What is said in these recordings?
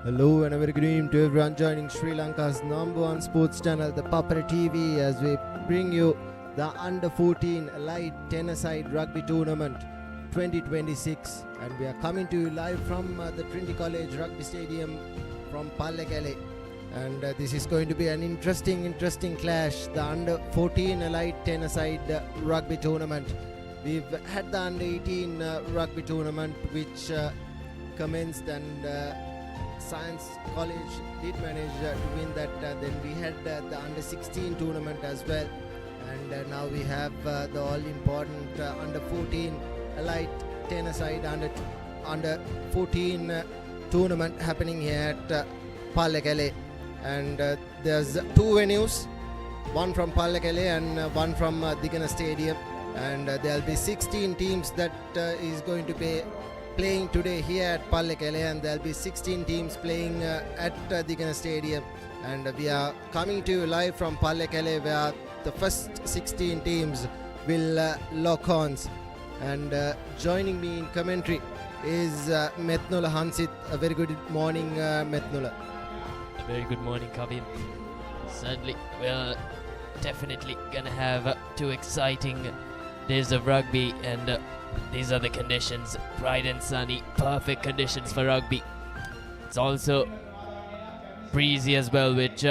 Hello and a very good evening to everyone joining Sri Lanka's number one sports channel, the Papare TV, as we bring you the Under 14 Elite 10-a-side Rugby Tournament 2026, and we are coming to you live from the Trinity College Rugby Stadium from Pallekele, and this is going to be an interesting clash, the Under 14 Elite 10-a-side Rugby Tournament. We've had the Under 18 Rugby Tournament which commenced, and Science College did manage to win that. Then we had the Under 16 tournament as well, and now we have the all-important Under 14 Elite 10-a-side Under 14 tournament happening here at Pallekele, and there's two venues, one from Pallekele and one from Digana Stadium, and there'll be 16 teams that is going to be playing today here at Pallekele, and there'll be 16 teams playing at Digana Stadium, and we are coming to you live from Pallekele, where the first 16 teams will lock horns. And joining me in commentary is Methnula Hansit. A very good morning, Methnula. A very good morning, Kavin. Certainly, we're definitely gonna have two exciting days of rugby, and these are the conditions, bright and sunny, perfect conditions for rugby. It's also breezy as well, which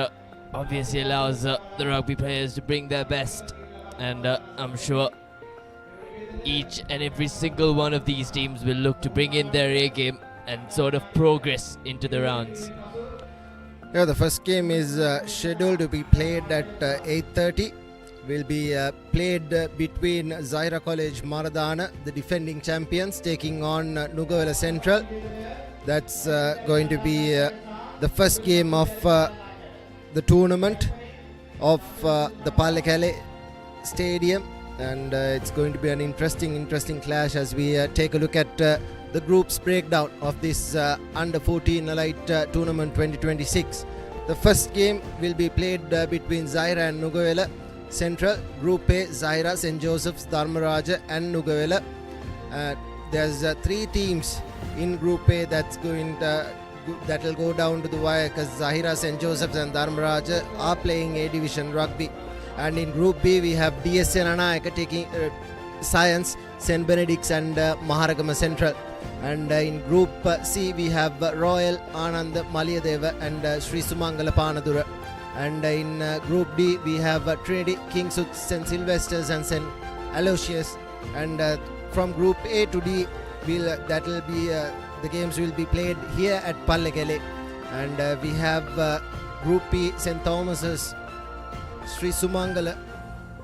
obviously allows the rugby players to bring their best, and I'm sure each and every single one of these teams will look to bring in their A game and sort of progress into the rounds. Yeah, the first game is scheduled to be played at 8:30. Will be played between Zahira College Maradana, the defending champions, taking on Nugavela Central. That's going to be the first game of the tournament of the Pallekele Stadium, and it's going to be an interesting clash as we take a look at the group's breakdown of this Under 14 Elite Tournament 2026. The first game will be played between Zahira and Nugavela Central. Group A, Zahira, St. Joseph's, Dharmaraja and Nugavela. There's three teams in Group A that will go down to the wire, because Zahira, St. Joseph's and Dharmaraja are playing A Division Rugby. And in Group B we have DSN Anayaka taking Science, St. Benedict's and Maharagama Central. And in Group C we have Royal, Anand, Maliyadeva and Sri Sumangala Panadura. And in Group D we have Trinity, Kingswood, St. Sylvester's and St. Aloysius. And from Group A to D, the games will be played here at Pallekele. And we have Group P, St. Thomas's, Sri Sumangala,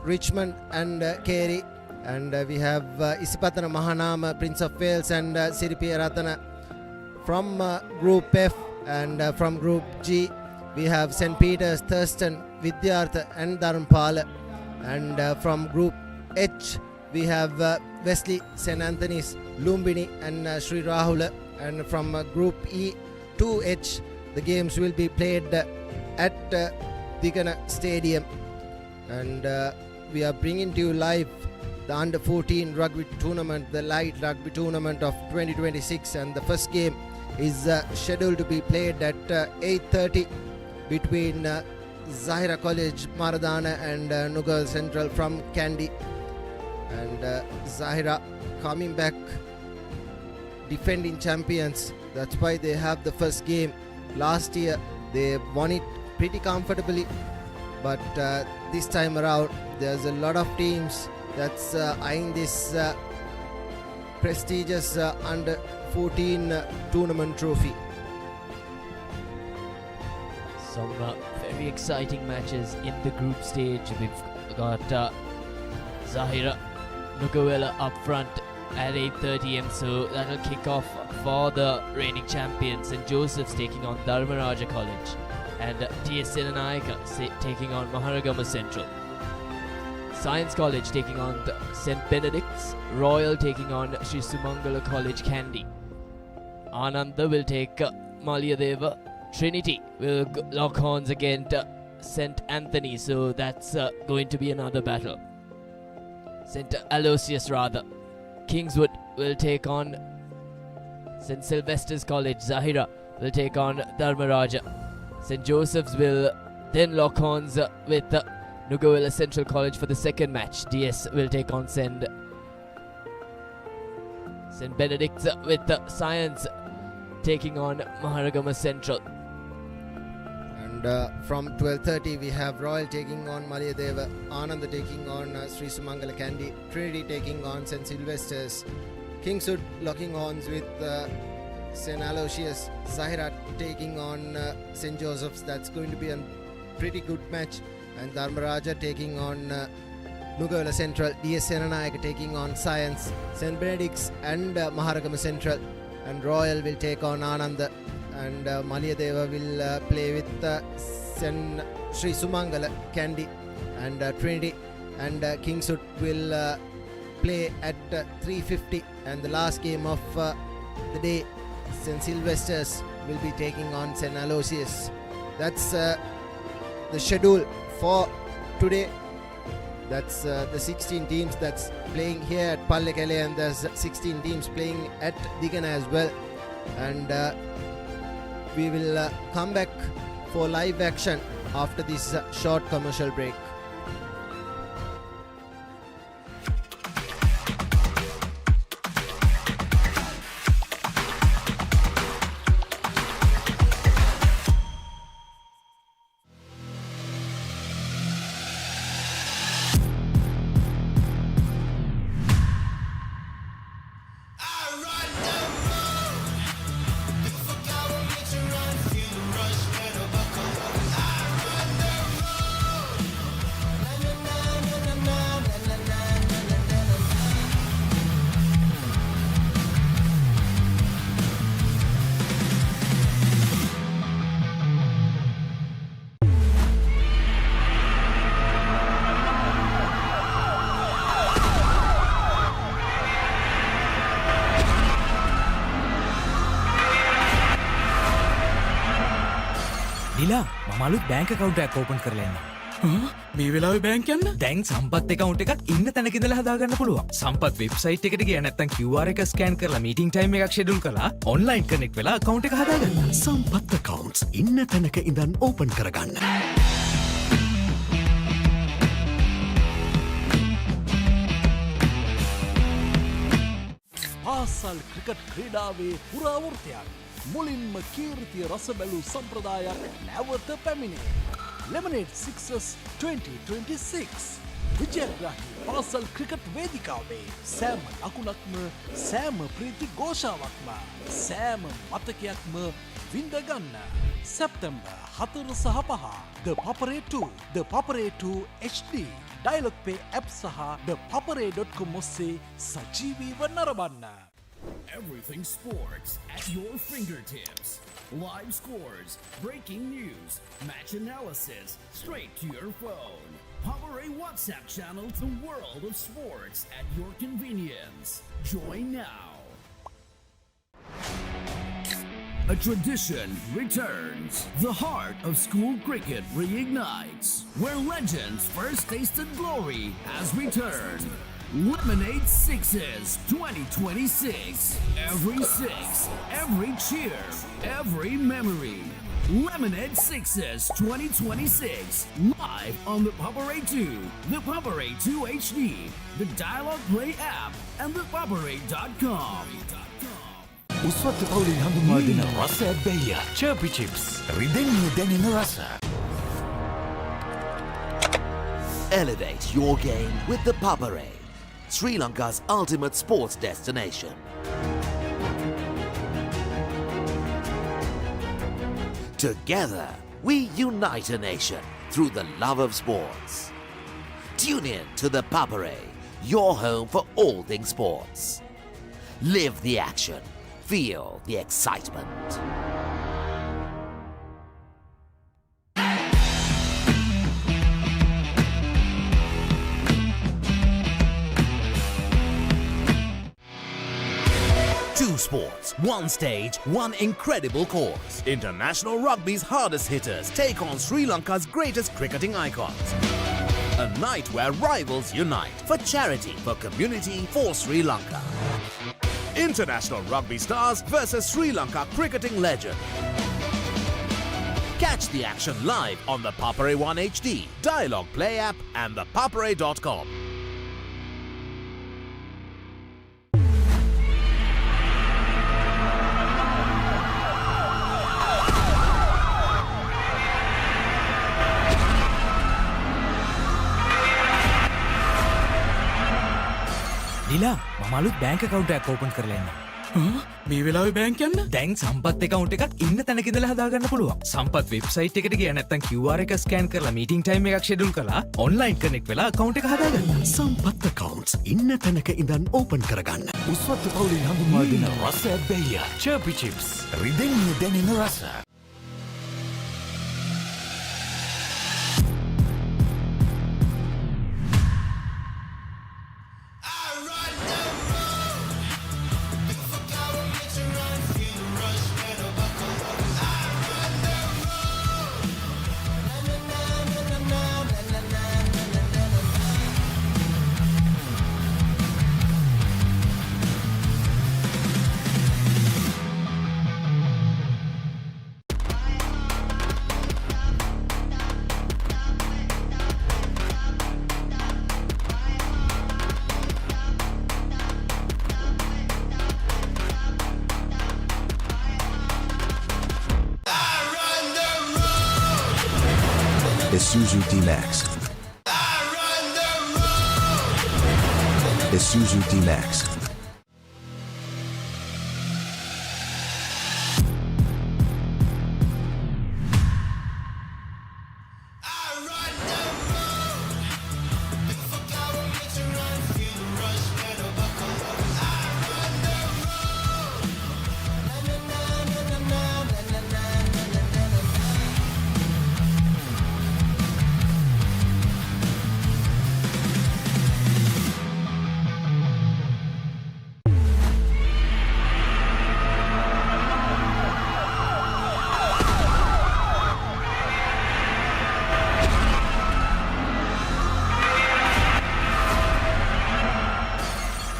Richmond and Carey. And we have Isipatana Mahanama, Prince of Wales and Siripiya Ratana. From Group F, and from Group G we have St. Peter's, Thurston, Vidyartha and Dharumpala. And from Group H we have Wesley, St. Anthony's, Lumbini and Sri Rahula. And from Group E to H, the games will be played at Digana Stadium. And we are bringing to you live the Under 14 Rugby Tournament, the Light Rugby Tournament of 2026, and the first game is scheduled to be played at 8:30 between Zahira College Maradana and Nugavela Central from Kandy. And Zahira coming back defending champions, that's why they have the first game. Last year they won it pretty comfortably, but this time around there's a lot of teams that's eyeing this prestigious Under 14 tournament trophy. Some very exciting matches in the group stage. We've got Zahira, Nugavela up front at 8:30 am, so that'll kick off for the reigning champions. St. Joseph's taking on Dharmaraja College, and TSN Anayaka taking on Maharagama Central. Science College taking on St. Benedict's, Royal taking on Sri Sumangala College Kandy. Ananda will take Maliyadeva. Trinity will lock horns against St. Anthony, so that's going to be another battle. St. Aloysius rather. Kingswood will take on St. Sylvester's College Zahira. will take on Dharmaraja. St. Joseph's will then lock horns with Nugovela Central College for the second match. DS will take on St. Benedict's with Science taking on Maharagama Central. And from 12:30 we have Royal taking on Maliyadeva, Ananda taking on Sri Sumangala Kandy, Trinity taking on St. Sylvester's, Kingswood locking horns with St. Aloysius, Zahira taking on St. Joseph's. That's going to be a pretty good match. And Dharmaraja taking on Nugovela Central, DS Senanayaka taking on Science, St. Benedict's and Maharagama Central, and Royal will take on Ananda, and Maliyadeva will play with St. Sri Sumangala Kandy, and Trinity and Kingswood will play at 3:50, and the last game of the day, St. Sylvester's will be taking on St. Aloysius. That's the schedule for today. That's the 16 teams that's playing here at Pallekele, and there's 16 teams playing at Digana as well. And we will come back for live action after this short commercial break. නිලා මම අලුත් bank account එකක් open කරලා ඉන්නවා. මේ වෙලාවේ bank යන්න? දැන් සම්පත් account එකක් ඉන්න තැනක ඉඳලා හදාගන්න පුළුවන්. සම්පත් website එකට ගියා නැත්නම් QR එක scan කරලා meeting time එකක් schedule කරලා online connect වෙලා account එක හදාගන්න. සම්පත් accounts ඉන්න තැනක ඉඳන් open කරගන්න. පාසල් ක්‍රිකට් ක්‍රීඩාවේ පුරාවෘත්තයක්. මුලින්ම කීර්තිය රස බැලූ සම්ප්‍රදායක් නැවත පැමිණේ. Lemonade Sixers 2026 විජයග්‍රාහී පාසල් ක්‍රිකට් වේදිකාවේ සෑම ලකුණක්ම සෑම ප්‍රීති ഘോഷාවක්ම සෑම මතකයක්ම විඳගන්න. සැප්තැම්බර් 4 සහ 5 The Papare 2 The Papare 2 HD Dialog Pay app සහ thepapare.com ඔස්සේ සජීවීව නරඹන්න. Everything sports at your fingertips. Live scores, breaking news, match analysis, straight to your phone. Papare WhatsApp channel to the world of sports at your convenience. Join now. A tradition returns. The heart of school cricket reignites. Where legends first tasted glory has returned. Lemonade Sixes 2026. Every six, every cheer, every memory. Lemonade Sixes 2026. Live on the Papare 2, the Papare 2 HD, the Dialog Play app, and the Papare.com. උස්වත්ත පවුලින් හඳුන්වා දෙන රස ඇබ්බැහිය චර්පි chips රිදෙන්නේ දැනෙන රස. Elevate your game with the Papare, Sri Lanka's ultimate sports destination. Together, we unite a nation through the love of sports. Tune in to the Papare, your home for all things sports. Live the action. Feel the excitement. Two sports, one stage, one incredible course. International Rugby's hardest hitters take on Sri Lanka's greatest cricketing icons. A night where rivals unite for charity, for community, for Sri Lanka. International rugby stars versus Sri Lanka cricketing legend. Catch the action live on the Papare 1 HD, Dialogue Play app and the papare.com. නිලා මමලුත් bank කවුන්ටයක් open කරලා ඉන්නවා. මේ වෙලාවේ bank යන්න? දැන් සම්පත් account එකක් ඉන්න තැනක ඉඳලා හදාගන්න පුළුවන්. සම්පත් වෙබ්සයිට් එකට ගියා නැත්නම් QR එක ස්කෑන් කරලා මීටින් ටයිම් එකක් ෂෙඩියුල් කරලා ඔන්ලයින් කනෙක්ට් වෙලා account එක හදාගන්න. සම්පත් accounts ඉන්න තැනක ඉඳන් ඕපන් කරගන්න. උස්වත්තු පවුලින් හඳුන්වා දෙන රස ඇබ්බැහිය. Chirpy chips. රිදෙන්නේ දැනෙන රස. Isuzu D-Max. Isuzu D-Max.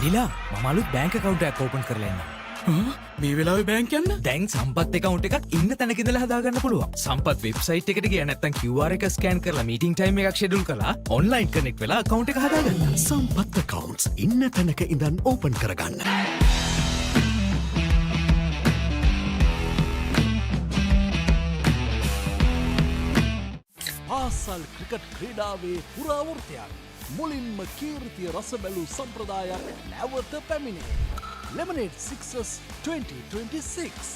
නිලා මමලුත් බෑන්ක කවුන්ටයක් ඕපන් කරලා ඉන්නවා. මේ වෙලාවේ බෑන්ක් යන්න? දැන් සම්පත් account එකක් ඉන්න තැනක ඉඳලා හදාගන්න පුළුවන්. සම්පත් වෙබ්සයිට් එකට ගියා නැත්නම් QR එක ස්කෑන් කරලා මීටින් ටයිම් එකක් ෂෙඩියුල් කරලා ඔන්ලයින් කනෙක්ට් වෙලා account එක හදාගන්න. සම්පත් accounts ඉන්න තැනක ඉඳන් ඕපන් කරගන්න. පාසල් ක්‍රිකට් ක්‍රීඩාවේ පුරාවෘත්තයක් මුලින්ම කීර්තිය රස බැලූ සම්ප්‍රදායක් නැවත පැමිණේ. Lemonade Sixers 2026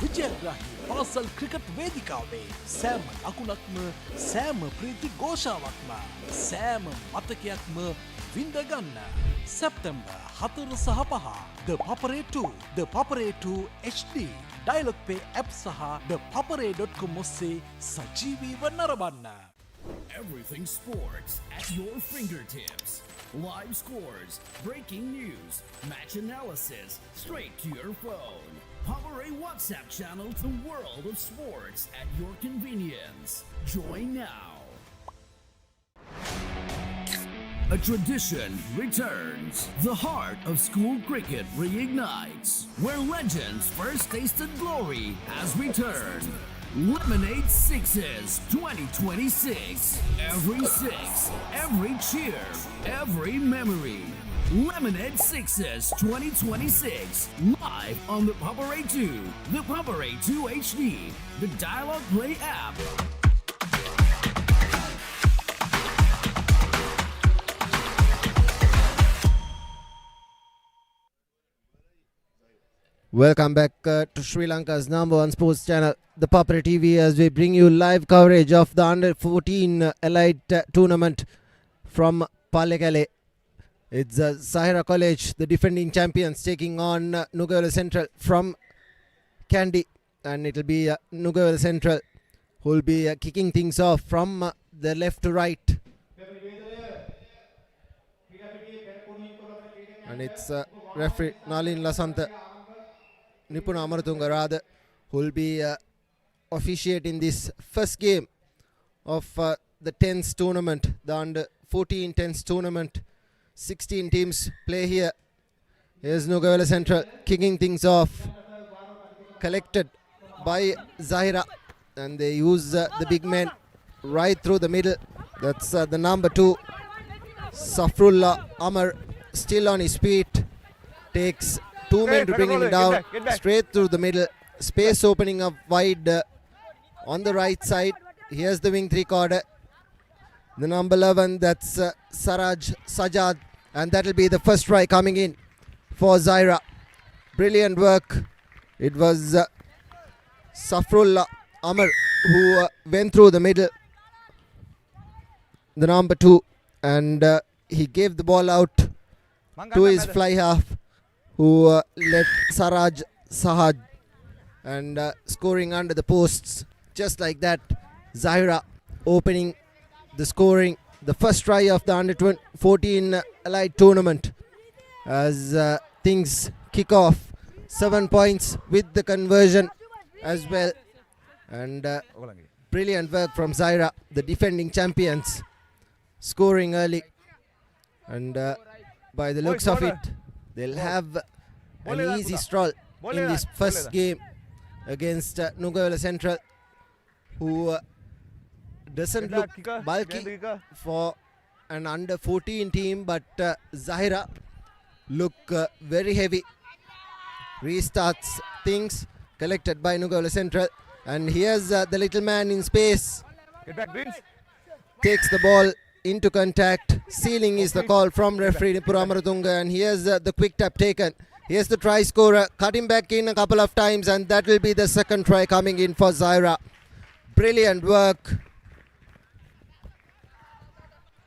විජයග්‍රාහී පාසල් ක්‍රිකට් වේදිකාවේ සෑම ලකුණක්ම සෑම ප්‍රීති ഘോഷාවක්ම සෑම මතකයක්ම විඳගන්න. සැප්තැම්බර් 4 සහ 5 The Papare 2 The Papare 2 HD Dialogue Pay app සහ thepapare.com ඔස්සේ සජීවීව නරඹන්න. Everything sports at your fingertips. Live scores, breaking news, match analysis, straight to your phone. Papare WhatsApp channel to the world of sports at your convenience. Join now. A tradition returns. The heart of school cricket reignites. Where legends first tasted glory has returned. Lemonade Sixes 2026. Every six, every cheer, every memory. Lemonade Sixes 2026. Live on the Papare 2, the Papare 2 HD, the Dialogue Play app. Welcome back to Sri Lanka's #1 sports channel, the Papare TV, as we bring you live coverage of the Under-14 Elite Tournament from Pallekele. It's Zahira College, the defending champions, taking on Nugaola Central from Kandy, and it'll be Nugaola Central who will be kicking things off from the left to right. And it's referee Nalin Lasantha Nipuna Amaratunga rather, who will be officiating this first game of the 10th tournament, the Under-14 10th tournament. 16 teams play here. Here's Nugawela Central kicking things off. Collected by Zahira. And they use the big man right through the middle. That's the number 2. Safrullah Amar still on his feet. Takes 2 men to bring him down. Straight through the middle. Space opening up wide on the right side. Here's the wing 3-quarter. The number 11, that's Saraj Sajad. And that'll be the first try coming in for Zahira. Brilliant work. It was Safrullah Amar who went through the middle. The number 2. And he gave the ball out to his fly half, who led Saraj Sahad, and scoring under the posts. Just like that, Zahira opening the scoring, the first try of the under 14 Allied tournament, as things kick off. 7 points with the conversion as well. And brilliant work from Zahira, the defending champions, scoring early. And by the looks of it, they'll have an easy stroll in this first game against Nugawela Central, who doesn't look bulky for an under 14 team, but Zahira look very heavy. Restarts things, collected by Nugawela Central, and here's the little man in space. Takes the ball into contact. Sealing is the call from referee Nipura Amaratunga, and here's the quick tap taken. Here's the try scorer, cutting back in a couple of times, and that will be the second try coming in for Zahira. Brilliant work.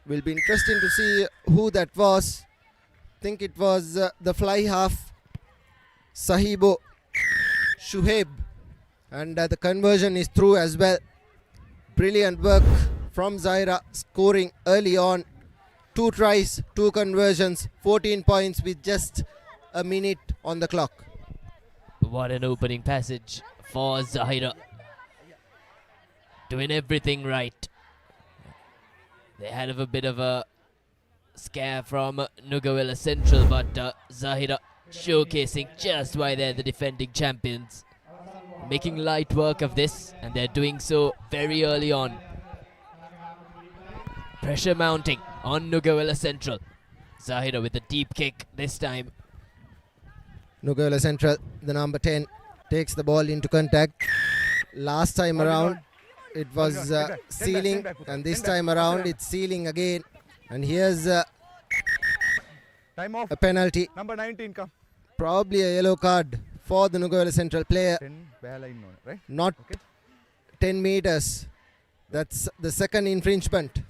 Will be interesting to see who that was. Think it was the fly half, Sahibo Shuhaib, and the conversion is through as well. Brilliant work from Zahira, scoring early on. 2 tries, 2 conversions, 14 points with just a minute on the clock. What an opening passage for Zahira. Doing everything right. They had a bit of a scare from Nugawela Central, but Zahira showcasing just why they're the defending champions. Making light work of this, and they're doing so very early on. Pressure mounting on Nugawela Central. Zahira with a deep kick this time. Nugawela Central, the number 10, takes the ball into contact. Last time around it was Sealing, and this time around it's Sealing again. And here's a penalty. Number 19, come. Probably a yellow card for the Nugawela Central player. 10 right? Not 10 meters. That's the second infringement.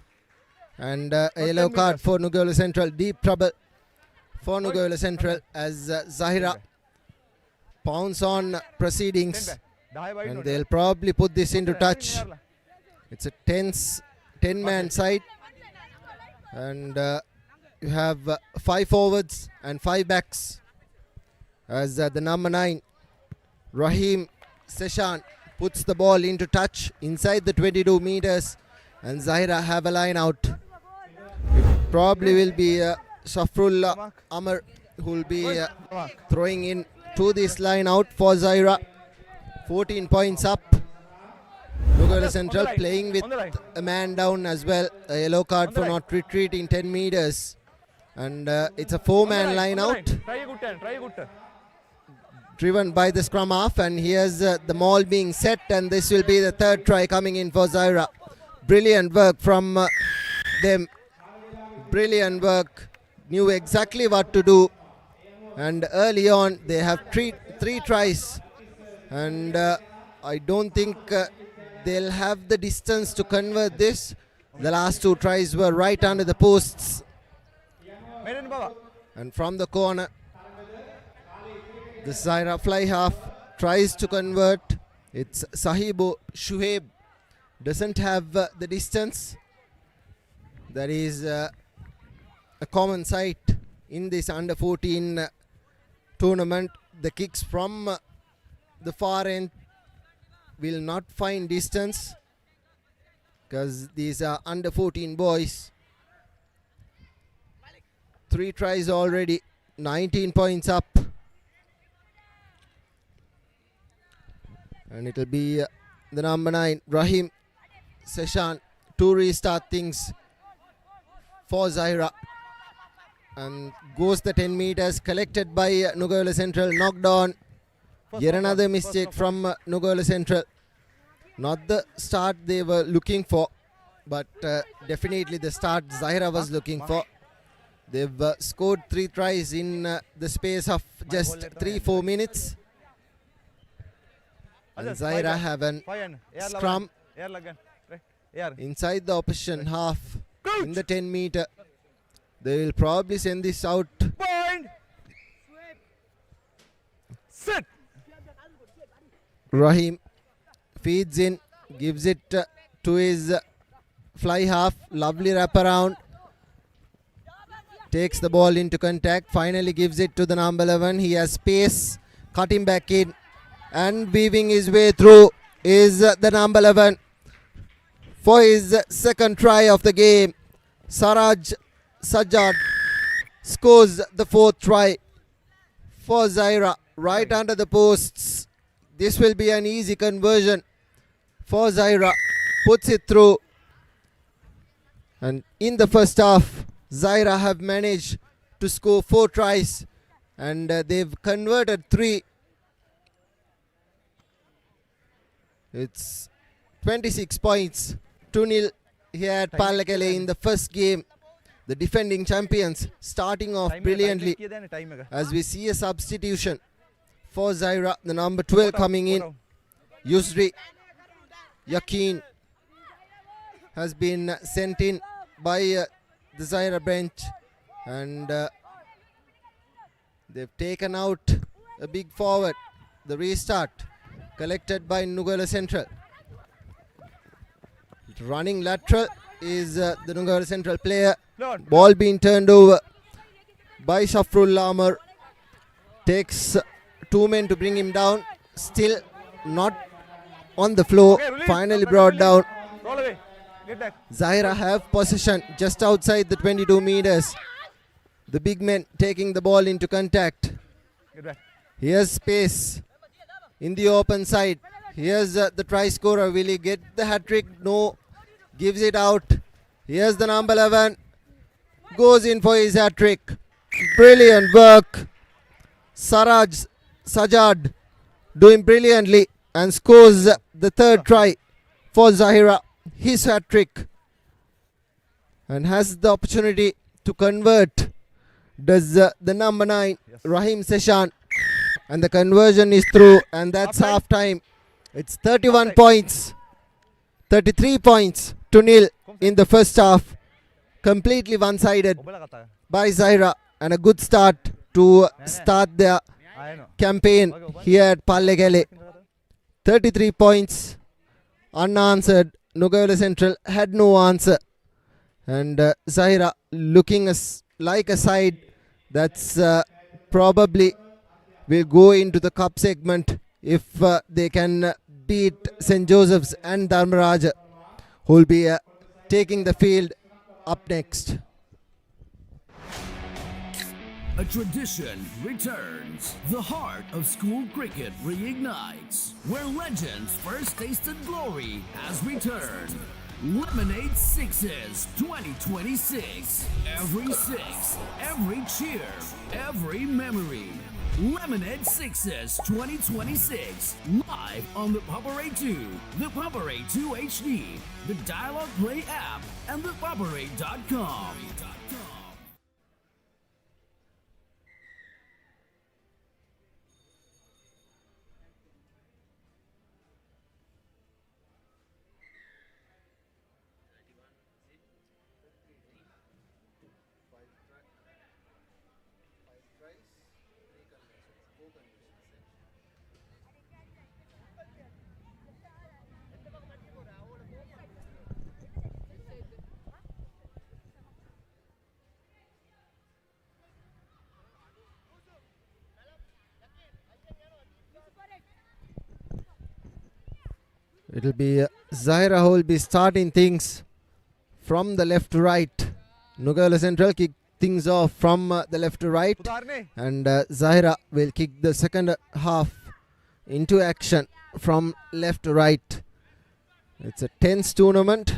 And a yellow card for Nugawela Central. Deep trouble for Nugawela Central as Zahira pounds on proceedings. And they'll probably put this into touch. It's a 10-man side. And you have 5 forwards and 5 backs. As the number 9, Rahim Seshan, puts the ball into touch inside the 22 meters. And Zahira have a line out. It probably will be Safrullah Amar who will be throwing in to this line out for Zahira. 14 points up. Nugawela Central playing with a man down as well. A yellow card for not retreating 10 meters. And it's a 4-man line out. Driven by the scrum half, and here's the maul being set, and this will be the third try coming in for Zahira. Brilliant work from them. Brilliant work. Knew exactly what to do. And early on they have three tries. And I don't think they'll have the distance to convert this. The last 2 tries were right under the posts. And from the corner, the Zahira fly half tries to convert. It's Sahibo Shuhaib. Doesn't have the distance. That is a common sight in this under 14 tournament. The kicks from the far end will not find distance because these are under 14 boys. 3 tries already 19 points up. And it'll be the number 9, Rahim Seshan, to restart things for Zahira. And goes the 10 meters, collected by Nugola Central, knocked on. Yet another mistake from Nugola Central. Not the start they were looking for, but definitely the start Zahira was looking for. They've scored 3 tries in the space of just 3-4 minutes. And Zahira have an scrum inside the opposition half in the 10 meter. They will probably send this out. Sit. Rahim feeds in, gives it to his fly half. Lovely wraparound. Takes the ball into contact. Finally gives it to the number 11. He has space. Cutting back in. And weaving his way through is the number 11. For his second try of the game, Sajjad scores the 4th try for Zahira. Right under the posts. This will be an easy conversion for Zahira. Puts it through. And in the first half, Zahira have managed to score 4 tries. And they've converted 3. It's 26 points. 2-0 here at Pallekele in the first game. The defending champions starting off brilliantly as we see a substitution for Zahira. The number 12 coming in. Yusri Yaqeen has been sent in by the Zahira bench. And they've taken out a big forward. The restart collected by Nugola Central. Running lateral is the Nugola Central player. Ball being turned over by Shafrul Amar. Takes 2 men to bring him down. Still not on the floor. Finally brought down. Zahira have possession just outside the 22 meters. The big men taking the ball into contact. Here's space in the open side. Here's the try scorer. Will he get the hat-trick? No. Gives it out. Here's the number 11. Goes in for his hat-trick. Brilliant work. Sajjad doing brilliantly and scores the 3rd try for Zahira. His hat-trick. And has the opportunity to convert. Does the number 9, Rahim Seshan. And the conversion is through. And that's half time. It's 31 points. 33 points to 0 in the first half. Completely one-sided by Zahira. And a good start to start their campaign here at Pallekele. 33 points unanswered. Nugola Central had no answer. And Zahira looking like a side that's probably will go into the cup segment if they can beat St. Joseph's and Dharmaraj, who will be taking the field up next. A tradition returns. The heart of school cricket reignites. Where legends first tasted glory has returned. Lemonade Sixes 2026. Every six, every cheer, every memory. Lemonade Sixes 2026. Live on the Papare 2, the Papare 2 HD, the Dialogue Play app, and the Papare.com. It'll be Zahira who will be starting things from the left to right. Nugola Central kick things off from the left to right, and Zahira will kick the second half into action from left to right. It's a tense tournament.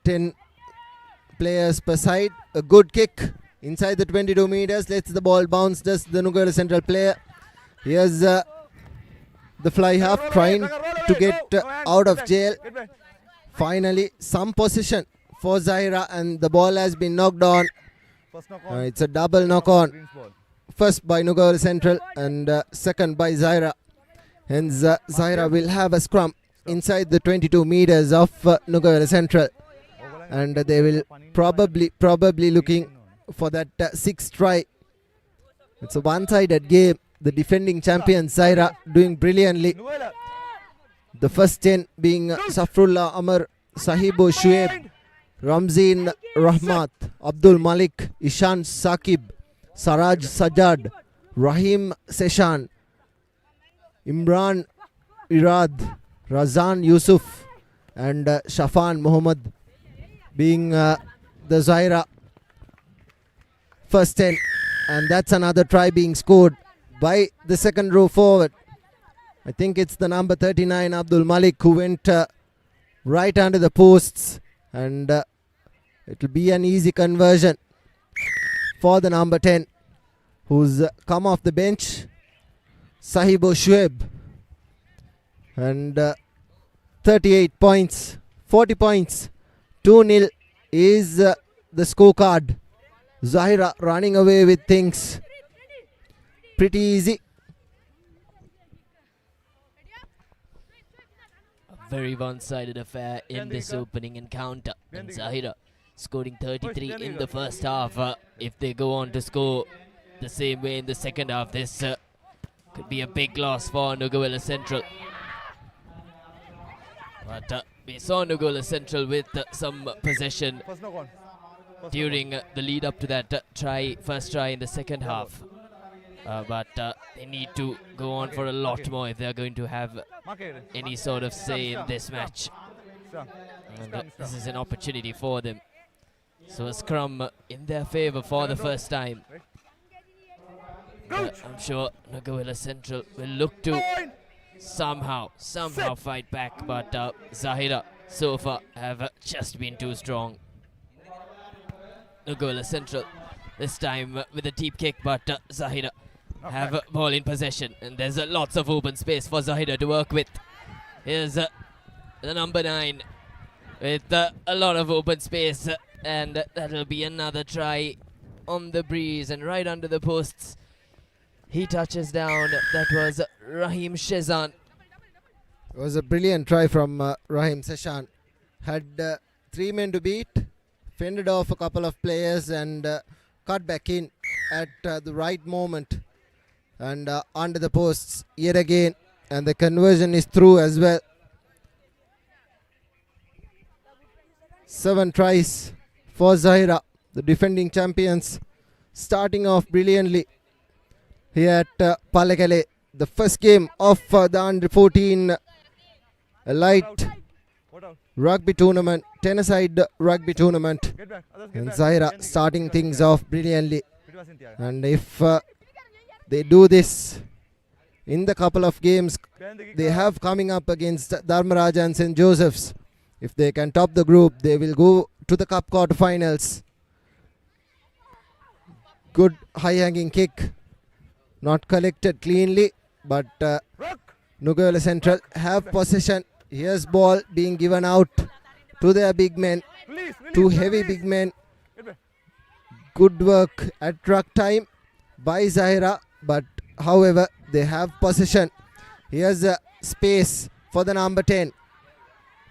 10 players per side. A good kick inside the 22 meters. Lets the ball bounce. Does the Nuguela Central player. Here's the fly half trying to get out of jail. Finally, some position for Zahira, and the ball has been knocked on. It's a double knock on. First by Nuguela Central and second by Zahira. Hence, Zahira will have a scrum inside the 22 meters of Nuguela Central. And they will probably looking for that sixth try. It's a one-sided game. The defending champion Zahira doing brilliantly. The first 10 being Safrullah Amar, Sahibu Shuaib, Ramzeen Rahmat, Abdul Malik, Ishan Saqib, Saraj Sajad, Rahim Seshan, Imran Irad, Razan Yusuf, and Shafan Muhammad being the Zahira first 10. And that's another try being scored by the second row forward. I think it's the number 39 Abdul Malik who went right under the posts, and it will be an easy conversion for the number 10 who's come off the bench, Sahibo Shuaib. And 38 points, 40 points, 2-0 is the scorecard. Zahira running away with things. Pretty easy. A very one-sided affair in this opening encounter. And Zahira scoring 33 in the first half. If they go on to score the same way in the second half, this could be a big loss for Nuguela Central. But we saw Nuguela Central with some possession during the lead up to that first try in the second half. But they need to go on for a lot more if they're going to have any sort of say in this match. And this is an opportunity for them. So a scrum in their favor for the first time. I'm sure Nuguela Central will look to somehow fight back, but Zahira so far have just been too strong. Nuguela Central this time with a deep kick, but Zahira have ball in possession, and there's lots of open space for Zahira to work with. Here's the number 9 with a lot of open space, and that'll be another try on the breeze and right under the posts. He touches down. That was Rahim Shezan. It was a brilliant try from Rahim Seshan. Had 3 men to beat, fended off a couple of players, and cut back in at the right moment. And under the posts yet again, and the conversion is through as well. 7 tries for Zahira, the defending champions, starting off brilliantly here at Pallekele, the first game of the under-14 light rugby tournament, 10-a-side rugby tournament. And Zahira starting things off brilliantly. And if they do this in the couple of games they have coming up against Dharmaraja and St. Joseph's, if they can top the group, they will go to the cup quarterfinals. Good high-hanging kick, not collected cleanly, but Nuguela Central have possession. Here's ball being given out to their big men, two heavy big men. Good work at ruck time by Zahira, but however they have possession. Here's a space for the number 10.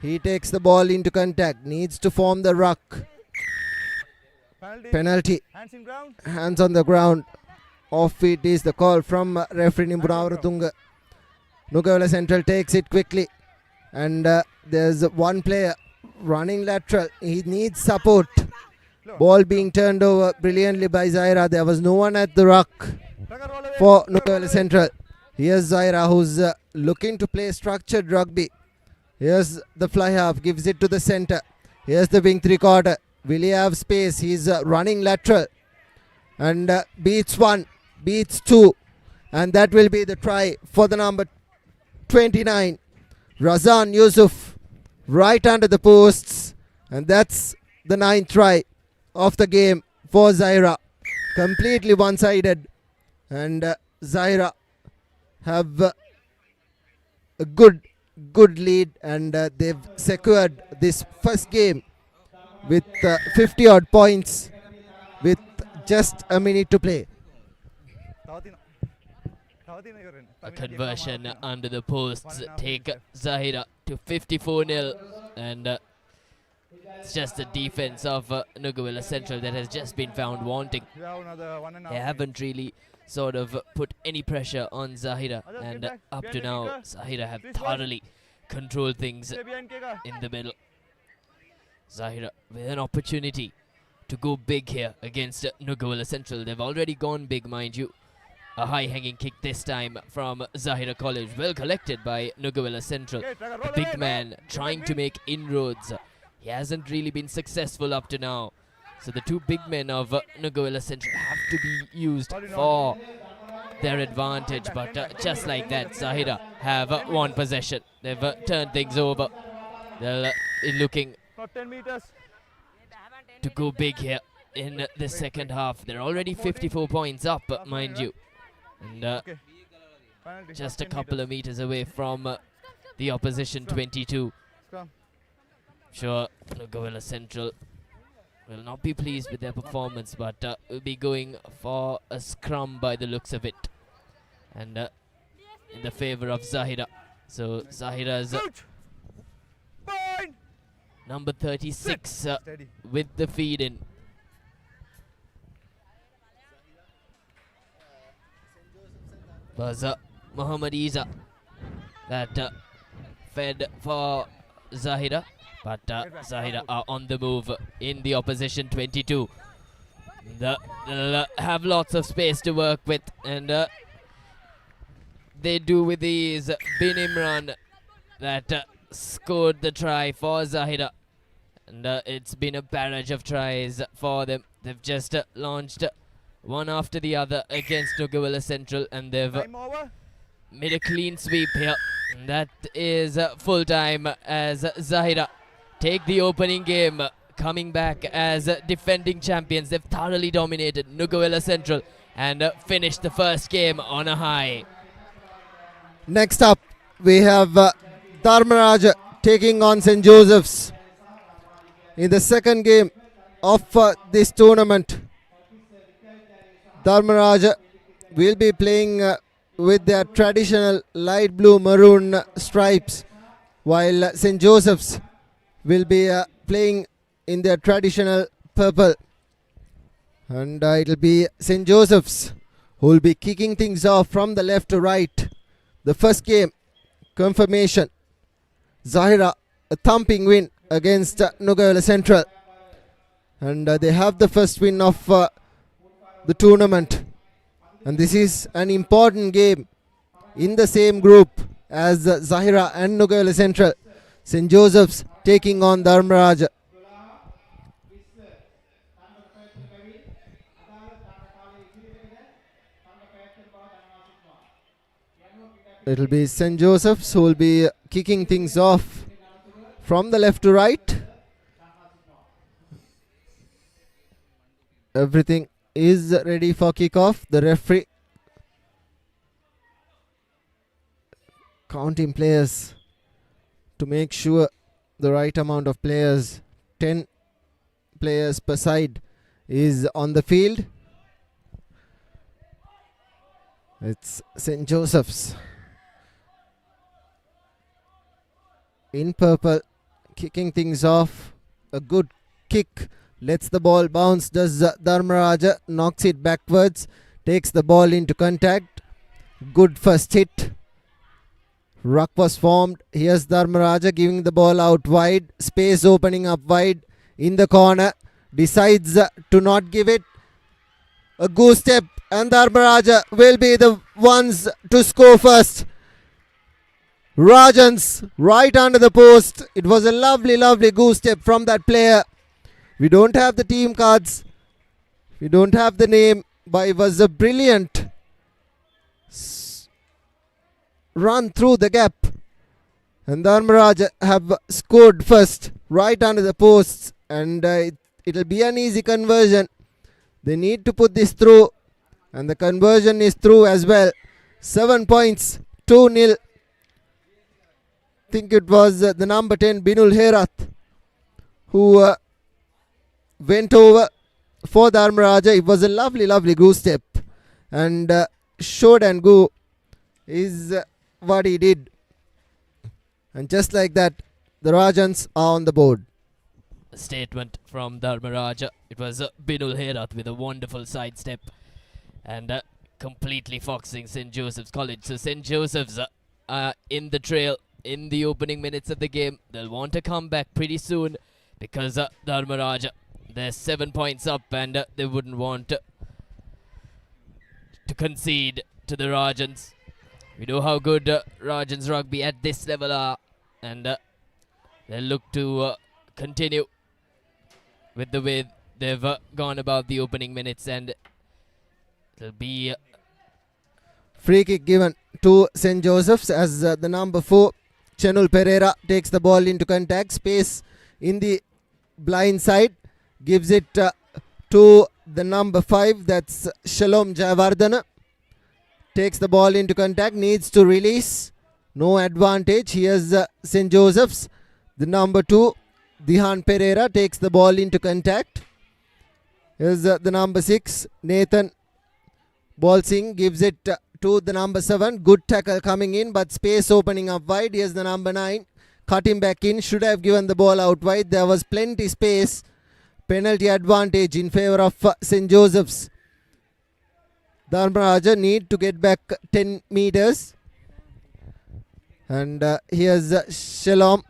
He takes the ball into contact, needs to form the ruck. Penalty. Hands on the ground. Off it is the call from referee Nimpunavaratunga. Nuguela Central takes it quickly, and there's one player running lateral. He needs support. Ball being turned over brilliantly by Zahira. There was no one at the ruck for Nuguela Central. Here's Zahira, who's looking to play structured rugby. Here's the fly half, gives it to the center. Here's the wing 3/4. Will he have space? He's running lateral and beats one, beats two, and that will be the try for the number 29, Razan Yusuf, right under the posts, and that's the 9th try of the game for Zaira. Completely one-sided, and Zaira have a good lead, and they've secured this first game with 50 odd points with just a minute to play. A conversion under the posts take Zahira to 54-0, and it's just the defense of Nugawela Central that has just been found wanting. They haven't really sort of put any pressure on Zahira, and up to now Zahira have thoroughly controlled things in the middle. Zahira with an opportunity to go big here against Nugawela Central. They've already gone big, mind you. A high-hanging kick this time from Zahira College. Well collected by Nugawela Central. The big man trying to make inroads. He hasn't really been successful up to now. So the two big men of Nugawela Central have to be used for their advantage. But just like that, Zahira have won possession. They've turned things over. They're looking to go big here in the second half. They're already 54 points up, mind you. And just a couple of meters away from the opposition 22. Sure, Nugawela Central will not be pleased with their performance, but will be going for a scrum by the looks of it, and in the favor of Zahira. So Zahira's number 36 with the feed in. Was Muhammad Isa that fed for Zahira, but Zahira are on the move in the opposition 22. They'll have lots of space to work with, and they do with these. Bin Imran that scored the try for Zahira, and it's been a barrage of tries for them. They've just launched one after the other against Nugawela Central, and they've made a clean sweep here. And that is full time as Zahira take the opening game, coming back as defending champions. They've thoroughly dominated Nugawela Central and finished the first game on a high. Next up, we have Dharmaraj taking on St. Joseph's in the second game of this tournament. Dharmaraj will be playing with their traditional light blue maroon stripes, while St. Joseph's will be playing in their traditional purple. And it will be St. Joseph's who will be kicking things off from the left to right. The first game confirmation. Zahira, a thumping win against Nugawela Central. And they have the first win of the tournament. And this is an important game in the same group as Zahira and Nugawela Central. St. Joseph's taking on Dharmaraj. It will be St. Joseph's who will be kicking things off from the left to right. Everything is ready for kickoff. The referee counting players to make sure the right amount of players, 10 players per side, is on the field. It's St. Joseph's in purple kicking things off. A good kick, lets the ball bounce. Does Dharmaraj, knocks it backwards, takes the ball into contact. Good first hit. Ruck was formed. Here's Dharmaraj giving the ball out wide. Space opening up wide in the corner. Decides to not give it. A goose step, and Dharmaraj will be the ones to score first. Rajans right under the post. It was a lovely goose step from that player. We don't have the team cards. We don't have the name, but it was a brilliant run through the gap. And Dharmaraj have scored first, right under the posts. And it'll be an easy conversion. They need to put this through. And the conversion is through as well. 7 points, 2-0. I think it was the number 10, Binul Herath, who went over for Dharmaraja. It was a lovely, lovely goose step. And showed and go is what he did. And just like that, the Rajans are on the board. A statement from Dharmaraja. It was Binul Herath with a wonderful sidestep and completely foxing St. Joseph's College. So St. Joseph's in the trail in the opening minutes of the game. They'll want to come back pretty soon because Dharmaraja, they're 7 points up and they wouldn't want to concede to the Rajans. We know how good Rajans rugby at this level are, and they'll look to continue with the way they've gone about the opening minutes, and it'll be free kick given to St. Joseph's as the number 4, Chenul Pereira, takes the ball into contact. Space in the blind side. Gives it to the number 5, that's Shalom Jayavardhana. Takes the ball into contact, needs to release. No advantage. Here's St. Joseph's. The number 2, Dihan Pereira, takes the ball into contact. Here's the number 6, Nathan Balsing, gives it to the number 7. Good tackle coming in, but space opening up wide. Here's the number 9. Cut him back in. Should have given the ball out wide. There was plenty space. Penalty advantage in favor of St. Joseph's. Dharmaraja need to get back 10 meters. And here's Shalom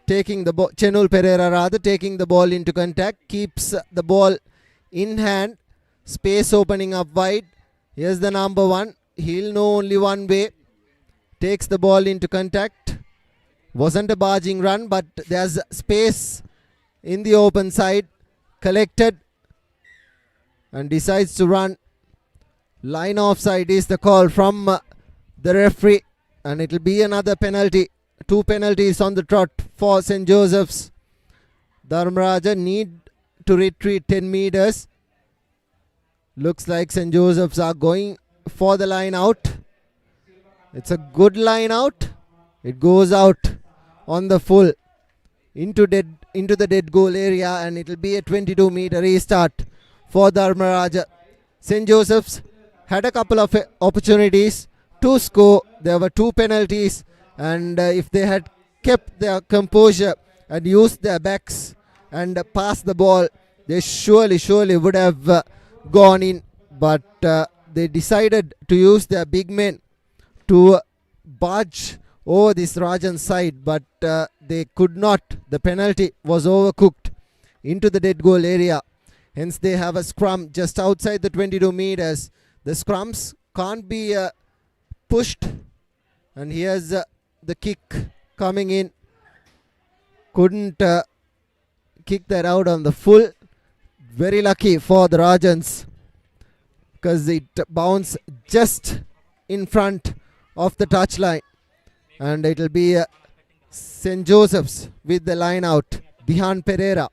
taking the ball. Chenul Pereira rather taking the ball into contact. Keeps the ball in hand. Space opening up wide. Here's the number 1. He'll know only one way. Takes the ball into contact. Wasn't a barging run, but there's space in the open side. Collected and decides to run. Line offside is the call from the referee, and it will be another penalty. 2 penalties on the trot for St. Joseph's. Dharmaraja need to retreat 10 meters. Looks like St. Joseph's are going for the line out. It's a good line out. It goes out on the full into the dead goal area, and it will be a 22-meter restart for Dharmaraja. St. Joseph's had a couple of opportunities to score. There were 2 penalties, and if they had kept their composure and used their backs and passed the ball, they surely would have gone in. But they decided to use their big men to barge over this Rajan side, but they could not. The penalty was overcooked into the dead goal area. Hence they have a scrum just outside the 22 meters. The scrums can't be pushed. And here's the kick coming in. Couldn't kick that out on the full. Very lucky for the Rajans, because it bounced just in front of the touchline. And it will be St. Joseph's with the line out. Dihan Pereira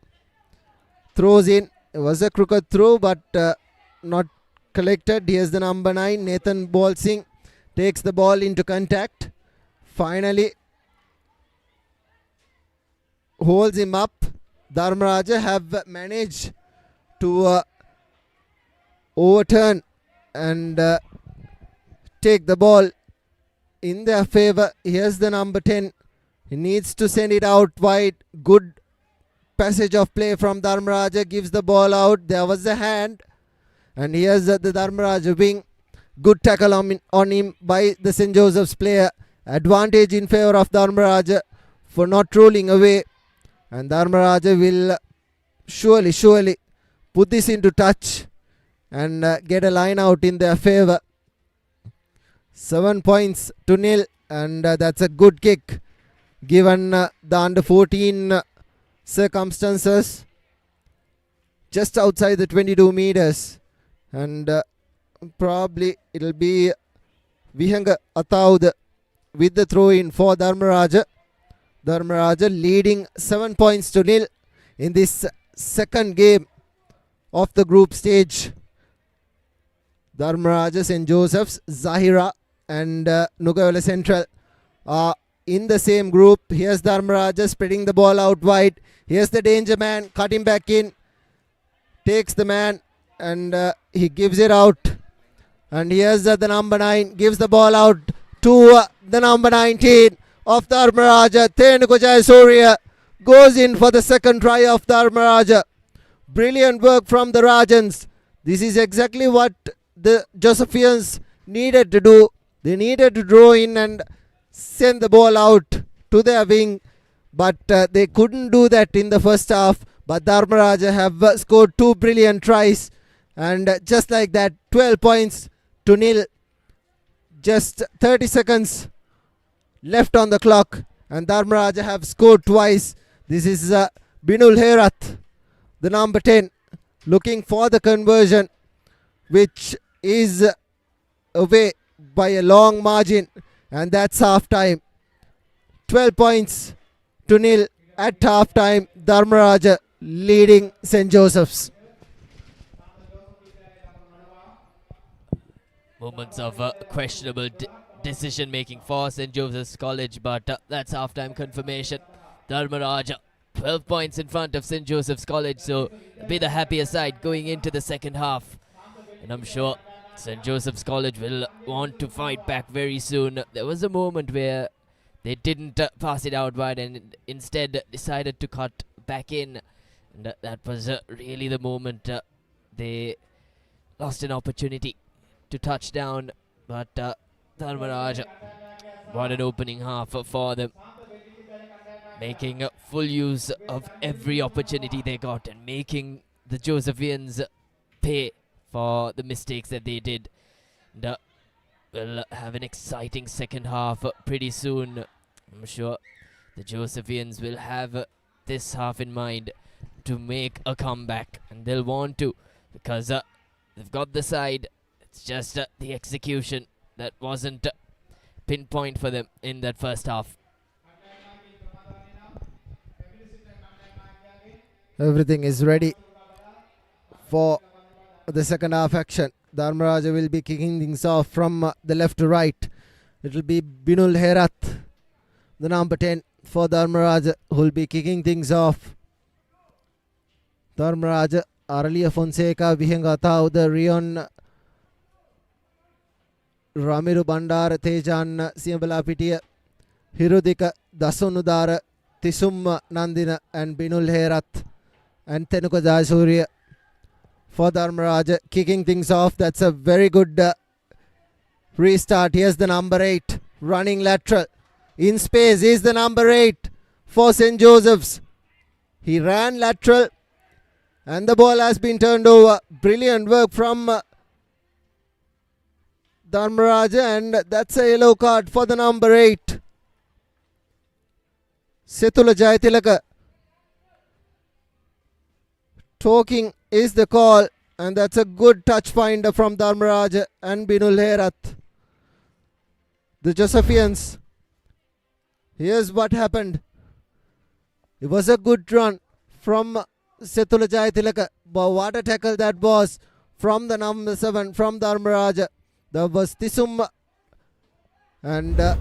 throws in. It was a crooked throw, but not collected. Here's the number 9, Nathan Balsing. Takes the ball into contact. Finally holds him up. Dharmaraja have managed to overturn and take the ball in their favor. Here's the number 10. He needs to send it out wide. Good passage of play from Dharmaraja. Gives the ball out. There was a hand. And here's the Dharmaraja wing. Good tackle on him by the St. Joseph's player. Advantage in favor of Dharmaraja for not rolling away. And Dharmaraja will surely put this into touch and get a line out in their favor. 7 points to 0, and that's a good kick given the under 14 circumstances. just outside the 22 meters. And probably it'll be Vihanga Ataud with the throw in for Dharmaraja. Dharmaraja leading 7 points to nil in this second game of the group stage. Dharmaraja, St. Joseph's, Zahira and Nugawala Central are in the same group. Here's Dharmaraja spreading the ball out wide. Here's the danger man, cutting back in. Takes the man and he gives it out. And here's the number 9, gives the ball out to the number 19 of Dharmaraja. Thenuko Jayasuriya goes in for the second try of Dharmaraja. Brilliant work from the Rajans. This is exactly what the Josephians needed to do. They needed to draw in and send the ball out to their wing, but they couldn't do that in the first half. But Dharmaraja have scored 2 brilliant tries, and just like that, 12 points to nil. Just 30 seconds left on the clock, and Dharmaraja have scored twice. This is Binul Herath, the number 10, looking for the conversion, which is away by a long margin, and that's half time. 12 points to nil at half time. Dharmaraja leading St. Joseph's. Moments of questionable decision making for St. Joseph's College, but that's half-time confirmation. Dharmaraja 12 points in front of St. Joseph's College, so be the happier side going into the second half. And I'm sure St. Joseph's College will want to fight back very soon. There was a moment where they didn't pass it out wide and instead decided to cut back in. And that was really the moment they lost an opportunity to touch down. But Dharmaraja, what an opening half for them. Making full use of every opportunity they got and making the Josephians pay for the mistakes that they did. And we'll have an exciting second half pretty soon. I'm sure the Josephians will have this half in mind to make a comeback, and they'll want to, because they've got the side. It's just the execution that wasn't pinpoint for them in that first half. Everything is ready for the second half action. Dharmaraja will be kicking things off from the left to right. It will be Binul Herath, the number 10 for Dharmaraja, who will be kicking things off. Dharmaraja, Aralia Fonseca, Vihanga the Rion, Ramiru Bandar, Tejan, Siambala Pitia, Hirudika, Dasunudara, Tisum Nandina, and Binul Herath, and Thenuko Jayasuriya for Dharmaraja, kicking things off. That's a very good restart. Here's the number 8, running lateral. In space is the number 8 for St. Joseph's. He ran lateral and the ball has been turned over. Brilliant work from Dharmaraja, and that's a yellow card for the number 8. Setula Jayatilaka. Talking is the call, and that's a good touch finder from Dharmaraja and Binul Herath. The Josephians. Here's what happened. It was a good run from Setula Jayatilaka. But what a tackle that was from the number 7 from Dharmaraja. That was Tisum. And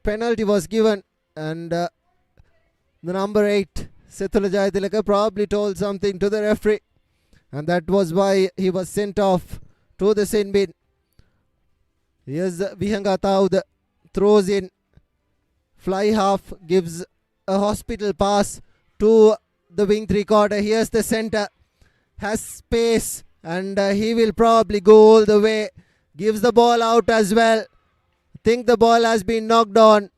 penalty was given. And the number 8, Setula Jayatilaka, probably told something to the referee. And that was why he was sent off to the sin bin. Here's Vihanga Taud, throws in. Fly half, gives a hospital pass to the wing 3/4. Here's the center. Has space and he will probably go all the way. Gives the ball out as well. Think the ball has been knocked on.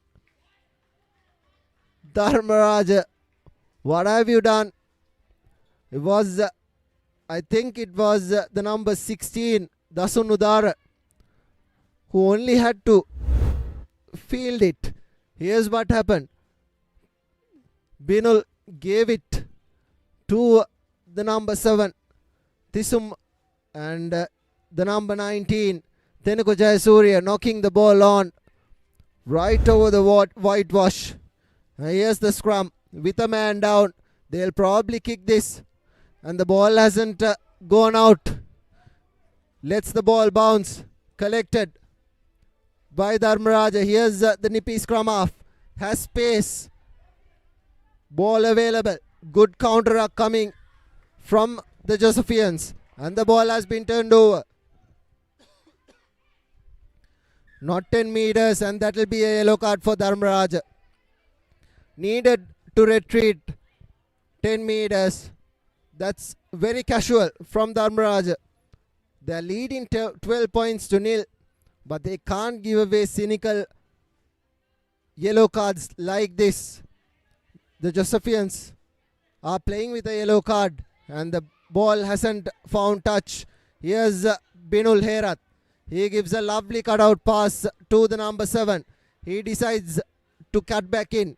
Dharmaraja, what have you done? It was, I think it was the number 16, Dasunudara, who only had to field it. Here's what happened. Binul gave it to the number 7, Tisum, and the number 19, Tenuku Jayasuriya, knocking the ball on right over the whitewash. Here's the scrum with a man down. They'll probably kick this, and the ball hasn't gone out. Lets the ball bounce. Collected by Dharmaraja. Here's the nippy scrum half. Has space. Ball available. Good counter coming from the Josephians. And the ball has been turned over. Not 10 meters, and that will be a yellow card for Dharmaraja. Needed to retreat 10 meters. That's very casual from Dharmaraja. They are leading 12 points to nil, but they can't give away cynical yellow cards like this. The Josephians are playing with a yellow card, and the ball hasn't found touch. Here's Binul Herat. He gives a lovely cutout pass to the number 7. He decides to cut back in.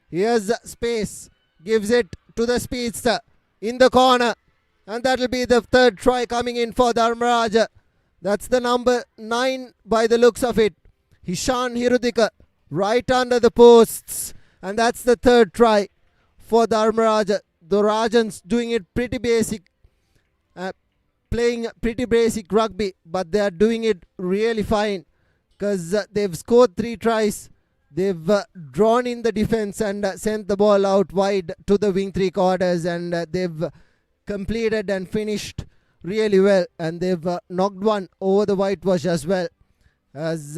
Here's space. Gives it to the speedster in the corner. And that will be the third try coming in for Dharmaraja. That's the number 9 by the looks of it. Hishan Hirudika right under the posts. And that's the third try for Dharmaraja. The Rajans doing it pretty basic. Playing pretty basic rugby, but they are doing it really fine because they've scored 3 tries. They've drawn in the defense and sent the ball out wide to the wing 3 quarters, and they've completed and finished really well, and they've knocked one over the whitewash as well, as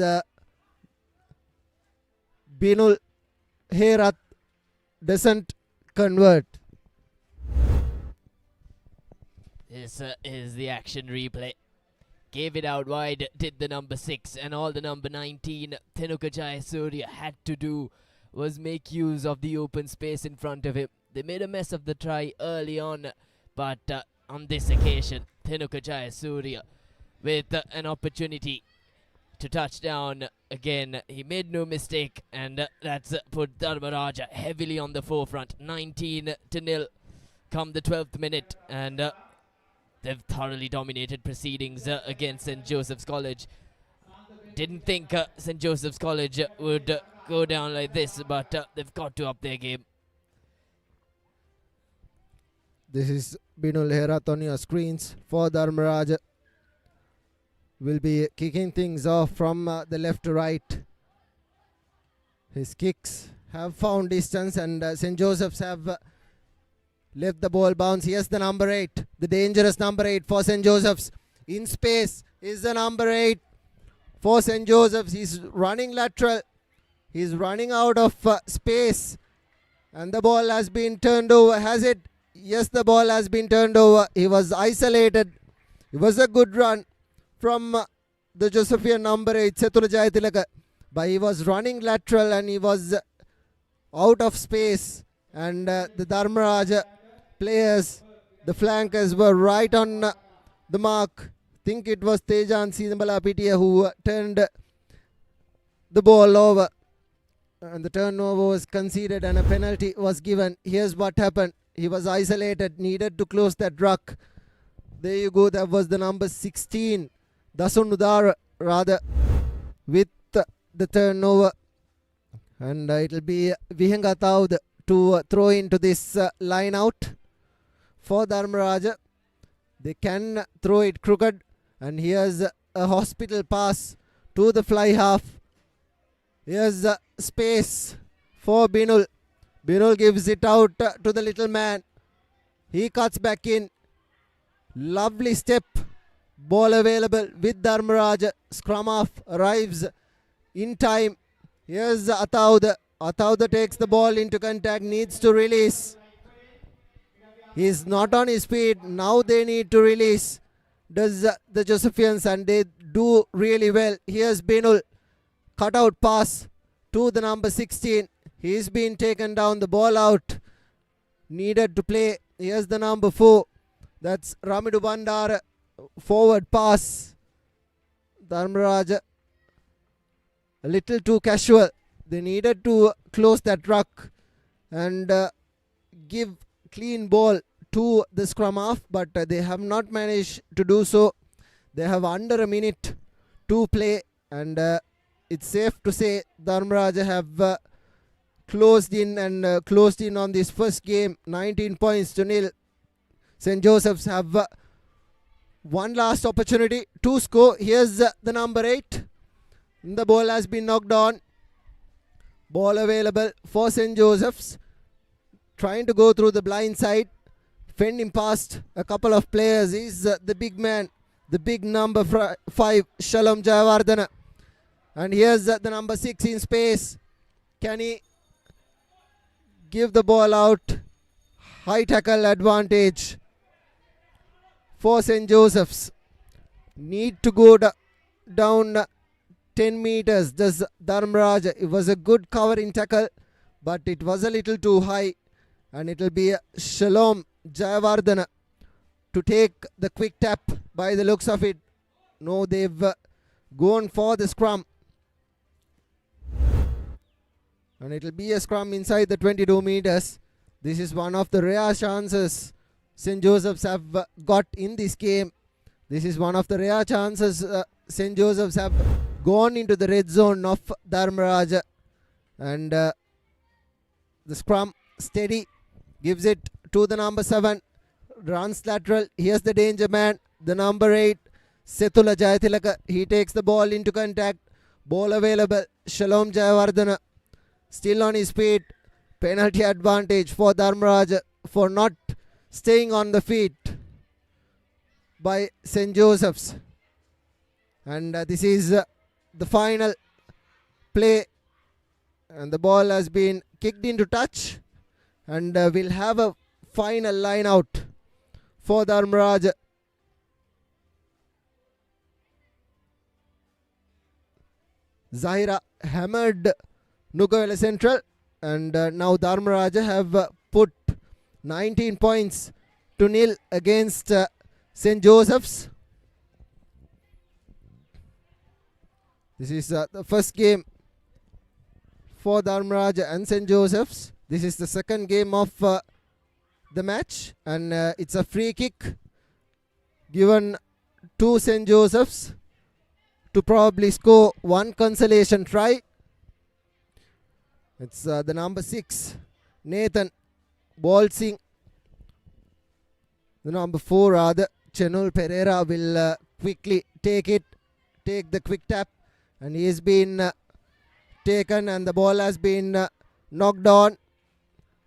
Binul Herat doesn't convert. This is the action replay. Gave it out wide, did the number 6, and all the number 19, Tenuka Jayasuriya, had to do was make use of the open space in front of him. They made a mess of the try early on, but on this occasion, Tenuka Jayasuriya with an opportunity to touch down again. He made no mistake, and that's put Dharmaraja heavily on the forefront. 19-0 come the 12th minute, and they've thoroughly dominated proceedings against St. Joseph's College. Didn't think St. Joseph's College would go down like this, but they've got to up their game. This is Binul Herat on your screens for Dharmaraja. Will be kicking things off from the left to right. His kicks have found distance, and St. Joseph's have left the ball bounce. Here's the number 8, the dangerous number 8 for St. Joseph's. In space is the number 8 for St. Joseph's. He's running lateral. He's running out of space. And the ball has been turned over. Has it? Yes, the ball has been turned over. He was isolated. It was a good run from the Josephian number 8, Setula Jayatilaka. But he was running lateral and he was out of space. And the Dharmaraja players, the flankers, were right on the mark. Think it was Tejan Sinambala Pitia who turned the ball over, and the turnover was conceded and a penalty was given. Here's what happened. He was isolated, needed to close that ruck. There you go. That was the number 16, Dasunudar rather, with the turnover, and it'll be Vihenga Taud to throw into this line out for Dharmaraja. They can throw it crooked, and here's a hospital pass to the fly half. Here's space for Binul. Binul gives it out to the little man. He cuts back in. Lovely step. Ball available with Dharmaraja. Scrum half arrives in time. Here's Atauda. Atauda takes the ball into contact, needs to release. He's not on his feet. Now they need to release. Does the Josephians, and they do really well. Here's Binul. Cutout pass to the number 16. He's been taken down. The ball out. Needed to play. Here's the number 4. That's Ramidu Bandar. Forward pass. Dharmaraja a little too casual. They needed to close that ruck and give clean ball to the scrum half, but they have not managed to do so. They have under a minute to play, and it's safe to say Dharmaraj have closed in on this first game, 19 points to nil. St. Joseph's have one last opportunity to score. Here's the number 8. The ball has been knocked on. Ball available for St. Joseph's. Trying to go through the blind side. Fending past a couple of players is the big man, the big number 5, Shalom Jayawardena. And here's the number 6 in space. Can he give the ball out? High tackle advantage for St. Joseph's. Need to go down 10 meters. Does Dharmaraj? It was a good covering tackle, but it was a little too high. And it will be Shalom Jayawardena to take the quick tap by the looks of it. No, they've gone for the scrum. And it will be a scrum inside the 22 meters. This is one of the rare chances St. Joseph's have got in this game. This is one of the rare chances St. Joseph's have gone into the red zone of Dharmaraj. And the scrum steady. Gives it to the number 7. Runs lateral. Here's the danger man. The number 8. Setula Jayatilaka. He takes the ball into contact. Ball available. Shalom Jayawardena. Still on his feet. Penalty advantage for Dharmaraj for not staying on the feet by St. Joseph's. And this is the final play. And the ball has been kicked into touch. And we'll have a final line out for Dharmaraj. Zahira hammered Nugawela Central, and now Dharmaraj have put 19 points to nil against St. Joseph's. This is the first game for Dharmaraj and St. Joseph's. This is the second game of the match, and it's a free kick given to St. Joseph's to probably score one consolation try. It's the number 6, Nathan Bolsing. The number 4, rather, Chenul Pereira will quickly take the quick tap, and he has been taken, and the ball has been knocked on.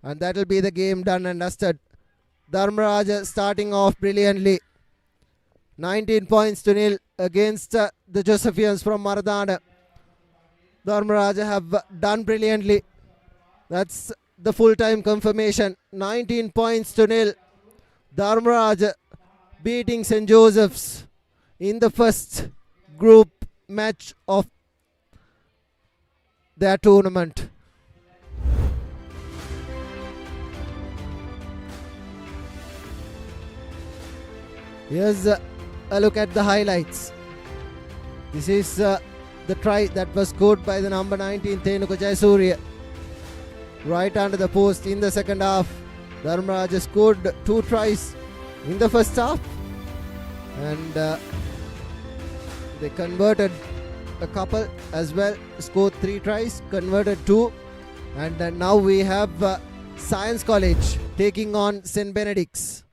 And that will be the game done and dusted. Dharmaraj starting off brilliantly. 19 points to nil against the Josephians from Maradana. Dharmaraj have done brilliantly. That's the full-time confirmation. 19 points to nil. Dharmaraj beating St. Joseph's in the first group match of their tournament. Here's a look at the highlights. This is the try that was scored by the number 19, Thenuka Jayasuriya. Right under the post in the second half. Dharmaraj scored 2 tries in the first half. And they converted a couple as well. Scored 3 tries, converted 2. And now we have Science College taking on St. Benedict's.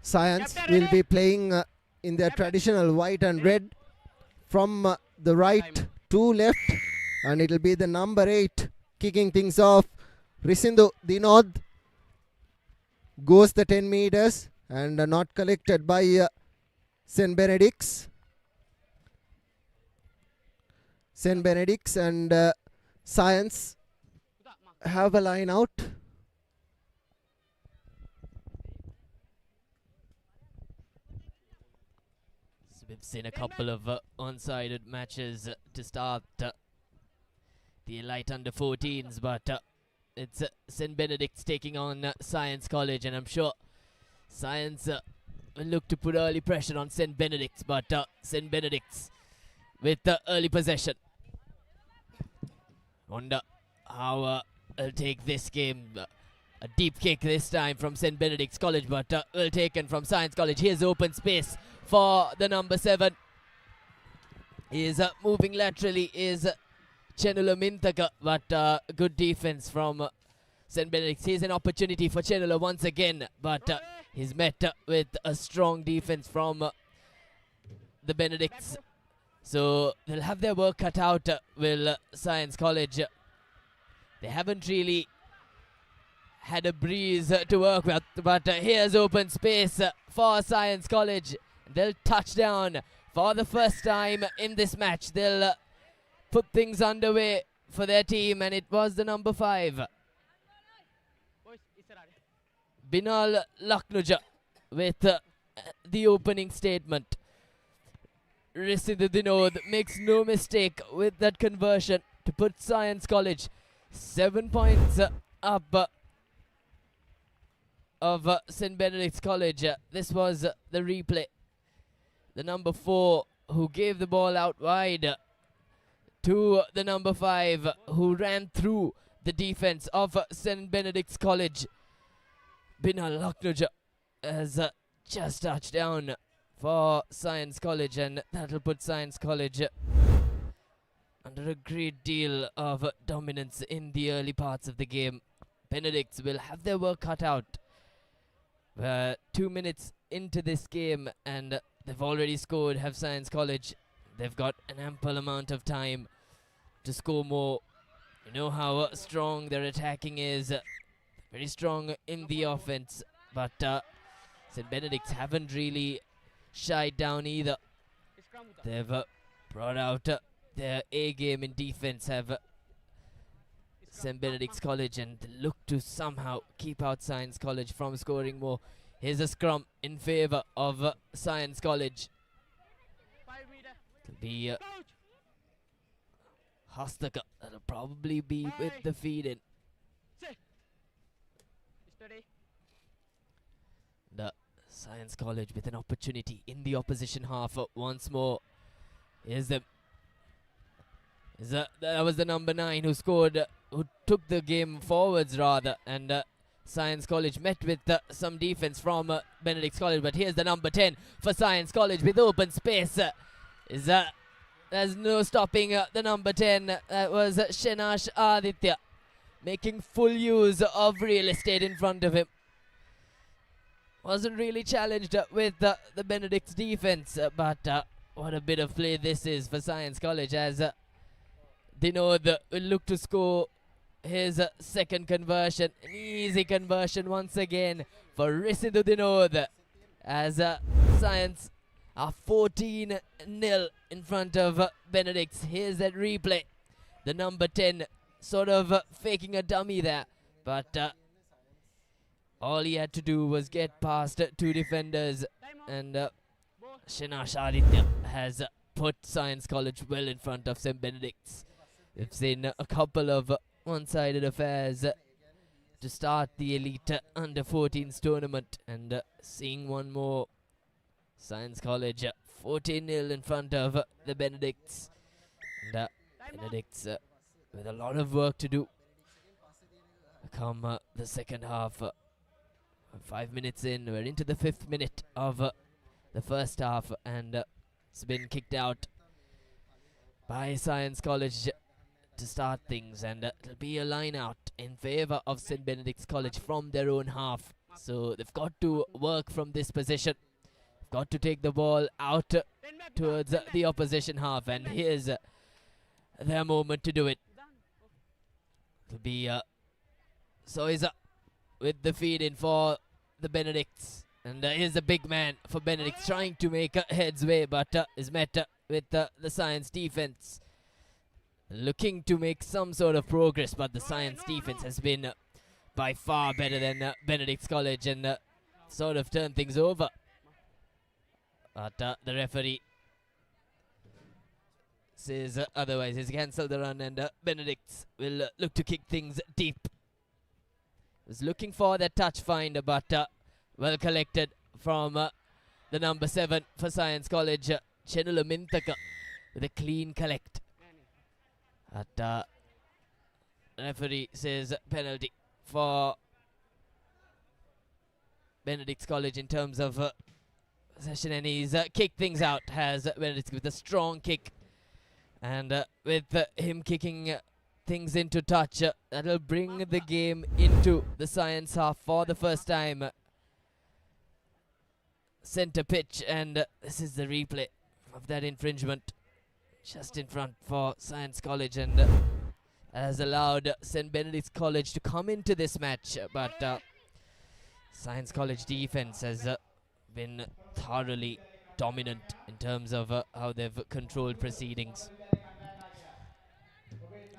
Science will be playing in their traditional white and red from the right to left, and it will be the number 8 kicking things off. Risindu Dinod goes the 10 meters and not collected by St. Benedict's. St. Benedict's and Science have a line out. We've seen a couple of one-sided matches to start the Elite Under-14s, but it's St. Benedict's taking on Science College, and I'm sure Science will look to put early pressure on St. Benedict's, but St. Benedict's with the early possession. Wonder how will take this game. A deep kick this time from St. Benedict's College, but well taken from Science College. Here's open space for the number 7. He is moving laterally is Chenula Mintaka, but good defense from St. Benedict's. Here's an opportunity for Chenula once again, but he's met with a strong defense from the Benedicts. So they'll have their work cut out, will Science College. They haven't really had a breeze to work with, but here's open space for Science College. They'll touch down for the first time in this match. They'll put things underway for their team, and it was the number 5. Binal Laknuja with the opening statement. Risidhu Dinod makes no mistake with that conversion to put Science College 7 points up of St. Benedict's College. This was the replay. The number 4 who gave the ball out wide to the number 5 who ran through the defense of St. Benedict's College. Binal Laknuja has just touched down for Science College, and that'll put Science College under a great deal of dominance in the early parts of the game. Benedicts will have their work cut out. 2 minutes into this game, and they've already scored, have Science College. They've got an ample amount of time to score more. You know how strong their attacking is. Very strong in the offense, but St. Benedict's haven't really shied down either. They've brought out their A game in defense, have St. Benedict's College, and look to somehow keep out Science College from scoring more. Here's a scrum in favour of Science College. It'll be Hastaka. That'll probably be with the feed in. The Science College with an opportunity in the opposition half once more. Here's the that was the number 9 who scored, who took the game forwards rather, and Science College met with some defense from Benedict's College, but here's the number 10 for Science College with open space. There's no stopping the number 10. That was Shenash Aditya, making full use of real estate in front of him. Wasn't really challenged with the Benedict's defense, but what a bit of play this is for Science College, as Dinod will look to score his second conversion. An easy conversion once again for Risidhu Dinod, as Science are 14-0 in front of Benedict's. Here's that replay. The number 10 sort of faking a dummy there, but all he had to do was get past 2 defenders, and Shinash Aditya has put Science College well in front of St. Benedict's. We've seen a couple of one-sided affairs to start the Elite Under-14s tournament, and seeing one more. Science College 14-0 in front of the Benedicts. And Benedicts with a lot of work to do come the second half. 5 minutes in, we're into the 5th minute of the first half, and it's been kicked out by Science College to start things, and it'll be a line out in favour of St. Benedict's College from their own half. So they've got to work from this position. They've got to take the ball out towards the opposition half, and here's their moment to do it. It'll be Soiza with the feed in for the Benedicts, and here's a big man for Benedicts trying to make heads way, but is met with the Science defense, looking to make some sort of progress, but the Science defense has been by far better than Benedict's College, and sort of turned things over. But the referee says otherwise. He's cancelled the run, and Benedicts will look to kick things deep. Was looking for that touch find, but well collected from the number 7 for Science College, Chenula Mintaka, with a clean collect. But referee says penalty for Benedict's College in terms of possession, and he's kicked things out, has Benedict with a strong kick, and with him kicking things into touch, that'll bring the game into the science half for the first time. Center pitch, and this is the replay of that infringement just in front for Science College, and has allowed St. Benedict's College to come into this match, but Science College defense has been thoroughly dominant in terms of how they've controlled proceedings.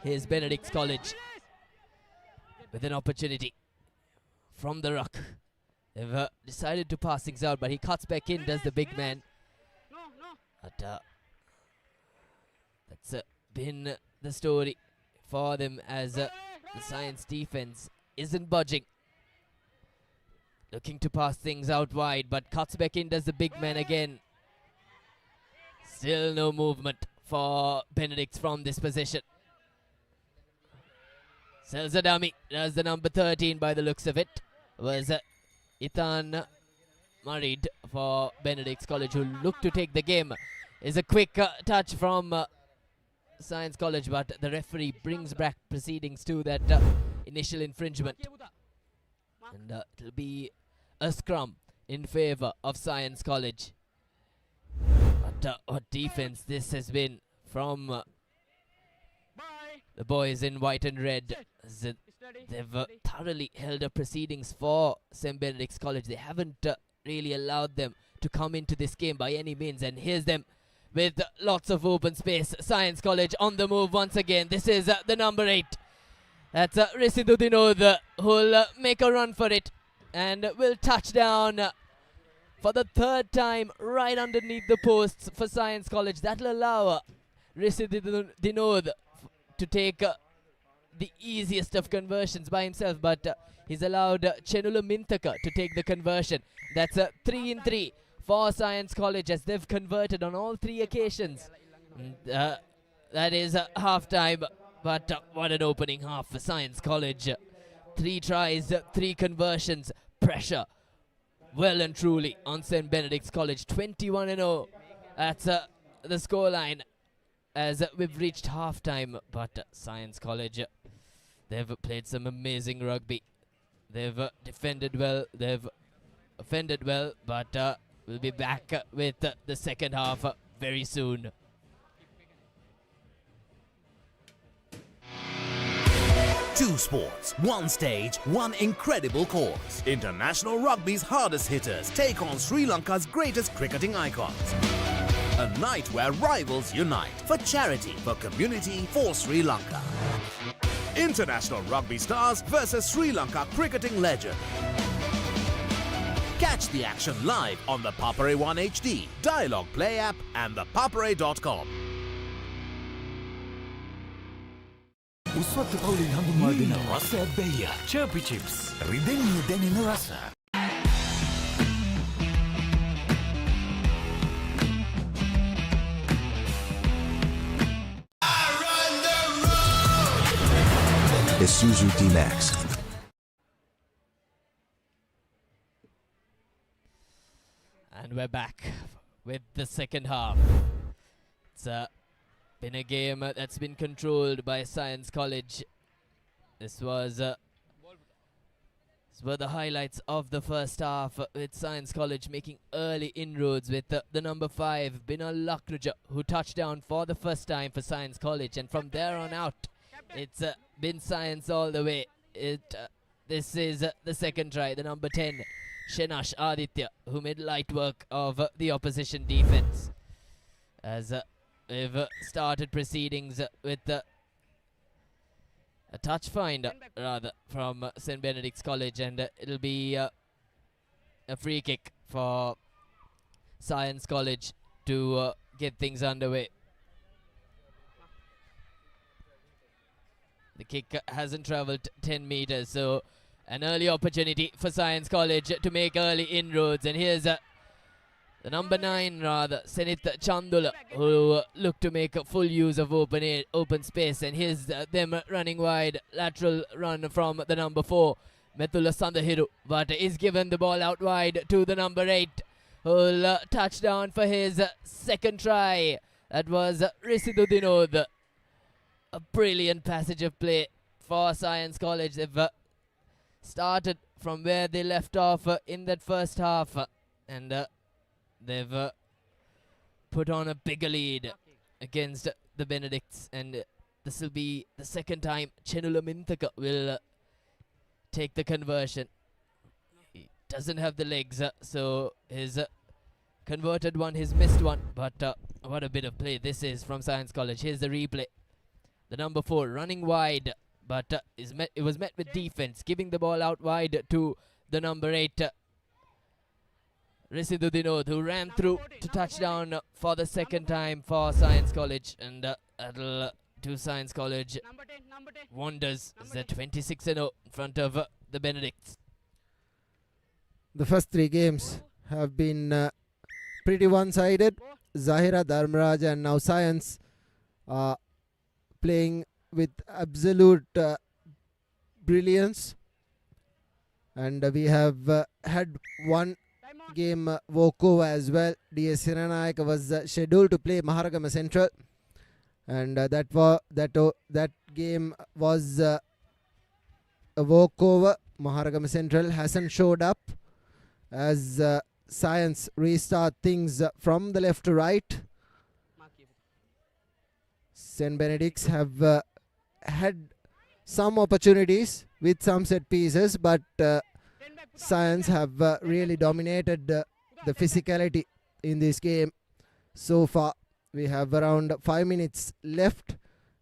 Here's Benedict's College with an opportunity from the ruck. They've decided to pass things out, but he cuts back in, does the big man. But that's been the story for them, as the Science defense isn't budging. Looking to pass things out wide, but cuts back in, does the big man again. Still no movement for Benedict from this position. Sells a dummy, does the number 13 by the looks of it. Was Ethan Marid for Benedict's College, who looked to take the game. Is a quick touch from Science College, but the referee brings back proceedings to that initial infringement. And it'll be a scrum in favor of Science College. But what defense this has been from the boys in white and red. They've thoroughly held up proceedings for St. Benedict's College. They haven't really allowed them to come into this game by any means. And here's them with lots of open space. Science College on the move once again. This is the number 8. That's Risidu Dinod, who'll make a run for it and will touch down for the third time right underneath the posts for Science College. That'll allow Risidu Dinod to take the easiest of conversions by himself, but he's allowed Chenula Mintaka to take the conversion. That's 3 in 3 for Science College, as they've converted on all 3 occasions. That is half time. But what an opening half for Science College. 3 tries, 3 conversions. Pressure well and truly on St. Benedict's College. 21-0. That's the scoreline as we've reached half-time. But Science College, they've played some amazing rugby. They've defended well. They've offended well. But we'll be back with the second half very soon. Two sports, one stage, one incredible course. International rugby's hardest hitters take on Sri Lanka's greatest cricketing icons. A night where rivals unite for charity, for community, for Sri Lanka. International rugby stars versus Sri Lanka cricketing legend. Catch the action live on the Papare 1 HD, Dialogue Play app and the papare.com. උස්වත්තු පවුලේ හඳුන්වා දෙන රස ඇබ්බැහිය චර්පි chips රිදෙන්නේ දැනෙන රස. Isuzu D-Max. And we're back with the second half. It's been a game that's been controlled by Science College. This were the highlights of the first half, with Science College making early inroads with the number 5, Binal Laknuja, who touched down for the first time for Science College, and from there on out, it's been Science all the way. This is the second try, the number 10, Shenash Aditya, who made light work of the opposition defense. As we've started proceedings with a touch find, rather, from St. Benedict's College, and it'll be a free kick for Science College to get things underway. The kick hasn't travelled 10 meters, so an early opportunity for Science College to make early inroads. And here's the the number 9 rather, Senith Chandula, who look to make full use of open space, and here's them running wide, lateral run from the number 4, Methula Sandahiru, but is given the ball out wide to the number 8, who'll touchdown for his second try. That was Risidu Dinod. A brilliant passage of play for Science College. They've started from where they left off in that first half, and they've put on a bigger lead against the Benedicts, and this will be the second time Chenula Mintaka will take the conversion. He doesn't have the legs, so his converted one, his missed one, but what a bit of play this is from Science College. Here's the replay. The number 4 running wide, but it was met with defense, giving the ball out wide to the number 8, Risidu Dinod, who ran through to touchdown for the second time for Science College, and that'll do Science College wonders. They're 26-0 in front of the Benedicts. The first 3 games have been pretty one-sided. Zahira, Dharmaraj and now Science playing with absolute brilliance, and we have had one game walkover as well. DS Hiranayaka was scheduled to play Maharagama Central, and that game was a walkover. Maharagama Central hasn't showed up as Science restart things from the left to right. St. Benedict's have had some opportunities with some set pieces, but Science have really dominated the physicality in this game so far. We have around 5 minutes left,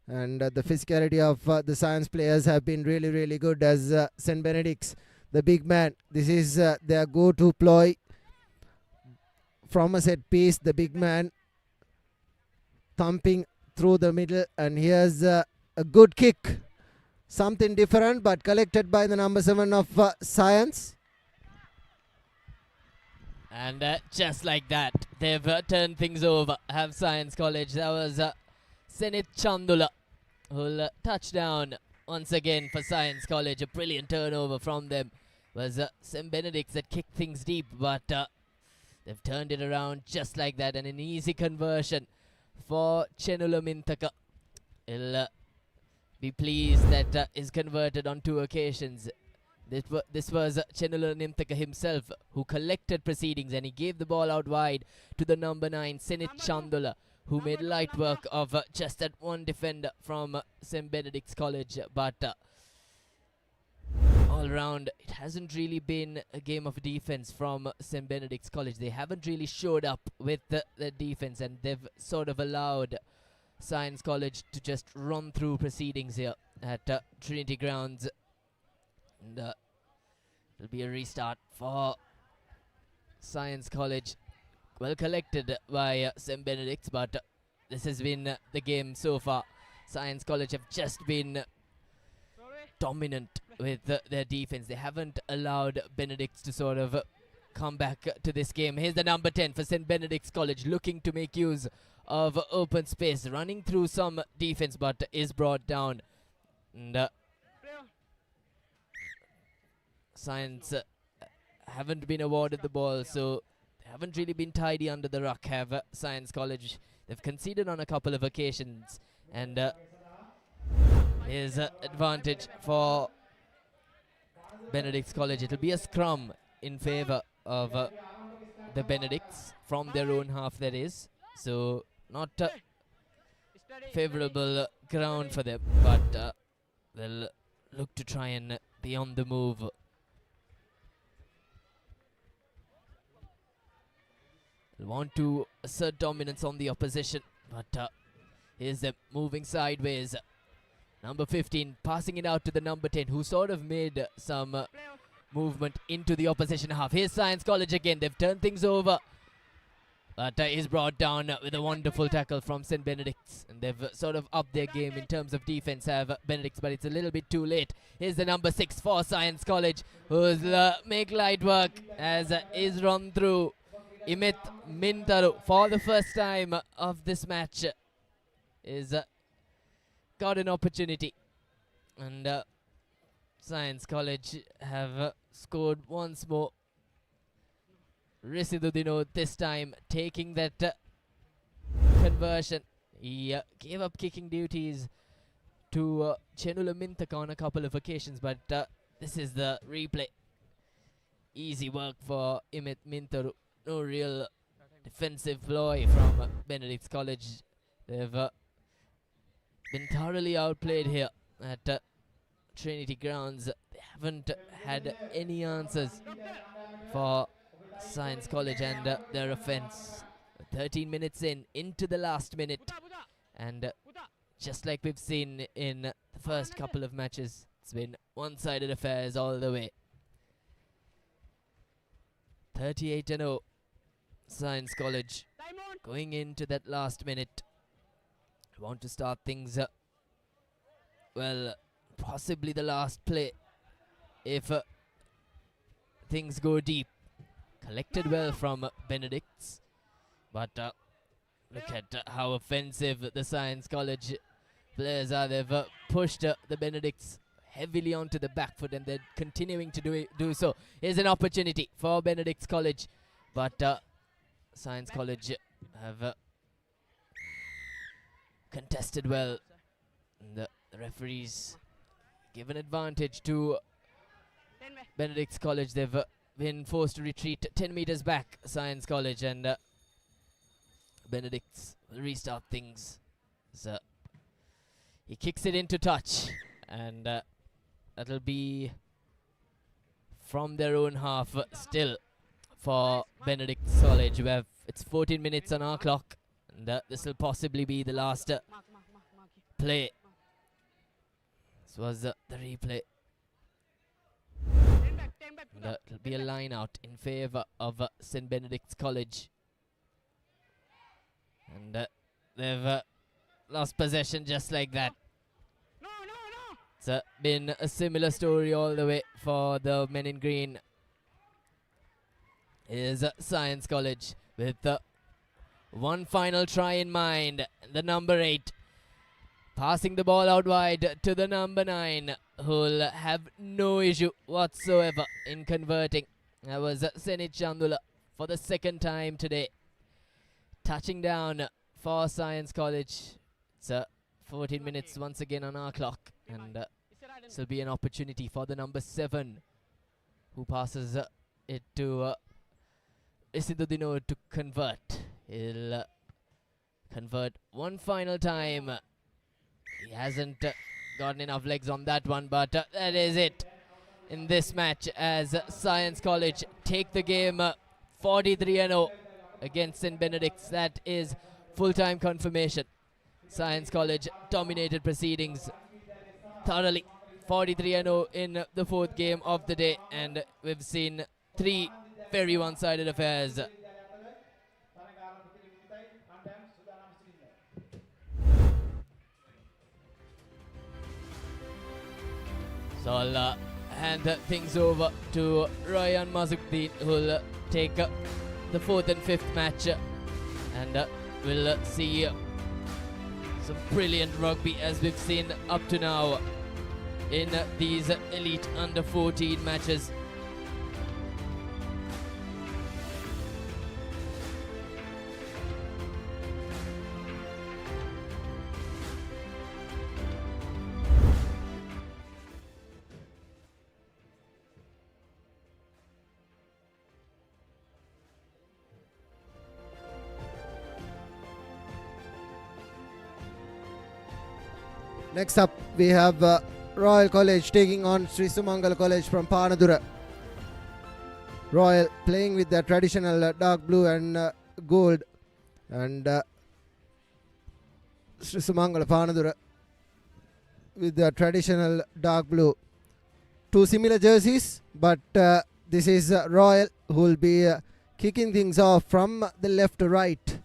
and the physicality of the Science players have been really, really good, as St. Benedict's, the big man, this is their go-to ploy from a set piece. The big man thumping through the middle, and here's a good kick, something different, but collected by the number 7 of Science. And just like that, they've turned things over, have Science College. That was Senith Chandula, who'll touchdown once again for Science College. A brilliant turnover from them. Was St. Benedict's that kicked things deep, but they've turned it around just like that, and an easy conversion for Chenula Mintaka. He'll be pleased that is converted on 2 occasions. This was Chenula Mintaka himself who collected proceedings, and he gave the ball out wide to the number 9, Senith Chandula, who made light work of just that one defender from St. Benedict's College. But all round, it hasn't really been a game of defense from St. Benedict's College. They haven't really showed up with the defense, and they've sort of allowed Science College to just run through proceedings here at Trinity grounds. And it'll be a restart for Science College. Well collected by St. Benedict's, but this has been the game so far. Science College have just been dominant with their defense. They haven't allowed Benedict's to sort of come back to this game. Here's the number 10 for St. Benedict's College, looking to make use of open space, running through some defense, but is brought down. And Science haven't been awarded the ball, so they haven't really been tidy under the ruck, have Science College. They've conceded on a couple of occasions, and here's advantage for Benedict's College. It'll be a scrum in favour of the Benedicts from their own half, that is. So not favourable ground for them, but they'll look to try and be on the move. They'll want to assert dominance on the opposition, but here's them moving sideways. Number 15 passing it out to the number 10, who sort of made some movement into the opposition half. Here's Science College again. They've turned things over, but is brought down with a wonderful tackle from St. Benedict's, and they've sort of upped their game in terms of defense, have Benedict's, but it's a little bit too late. Here's the number 6 for Science College, who's make light work as is run through Imit Mintaru, for the first time of this match, is got an opportunity. And Science College have scored once more. Risidudino this time taking that conversion. He gave up kicking duties to Chenula Mintaka on a couple of occasions, but this is the replay. Easy work for Imit Mintaru. No real defensive ploy from Benedict's College. They've been thoroughly outplayed here at Trinity grounds. They haven't had any answers for Science College and their offense. 13 minutes into the last minute, and just like we've seen in the first couple of matches, it's been one-sided affairs all the way. 38-0 Science College going into that last minute. Want to start things well, possibly the last play if things go deep. Collected well from Benedict's, but look at how offensive the Science College players are. They've pushed the Benedict's heavily onto the back foot, and they're continuing to do so. Here's an opportunity for Benedict's College, but Science College have contested well. The referees give an advantage to Benedict's College. They've been forced to retreat 10 meters back, Science College, and Benedict's will restart things. So he kicks it into touch, and that'll be from their own half still for Benedict's College. It's 14 minutes on our clock, and this will possibly be the last play. This was the replay. It'll be a line out in favor of St. Benedict's College. And they've lost possession just like that. It's been a similar story all the way for the men in green. Is Science College with one final try in mind. The number 8 passing the ball out wide to the number 9, who'll have no issue whatsoever in converting. That was Senit Chandula for the second time today. Touching down for Science College. It's 14 minutes once again on our clock, and this will be an opportunity for the number 7, who passes it to Isidudino to convert. He'll convert one final time. He hasn't gotten enough legs on that one, but that is it in this match as Science College take the game 43-0 against St. Benedict's. That is full-time confirmation. Science College dominated proceedings thoroughly. 43-0 in the 4th game of the day, and we've seen 3 very one-sided affairs. So I'll hand things over to Ryan Mazukdeen, who'll take the 4th and 5th match, and we'll see some brilliant rugby as we've seen up to now in these elite under 14 matches. Next up, we have Royal College taking on Sri Sumangala College from Panadura. Royal playing with their traditional dark blue and gold, and Sri Sumangala Panadura with their traditional dark blue. 2 similar jerseys, but this is Royal who will be kicking things off from the left to right.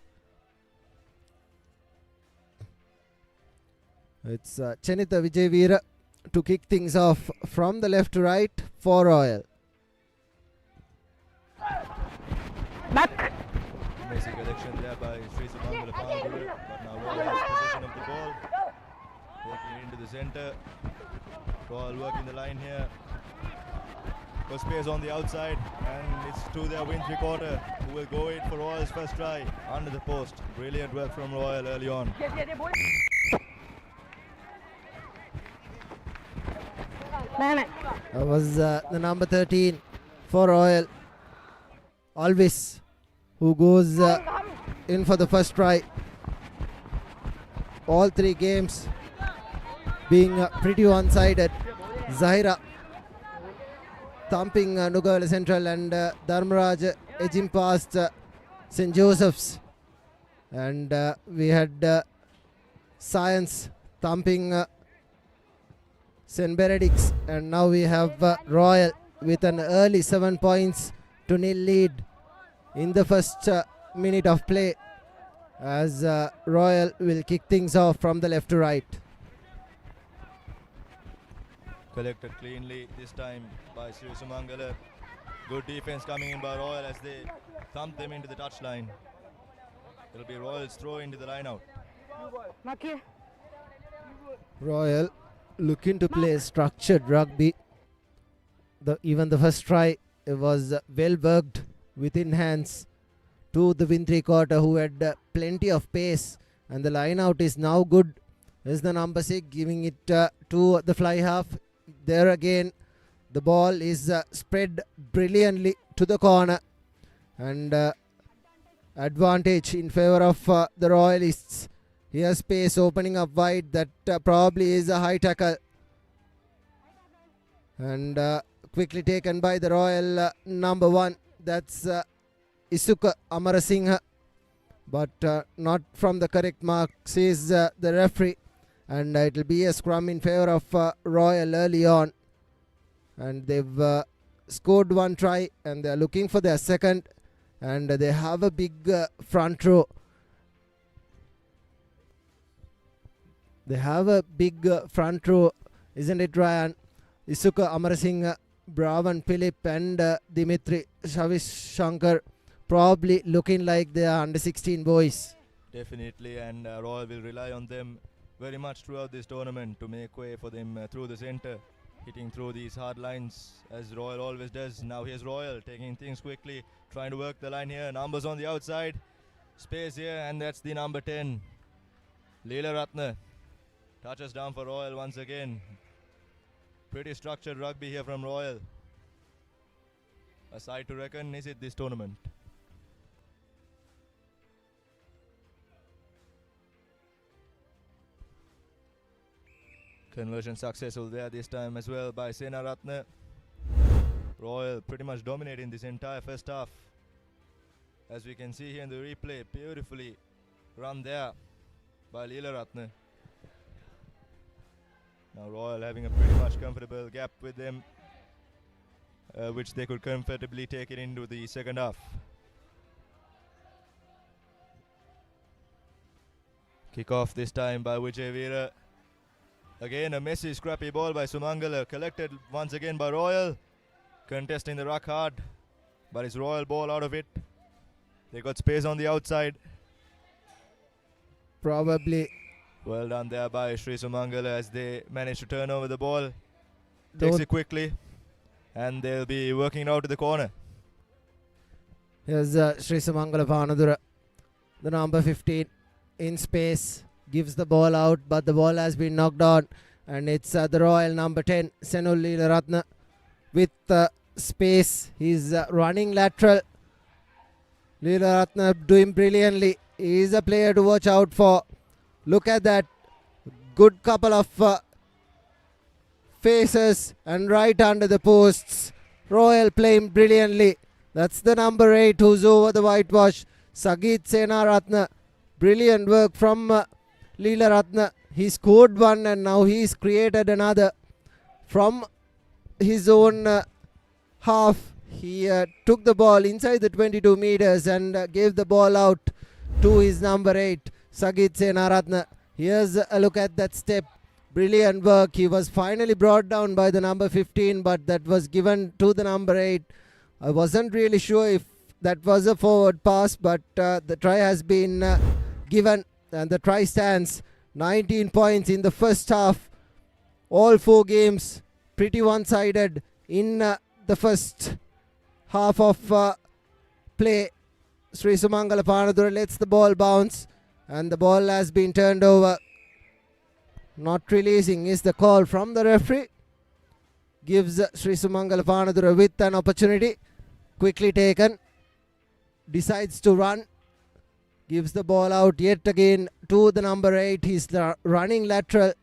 It's Chenita Vijayveera to kick things off from the left to right for Royal. Back. action there by Sri Sumangala Panadura, but now Royal has possession of the ball, taking it into the centre. Royal working the line here. Got space on the outside, and it's to their wing three-quarter, who will go in for Royal's first try under the post. Brilliant work from Royal early on. That was the number 13 for Royal, Alvis, who goes in for the first try. All three games being pretty one-sided. Zahira thumping Nugala Central, and Dharmaraj edging past St. Joseph's. And we had Science thumping St. Benedict's, and now we have Royal with an early 7 points to nil lead in the first minute of play, as Royal will kick things off from the left to right. Collected cleanly this time by Sri Sumangala. Good defense coming in by Royal as they thump them into the touchline. It'll be Royal's throw into the line out. Royal looking to play structured rugby. Even the first try was well worked within hands to the win three-quarter, who had plenty of pace, and the line out is now good. Is the number 6 giving it to the fly half. There again, the ball is spread brilliantly to the corner, and advantage in favor of the Royalists. Here space opening up wide. That probably is a high tackle, and quickly taken by the Royal number 1. That's Isuka Amarasinghe, but not from the correct mark, says the referee. And it will be a scrum in favor of Royal early on. And they've scored 1 try, and they're looking for their second. And they have a big front row. They have a big front row, isn't it, Ryan? Isuka Amarasinghe, Bravan Philip, and Dimitri Shavish Shankar, probably looking like they are under 16 boys. Definitely, and Royal will rely on them very much throughout this tournament to make way for them through the centre, hitting through these hard lines as Royal always does. Now here's Royal taking things quickly, trying to work the line here. Numbers on the outside, space here, and that's the number 10, Leela Ratna. Touches down for Royal once again. Pretty structured rugby here from Royal. A side to reckon, is it, this tournament? Conversion successful there this time as well by Sena Ratna. Royal pretty much dominating this entire first half. As we can see here in the replay, beautifully run there by Leela Ratna. Now Royal having a pretty much comfortable gap with them, which they could comfortably take it into the second half. Kick off this time by Vijay Veera. Again a messy scrappy ball by Sumangala, collected once again by Royal, contesting the ruck hard, but it's Royal ball out of it. They got space on the outside. Probably. Well done there by Sri Sumangala as they manage to turn over the ball. Takes it quickly, and they'll be working it out to the corner. Here's Sri Sumangala Panadura, the number 15, in space. Gives the ball out, but the ball has been knocked on, and it's the Royal number 10, Senul Leelaratne, with space. He's running lateral. Leelaratne doing brilliantly. He's a player to watch out for. Look at that. Good couple of faces, and right under the posts. Royal playing brilliantly. That's the number 8 who's over the whitewash, Sagit Senaratne. Brilliant work from Leelaratne. He scored 1, and now he's created another from his own half. He took the ball inside the 22 meters and gave the ball out to his number 8, Sagit Senaratne. Here's a look at that step. Brilliant work. He was finally brought down by the number 15, but that was given to the number 8. I wasn't really sure if that was a forward pass, but the try has been given, and the try stands. 19 points in the first half. All 4 games pretty one-sided in the first half of play. Sri Sumangala Panadura lets the ball bounce, and the ball has been turned over. Not releasing is the call from the referee. Gives Sri Sumangala Panadura with an opportunity. Quickly taken. Decides to run. Gives the ball out yet again to the number 8. He's running lateral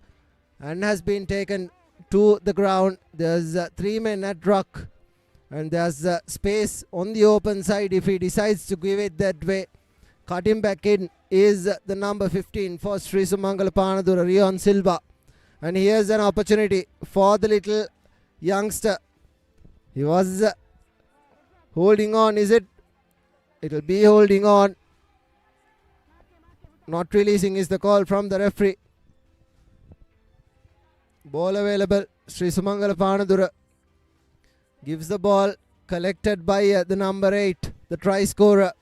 and has been taken to the ground. There's 3 men at ruck, and there's space on the open side if he decides to give it that way. Cutting back in is the number 15 for Sri Sumangala Panadura, Rion Silva. And here's an opportunity for the little youngster. He was holding on, is it? It'll be holding on. Not releasing is the call from the referee. Ball available. Sri Sumangala Panadura gives the ball, collected by the number 8, the try scorer.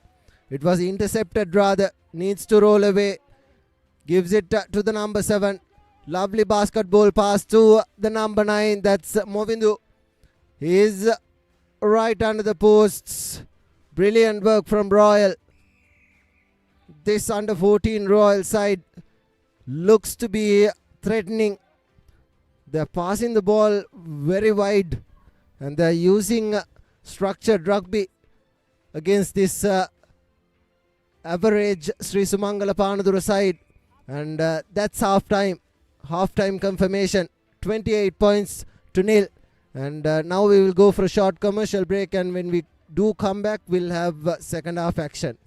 It was intercepted rather. Needs to roll away. Gives it to the number 7. Lovely basketball pass to the number 9. That's Movindu. He is right under the posts. Brilliant work from Royal. This under 14 Royal side looks to be threatening. They're passing the ball very wide, and they're using structured rugby against this average Sri Sumangala Panadura side. And that's half-time. Half-time confirmation. 28 points to nil. And now we will go for a short commercial break, and when we do come back, we'll have second half action.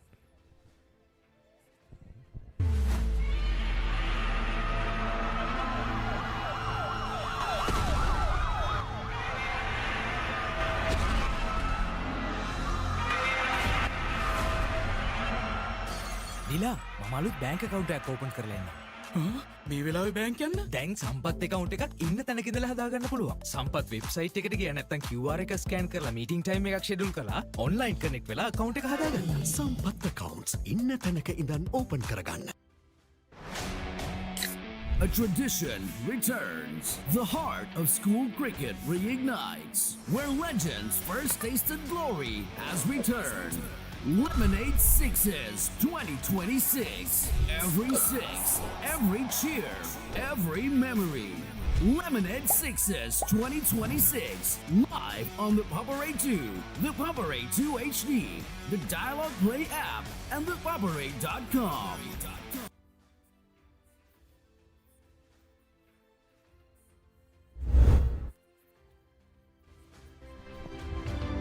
නිලා මම අලුත් bank account එකක් open කරලා ඉන්නවා. මේ වෙලාවේ bank යන්න? දැන් සම්පත් account එකක් ඉන්න තැනක ඉඳලා හදාගන්න පුළුවන්. සම්පත් website එකට ගියා නැත්නම් QR එක scan කරලා meeting time එකක් schedule කරලා online connect වෙලා account එක හදාගන්න. සම්පත් accounts ඉන්න තැනක ඉඳන් open කරගන්න. A tradition returns. The heart of school cricket reignites. Where legends first tasted glory has returned. Lemonade Sixes 2026. Every six, every cheer, every memory. Lemonade Sixes 2026. Live on the Papare 2, the Papare 2 HD, the Dialogue Play app, and the Papare.com.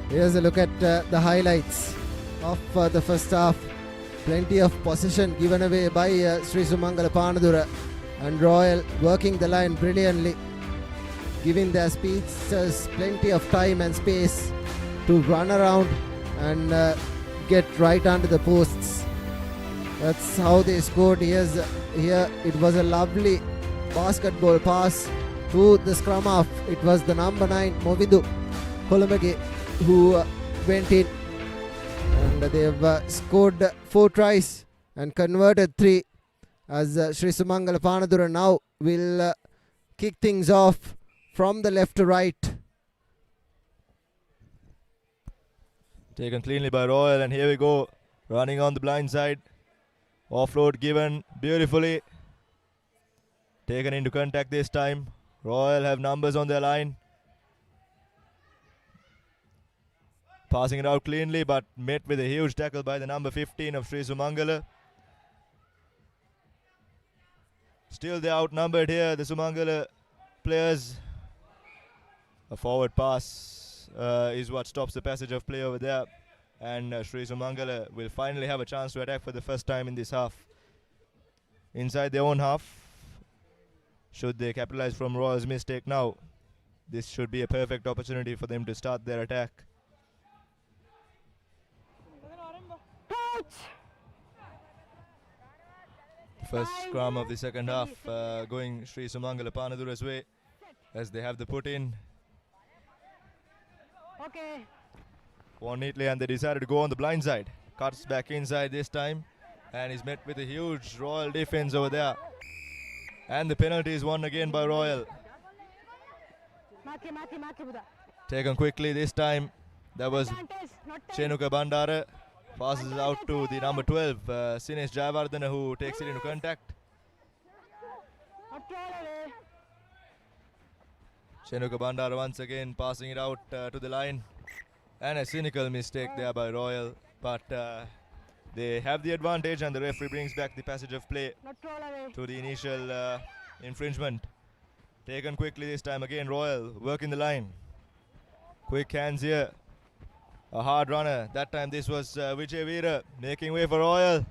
Here's a look at the highlights of the first half. Plenty of possession given away by Sri Sumangala Panadura, and Royal working the line brilliantly, giving their speedsters plenty of time and space to run around and get right under the posts. That's how they scored. Here it was a lovely basketball pass to the scrum half. It was the number 9 Movidu Kolomage who went in. And they've scored 4 tries and converted 3, as Sri Sumangala Panadura now will kick things off from the left to right. Taken cleanly by Royal, and here we go. Running on the blind side. Offload given beautifully. Taken into contact this time. Royal have numbers on their line. Passing it out cleanly, but met with a huge tackle by the number 15 of Sri Sumangala. Still they outnumbered here, the Sumangala players. A forward pass is what stops the passage of play over there. And Sri Sumangala will finally have a chance to attack for the first time in this half. Inside their own half. Should they capitalize from Royal's mistake now, this should be a perfect opportunity for them to start their attack. First scrum of the second half going Sri Sumangala Panadura's way, as they have the put in. Okay. Won neatly, and they decided to go on the blind side. Cuts back inside this time, and is met with a huge Royal defense over there. And the penalty is won again by Royal. Taken quickly this time. That was Chenuka Bandara. Passes out to the number 12, Sinesh Jayawardena, who takes it into contact. Chenuka Bandara once again passing it out to the line. And a cynical mistake there by Royal. But they have the advantage, and the referee brings back the passage of play to the initial infringement. Taken quickly this time again, Royal working the line. Quick hands here. A hard runner. That time this was Vijay Veera making way for Royal.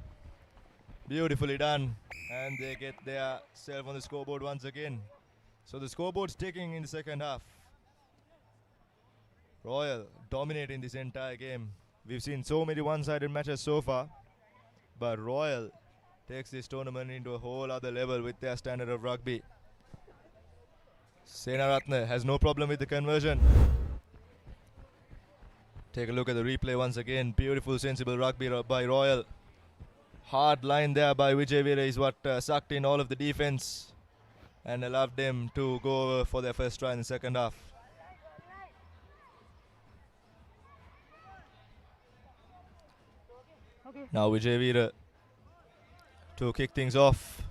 Beautifully done. And they get their self on the scoreboard once again. So the scoreboard's ticking in the second half. Royal dominating this entire game. We've seen so many one-sided matches so far. But Royal takes this tournament into a whole other level with their standard of rugby. Senaratne has no problem with the conversion. Take a look at the replay once again. Beautiful, sensible rugby by Royal. Hard line there by Vijay Veera is what sucked in all of the defense and allowed them to go over for their first try in the second half. Now Vijay Veera to kick things off.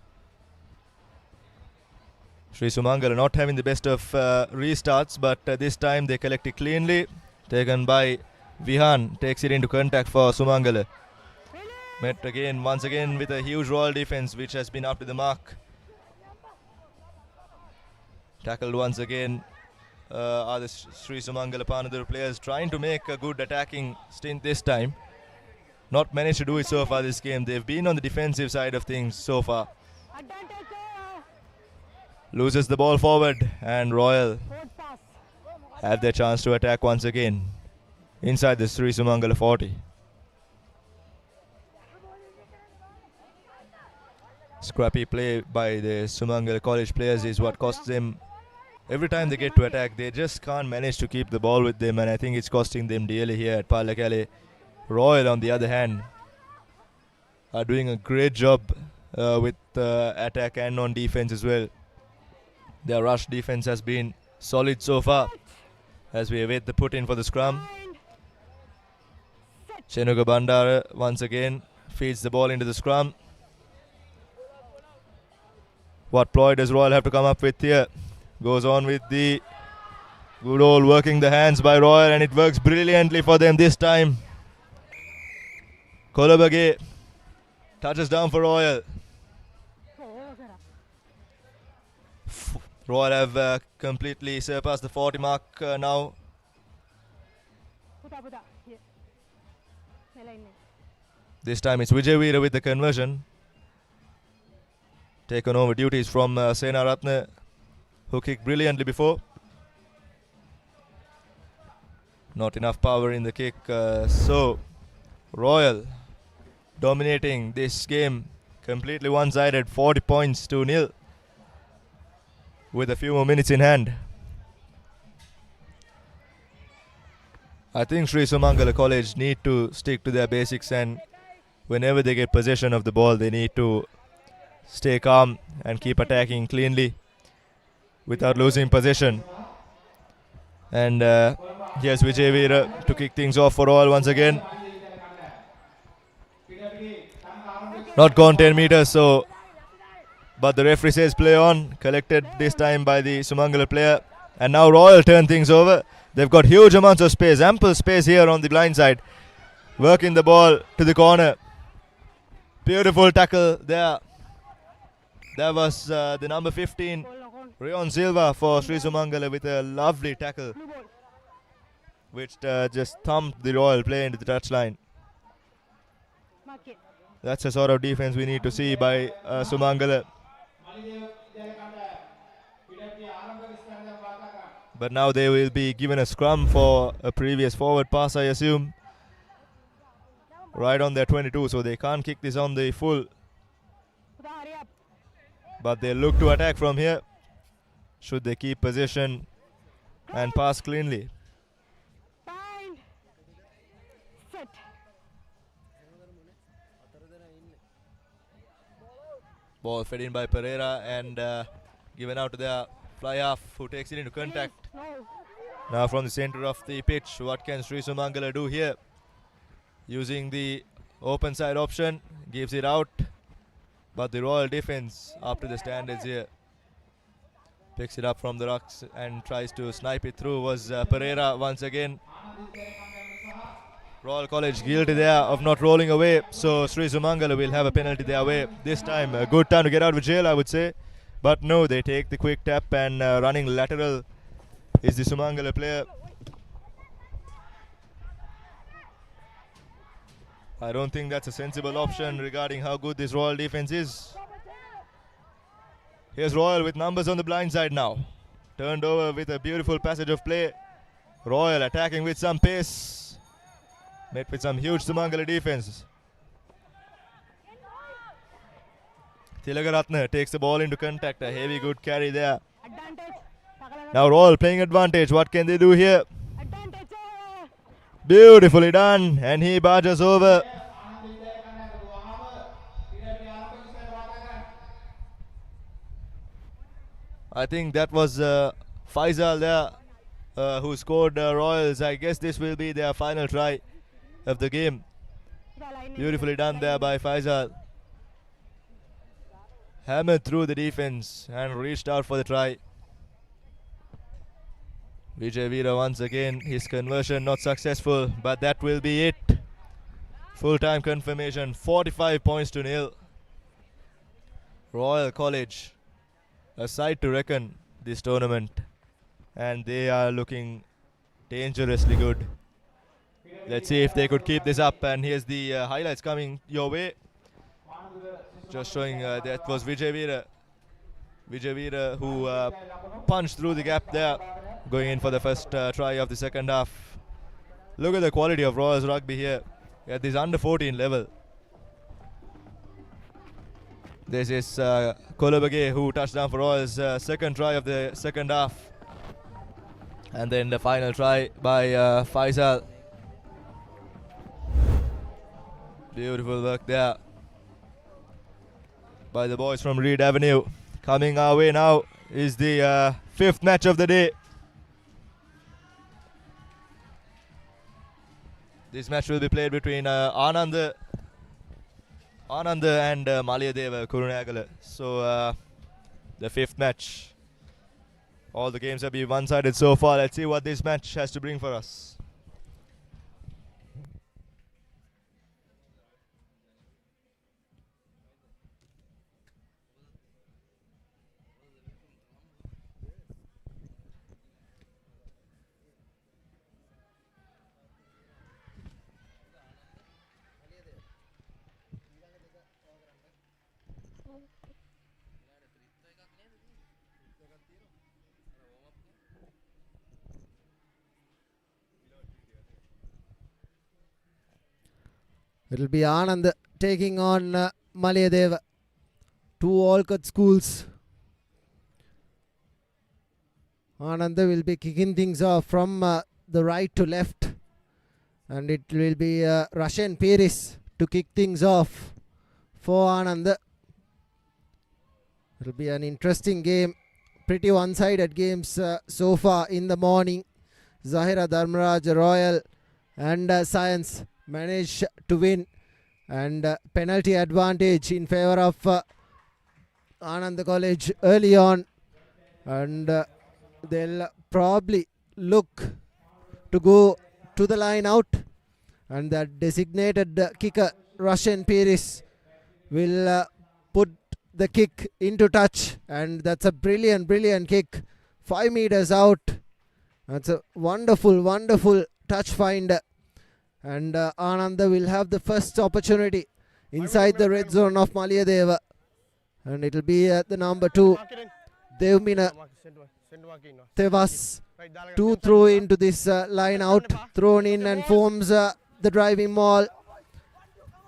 Sri Sumangala not having the best of restarts, but this time they collect it cleanly. Taken by Vihan, takes it into contact for Sumangala. Met again, once again with a huge Royal defense which has been up to the mark. Tackled once again are the Sri Sumangala Panadur players, trying to make a good attacking stint this time. Not managed to do it so far this game. They've been on the defensive side of things so far. Loses the ball forward, and Royal have their chance to attack once again inside the Sri Sumangala 40. Scrappy play by the Sumangala College players is what costs them. Every time they get to attack, they just can't manage to keep the ball with them, and I think it's costing them dearly here at Pallekele. Royal, on the other hand, are doing a great job with attack and on defense as well. Their rush defense has been solid so far as we await the put in for the scrum. Chenuka Bandara once again feeds the ball into the scrum. What ploy does Royal have to come up with here? Goes on with the good old working the hands by Royal, and it works brilliantly for them this time. Kolobage touches down for Royal. Royal have completely surpassed the 40 mark now. This time it's Vijay Veera with the conversion. Taken over duties from Senaratne, who kicked brilliantly before. Not enough power in the kick, so Royal dominating this game, completely one-sided, 40 points to 0 with a few more minutes in hand. I think Sri Sumangala College need to stick to their basics, and whenever they get possession of the ball, they need to stay calm and keep attacking cleanly without losing possession. And here's Vijay Veera to kick things off for Royal once again. Not gone 10 meters, so but the referee says play on. Collected this time by the Sumangala player. And now Royal turn things over. They've got huge amounts of space, ample space here on the blind side. Working the ball to the corner. Beautiful tackle there. That was the number 15, Rayon Silva for Sri Sumangala with a lovely tackle, which just thumped the Royal player into the touchline. That's the sort of defense we need to see by Sumangala. But now they will be given a scrum for a previous forward pass, I assume. Right on their 22, so they can't kick this on the full. But they look to attack from here, should they keep possession and pass cleanly. Ball fed in by Pereira and given out to their fly half who takes it into contact. Now from the center of the pitch, what can Sri Sumangala do here? Using the open side option, gives it out. But the Royal defense, up to the standards here, picks it up from the rucks and tries to snipe it through. Was Pereira once again. Royal College guilty there of not rolling away, so Sri Sumangala will have a penalty their way. This time a good time to get out of jail, I would say. But no, they take the quick tap and running lateral is the Sumangala player. I don't think that's a sensible option regarding how good this Royal defense is. Here's Royal with numbers on the blind side now. Turned over with a beautiful passage of play. Royal attacking with some pace. Met with some huge Sumangala defense. Tilagaratne takes the ball into contact. A heavy good carry there. Now Royal playing advantage. What can they do here? Beautifully done. And he barges over. I think that was Faisal there who scored Royals. I guess this will be their final try of the game. Beautifully done there by Faisal. Hammered through the defense and reached out for the try. Vijay Veera once again, his conversion not successful, but that will be it. Full time confirmation, 45 points to nil. Royal College, a side to reckon this tournament, and they are looking dangerously good. Let's see if they could keep this up, and here's the highlights coming your way. Just showing that was Vijay Veera. Vijay Veera who punched through the gap there, going in for the first try of the second half. Look at the quality of Royals rugby here at this under 14 level. This is Kolobage who touched down for Royals' second try of the second half. And then the final try by Faisal. Beautiful work there by the boys from Reed Avenue. Coming our way now is the fifth match of the day. This match will be played between Ananda and Maliyadeva Kurunagala. So the fifth match. All the games have been one-sided so far. Let's see what this match has to bring for us. It'll be Anand taking on Maliyadeva. Two all-cut schools. Anand will be kicking things off from the right to left. And it will be Rashan Piris to kick things off for Anand. It'll be an interesting game. Pretty one-sided games so far in the morning. Zahira Dharmaraj, Royal and Science managed to win, and penalty advantage in favor of Anand College early on, and they'll probably look to go to the line out, and that designated kicker Rashan Piris will put the kick into touch, and that's a brilliant kick, 5 meters out. That's a wonderful touch find. And Ananda will have the first opportunity inside the red zone of Maliyadeva. And it will be at the number 2, Devmina Tevas, to throw into this line out, thrown in and forms the driving maul.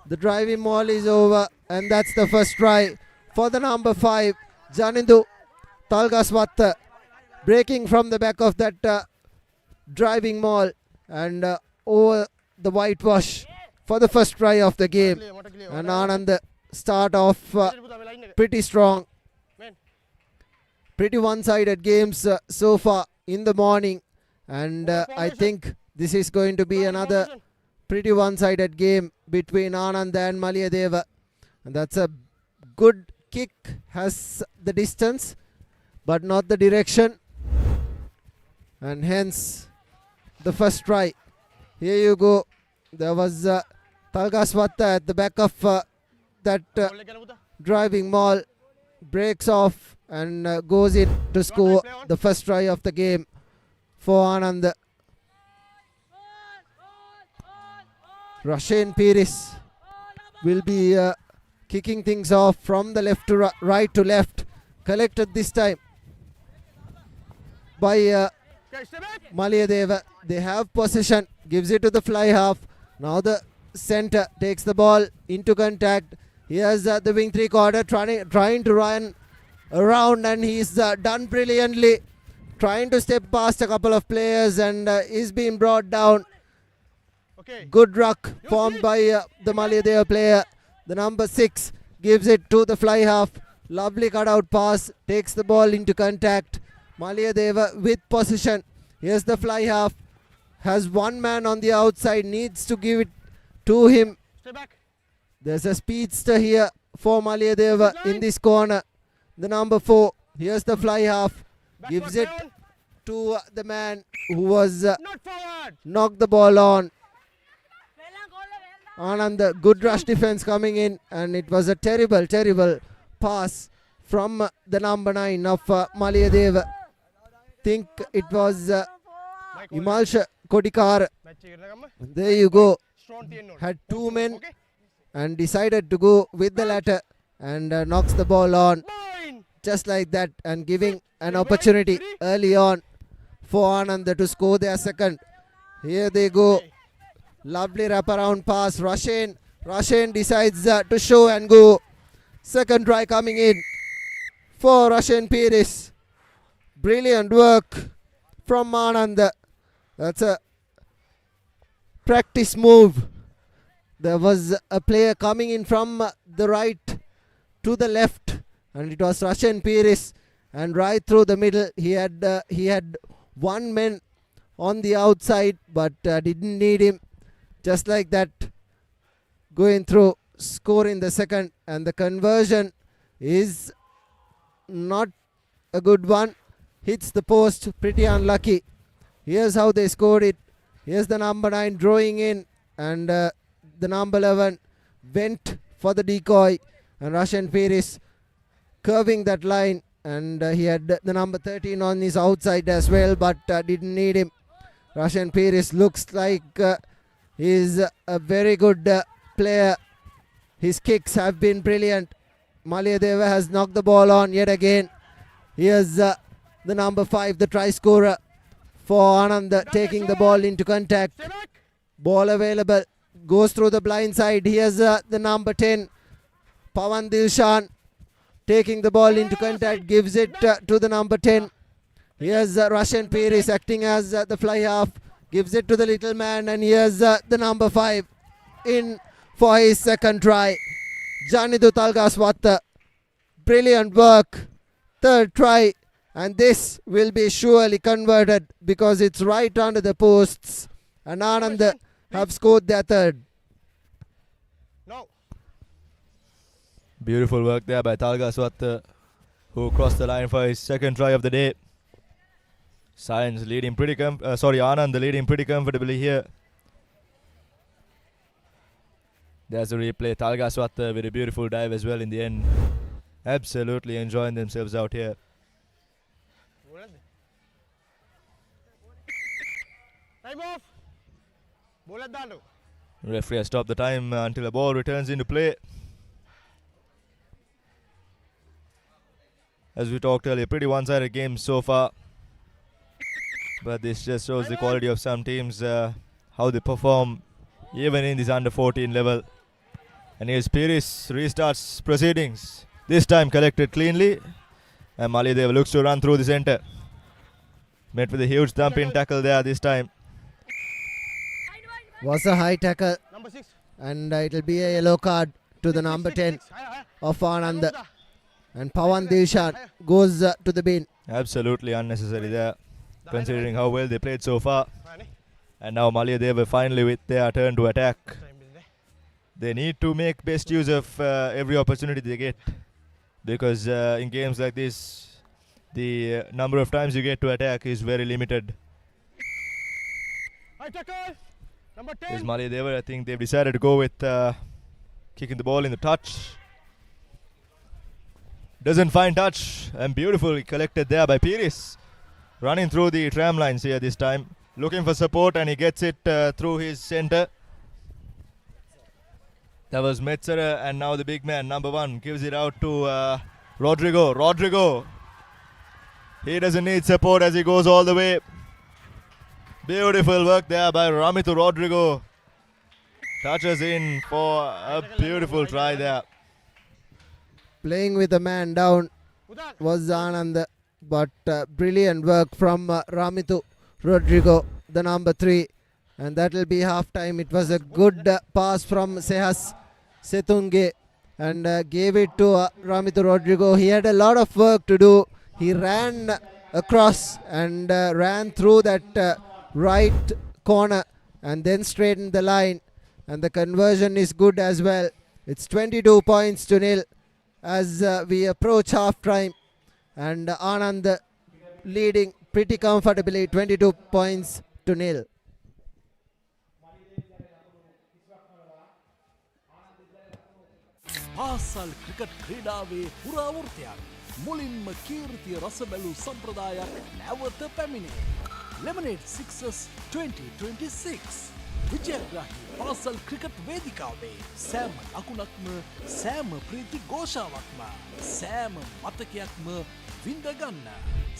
The driving maul is over, and that's the first try for the number 5, Janindu Talgaswatta, breaking from the back of that driving maul and over the whitewash for the first try of the game. And Anand start off pretty strong. Pretty one-sided games so far in the morning, and I think this is going to be another pretty one-sided game between Anand and Maliyadeva. And that's a good kick, has the distance but not the direction, and hence the first try. Here you go. There was Talgaswatta at the back of that driving maul, breaks off and goes in to score the first try of the game for Anand. Rashain Piris will be kicking things off from the left to right to left. Collected this time by Maliyadeva. They have possession, gives it to the fly half. Now the centre takes the ball into contact. Here's the wing three quarter trying to run around, and he's done brilliantly, trying to step past a couple of players, and is being brought down. Good ruck formed by the Maliyadeva player. The number 6 gives it to the fly half. Lovely cutout pass, takes the ball into contact. Maliyadeva with possession. Here's the fly half. Has one man on the outside, needs to give it to him. There's a speedster here for Maliyadeva in this corner. The number 4. Here's the fly half. Gives it to the man who was knocked the ball on. Anand, good rush defense coming in, and it was a terrible pass from the number 9 of Maliyadeva. Think it was Himalsha Kodikar. There you go. Had 2 men and decided to go with the latter, and knocks the ball on just like that, and giving an opportunity early on for Anand to score their second. Here they go. Lovely wraparound pass. Rashain decides to show and go. Second try coming in for Rashain Piris. Brilliant work from Anand. That's a practice move. There was a player coming in from the right to the left, and it was Rashain Piris, and right through the middle he had one man on the outside, but didn't need him. Just like that, going through, scoring the second, and the conversion is not a good one. Hits the post, pretty unlucky. Here's how they scored it. Here's the number 9 drawing in, and the number 11 went for the decoy, and Rashain Piris curving that line, and he had the number 13 on his outside as well, but didn't need him. Rashain Piris looks like he's a very good player. His kicks have been brilliant. Maliyadeva has knocked the ball on yet again. Here's the number 5, the try scorer for Anand, taking the ball into contact. Ball available, goes through the blind side. Here's the number 10, Pawan Dilshan, taking the ball into contact, gives it to the number 10. Here's Rashain Piris acting as the fly half, gives it to the little man, and here's the number 5 in for his second try. Janidu Talgaswatta, brilliant work. Third try, and this will be surely converted because it's right under the posts, and Anand have scored their third. Beautiful work there by Talgaswatta, who crossed the line for his second try of the day. Anand leading pretty comfortably here. There's a replay. Talgaswatta with a beautiful dive as well in the end. Absolutely enjoying themselves out here. Time off. Referee has stopped the time until the ball returns into play. As we talked earlier, pretty one-sided game so far. But this just shows the quality of some teams, how they perform even in this under-14 level. And here's Piris restarts proceedings. This time collected cleanly. And Maliyadeva looks to run through the centre. Met with a huge thumping tackle there this time. Was a high tackle, and it'll be a yellow card to the number 10 of Anand. And Pawan Deshan goes to the bin. Absolutely unnecessary there, considering how well they played so far. And now Malayadeva finally with their turn to attack. They need to make best use of every opportunity they get, because in games like this, the number of times you get to attack is very limited. Number Is 10. Malayadeva, I think they've decided to go with kicking the ball in the touch. Doesn't find touch, and beautifully collected there by Piris. Running through the tram lines here this time, looking for support, and he gets it through his center. That was Metzger, and now the big man, number 1, gives it out to Rodrigo. Rodrigo, he doesn't need support as he goes all the way. Beautiful work there by Ramitu Rodrigo. Touches in for a beautiful try there. Playing with a man down was Anand, but brilliant work from Ramitu Rodrigo, the number 3. And that will be half time. It was a good pass from Sehas Setunge, and gave it to Ramitu Rodrigo. He had a lot of work to do. He ran across and ran through that right corner and then straightened the line. And the conversion is good as well. It's 22 points to nil as we approach half time. And Anand leading pretty comfortably, 22 points to nil. පාසල් cricket ක්‍රීඩාවේ පුරාවෘත්තයක් මුලින්ම කීර්තිය රසබැලූ සම්ප්‍රදායක් නැවත පැමිණේ. Lemonade Sixers 2026 විජයග්‍රාහී පාසල් cricket වේදිකාවේ සෑම ලකුණක්ම සෑම ප්‍රීති ഘോഷාවක්ම සෑම මතකයක්ම විඳගන්න.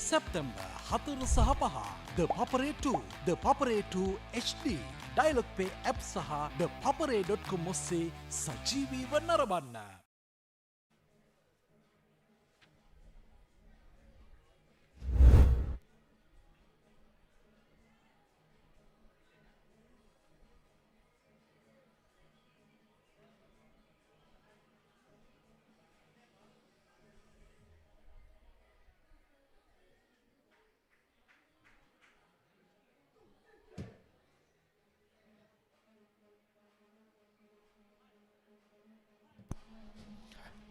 සැප්තැම්බර් 4 සහ 5 The Papare 2 The Papare 2 HD Dialog Pay app සහ thepapare.com ඔස්සේ සජීවීව නරඹන්න.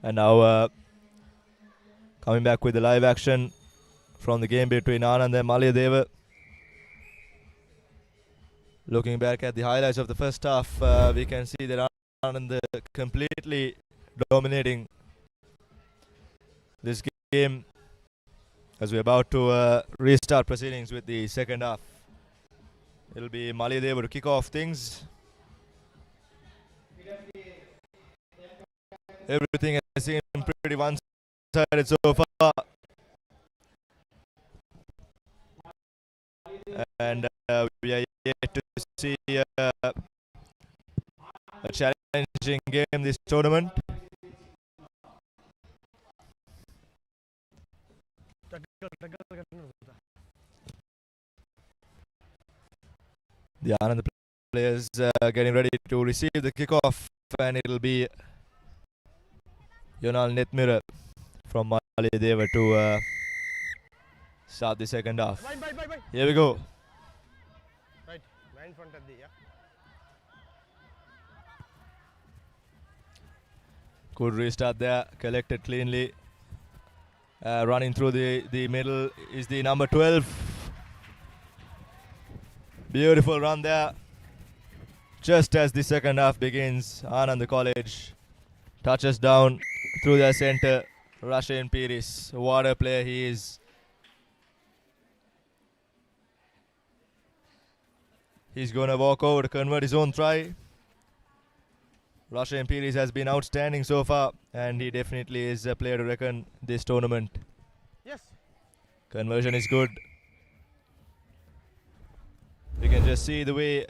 And now coming back with the live action from the game between Anand and Malayadeva. Looking back at the highlights of the first half, we can see that Anand completely dominating this game as we're about to restart proceedings with the second half. It'll be Malayadeva to kick off things. Everything has seemed pretty one-sided so far. And we are yet to see a challenging game this tournament. The Anand players getting ready to receive the kickoff, and it'll be Yonal Netmira from Malayadeva to start the second half. Here we go. Right, in front of the Good restart there, collected cleanly. Running through the middle is the number 12. Beautiful run there. Just as the second half begins, Anand College touches down through the center. Rashan Piris, what a player he is. He's going to walk over to convert his own try. Rashan Piris has been outstanding so far, and he definitely is a player to reckon this tournament. Yes. Conversion is good. You can just see the way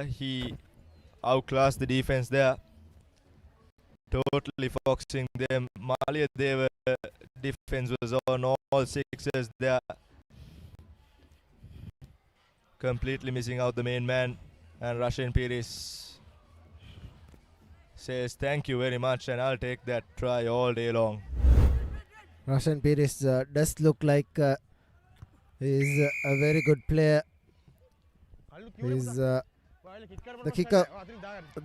he outclassed the defense there. Totally foxing them. Malayadeva defense was on all sixes there. Completely missing out the main man. And Rashan Piris says thank you very much, and I'll take that try all day long. Russian Pires does look like he's a very good player. He's the kicker.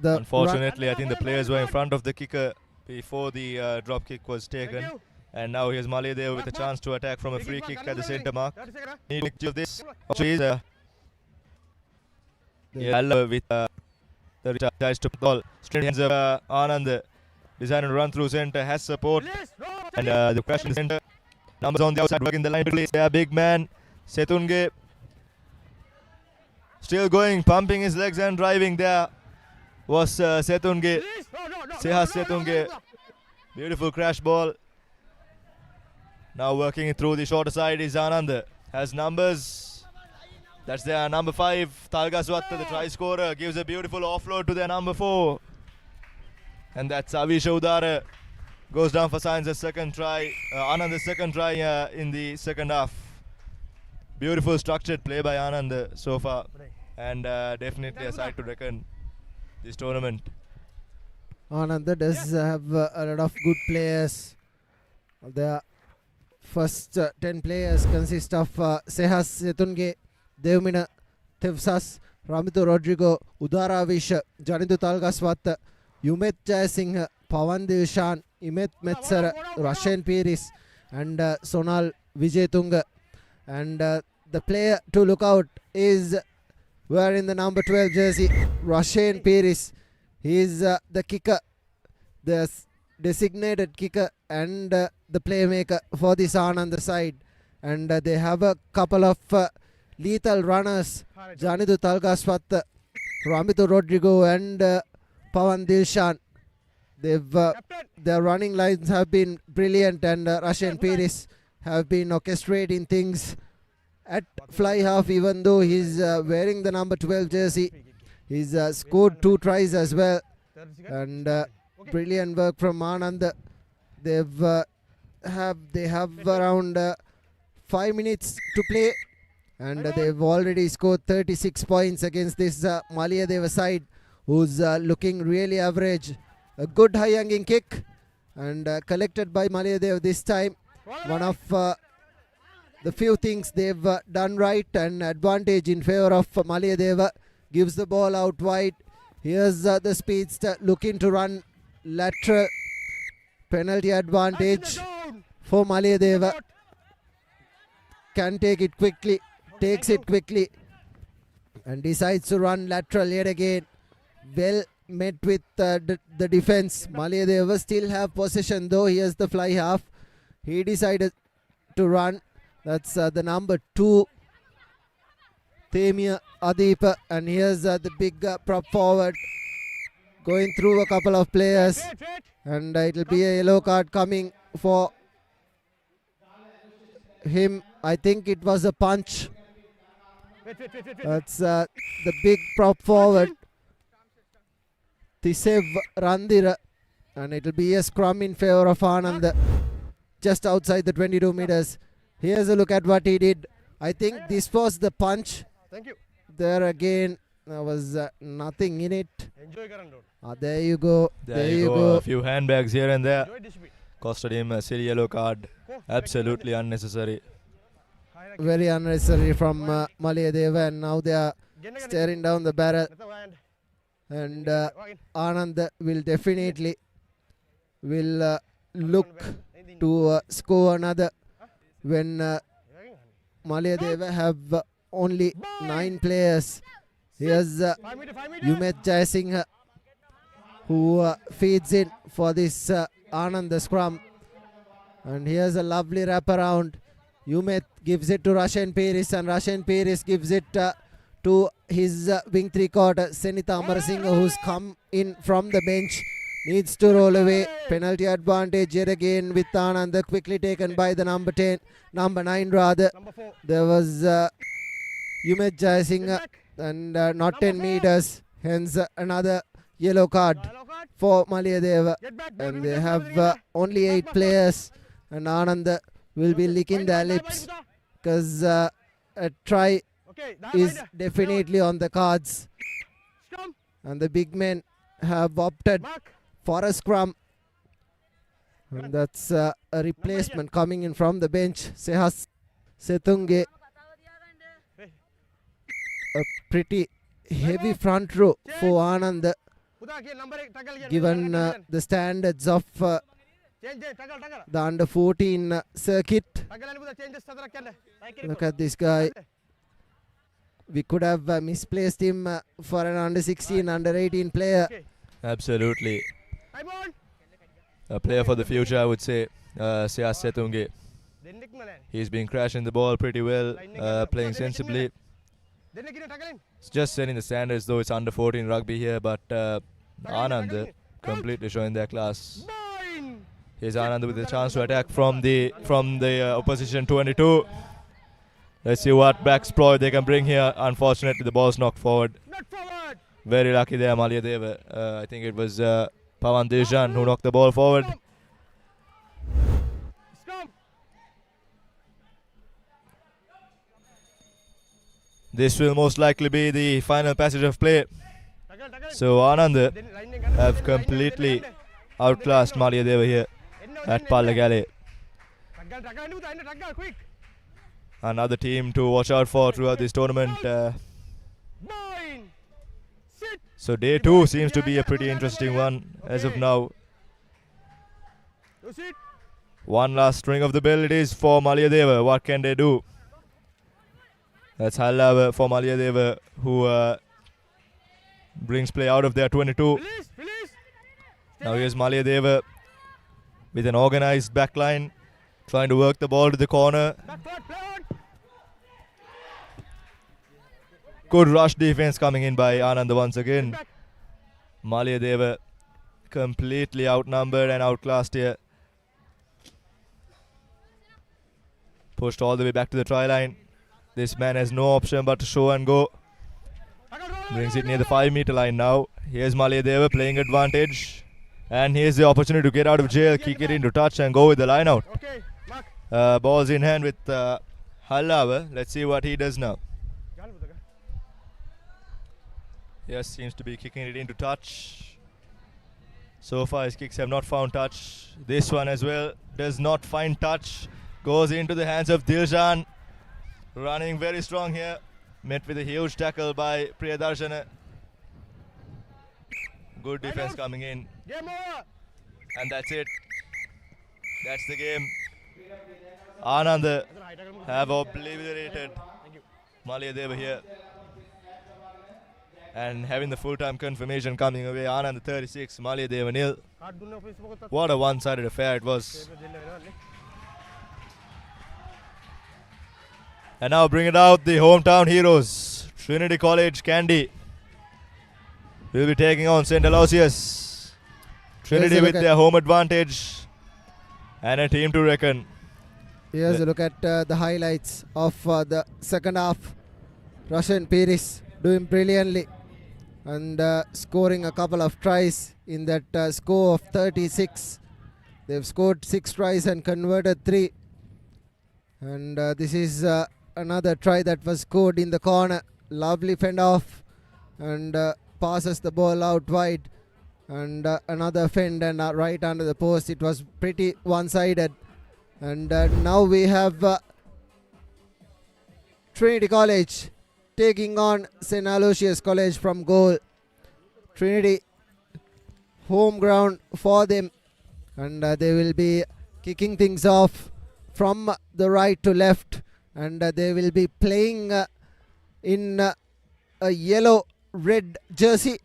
Unfortunately, I think the players were in front of the kicker before the drop kick was taken. And now here's Maliadev with a chance to attack from a free kick at the centre mark. Of this, with the tries to ball. Straight hands of Anand. Designed to run through centre, has support. And the crash in the centre. Numbers on the outside, working the line to release. Their big man, Setunge. Still going, pumping his legs and driving there was Setunge. Sehas Setunge. Beautiful crash ball. Now working it through the shorter side is Anand. Has numbers. That's their number 5. Talgaswatta, the try scorer, gives a beautiful offload to their number 4. And that's Avisha Udara. Goes down for Science's second try. Anand's second try in the second half. Beautiful structured play by Anand so far. And definitely a side to reckon this tournament. Anand does have a lot of good players. The first 10 players consist of Sehas Setunge, Devmina Tevsas, Ramito Rodrigo, Udara Avisha, Janitu Talgaswatta, Yumet Jayasinghe, Pawan Dilshan, Imet Metsara, Russian Pires, and Sonal Vijayatunga. And the player to look out is wearing the number 12 jersey, Russian Pires. He is the kicker, the designated kicker, and the playmaker for this Anand side. And they have a couple of lethal runners, Janidu Talgaswatta, Ramito Rodrigo, and Pawan Dilshan. Their running lines have been brilliant, and Russian Pires have been orchestrating things at fly half, even though he's wearing the number 12 jersey. He's scored 2 tries as well, and brilliant work from Anand. They have around 5 minutes to play, and they've already scored 36 points against this Maliadeva side, who's looking really average. A good high hanging kick, and collected by Maliadev this time. One of the few things they've done right, and advantage in favor of Maliadeva. Gives the ball out wide. Here's the speedster looking to run lateral. Penalty advantage for Maliadeva. Can take it quickly, takes it quickly, and decides to run lateral yet again. Well met with the defense. Maliadeva still have possession, though. Here's the fly half. He decided to run. That's the number 2, Temia Adeepa, and here's the big prop forward going through a couple of players, and it'll be a yellow card coming for him. I think it was a punch. That's the big prop forward, Tisev Randira, and it'll be a scrum in favor of Anand just outside the 22 meters. Here's a look at what he did. I think this was the punch. Thank you. There again, there was nothing in it. There you go. There you go. A few handbags here and there. Costed him a silly yellow card. Absolutely unnecessary. Very unnecessary from Maliadeva, and now they are staring down the barrel. And Anand will definitely look to score another when Maliadeva have only 9 players. Here's Yumet Jayasinghe, who feeds in for this Anand scrum. And here's a lovely wraparound. Yumet gives it to Russian Pires, and Russian Pires gives it to his wing 3/4, Senita Amarasinghe, who's come in from the bench. Needs to roll away. Penalty advantage yet again with Anand, quickly taken by the number 9 rather. There was Yumet Jayasinghe, and not 10 meters, hence another yellow card for Maliadeva. And they have only 8 players, and Anand will be licking their lips because a try is definitely on the cards, and the big men have opted for a scrum. And that's a replacement coming in from the bench. Sehas Setunge. A pretty heavy front row for Anand, given the standards of the under 14 circuit. Look at this guy. We could have misplaced him for an under 16, under 18 player. Absolutely. A player for the future, I would say. Sehas Setunge. He's been crashing the ball pretty well, playing sensibly. It's just setting the standards, though it's under 14 rugby here, but Anand completely showing their class. Here's Anand with a chance to attack from the opposition 22. Let's see what back exploit they can bring here. Unfortunately, the ball's knocked forward. Very lucky there, Maliyadeva. I think it was Pawan Dejan who knocked the ball forward. This will most likely be the final passage of play. So Anand have completely outclassed Maliyadeva here at Pallekele. Another team to watch out for throughout this tournament. So day 2 seems to be a pretty interesting one as of now. One last string of the bell it is for Maliyadeva. What can they do? That's Hallava for Maliyadeva, who brings play out of their 22. Now here's Maliyadeva with an organized backline, trying to work the ball to the corner. Good rush defense coming in by Anand once again. Maliyadeva completely outnumbered and outclassed here. Pushed all the way back to the try line. This man has no option but to show and go. Brings it near the 5-meter line now. Here's Maliyadeva playing advantage. And here's the opportunity to get out of jail, kick it into touch and go with the line out. Ball's in hand with Hallava. Let's see what he does now. Yes, seems to be kicking it into touch. So far his kicks have not found touch. This one as well does not find touch. Goes into the hands of Diljan. Running very strong here. Met with a huge tackle by Priyadarshana. Good defense coming in. And that's it. That's the game. Anand have obliterated Maliyadeva here. And having the full-time confirmation coming away. Anand 36, Maliyadeva nil. What a one-sided affair it was. And now bring it out, the hometown heroes. Trinity College Kandy will be taking on St. Aloysius. Trinity with their home advantage and a team to reckon. Here's a look at the highlights of the second half. Russian Piris doing brilliantly and scoring a couple of tries in that score of 36. They've scored 6 tries and converted 3. And this is another try that was scored in the corner. Lovely fend off and passes the ball out wide. And another fend and right under the post. It was pretty one-sided. And now we have Trinity College taking on St. Aloysius College from goal. Trinity, home ground for them. And they will be kicking things off from the right to left. And they will be playing in a yellow-red jersey.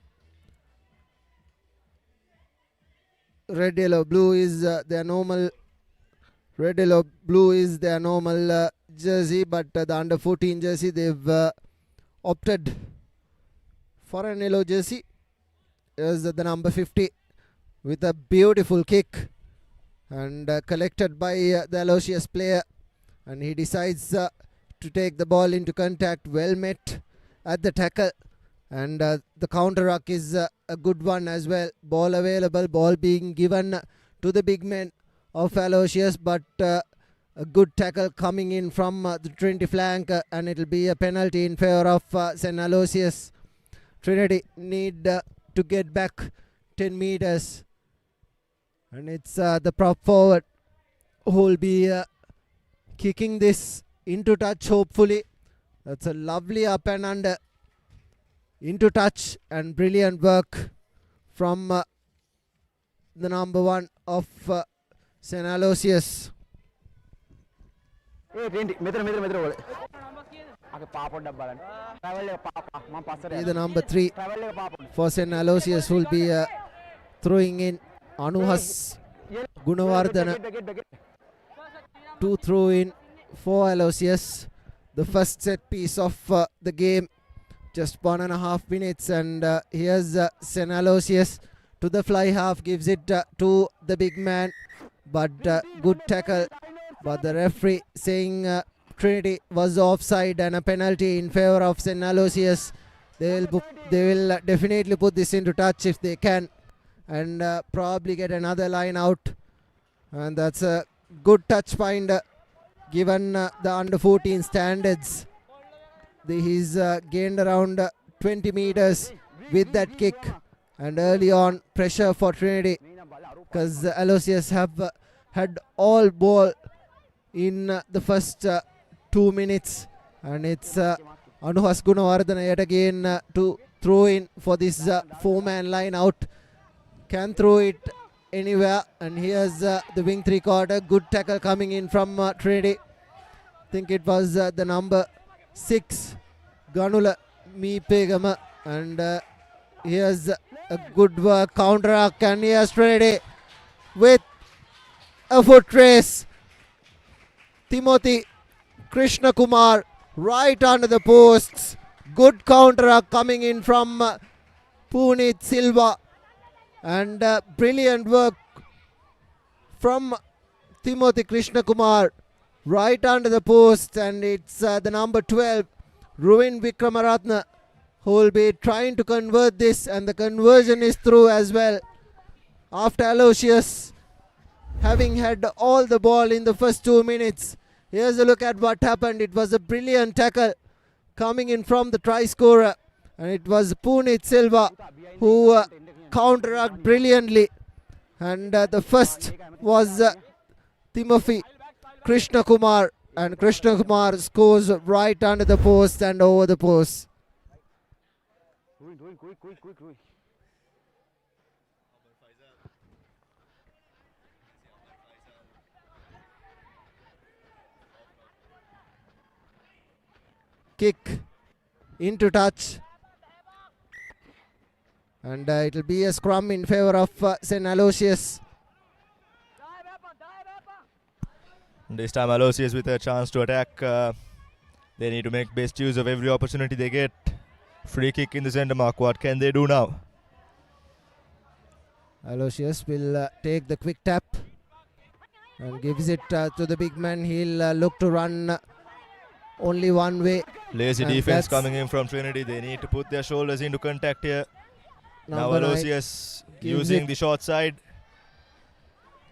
Red, yellow, blue is their normal. Red, yellow, blue is their normal jersey, but the under 14 jersey they've opted for an yellow jersey. Here's the number 50 with a beautiful kick and collected by the Aloysius player, and he decides to take the ball into contact. Well met at the tackle, and the counter ruck is a good one as well. Ball available, ball being given to the big men of Aloysius, but a good tackle coming in from the Trinity flank, and it will be a penalty in favour of St. Aloysius. Trinity need to get back 10 meters And it's the prop forward who will be kicking this into touch, hopefully. That's a lovely up and under into touch, and brilliant work from the number 1 of St. Aloysius. The number 3 for St. Aloysius will be throwing in Anuhas Gunawardana to throw in for Aloysius. The first set piece of the game, just 1.5 minutes, and here's St. Aloysius to the fly half, gives it to the big man, but good tackle, but the referee saying Trinity was offside and a penalty in favor of St. Aloysius. They will definitely put this into touch if they can, and probably get another line out, and that's a good touch find given the under 14 standards. He's gained around 20 meters with that kick, and early on pressure for Trinity because Aloysius have had all ball in the first 2 minutes, and it's Anuhas Gunawardana yet again to throw in for this 4-man line out. Can throw it anywhere, and here's the wing 3/4. Good tackle coming in from Trinity. I think it was the number 6 Ganula Meepegama, and here's a good work, counter-arc, and here's Trinity with a foot race. Timothy Krishna Kumar right under the posts. Good counter-arc coming in from Punit Silva, and brilliant work from Timothy Krishna Kumar right under the post, and it's the number 12 Ruin Vikramaratna who will be trying to convert this, and the conversion is through as well. After Aloysius having had all the ball in the first 2 minutes, here's a look at what happened. It was a brilliant tackle coming in from the try scorer, and it was Punit Silva who counter-arced brilliantly, and the first was Timothy Krishna Kumar, and Krishna Kumar scores right under the post and over the post. Kick into touch, and it will be a scrum in favor of St. Aloysius. This time Aloysius with a chance to attack. They need to make best use of every opportunity they get. Free kick in the centre mark. What can they do now? Aloysius will take the quick tap and gives it to the big man. He'll look to run only one way. Lazy defense coming in from Trinity. They need to put their shoulders into contact here. Now Aloysius using the short side.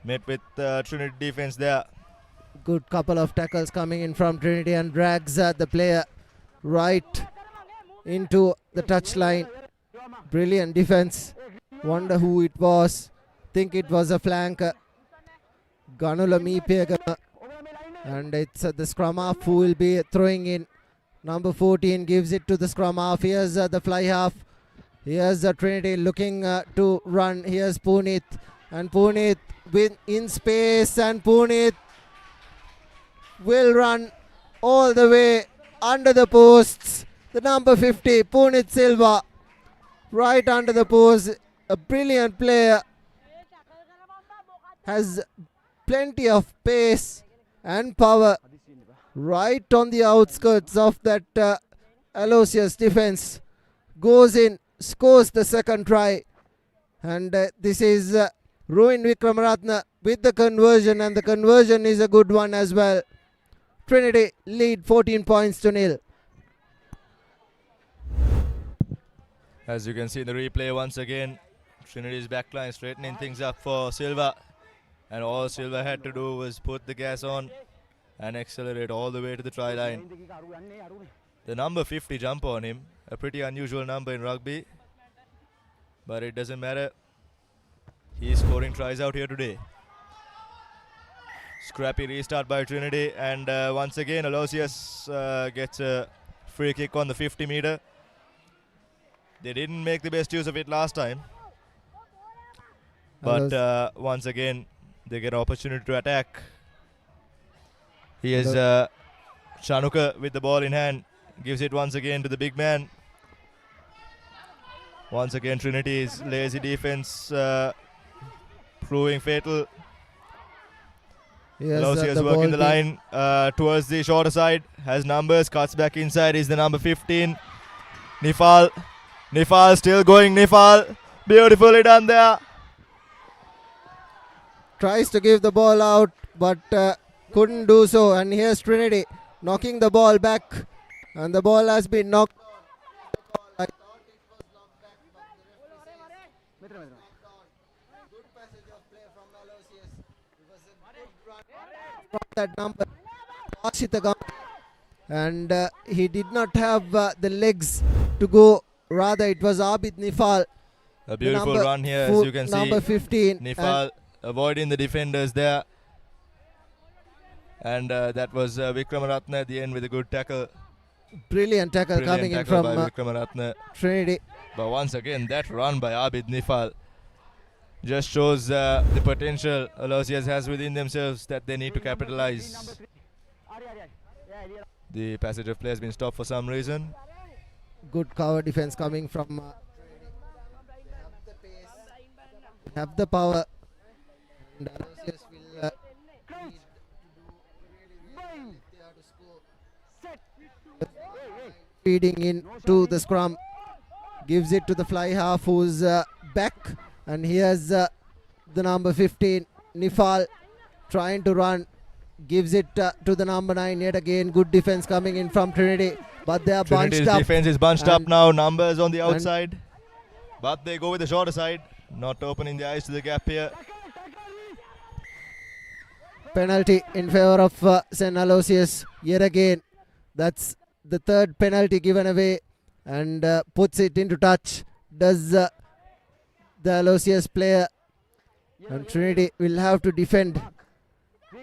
Met with Trinity defense there. Good couple of tackles coming in from Trinity, and drags the player right into the touchline. Brilliant defense. Wonder who it was. Think it was a flanker. Ganula Meepegama. And it's the scrum half who will be throwing in. Number 14 gives it to the scrum half. Here's the fly half. Here's Trinity looking to run. Here's Punit. And Punit in space. And Punit will run all the way under the posts. The number 50, Punit Silva, right under the post. A brilliant player. Has plenty of pace and power right on the outskirts of that Aloysius defense. Goes in, scores the second try, and this is Ruin Vikramaratna with the conversion, and the conversion is a good one as well. Trinity lead 14 points to nil. As you can see in the replay once again, Trinity's backline straightening things up for Silva, and all Silva had to do was put the gas on and accelerate all the way to the try line. The number 50 jump on him, a pretty unusual number in rugby, but it doesn't matter. He's scoring tries out here today. Scrappy restart by Trinity, and once again Aloysius gets a free kick on the 50 meter. They didn't make the best use of it last time, but once again they get an opportunity to attack. Here's Chanuka with the ball in hand, gives it once again to the big man. Once again Trinity's lazy defense proving fatal. Aloysius working the line towards the shorter side, has numbers, cuts back inside, is the number 15. Nifal still going, Nifal, beautifully done there. Tries to give the ball out, but couldn't do so. And here's Trinity knocking the ball back, and the ball has been knocked. I thought it was knocked back, but the referee says good passage of play from Aloysius. It was a good run from that number, Ashita, and he did not have the legs to go. Rather, it was Abid Nifal. A beautiful run here, as you can see. Number 15. Nifal avoiding the defenders there. And that was Vikramaratne at the end with a good tackle. Brilliant tackle coming in from Trinity. But once again, that run by Abid Nifal just shows the potential Aloysius has within themselves that they need to capitalize. The passage of play has been stopped for some reason. Good cover defense coming from Trinity. They have the pace, have the power, and Aloysius will need to do really well if they are to score. Feeding into the scrum, gives it to the fly half who's back, and here's the number 15 Nifal trying to run, gives it to the number 9. Yet again good defense coming in from Trinity, but they are Trinity's bunched up. Defense is bunched up now, numbers on the outside, but they go with the shorter side, not opening the eyes to the gap here. Penalty in favor of St. Aloysius yet again. That's the third penalty given away, and puts it into touch. Does the Aloysius player, and Trinity will have to defend.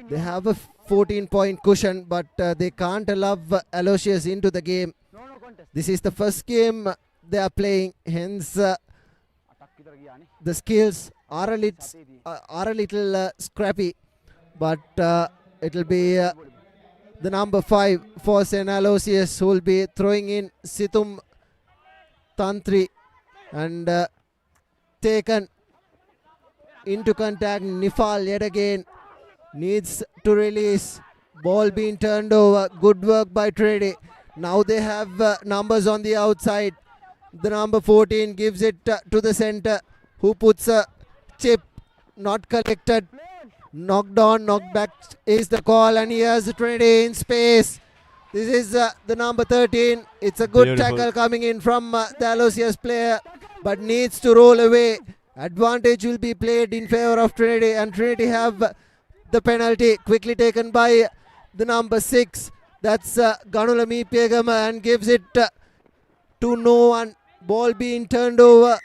They have a 14-point cushion, but they can't allow Aloysius into the game. This is the first game they are playing, hence the skills are a little scrappy, but it will be the number 5 for St. Aloysius who will be throwing in Situm Tantri, and taken into contact. Nifal yet again needs to release, ball being turned over. Good work by Trinity. Now they have numbers on the outside. The number 14 gives it to the center, who puts a chip, not collected, knocked on, knocked back is the call, and here's Trinity in space. This is the number 13. It's a good tackle coming in from the Aloysius player, but needs to roll away. Advantage will be played in favor of Trinity, and Trinity have the penalty quickly taken by the number 6. That's Ganulami Pegama, and gives it to no one. Ball being turned over,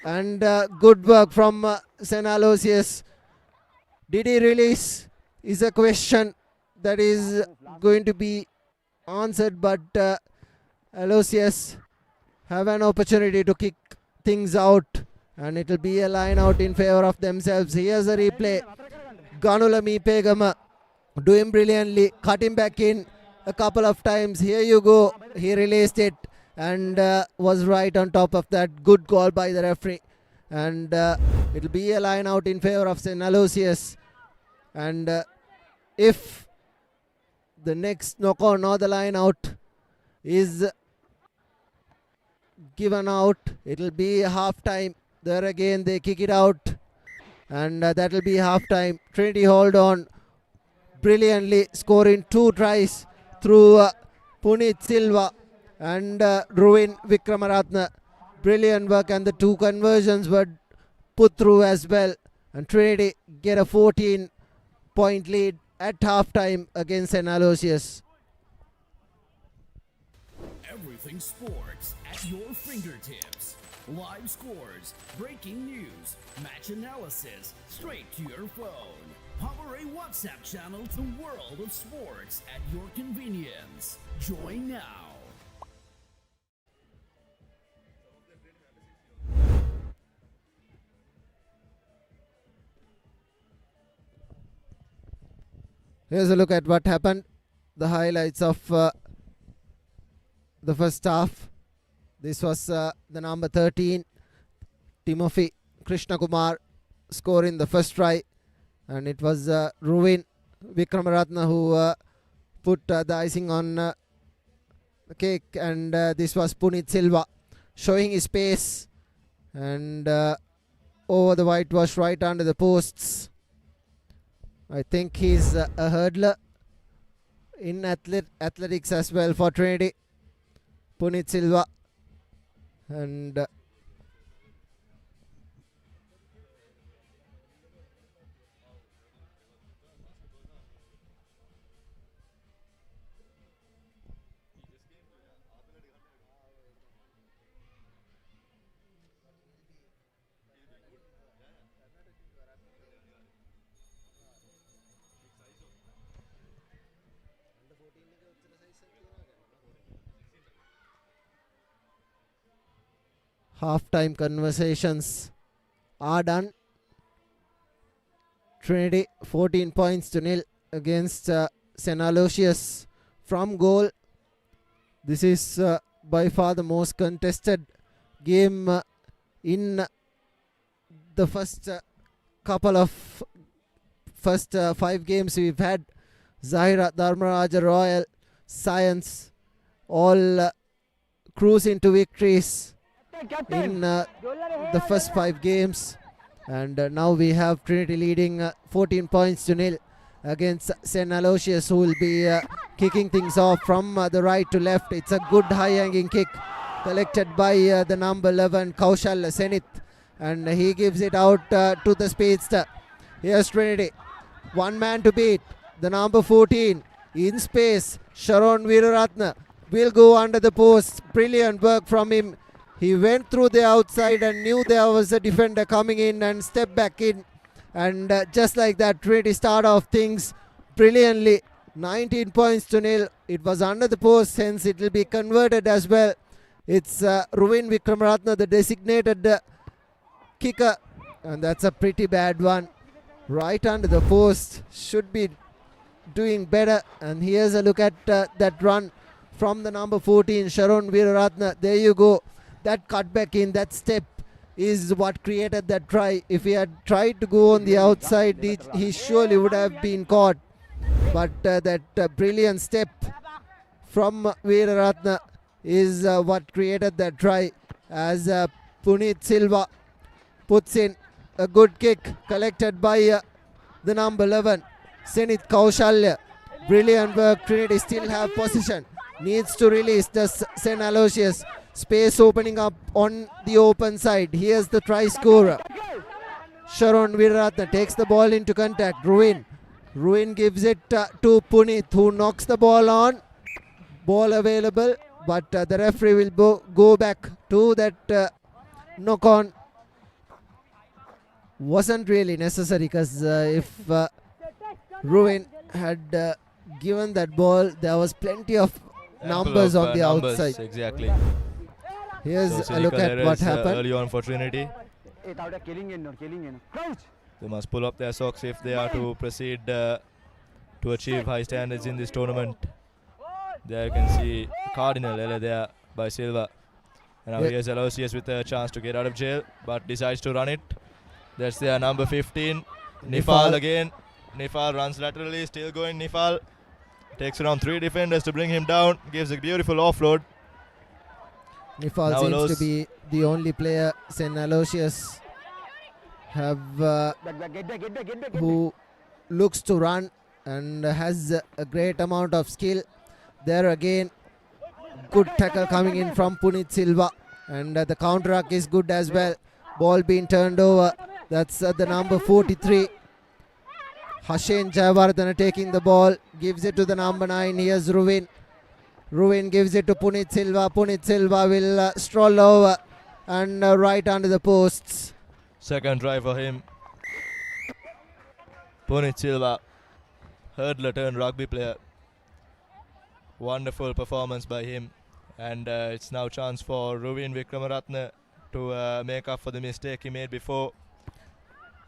and good work from St. Aloysius. Did he release is a question that is going to be answered, but Aloysius have an opportunity to kick things out, and it will be a line out in favor of themselves. Here's a replay. Ganulami Pegama doing brilliantly, cut him back in a couple of times. Here you go. He released it and was right on top of that. Good call by the referee, and it will be a line out in favor of St. Aloysius. And if the next knock on or the line out is given out, it will be half time. There again they kick it out, and that will be half time. Trinity hold on brilliantly, scoring 2 tries through Punit Silva and Ruin Vikramaratne. Brilliant work, and the 2 conversions were put through as well, and Trinity get a 14-point lead at half time against St. Aloysius. Everything sports at your fingertips. Live scores, breaking news, match analysis, straight to your phone. Papare WhatsApp channel to the world of sports at your convenience. Join now. Here's a look at what happened. The highlights of the first half. This was the number 13, Timothy Krishnakumar, scoring the first try. And it was Ruvin Vikramaratne who put the icing on the cake. And this was Punit Silva showing his pace. And over the whitewash right under the posts. I think he's a hurdler in athletics as well for Trinity. Punit Silva. And half-time conversations are done. Trinity 14 points to nil against St. Aloysius from goal. This is by far the most contested game in the first first 5 games we've had. Zahira, Dharmaraja, Royal, Science all cruising to victories in the first 5 games, and now we have Trinity leading 14 points to nil against St. Aloysius, who will be kicking things off from the right to left. It's a good high-hanging kick collected by the number 11 Kaushal Senith, and he gives it out to the speedster. Here's Trinity, one man to beat, the number 14 in space. Sharon Veeraratne will go under the post. Brilliant work from him. He went through the outside and knew there was a defender coming in and stepped back in. And just like that, Trinity start off things brilliantly. 19 points to nil. It was under the post, hence it will be converted as well. It's Ruvin Vikramaratne, the designated kicker. And that's a pretty bad one. Right under the post. Should be doing better. And here's a look at that run from the number 14, Sharon Veeraratne. There you go. That cut back in, that step is what created that try. If he had tried to go on the outside, he surely would have been caught. But that brilliant step from Veeraratne is what created that try, as Punit Silva puts in a good kick collected by the number 11, Senith Kaushalya. Brilliant work. Trinity still have possession. Needs to release the St. Aloysius. Space opening up on the open side. Here's the try scorer. Sharon Veeraratne takes the ball into contact. Ruvin gives it to Punit, who knocks the ball on. Ball available, but the referee will go back to that knock on. Wasn't really necessary, because if Ruvin had given that ball, there was plenty of numbers on the outside. Exactly. Here's a look at what happened. Early on for Trinity. They must pull up their socks if they are to proceed to achieve high standards in this tournament. There you can see Cardinal there by Silva. And now here's Aloysius with a chance to get out of jail, but decides to run it. That's their number 15. Nifal again. Nifal runs laterally, still going. Nifal takes around 3 defenders to bring him down. Gives a beautiful offload. Nifal seems to be the only player St. Aloysius have who looks to run and has a great amount of skill. There again, good tackle coming in from Punit Silva, and the counter-attack is good as well. Ball being turned over. That's the number 43. Hashen Jayawardena taking the ball, gives it to the number 9. Here's Ruvin. Ruvin gives it to Punit Silva. Punit Silva will stroll over. and right under the posts. Second try for him. Punit Silva, hurdler turned rugby player. Wonderful performance by him. And it's now chance for Ruvin Vikramaratne to make up for the mistake he made before.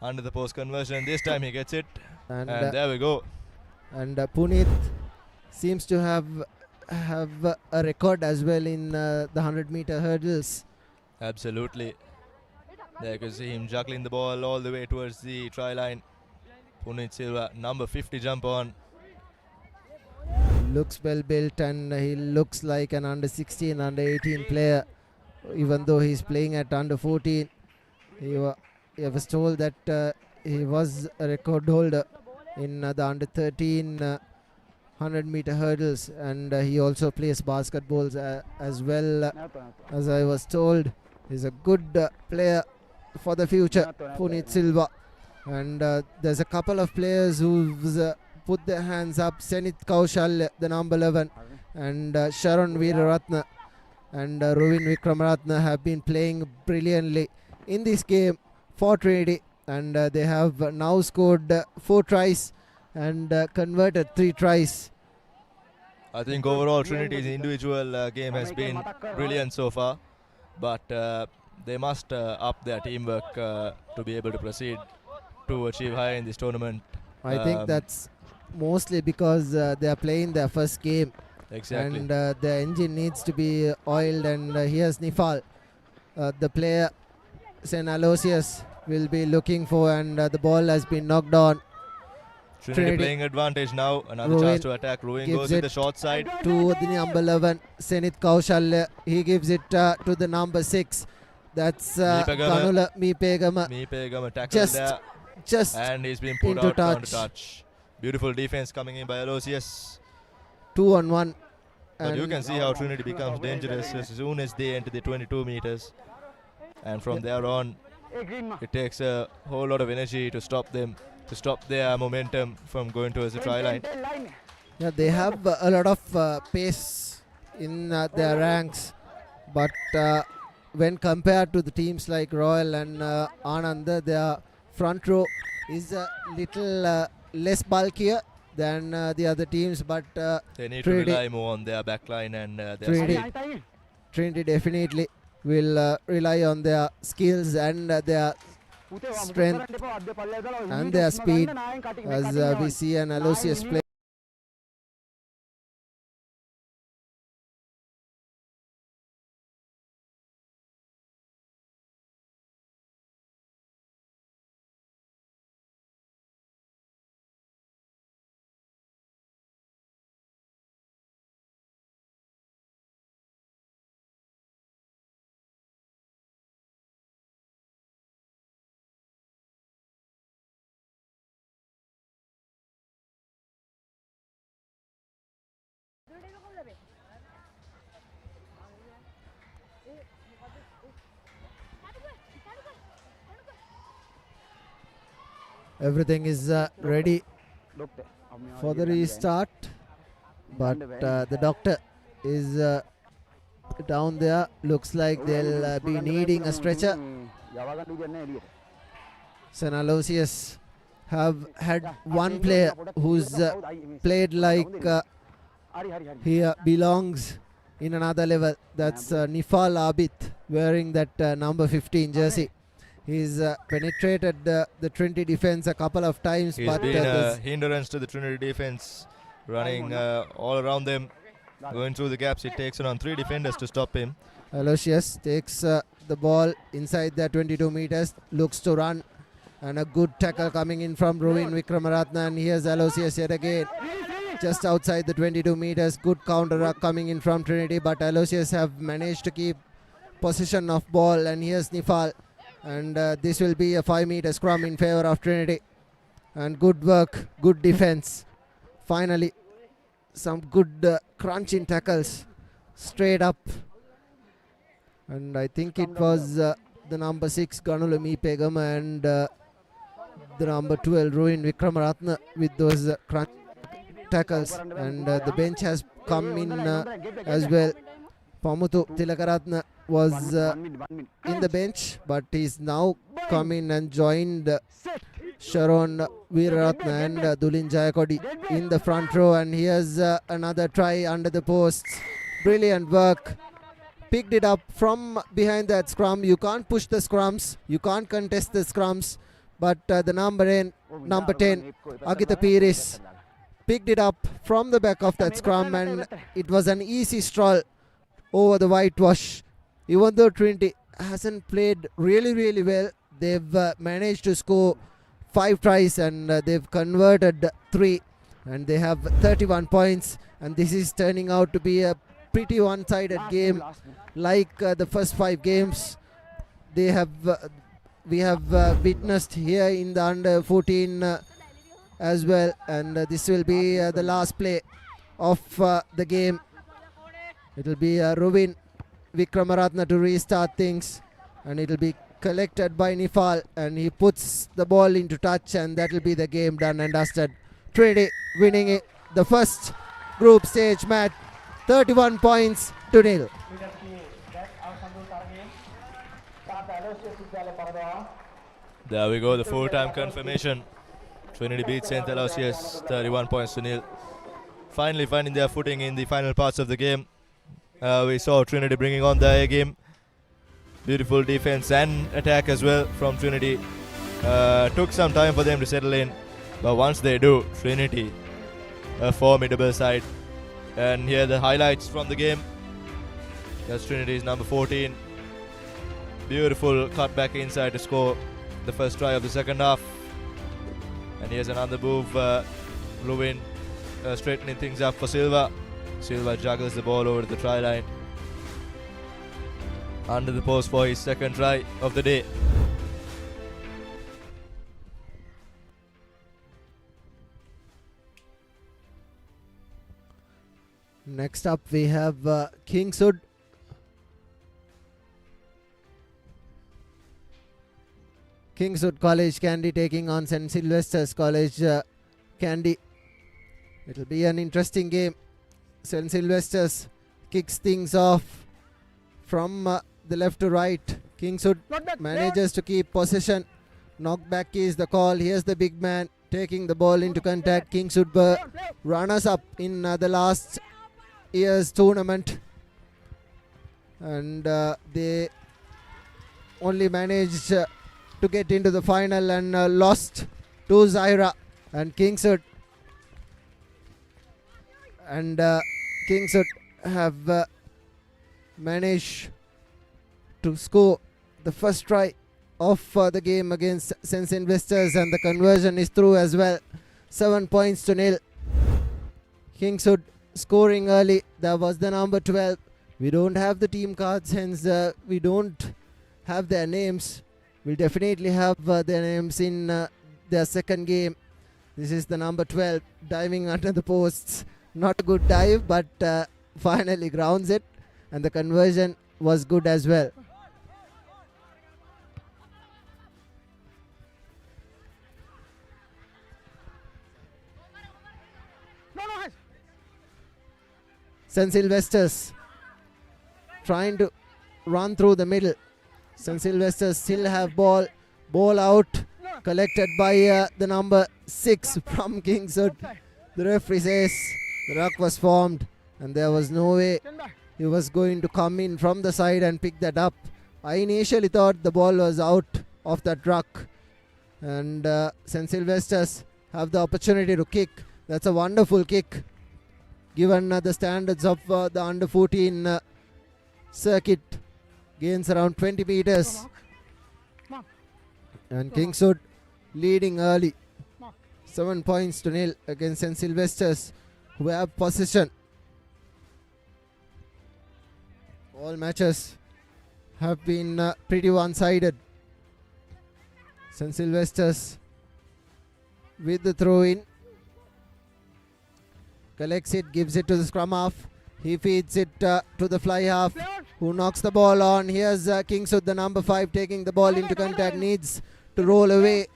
Under the post conversion. This time he gets it. And there we go. And Punit seems to have a record as well in the 100-meter hurdles. Absolutely. There you can see him juggling the ball all the way towards the try line. Punit Silva, number 50 jump on. Looks well built, and he looks like an under 16, under 18 player, even though he's playing at under 14. He was told that he was a record holder in the under 13 100-meter hurdles, and he also plays basketballs as well, as I was told. He's a good player for the future, Punit Silva. And there's a couple of players who've put their hands up. Senith Kaushal, the number 11, and Sharon Veeraratne and Ruvin Vikramaratne have been playing brilliantly in this game for Trinity, and they have now scored 4 tries and converted 3 tries. I think overall Trinity's individual game has been brilliant so far, but they must up their teamwork to be able to proceed to achieve higher in this tournament. I think that's mostly because they are playing their first game. Exactly. And the engine needs to be oiled, and here's Nifal, the player St. Aloysius will be looking for, and the ball has been knocked on. Trinity playing advantage now. Another Ruvin chance to attack. Ruvin goes to the short side. To the number 11, Senith Kaushal. He gives it to the number 6. That's Kanula Mipegama tackled there. Just and he's been put out counter touch. Beautiful defense coming in by Aloysius. 2-on-1. But you can see how Trinity becomes dangerous as soon as they enter the 22 meters. And from there on, it takes a whole lot of energy to stop them, to stop their momentum from going towards the try line. Yeah, they have a lot of pace in their ranks, but when compared to the teams like Royal and Anand, their front row is a little less bulkier than the other teams, but they need to rely more on their backline and their speed. Trinity definitely will rely on their skills and their strength and their speed, as we see an Aloysius play. Everything is ready for the restart, but the doctor is down there. Looks like they'll be needing a stretcher. St. Aloysius have had one player who's played like he belongs in another level. That's Nifal Abid, wearing that number 15 jersey. He's penetrated the Trinity defense a couple of times. He's but been a hindrance to the Trinity defense, running all around them, going through the gaps. It takes around 3 defenders to stop him. Aloysius takes the ball inside the 22 meters, looks to run, and a good tackle coming in from Ruvin Vikramaratne, and here's Aloysius yet again. Just outside the 22 meters, good counter ruck coming in from Trinity, but Aloysius have managed to keep possession of ball, and here's Nifal. And this will be a 5-meter scrum in favor of Trinity. And good work, good defense. Finally, some good crunching tackles straight up. And I think it was the number 6 Ganula Mipegama and the number 12 Ruvin Vikramaratne with those crunch tackles. And the bench has come in as well. Pamuthu Tilakaratna was in the bench, but he's now come in and joined Sharon Veeraratna and Dulin Jayakodi in the front row. And here's another try under the posts. Brilliant work. Picked it up from behind that scrum. You can't push the scrums. You can't contest the scrums. But the number 10, Agita Piris, picked it up from the back of that scrum, and it was an easy stroll over the whitewash. Even though Trinity hasn't played really well, they've managed to score 5 tries and they've converted 3, and they have 31 points, and this is turning out to be a pretty one-sided game like the first 5 games we have witnessed here in the under 14 as well. And this will be the last play of the game. It will be Ruvin Vikramaratna to restart things, and it will be collected by Nifal, and he puts the ball into touch, and that will be the game done and dusted. Trinity winning it, the first group stage match, 31 points to nil. There we go, the full-time confirmation. Trinity beats St. Aloysius 31 points to nil. Finally finding their footing in the final parts of the game. We saw Trinity bringing on the A game. Beautiful defense and attack as well from Trinity. Took some time for them to settle in, but once they do, Trinity, a formidable side. And here are the highlights from the game. That's Trinity's number 14. Beautiful cut back inside to score the first try of the second half. And here's another move. Lewin straightening things up for Silva. Silva juggles the ball over to the try line. Under the post for his second try of the day. Next up we have Kingswood. Kingswood College Kandy taking on St. Sylvester's College Kandy. It will be an interesting game. St. Sylvester's kicks things off from the left to right. Kingswood manages to keep possession. Knockback is the call. Here's the big man taking the ball into contact. Kingswood were runners up in the last year's tournament, and they only managed to get into the final and lost to Zaira and Kingswood. And Kingswood have managed to score the first try of the game against St. Sylvester's, and the conversion is through as well. 7 points to nil. Kingswood scoring early. That was the number 12. We don't have the team cards, hence we don't have their names. We'll definitely have their names in their second game. This is the number 12 diving under the posts. Not a good dive, but finally grounds it, and the conversion was good as well. St. Sylvester's trying to run through the middle. St. Sylvester's still have ball out, collected by the number 6 from Kingswood. The referee says the ruck was formed, and there was no way he was going to come in from the side and pick that up. I initially thought the ball was out of that ruck, and St. Sylvester's have the opportunity to kick. That's a wonderful kick, given the standards of the under 14 circuit. Gains around 20 meters. And Kingswood leading early. 7 points to nil against St. Sylvester's, who have possession. All matches have been pretty one-sided. St. Sylvester's with the throw-in. Collects it, gives it to the scrum half. He feeds it to the fly half, who knocks the ball on. Here's Kingswood, the number 5, taking the ball into contact. Needs to roll away.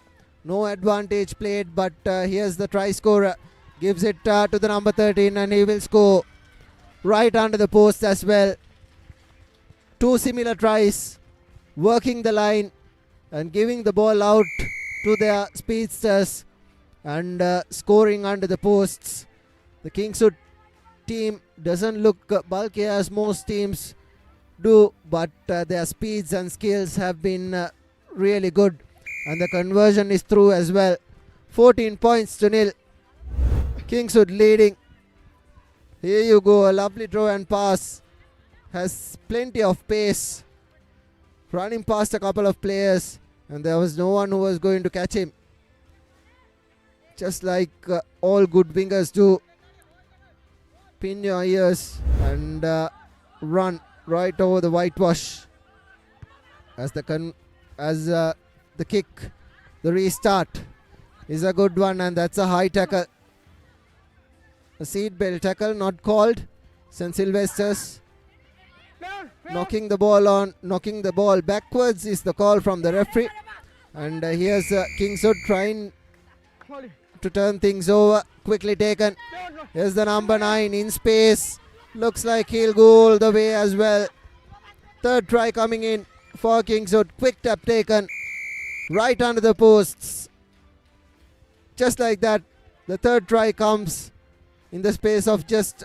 No advantage played, but here's the try scorer. Gives it to the number 13, and he will score right under the post as well. two similar tries, working the line and giving the ball out to their speedsters and scoring under the posts. The Kingswood team doesn't look bulky as most teams do, but their speeds and skills have been really good, and the conversion is through as well. 14 points to nil. Kingswood leading. Here you go, a lovely throw and pass. Has plenty of pace, running past a couple of players, and there was no one who was going to catch him. Just like all good wingers do. Pin your ears and run right over the whitewash. As the kick, the restart is a good one, and that's a high tackle. A seatbelt tackle not called. St. Sylvester's knocking the ball backwards is the call from the referee. And here's Kingswood trying to turn things over. Quickly taken. Here's the number 9 in space. Looks like he'll go all the way as well. Third try coming in for Kingswood. Quick tap taken right under the posts. Just like that, the third try comes in the space of just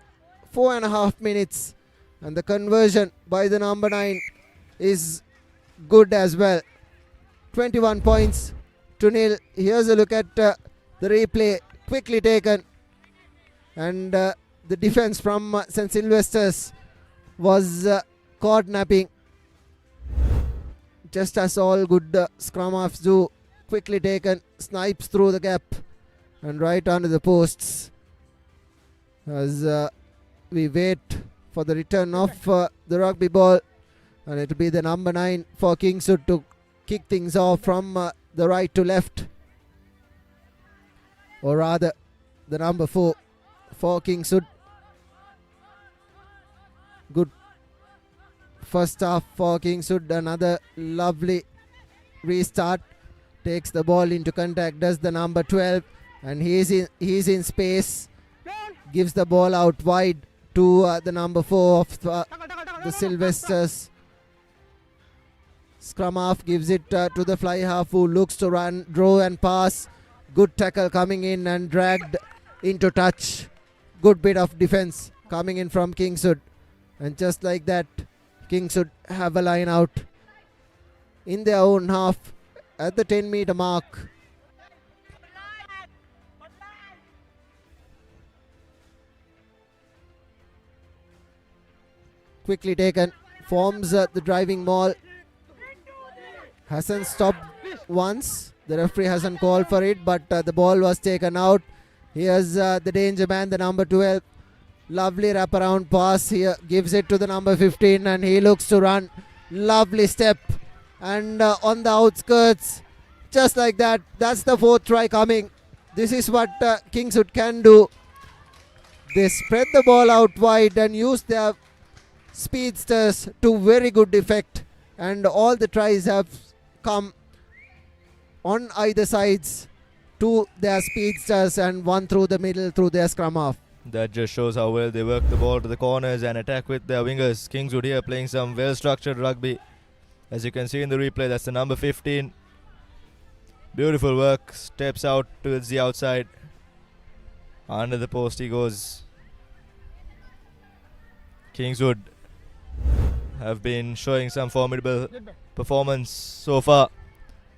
4.5 minutes. And the conversion by the number 9 is good as well. 21 points to nil. Here's a look at the replay. Quickly taken. And the defense from St. Sylvester's was caught napping. Just as all good scrum halves do. Quickly taken. Snipes through the gap. And right under the posts. As we wait for the return of the rugby ball, and it will be the number 9 for Kingswood to kick things off from the right to left, or rather the number 4 for Kingswood. Good first half for Kingswood. Another lovely restart. Takes the ball into contact, does the number 12, and he's in space. Gives the ball out wide to the number 4 of the Sylvesters. Scrum half gives it to the fly half, who looks to run, draw and pass. Good tackle coming in and dragged into touch. Good bit of defense coming in from Kingswood. And just like that, Kingswood have a line out in their own half at the 10-meter mark. Quickly taken, forms the driving maul. Hasn't stopped once. The referee hasn't called for it, but the ball was taken out. Here's the danger man, the number 12. Lovely wraparound pass here. Gives it to the number 15, and he looks to run. Lovely step. And on the outskirts, just like that, that's the 4th try coming. This is what Kingswood can do. They spread the ball out wide and use their speedsters to very good effect, and all the tries have come on either sides to their speedsters, and one through the middle through their scrum half. That just shows how well they work the ball to the corners and attack with their wingers. Kingswood here playing some well-structured rugby. As you can see in the replay, that's the number 15. Beautiful work. Steps out towards the outside. Under the post he goes. Kingswood have been showing some formidable performance so far.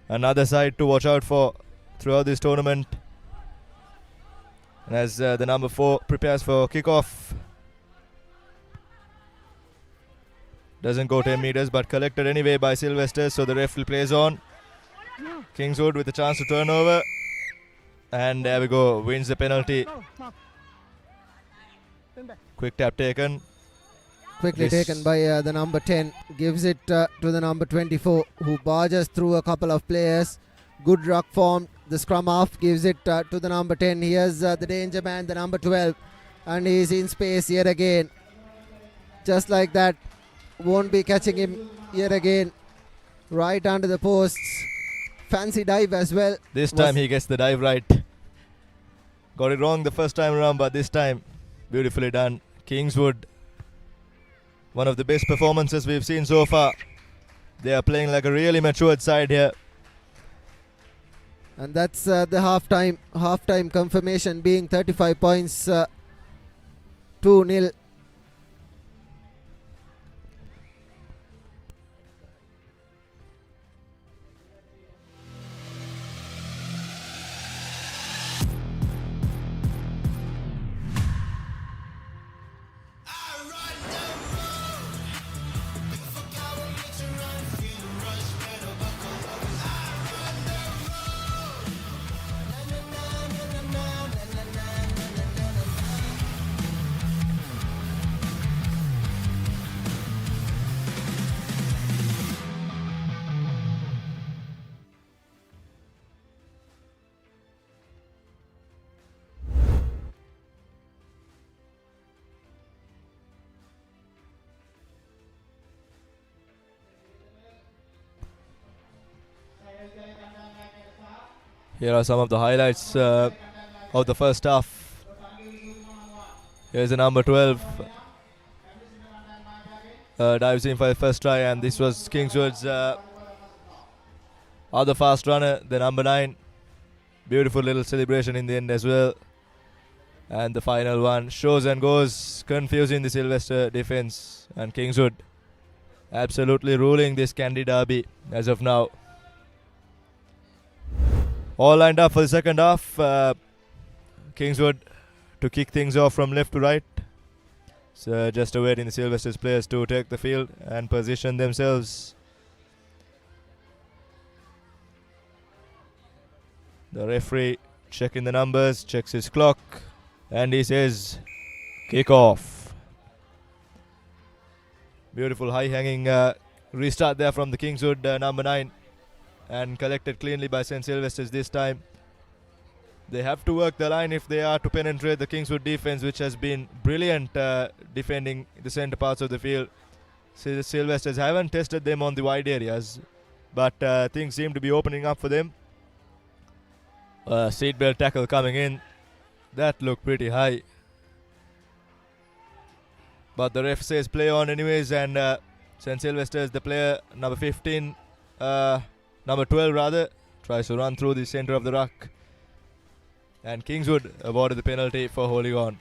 Another side to watch out for throughout this tournament. And as the number 4 prepares for kickoff. Doesn't go 10 meters, but collected anyway by Sylvester, so the referee plays on. Kingswood with a chance to turn over. And there we go, wins the penalty. Quick tap taken. Quickly taken by the number 10. Gives it to the number 24, who barges through a couple of players. Good ruck form. The scrum half gives it to the number 10. Here's the danger man, the number 12. And he's in space yet again. Just like that. Won't be catching him yet again. Right under the posts. Fancy dive as well. This time he gets the dive right. Got it wrong the first time around, but this time beautifully done. Kingswood One of the best performances we've seen so far. They are playing like a really matured side here. And that's the halftime confirmation being 35 points, 2-0. Here are some of the highlights of the first half. Here's the number 12. Dives in for the first try, and this was Kingswood's other fast runner, the number 9. Beautiful little celebration in the end as well. And the final one shows and goes, confusing the Sylvester defense, and Kingswood absolutely ruling this Candy derby as of now. All lined up for the second half. Kingswood to kick things off from left to right. So just awaiting the Sylvester's players to take the field and position themselves. The referee checking the numbers, checks his clock, and he says kick off. Beautiful high-hanging restart there from the Kingswood number 9. And collected cleanly by St. Sylvester's this time. They have to work the line if they are to penetrate the Kingswood defense, which has been brilliant defending the centre parts of the field. Sylvesters haven't tested them on the wide areas, but things seem to be opening up for them. Seatbelt tackle coming in. That looked pretty high. But the ref says play on anyways, and St. Sylvester's, the player number 15, number 12 rather, tries to run through the centre of the ruck. And Kingswood awarded the penalty for holding on.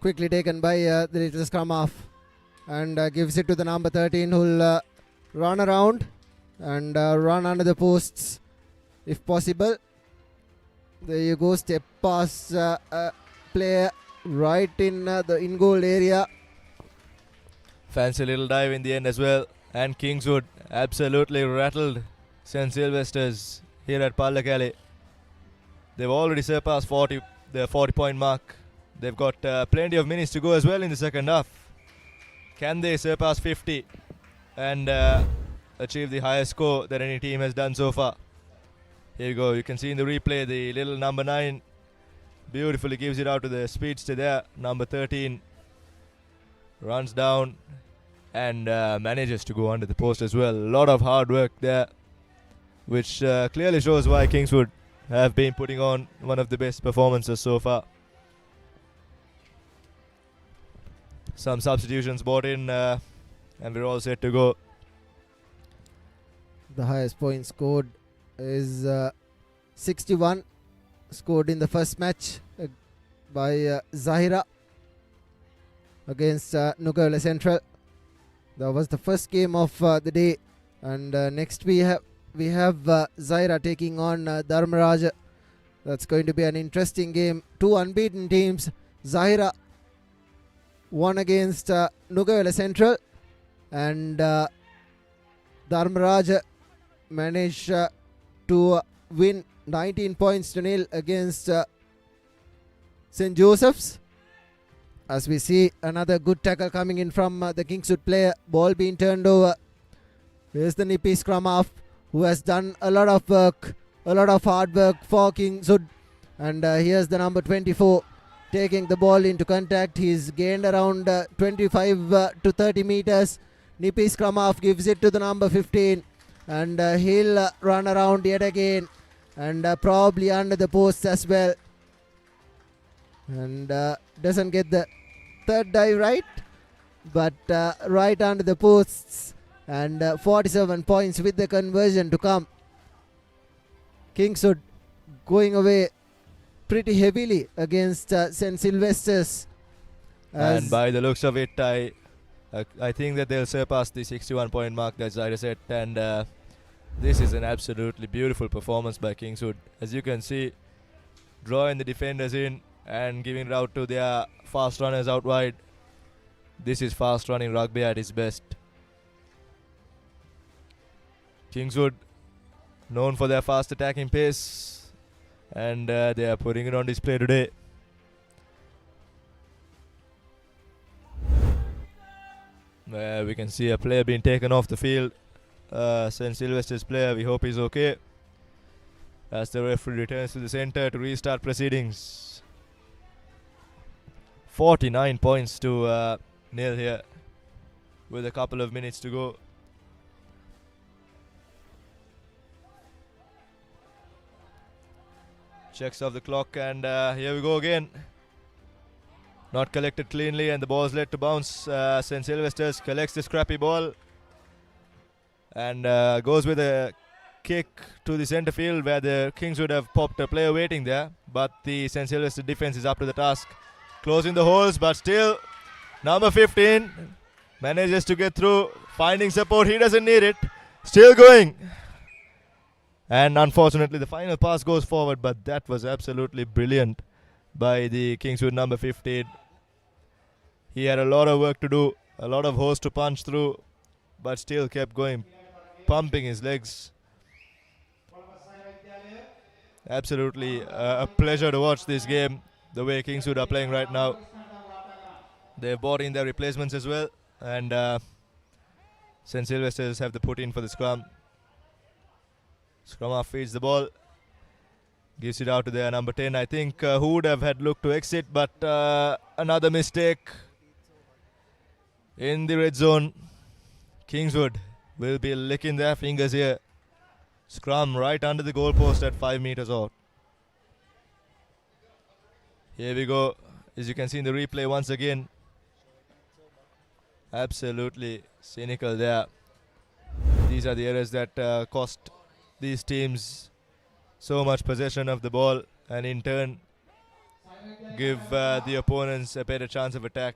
Quickly taken by the little scrum half, and gives it to the number 13, who'll run around and run under the posts if possible. There you go, step past player right in the in-goal area. Fancy little dive in the end as well. And Kingswood absolutely rattled St. Sylvester's here at Pallekele. They've already surpassed the 40-point mark. They've got plenty of minutes to go as well in the second half. Can they surpass 50 and achieve the highest score that any team has done so far? Here you go. You can see in the replay the little number 9 beautifully gives it out to the speedster there. Number 13 runs down and manages to go under the post as well. A lot of hard work there, which clearly shows why Kingswood have been putting on one of the best performances so far. Some substitutions brought in, and we're all set to go. The highest point scored is 61, scored in the first match by Zahira against Nugaola Central. That was the first game of the day, and next we have Zahira taking on Dharmaraj. That's going to be an interesting game. Two unbeaten teams. Zahira won against Nugaola Central, and Dharmaraj managed to win 19 points to nil against St. Joseph's. As we see another good tackle coming in from the Kingswood player. Ball being turned over. Here's the nippy scrum half, who has done a lot of work, a lot of hard work for Kingswood. And here's the number 24 taking the ball into contact. He's gained around 25 to 30 meters. Nippy scrum half gives it to the number 15. And he'll run around yet again. And probably under the posts as well. And doesn't get the third dive right. but right under the posts, and 47 points with the conversion to come. Kingswood going away pretty heavily against St. Sylvester's. And by the looks of it, I think that they'll surpass the 61 point mark that Zaire set, and this is an absolutely beautiful performance by Kingswood. As you can see, drawing the defenders in and giving it out to their fast runners out wide. This is fast running rugby at its best. Kingswood, known for their fast attacking pace, and they are putting it on display today. We can see a player being taken off the field. St. Sylvester's player, we hope he's okay, as the referee returns to the centre to restart proceedings. 49 points to nil here with a couple of minutes to go. Checks off the clock, and here we go again. Not collected cleanly, and the ball's led to bounce. St. Sylvester's collects the scrappy ball and goes with a kick to the centre field, where the Kings would have popped a player waiting there, but the St. Sylvester defence is up to the task, closing the holes, but still number 15 manages to get through, finding support. He doesn't need it, still going, and unfortunately the final pass goes forward, but that was absolutely brilliant by the Kingswood number 15. He had a lot of work to do, a lot of holes to punch through, but still kept going, pumping his legs. Absolutely a pleasure to watch this game, the way Kingswood are playing right now. They've brought in their replacements as well, and St. Sylvester's have to put in for the scrum. Scrum half feeds the ball, gives it out to their number 10. I think who would have had looked to exit, but another mistake in the red zone. Kingswood will be licking their fingers here. Scrum right under the goalpost at 5 meters out. Here we go. As you can see in the replay once again. Absolutely cynical there. These are the errors that cost these teams so much possession of the ball, and in turn give the opponents a better chance of attack.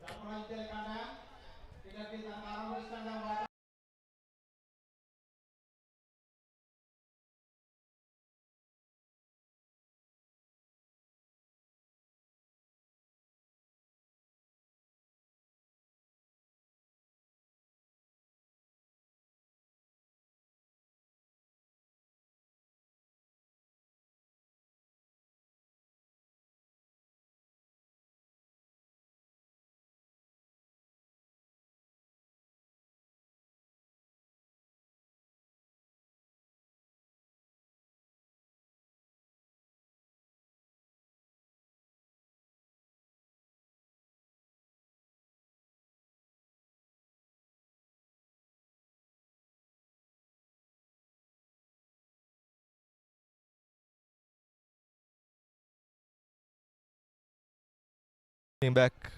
Back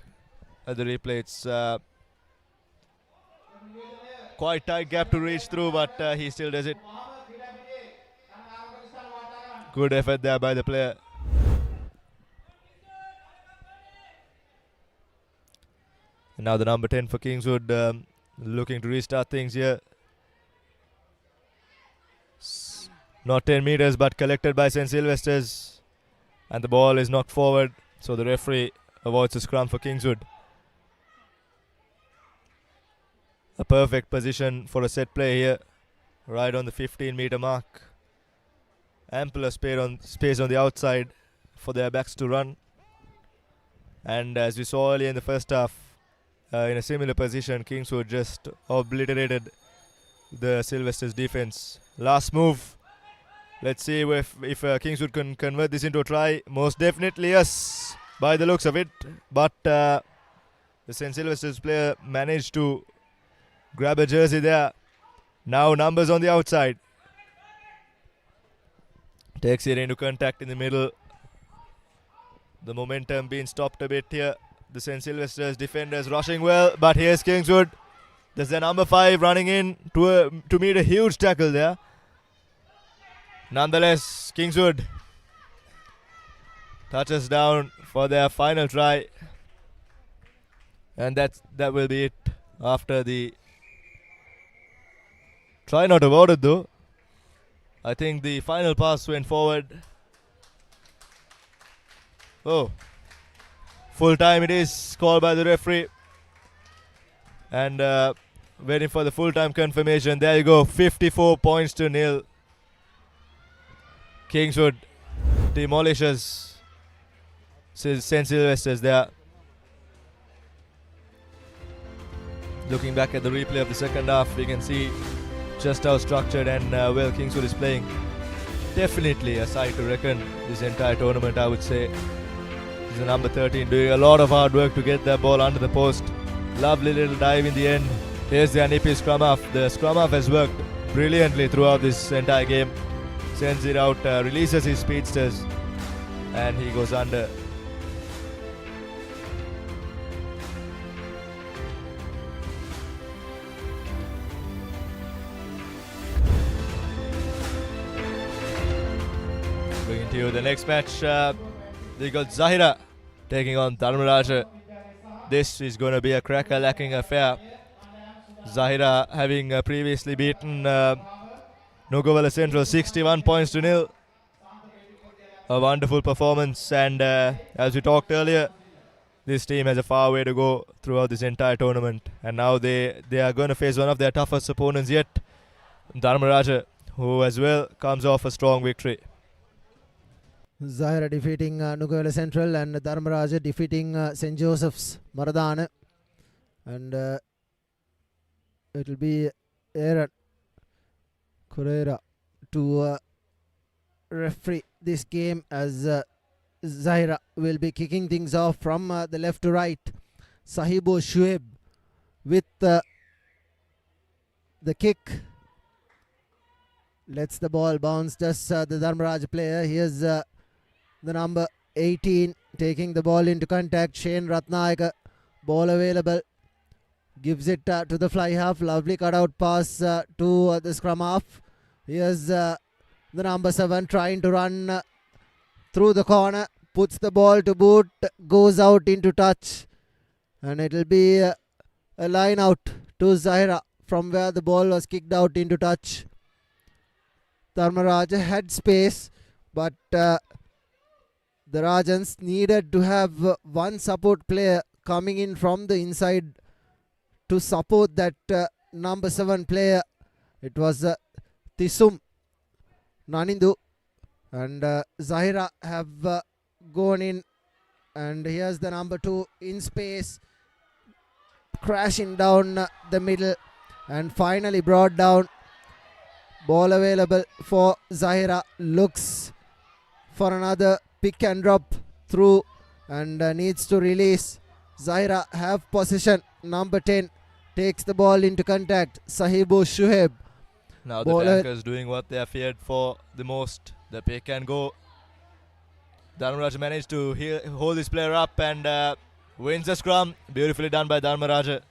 at the replay, it's quite tight gap to reach through, but he still does it. Good effort there by the player. And now the number 10 for Kingswood, looking to restart things here. Not 10 meters, but collected by St. Sylvester's, and the ball is knocked forward, so the referee avoids a scrum for Kingswood. A perfect position for a set play here, right on the 15-meter mark. Ample space on the outside for their backs to run. And as we saw earlier in the first half, in a similar position, Kingswood just obliterated the Sylvester's defense. Last move. Let's see if Kingswood can convert this into a try. Most definitely yes, by the looks of it, but the St. Sylvester's player managed to grab a jersey there. Now numbers on the outside. Takes it into contact in the middle. The momentum being stopped a bit here The St. Sylvester's defenders rushing well, but here's Kingswood. There's the number 5 running in to meet a huge tackle there. Nonetheless, Kingswood touches down for their final try. And that will be it after the try not awarded though. I think the final pass went forward. Oh, full time it is called by the referee. And waiting for the full time confirmation. There you go, 54 points to nil. Kingswood demolishes St. Sylvester's there. Looking back at the replay of the second half, we can see just how structured and well Kingswood is playing. Definitely a side to reckon this entire tournament, I would say. This is the number 13 doing a lot of hard work to get that ball under the post. Lovely little dive in the end. Here's the nippy scrum half. The scrum half has worked brilliantly throughout this entire game. Sends it out, releases his speedsters, and he goes under. Bringing to you the next match. They got Zahira taking on Dharmaraja. This is going to be a cracker-lacking affair. Zahira having previously beaten Nugovela Central 61 points to nil. A wonderful performance, and as we talked earlier, this team has a far way to go throughout this entire tournament. And now they are going to face one of their toughest opponents yet, Dharmaraja, who as well comes off a strong victory. Zahira defeating Nugovela Central and Dharmaraja defeating St. Joseph's Maradana. And it will be Aaron Correa to referee this game, as Zahira will be kicking things off from the left to right. Sahibo Shuaib with the kick. Lets the ball bounce, just the Dharmaraja player. Here's the number 18 taking the ball into contact. Shane Ratnayaka, ball available. Gives it to the fly half. Lovely cutout pass to the scrum half. Here's the number 7 trying to run through the corner. Puts the ball to boot. Goes out into touch. And it will be a line out to Zahira from where the ball was kicked out into touch. Dharmaraja had space, but the Rajans needed to have one support player coming in from the inside to support that number 7 player. It was Tisum Nanindu, and Zahira have gone in, and here's the number 2 in space, crashing down the middle and finally brought down. Ball available for Zahira, looks for another pick and drop through and needs to release. Zahira have possession. Number 10 takes the ball into contact. Sahibu Shuaib. Now the Tankers doing what they are feared for the most. The pick and go. Dharmaraja managed to hold this player up and wins the scrum. Beautifully done by Dharmaraja.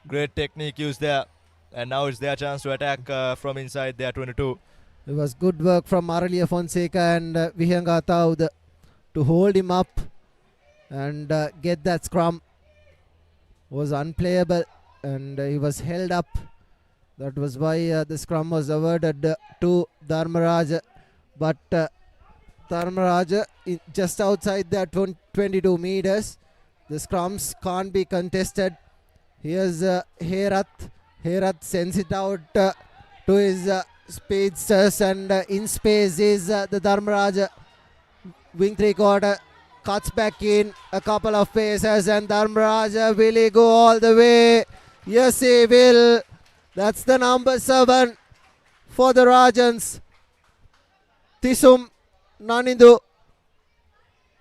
Great technique used there. And now it's their chance to attack from inside their 22. It was good work from Aralia Fonseca and Vihanga Taud to hold him up and get that scrum. Was unplayable and he was held up. That was why the scrum was awarded to Dharmaraja. But Dharmaraja just outside their 22 meters. The scrums can't be contested. Here's Herat. Herat sends it out to his speedsters, and in space is the Dharmaraja wing 3/4. Cuts back in a couple of paces, and Dharmaraja, will he go all the way? Yes, he will. That's the number 7 for the Rajans. Tisum Nanindu.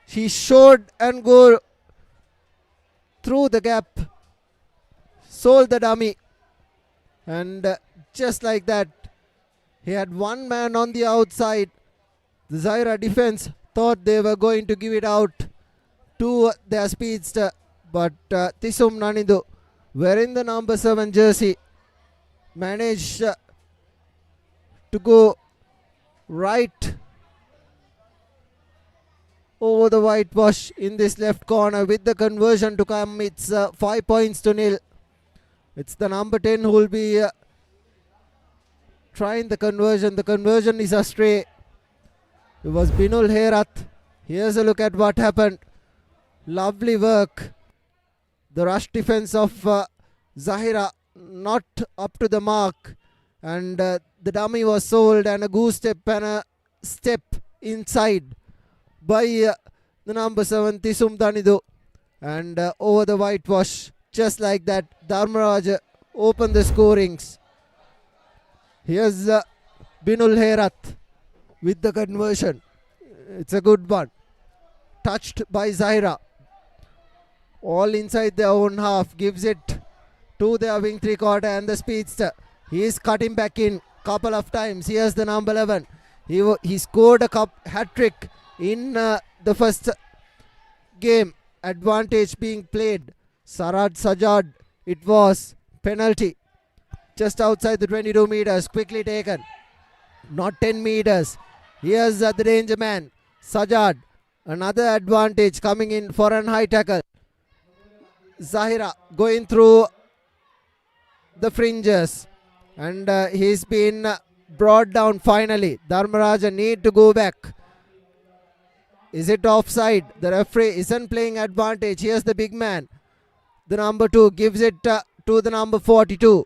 He showed and go through the gap. Sold the dummy. And just like that, he had one man on the outside. The Zahira defense thought they were going to give it out to their speedster. but Tisum Nanidu, wearing the number 7 jersey, managed to go right over the whitewash in this left corner with the conversion to come. It's 5 points to nil. It's the number 10 who will be trying the conversion. The conversion is astray. It was Binul Herat. Here's a look at what happened. Lovely work. The rush defense of Zahira not up to the mark, and the dummy was sold, and a goose step and a step inside by the number 7 Tisum Danidu, and over the whitewash. Just like that, Dharmaraj opened the scorings. Here's Binul Herat with the conversion. It's a good one. Touched by Zahira. All inside their own half. Gives it to their wing 3/4 and the speedster. He is cutting back in couple of times. Here's the number 11. He scored a hat-trick in the first game. Advantage being played. Sarad Sajad. It was penalty. Just outside the 22 meters. Quickly taken. Not 10 meters. Here's the danger man. Sajad. Another advantage coming in for an high tackle. Zahira going through the fringes, and he's been brought down finally. Dharmaraja need to go back. Is it offside? The referee isn't playing advantage. Here's the big man. The number 2 gives it to the number 42.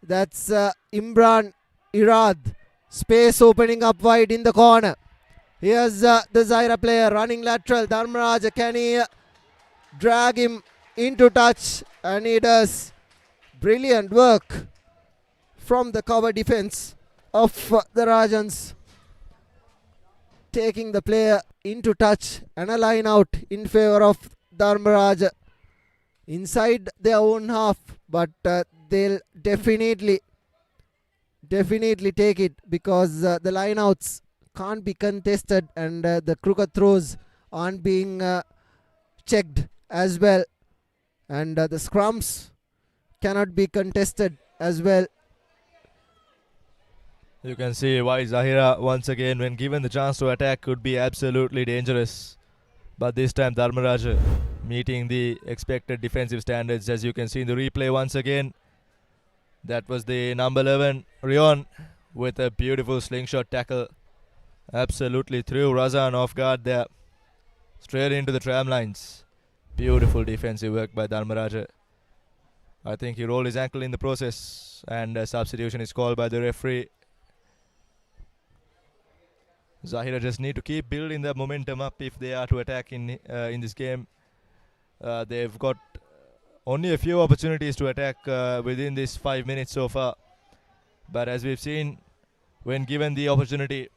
That's Imran Irad. Space opening up wide in the corner. Here's the Zahira player running lateral. Dharmaraja, can he drag him into touch? And he does. Brilliant work from the cover defense of the Rajans. Taking the player into touch and a line out in favor of Dharmaraja. Inside their own half, but they'll definitely take it, because the lineouts can't be contested, and the crooked throws aren't being checked as well, and the scrums cannot be contested as well. You can see why Zahira once again, when given the chance to attack, could be absolutely dangerous. But this time Dharmaraja meeting the expected defensive standards, as you can see in the replay once again. That was the number 11, Rion, with a beautiful slingshot tackle. Absolutely threw Razan off guard there. Straight into the tram lines. Beautiful defensive work by Dharmaraja. I think he rolled his ankle in the process, and a substitution is called by the referee. Zahira just need to keep building the momentum up if they are to attack in this game. They've got only a few opportunities to attack within this 5 minutes so far. But as we've seen, when given the opportunity,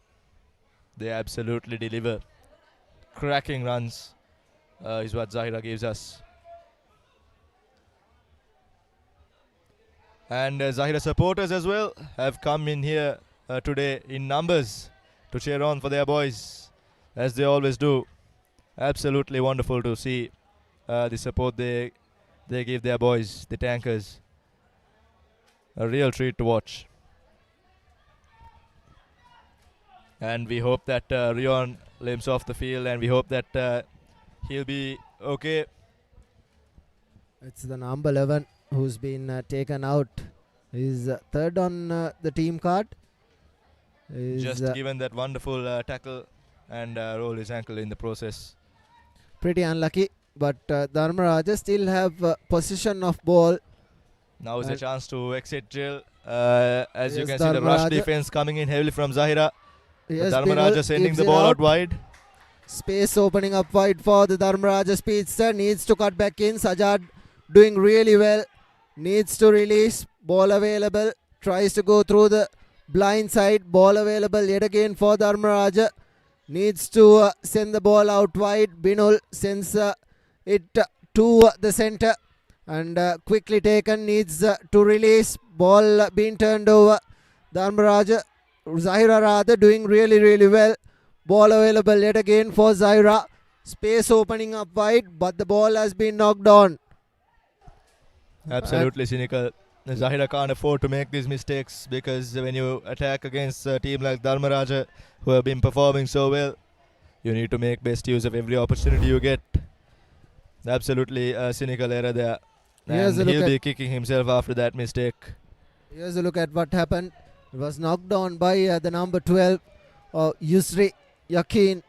they absolutely deliver. Cracking runs is what Zahira gives us. And Zahira supporters as well have come in here today in numbers to cheer on for their boys, as they always do. Absolutely wonderful to see the support they give their boys, the tankers. A real treat to watch. And we hope that Rion limps off the field, and we hope that he'll be okay. It's the number 11 who's been taken out. He's third on the team card. Just given that wonderful tackle and rolled his ankle in the process. Pretty unlucky, but Dharmaraja still have possession of ball. Now is a chance to exit jail. As you can see, the rush defense coming in heavily from Zahira. Dharmaraja sending the ball out wide. Space opening up wide for the Dharmaraja speedster. Needs to cut back in. Sajad doing really well. Needs to release. Ball available. Tries to go through the blind side. Ball available yet again for Dharmaraja. Needs to send the ball out wide. Binul sends it to the center. And quickly taken. Needs to release. Ball being turned over. Dharmaraja. Zahira rather doing really well. Ball available yet again for Zahira. Space opening up wide, but the ball has been knocked on. Absolutely cynical. Zahira can't afford to make these mistakes, because when you attack against a team like Dharmaraja, who have been performing so well, you need to make best use of every opportunity you get. Absolutely a cynical error there. Here's And a look he'll at- be kicking himself after that mistake. Here's a look at what happened. It was knocked down by the number 12, Yusri Yakin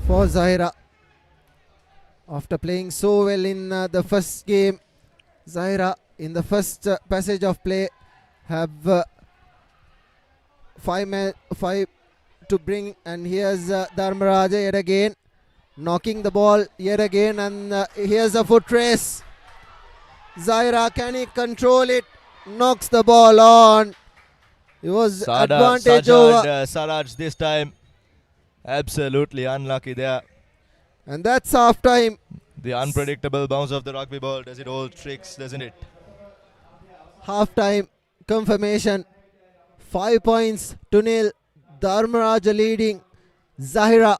for Zahira. After playing so well in the first game, Zahira in the first passage of play have five to bring, and here's Dharmaraja yet again knocking the ball yet again, and here's a foot race. Zahira, can he control it? Knocks the ball on. It was advantage over. Saraj this time absolutely unlucky there. And that's half time. The unpredictable bounce of the rugby ball does it all tricks, doesn't it? Half time confirmation. 5 points to nil. Dharmaraja leading Zahira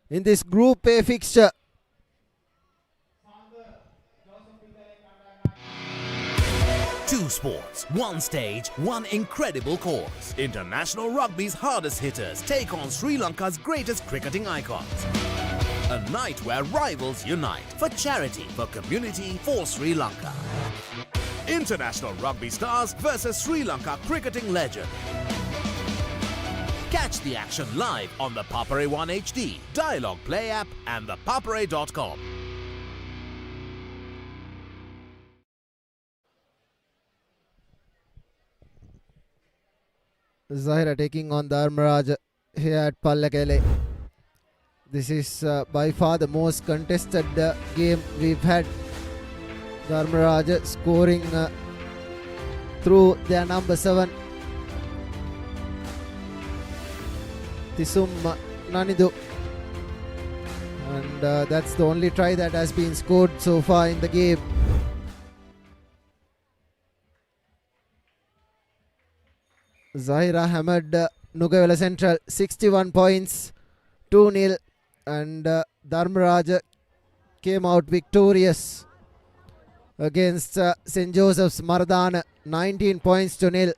in this Group A fixture. Two sports, one stage, one incredible course. International Rugby's hardest hitters take on Sri Lanka's greatest cricketing icons. A night where rivals unite for charity, for community, for Sri Lanka. International Rugby stars versus Sri Lanka cricketing legend. Catch the action live on the Papare 1 HD, Dialogue Play app and the papare.com. Zahira taking on Dharmaraja here at Pallekele. This is by far the most contested game we've had. Dharmaraja scoring through their number 7, Tisum Nanidu. And that's the only try that has been scored so far in the game. Zahira hammered Nugavela Central 61 points, 2-0, and Dharmaraja came out victorious against St. Joseph's Mardana 19 points to nil.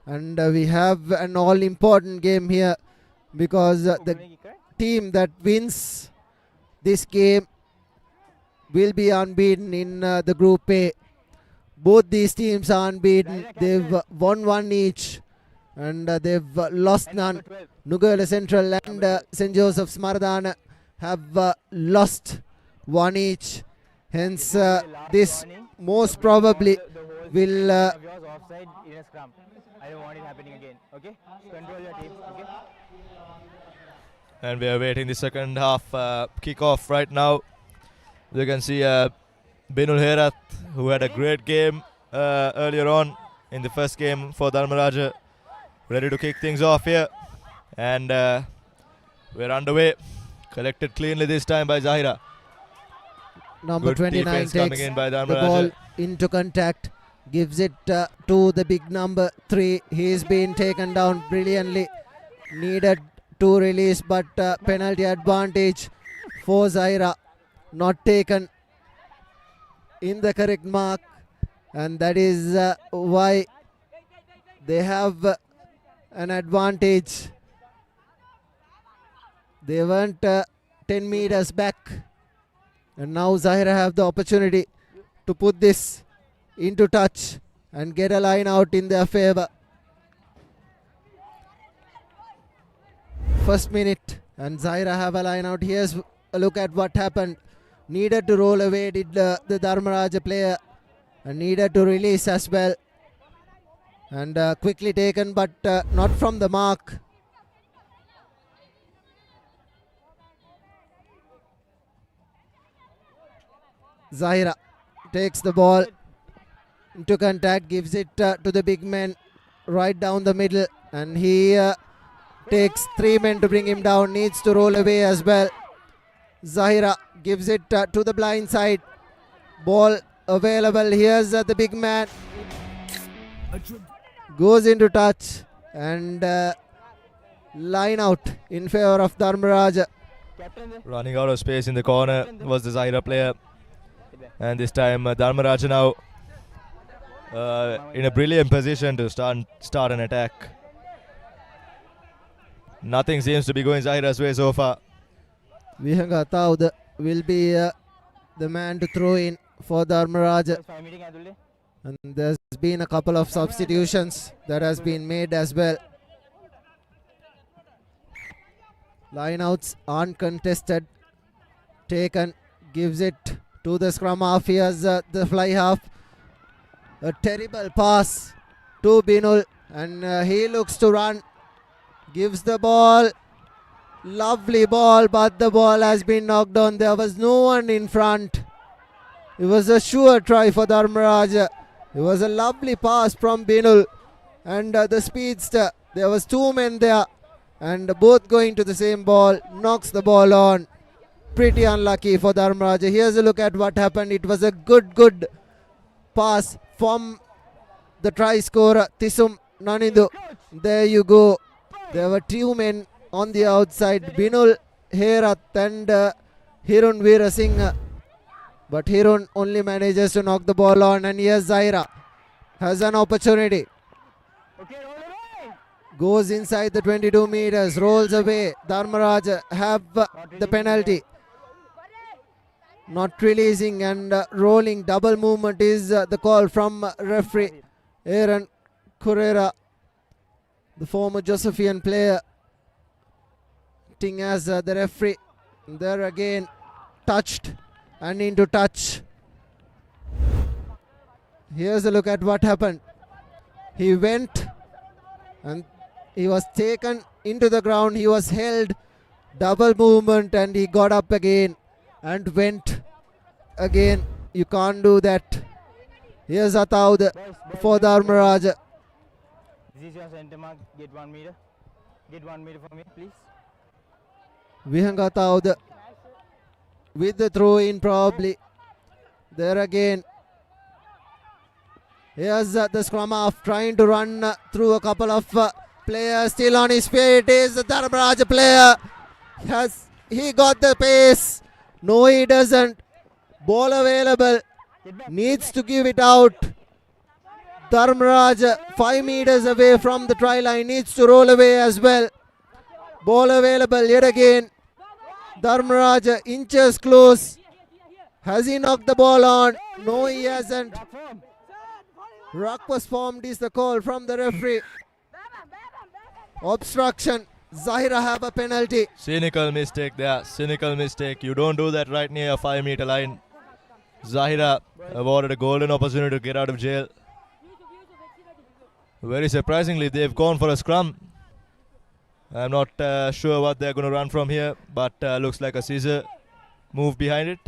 And we have an all-important game here, because the team that wins this game will be unbeaten in the Group A. Both these teams are unbeaten. They've won one each, and they've lost none. Nugavela Central and St. Joseph's Mardana have lost one each. Hence, this most probably will. Offside in a scrum. I don't want it happening again. Okay? Control your team. Okay? And we are waiting the second half kick-off right now. You can see Binul Herat, who had a great game earlier on in the first game for Dharmaraja, ready to kick things off here. And we're underway. Collected cleanly this time by Zahira. Number Good 29 defense takes coming in by the Dharmaraja. ball into contact, gives it to the big number 3. He's been taken down brilliantly. Needed to release, but penalty advantage for Zahira. Not taken in the correct mark, and that is why they have an advantage. They went 10 meters back, and now Zahira have the opportunity to put this into touch and get a line out in their favor. First minute, and Zahira have a line out. Here's a look at what happened. Needed to roll away, did the Dharmaraja player, and needed to release as well. And quickly taken, but not from the mark. Zahira takes the ball into contact, gives it to the big man right down the middle, and he takes 3 men to bring him down, needs to roll away as well. Zahira gives it to the blind side. Ball available. Here's the big man. Goes into touch and line out in favor of Dharmaraja. Running out of space in the corner was the Zahira player. And this time Dharmaraja now in a brilliant position to start an attack. Nothing seems to be going Zahira's way so far. Vihanga Taud will be the man to throw in for Dharmaraja. And there's been a couple of substitutions that has been made as well. Lineouts uncontested. Taken, gives it to the scrum half. Here's the fly half. A terrible pass to Binul, and he looks to run. Gives the ball. Lovely ball, but the ball has been knocked on. There was no one in front. It was a sure try for Dharmaraja. It was a lovely pass from Binul and the speedster. There was two men there and both going to the same ball. Knocks the ball on. Pretty unlucky for Dharmaraja. Here's a look at what happened. It was a good pass from the try scorer Tisum Nanindu. There you go. There were two men on the outside, Binul Herath and Hirun Veerasinghe. But Hirun only manages to knock the ball on, and here's Zahira. Has an opportunity. Goes inside the 22 meters, rolls away. Dharmaraja have the penalty. Not releasing and rolling. Double movement is the call from referee Aaron Correa, the former Josephian player, acting as the referee. There again, touched and into touch. Here's a look at what happened. He went and he was taken into the ground. He was held. Double movement and he got up again and went again. You can't do that. Here's Ataud for Dharmaraja. This is your center mark. Get 1 meter. Get 1 meter for me, please. Vihanga Taud with the throw in probably. There again. Here's the scrum half trying to run through a couple of players. Still on his feet is the Dharmaraja player. Has he got the pace? No, he doesn't. Ball available. Needs to give it out. Dharmaraja 5 meters away from the try line. Needs to roll away as well. Ball available yet again. Dharmaraja inches close. Has he knocked the ball on? No, he hasn't. Ruck was formed is the call from the referee. Obstruction. Zahira have a penalty. Cynical mistake there. Cynical mistake. You don't do that right near a 5 meter line. Zahira awarded a golden opportunity to get out of jail. Very surprisingly, they've gone for a scrum. I'm not sure what they're going to run from here, but looks like a scissor move behind it.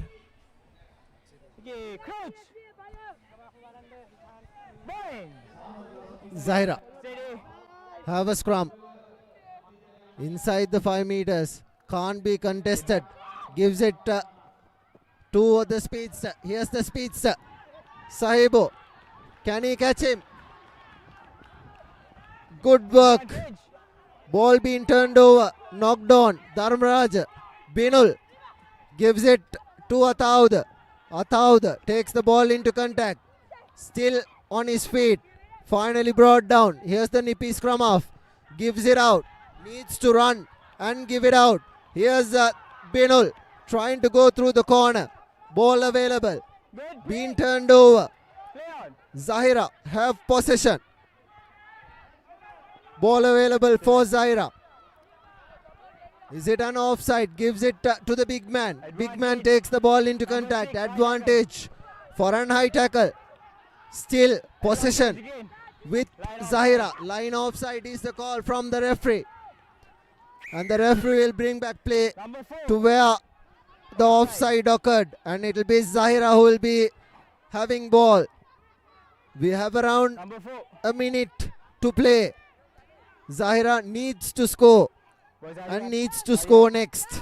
Zahira have a scrum inside the 5 meters. Can't be contested. Gives it to the speedster. Here's the speedster. Sahibo. Can he catch him? Good work. Ball being turned over. Knocked on. Dharmaraja. Binul gives it to Ataud. Ataud takes the ball into contact. Still on his feet. Finally brought down. Here's the nippy scrum half. Gives it out. Needs to run and give it out. Here's Binul trying to go through the corner. Ball available. Being turned over. Zahira have possession. Ball available for Zahira. Is it an offside? Gives it to the big man. Big man takes the ball into contact. Advantage for an high tackle. Still possession with Zahira. Line offside is the call from the referee. And the referee will bring back play to where the offside occurred. And it will be Zahira who will be having ball. We have around a minute to play. Zahira needs to score and needs to score next.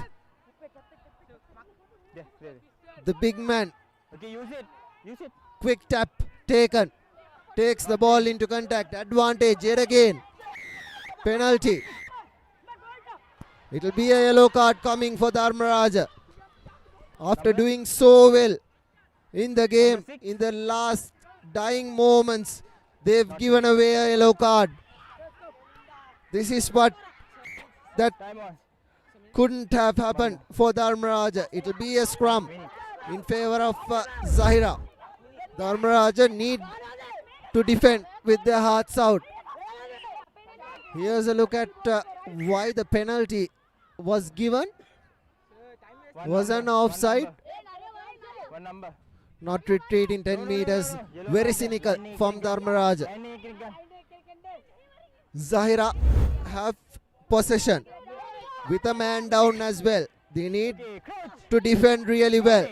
The big man. Quick tap taken. Takes the ball into contact. Advantage yet again. Penalty. It will be a yellow card coming for Dharmaraj. After doing so well in the game, in the last dying moments, they've given away a yellow card. This is what that couldn't have happened for Dharmaraj. It will be a scrum in favor of Zahira. Dharmaraj need to defend with their hearts out. Here's a look at why the penalty was given. Was an offside. Not retreating 10 meters. Very cynical from Dharmaraj. Zahira have possession with a man down as well. They need to defend really well.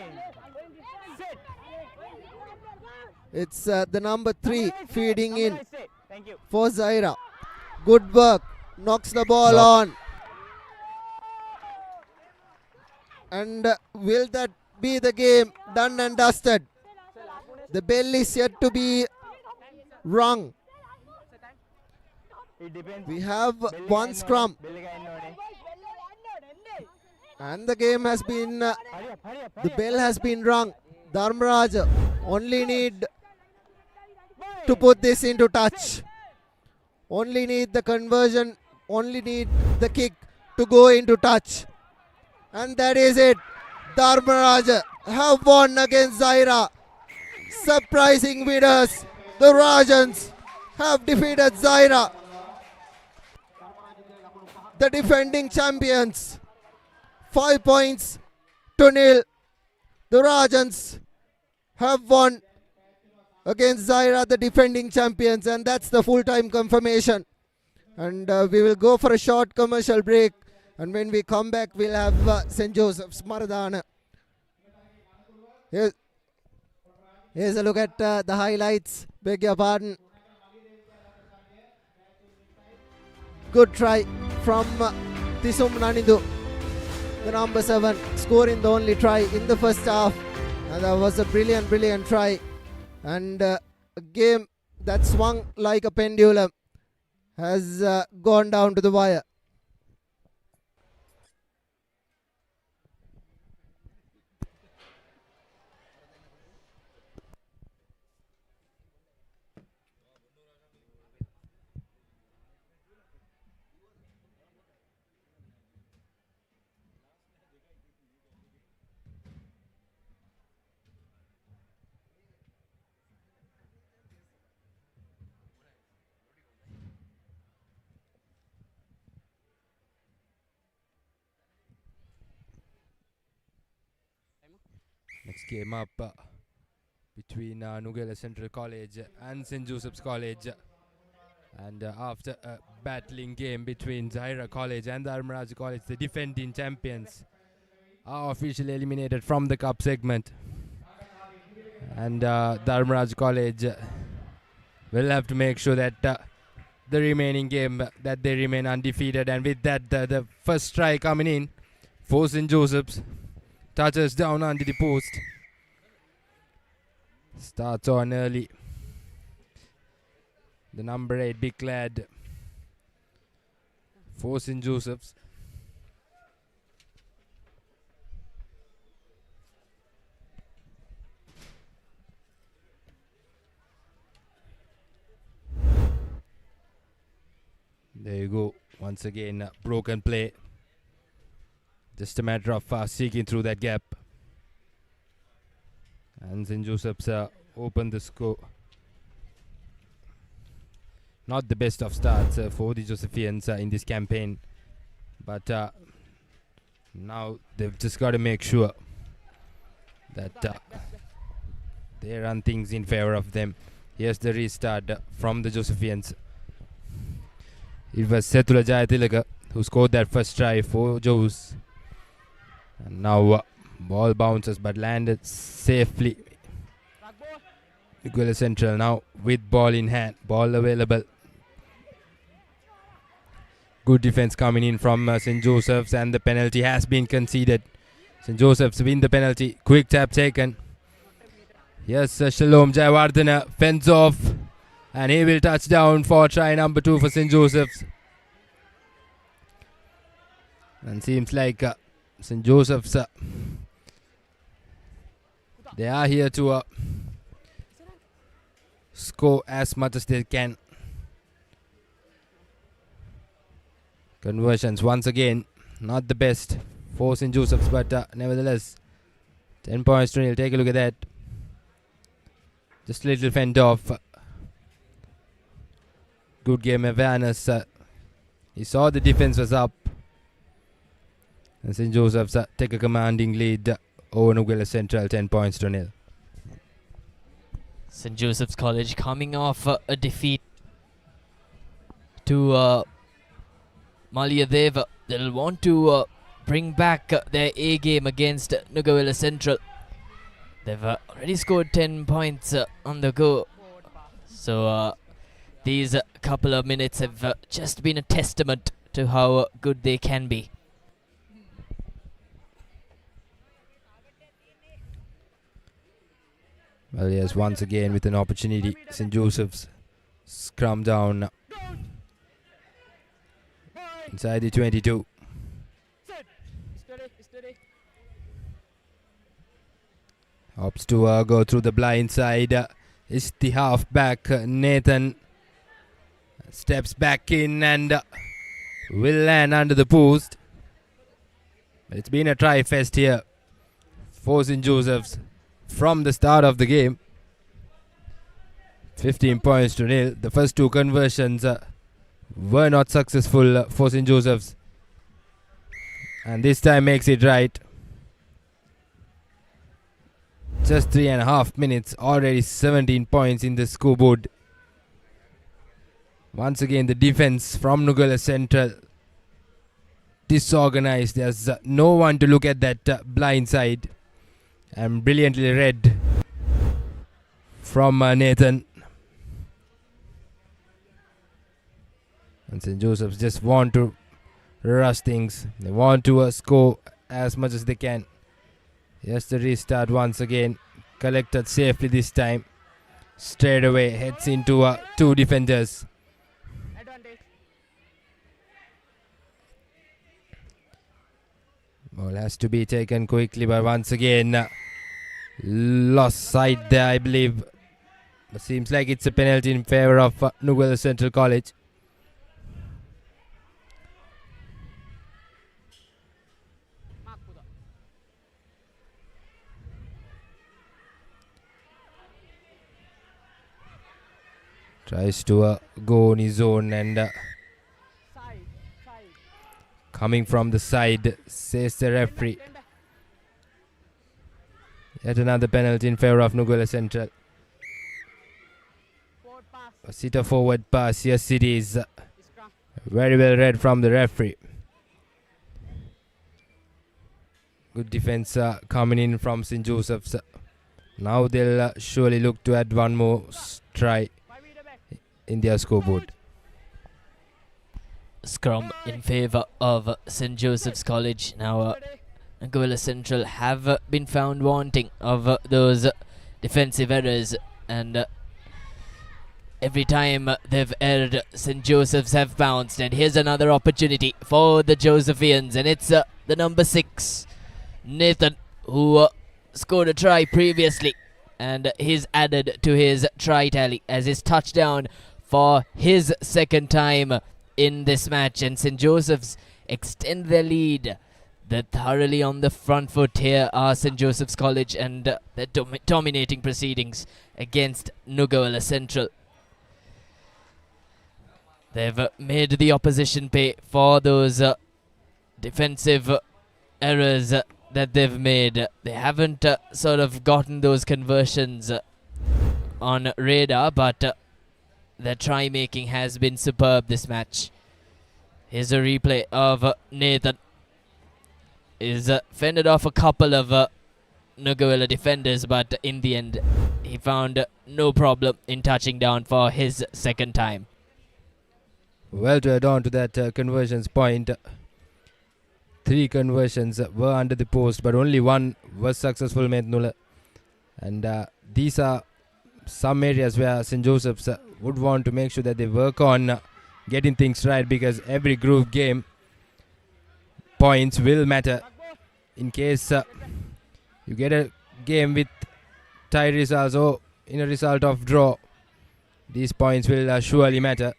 It's the number 3 feeding in for Zahira. Good work. Knocks the ball on. And will that be the game done and dusted? The bell is yet to be rung. We have one scrum. And the game has been, the bell has been rung. Dharmaraj only need to put this into touch. Only need the conversion, only need the kick to go into touch. And that is it. Dharmaraj have won against Zahira. Surprising winners. The Rajans have defeated Zahira, the defending champions. 5 points to nil. The Rajans have won against Zahira, the defending champions, and that's the full-time confirmation. And we will go for a short commercial break, and when we come back we'll have St. Joseph's Maradana. Here's a look at the highlights. Beg your pardon. Good try from Tisum Nanindu, the number 7, scoring the only try in the first half. And that was a brilliant try. And a game that swung like a pendulum has gone down to the wire. Next game up between Nugela Central College and St. Joseph's College. And after a battling game between Zahira College and Dharmaraj College, the defending champions are officially eliminated from the cup segment. And Dharmaraj College will have to make sure that the remaining game that they remain undefeated. And with that, the first try coming in for St. Joseph's. Touches down under the post. Starts on early. The number 8 big lad for St. Joseph's. There you go. Once again, broken play. Just a matter of seeking through that gap. And St. Joseph's opened the score. Not the best of starts for the Josephians in this campaign. But now they've just got to make sure that they run things in favor of them. Here's the restart from the Josephians. It was Setula Jayatilaka who scored that first try for Joes. And now ball bounces but landed safely. Nugela Central now with ball in hand, ball available. Good defense coming in from St. Joseph's, and the penalty has been conceded. St. Joseph's win the penalty. Quick tap taken. Yes, Shalom Jayawardena fends off, and he will touch down for try number 2 for St. Joseph's. And seems like St. Joseph's, they are here to score as much as they can. Conversions once again not the best for St. Joseph's, but nevertheless 10 points to nil. Take a look at that. Just a little fend off. Good game awareness. He saw the defense was up, and St. Joseph's take a commanding lead over Nugela Central, 10 points to nil. St. Joseph's College coming off a defeat to Maliadev. They'll want to bring back their A game against Nugawela Central. They've already scored 10 points on the go. So these couple of minutes have just been a testament to how good they can be. Well, yes, once again with an opportunity, St. Joseph's scrum down inside the 22. Opts to go through the blind side. Is the halfback Nathan steps back in and will land under the post. But it's been a try fest here for St. Joseph's from the start of the game. 15 points to nil. The first two conversions were not successful for St. Joseph's, and this time makes it right. Just 3.5 minutes, already 17 points in the scoreboard. Once again, the defense from Nugala Central disorganized. There's no one to look at that blind side, and brilliantly read from Nathan. And St. Joseph's just want to rush things. They want to score as much as they can. Yes, the restart once again. Collected safely this time. Straight away heads into two defenders. Ball has to be taken quickly, but once again lost sight there, I believe. It seems like it's a penalty in favor of Nugala Central College. Tries to go on his own, and coming from the side, says the referee. Yet another penalty in favor of Nugala Central. A sitter forward pass, yes it is. Very well read from the referee. Good defense coming in from St. Joseph's. Now they'll surely look to add one more try in their scoreboard. Scrum in favour of St. Joseph's College. Now Nugala Central have been found wanting of those defensive errors, and every time they've erred, St. Joseph's have bounced. And here's another opportunity for the Josephians, and it's the number 6 Nathan, who scored a try previously, and he's added to his try tally as his touchdown for his second time in this match. And St. Joseph's extend their lead. They're thoroughly on the front foot here are St. Joseph's College, and they're dominating proceedings against Nugawela Central. They've made the opposition pay for those defensive errors that they've made. They haven't sort of gotten those conversions on radar, but their try making has been superb this match. Here's a replay of Nathan. He's fended off a couple of Nugawela defenders, but in the end he found no problem in touching down for his second time. Well, to add on to that conversions point, 3 conversions were under the post, but only one was successful, Mednula. And these are some areas where St. Joseph's would want to make sure that they work on getting things right, because every group game points will matter in case you get a game with tie results or in a result of draw. These points will surely matter.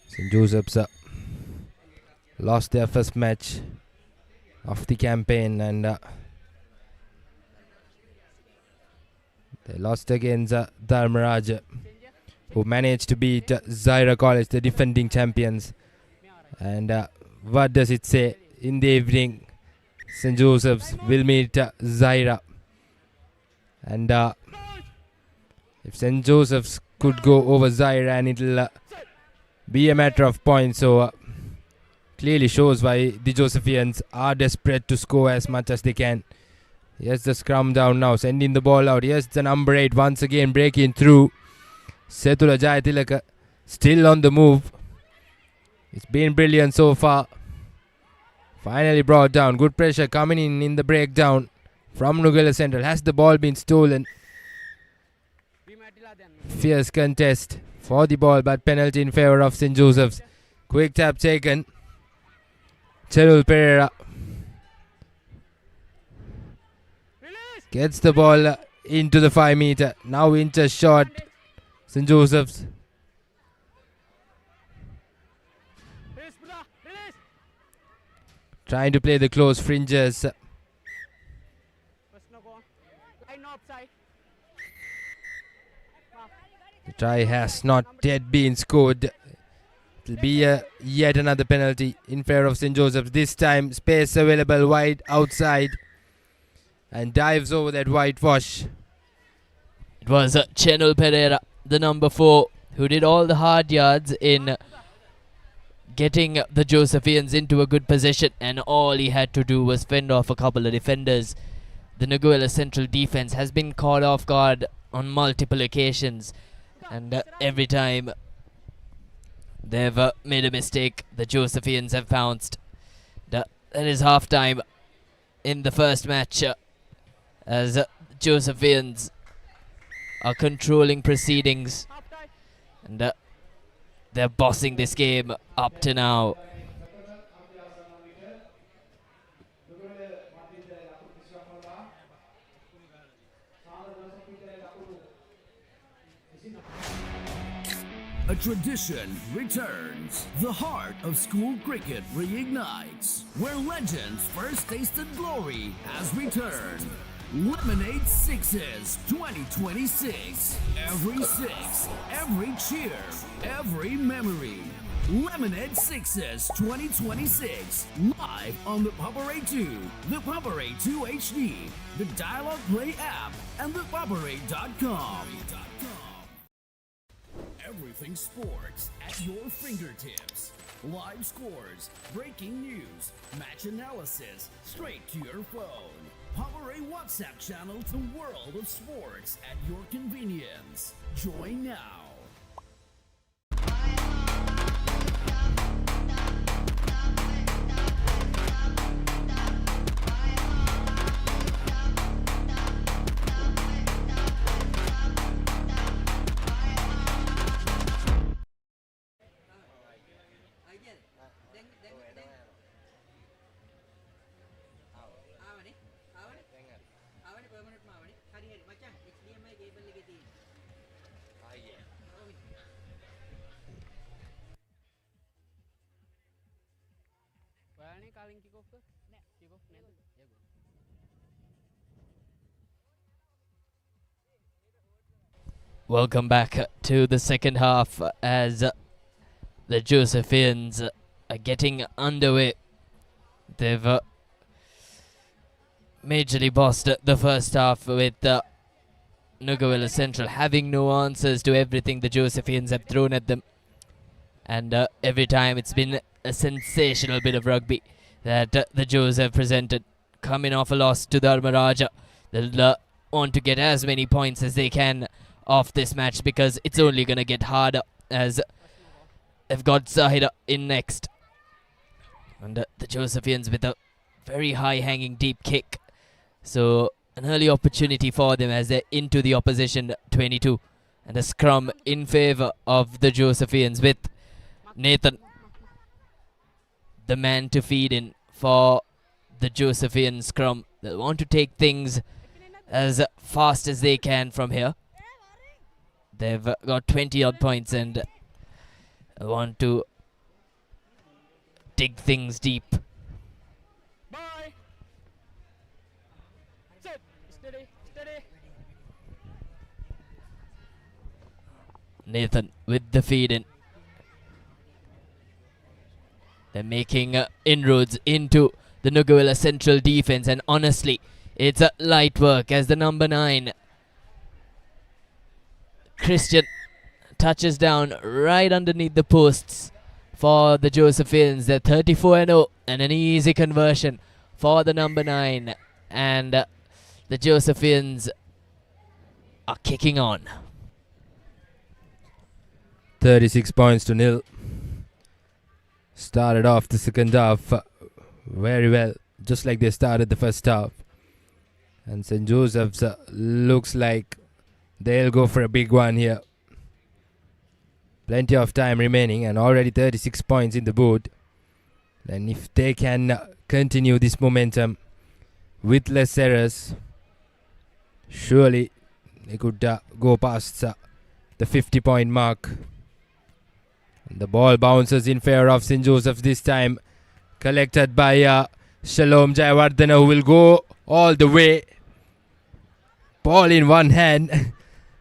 St. Joseph's lost their first match of the campaign, and they lost against Dharmaraj, who managed to beat Zaira College, the defending champions. And what does it say? In the evening, St. Joseph's will meet Zaira. And if St. Joseph's could go over Zaira, and it'll be a matter of points. So clearly shows why the Josephians are desperate to score as much as they can. Yes, the scrum down now, sending the ball out. Yes, the number 8 once again breaking through. Setula Jayatilaka still on the move. It's been brilliant so far. Finally brought down. Good pressure coming in the breakdown from Nugala Central. Has the ball been stolen? Fierce contest for the ball, but penalty in favour of St. Joseph's. Quick tap taken. Cherul Pereira gets the ball into the 5 meter. Now inch shot. St. Joseph's. Trying to play the close fringes. The try has not yet been scored. It will be yet another penalty in favour of St. Joseph's. This time space available wide outside, and dives over that whitewash. It was Chenul Pereira, the number 4, who did all the hard yards in getting the Josephians into a good position, and all he had to do was fend off a couple of defenders. The Naguela Central defence has been caught off guard on multiple occasions, and every time they've made a mistake, the Josephians have bounced. That is half time in the first match, as Josephians are controlling proceedings, and they're bossing this game up to now. A tradition returns. The heart of school cricket reignites. Where legends first tasted glory has returned. Lemonade Sixes 2026. Every six, every cheer, every memory. Lemonade Sixes 2026. Live on the Papare 2, the Papare 2 HD, the Dialogue Play app, and the Papare.com. Everything sports at your fingertips. Live scores, breaking news, match analysis, straight to your phone. Papare WhatsApp channel, the world of sports at your convenience. Join now. Welcome back to the second half, as the Josephians are getting underway. They've majorly bossed the first half, with Nuguela Central having no answers to everything the Josephians have thrown at them. And every time it's been a sensational bit of rugby that the Joes have presented. Coming off a loss to Dharmaraja, they'll want to get as many points as they can off this match, because it's only going to get harder as they've got Zahira in next. And the Josephians with a very high hanging deep kick. So an early opportunity for them as they're into the opposition 22. And a scrum in favour of the Josephians with Nathan, the man to feed in for the Josephian scrum. They'll want to take things as fast as they can from here. They've got 20 odd points and want to dig things deep. Bye. Sit. Steady. Steady. Nathan with the feed in. They're making inroads into the Nuguela Central defense, and honestly, it's a light work as the number 9 Christian touches down right underneath the posts for the Josephians. They're 34-0 and an easy conversion for the number 9, and the Josephians are kicking on. 36 points to nil. Started off the second half very well, just like they started the first half. And St. Joseph's looks like they'll go for a big one here. Plenty of time remaining and already 36 points in the board. And if they can continue this momentum with less errors, surely they could go past the 50-point mark. And the ball bounces in favor of St. Joseph's this time. Collected by Shalom Jayawardena, who will go all the way. Ball in one hand.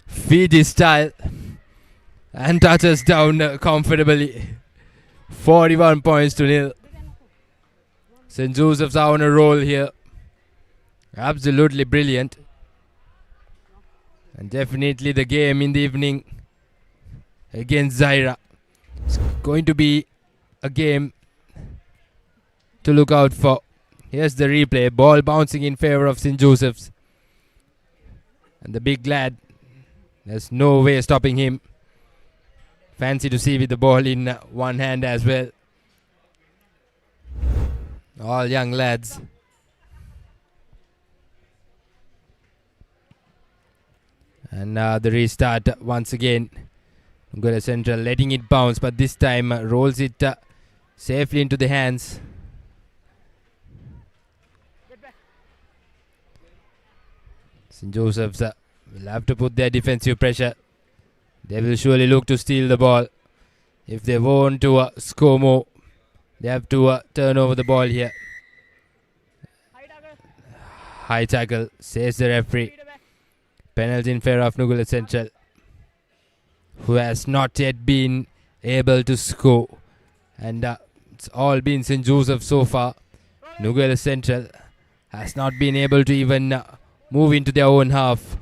Fiji style. And touches down comfortably. 41 points to nil. St. Joseph's are on a roll here. Absolutely brilliant. And definitely the game in the evening against Zaira. It's going to be a game to look out for. Here's the replay. Ball bouncing in favor of St. Joseph's. And the big lad, there's no way stopping him. Fancy to see with the ball in one hand as well. All young lads. And the restart once again. Nuguela Central letting it bounce, but this time rolls it safely into the hands. St. Joseph's will have to put their defensive pressure. They will surely look to steal the ball. If they want to score more, they have to turn over the ball here. High tackle, says the referee. Penalty in favor of Nuguela Central, who has not yet been able to score. And it's all been St. Joseph so far. Nuguela Central has not been able to even move into their own half.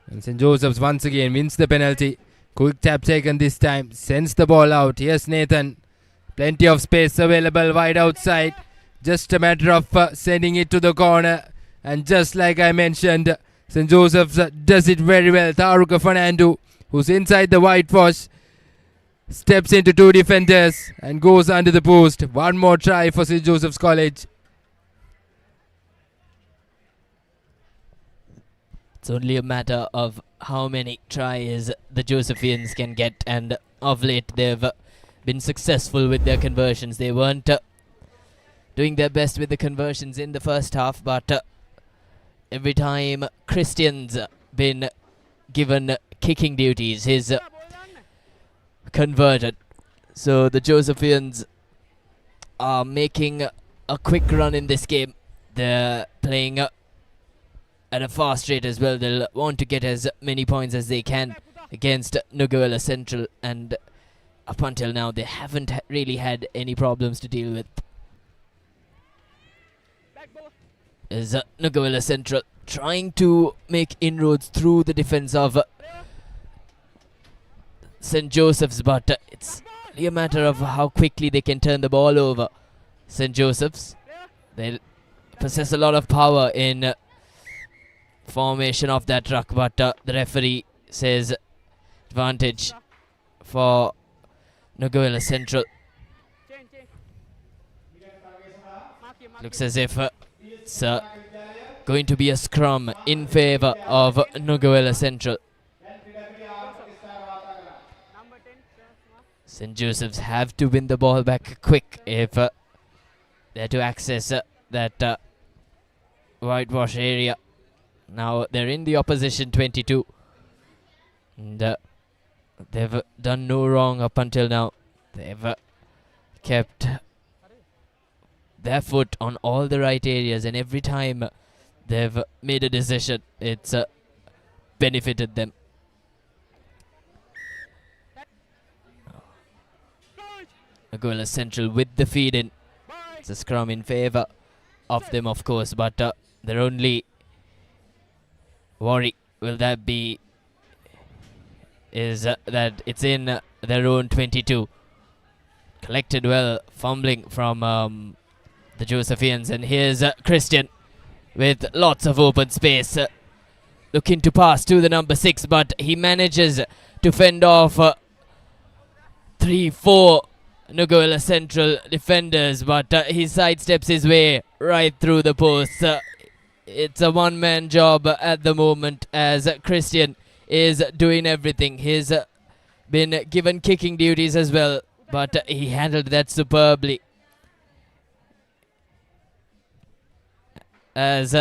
And St. Joseph's once again wins the penalty. Quick tap taken this time. Sends the ball out. Here's Nathan. Plenty of space available wide outside. Just a matter of sending it to the corner. And just like I mentioned, St. Joseph's does it very well. Taruka Fernando, who's inside the whitewash, steps into two defenders and goes under the post. One more try for St. Joseph's College. It's only a matter of how many tries the Josephians can get, and of late they've been successful with their conversions. They weren't doing their best with the conversions in the first half, but every time Christian's been given kicking duties, he's converted. So the Josephians are making a quick run in this game. They're playing at a fast rate as well. They'll want to get as many points as they can against Nuguela Central, and up until now they haven't really had any problems to deal with. Is Nuguela Central trying to make inroads through the defense of St. Joseph's, but it's really a matter of how quickly they can turn the ball over. St. Joseph's, they possess a lot of power in formation of that ruck, but the referee says advantage for Nuguela Central. Looks as if it's going to be a scrum in favour of Nuguela Central. St. Joseph's have to win the ball back quick if they're to access that whitewash area. Now they're in the opposition 22. And they've done no wrong up until now. They've kept their foot on all the right areas, and every time they've made a decision, it's benefited them. Nuguela Central with the feed in. It's a scrum in favour of them, of course, but their only worry will that be is that it's in their own 22. Collected well, fumbling from the Josephians, and here's Christian with lots of open space, looking to pass to the number 6, but he manages to fend off 3-4 Nuguela Central defenders, but he sidesteps his way right through the posts. It's a one-man job at the moment as Christian is doing everything. He's been given kicking duties as well, but he handled that superbly. As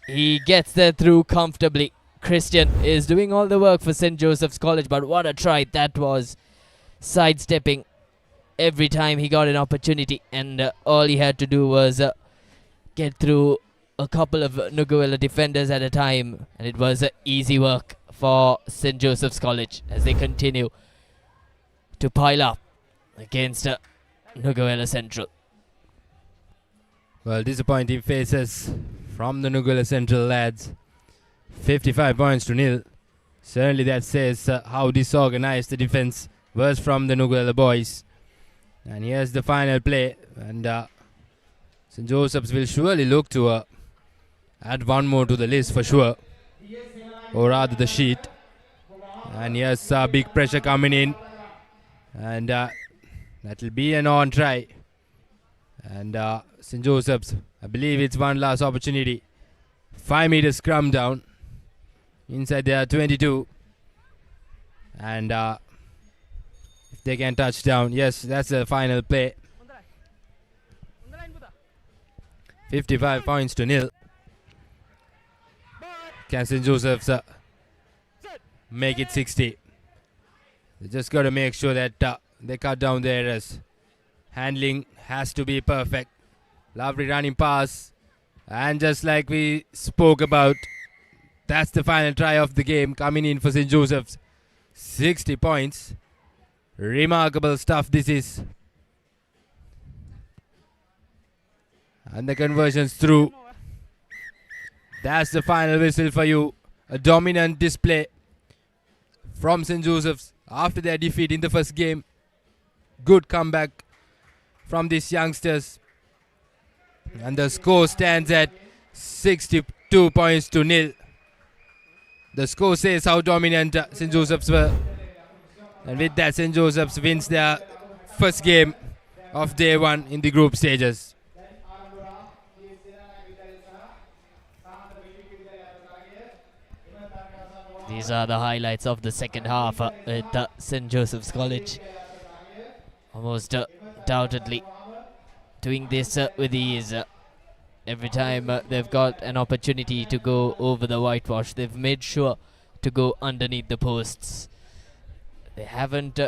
he gets there through comfortably. Christian is doing all the work for St. Joseph's College, but what a try that was. Sidestepping every time he got an opportunity, and all he had to do was get through a couple of Nuguela defenders at a time, and it was easy work for St. Joseph's College as they continue to pile up against Nuguela Central. Well, disappointing faces from the Nuguela Central lads. 55 points to nil. Certainly that says how disorganized the defense was from the Nuguela boys. And here's the final play, and St. Joseph's will surely look to add one more to the list for sure, or rather the sheet. And here's big pressure coming in, and that'll be an on try. And St. Joseph's, I believe it's one last opportunity. 5 meters scrum down inside their 22, and if they can touch down, yes, that's the final play. 55 points to nil. Can St. Joseph's make it 60? They just got to make sure that they cut down the errors. Handling has to be perfect. Lovely running pass, and just like we spoke about, that's the final try of the game coming in for St. Joseph's. 60 points. Remarkable stuff this is. And the conversions through. That's the final whistle for you. A dominant display from St. Joseph's after their defeat in the first game. Good comeback from these youngsters. And the score stands at 62 points to nil. The score says how dominant St. Joseph's were. And with that, St. Joseph's wins their first game of day one in the group stages. These are the highlights of the second half at St. Joseph's College. Almost undoubtedly doing this with ease. Every time they've got an opportunity to go over the whitewash, they've made sure to go underneath the posts. They haven't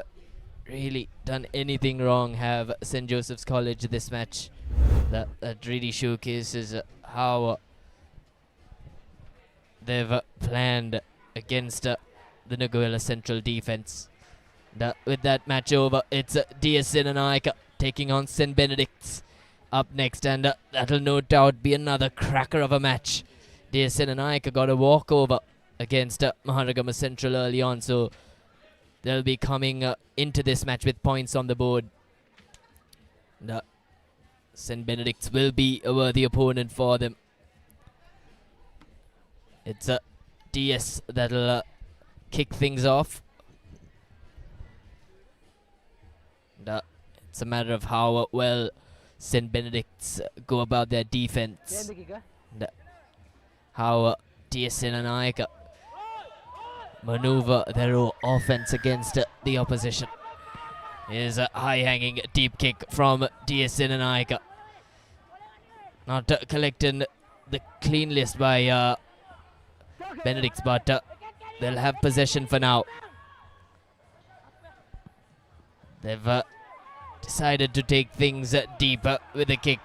really done anything wrong, have St. Joseph's College this match. That really showcases how they've planned against the Nuguela Central defense. With that match over, it's DS Sinanaika taking on St. Benedict's up next, and that'll no doubt be another cracker of a match. DS Sinanaika got a walkover against Maharagama Central early on, so they'll be coming into this match with points on the board. St. Benedict's will be a worthy opponent for them. It's DS that'll kick things off. It's a matter of how well St. Benedict's go about their defense. And how TSN and Aika maneuver their offense against the opposition. Here's a high-hanging deep kick from TSN and Aika. Not collecting the clean list by Benedict's, but they'll have possession for now. They've decided to take things deeper with a kick,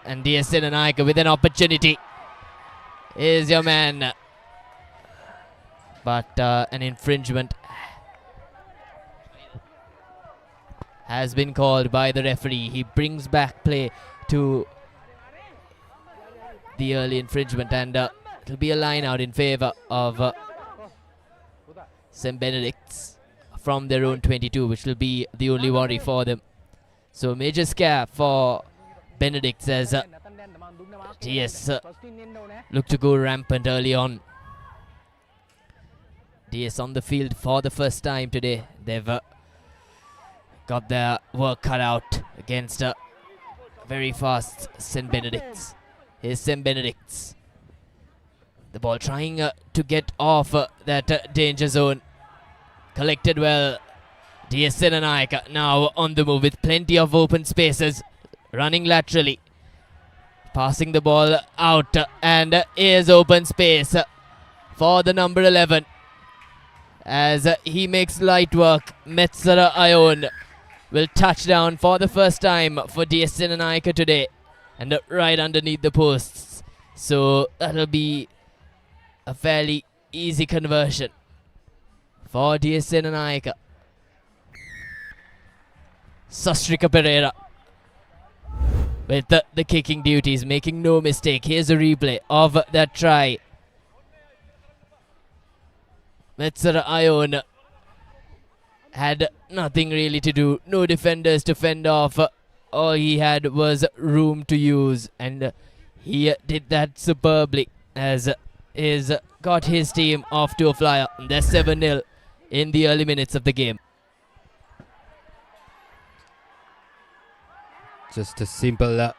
and TSN and Aika with an opportunity. Here's your man, but an infringement has been called by the referee. He brings back play to the early infringement, and it'll be a line out in favor of St. Benedict's from their own 22, which will be the only worry for them. So major scare for Benedict's as DS look to go rampant early on. DS on the field for the first time today. They've got their work cut out against very fast St. Benedict's. Here's St. Benedict's. The ball trying to get off that danger zone. Collected well. DSN and Aika now on the move with plenty of open spaces. Running laterally. Passing the ball out, and here's open space for the number 11. As he makes light work, Metsara Ion will touch down for the first time for DSN and Aika today. And right underneath the posts. So that'll be a fairly easy conversion for DSN and Aika. Sastrika Pereira with the kicking duties, making no mistake. Here's a replay of that try. Metsara Ion had nothing really to do. No defenders to fend off. All he had was room to use, and he did that superbly as he's got his team off to a flyer. They're 7-0 in the early minutes of the game. Just a simple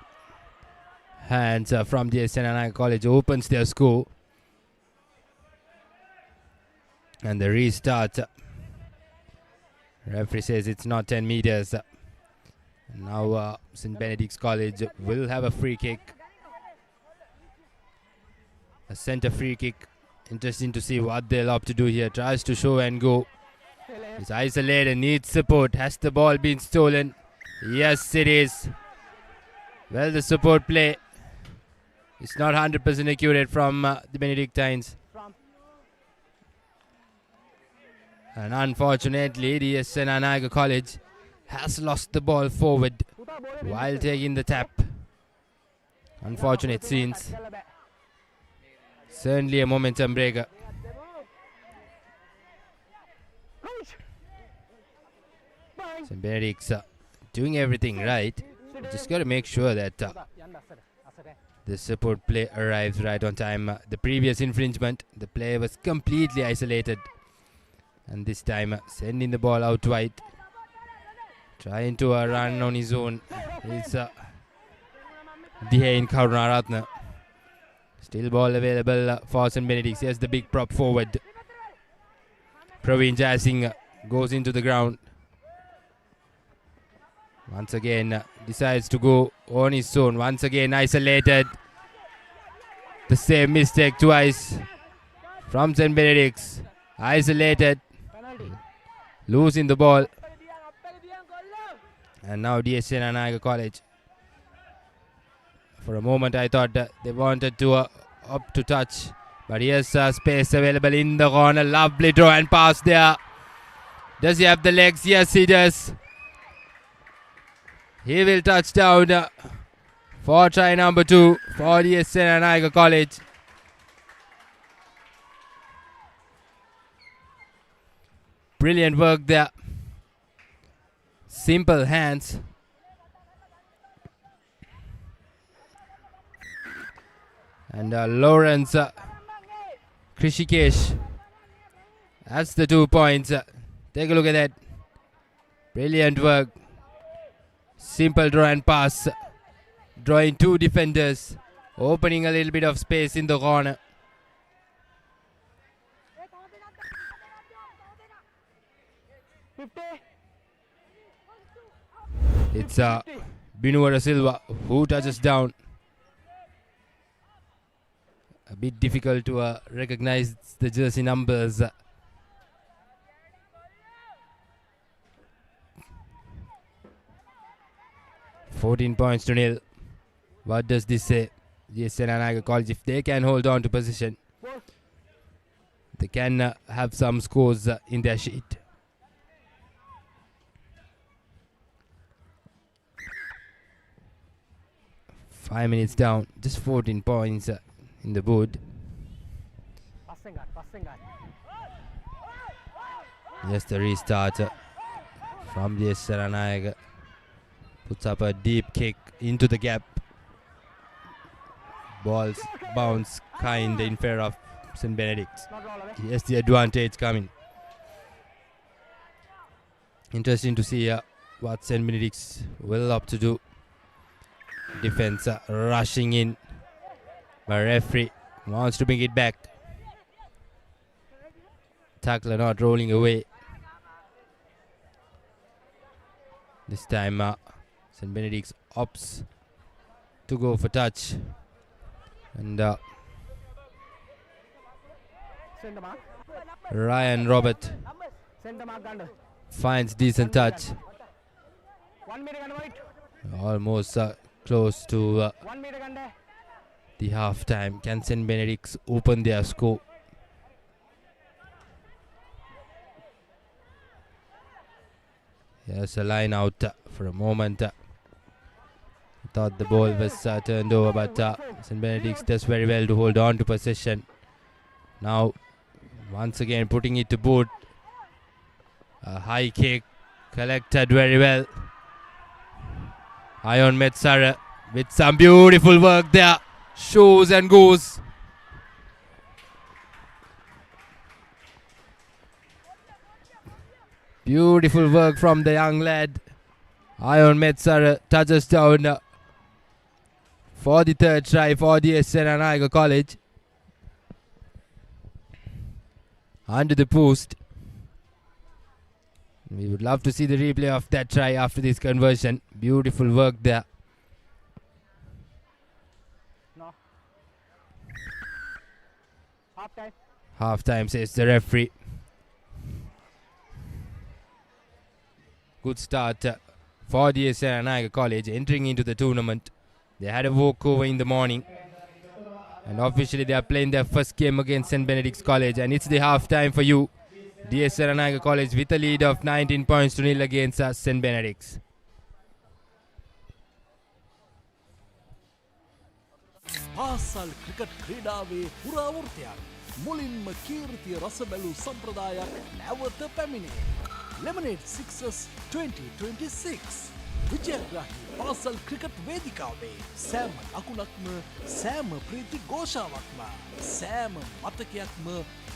hands from the SLSRFA College opens their score. And the restart. Referee says it's not 10 meters. Now St. Benedict's College will have a free kick. A center free kick. Interesting to see what they'll opt to do here. Tries to show and go. He's isolated, needs support. Has the ball been stolen? Yes, it is. Well, the support play is not 100% accurate from the Benedictines. And unfortunately, the SLSRFA College has lost the ball forward while taking the tap. Unfortunate scenes. Certainly a momentum breaker. St. Benedict's doing everything right. Just got to make sure that the support play arrives right on time. The previous infringement, the player was completely isolated. And this time, sending the ball out wide. Trying to run on his own. It's Dihain Karunaratne. Still ball available for St. Benedict's. Here's the big prop forward. Praveen Jasing goes into the ground. Once again, decides to go on his own. Once again, isolated. The same mistake twice from St. Benedict's. Isolated. Losing the ball. And now SLSRFA College. For a moment, I thought they wanted to up to touch. But here's space available in the corner. Lovely draw and pass there. Does he have the legs? Yes, he does. He will touch down for try number 2 for the SLSRFA College. Brilliant work there. Simple hands. And Lawrence Krishikesh. That's the 2 points. Take a look at that. Brilliant work. Simple draw and pass. Drawing two defenders. Opening a little bit of space in the corner. It's Binuvara Silva who touches down. A bit difficult to recognize the jersey numbers. 14 points to nil. What does this say? Yes, Senanaga College, if they can hold on to position, they can have some scores in their sheet. Five minutes down, just 14 points in the board. Just the restart from the Saranaga. Puts up a deep kick into the gap. Balls bounce kind in favor of St. Benedict's. He has the advantage coming. Interesting to see what St. Benedict's will opt to do. Defense rushing in. But referee wants to bring it back. Tackler not rolling away. This time St. Benedict's opts to go for touch. And Ryan Robert finds decent touch. Almost close to the half time. Can St. Benedict's open their score? Here's a line out for a moment. Thought the ball was turned over, but St. Benedict's does very well to hold on to possession. Now, once again, putting it to boot. A high kick collected very well. Ion Metsara with some beautiful work there. Shows and goes. Beautiful work from the young lad. Ion Metsara touches down for the third try for the Senanaga College. Under the post. We would love to see the replay of that try after this conversion. Beautiful work there. No. Half time. Half time, says the referee. Good start for the Senanaga College entering into the tournament. They had a walkover in the morning. And officially they are playing their first game against St. Benedict's College. And it's the half time for you. DS Saranaga College with a lead of 19 points to nil against St. Benedict's. පාසල් cricket ක්‍රීඩාවේ පුරාවෘත්තයක් මුලින්ම කීර්තිය රස බැලූ සම්ප්‍රදායක් නැවත පැමිණේ. Lemonade Sixers 2026 විජයග්‍රාහී පාසල් cricket වේදිකාවේ සෑම අකුණක්ම සෑම ප්‍රීති ഘോഷාවක්ම සෑම මතකයක්ම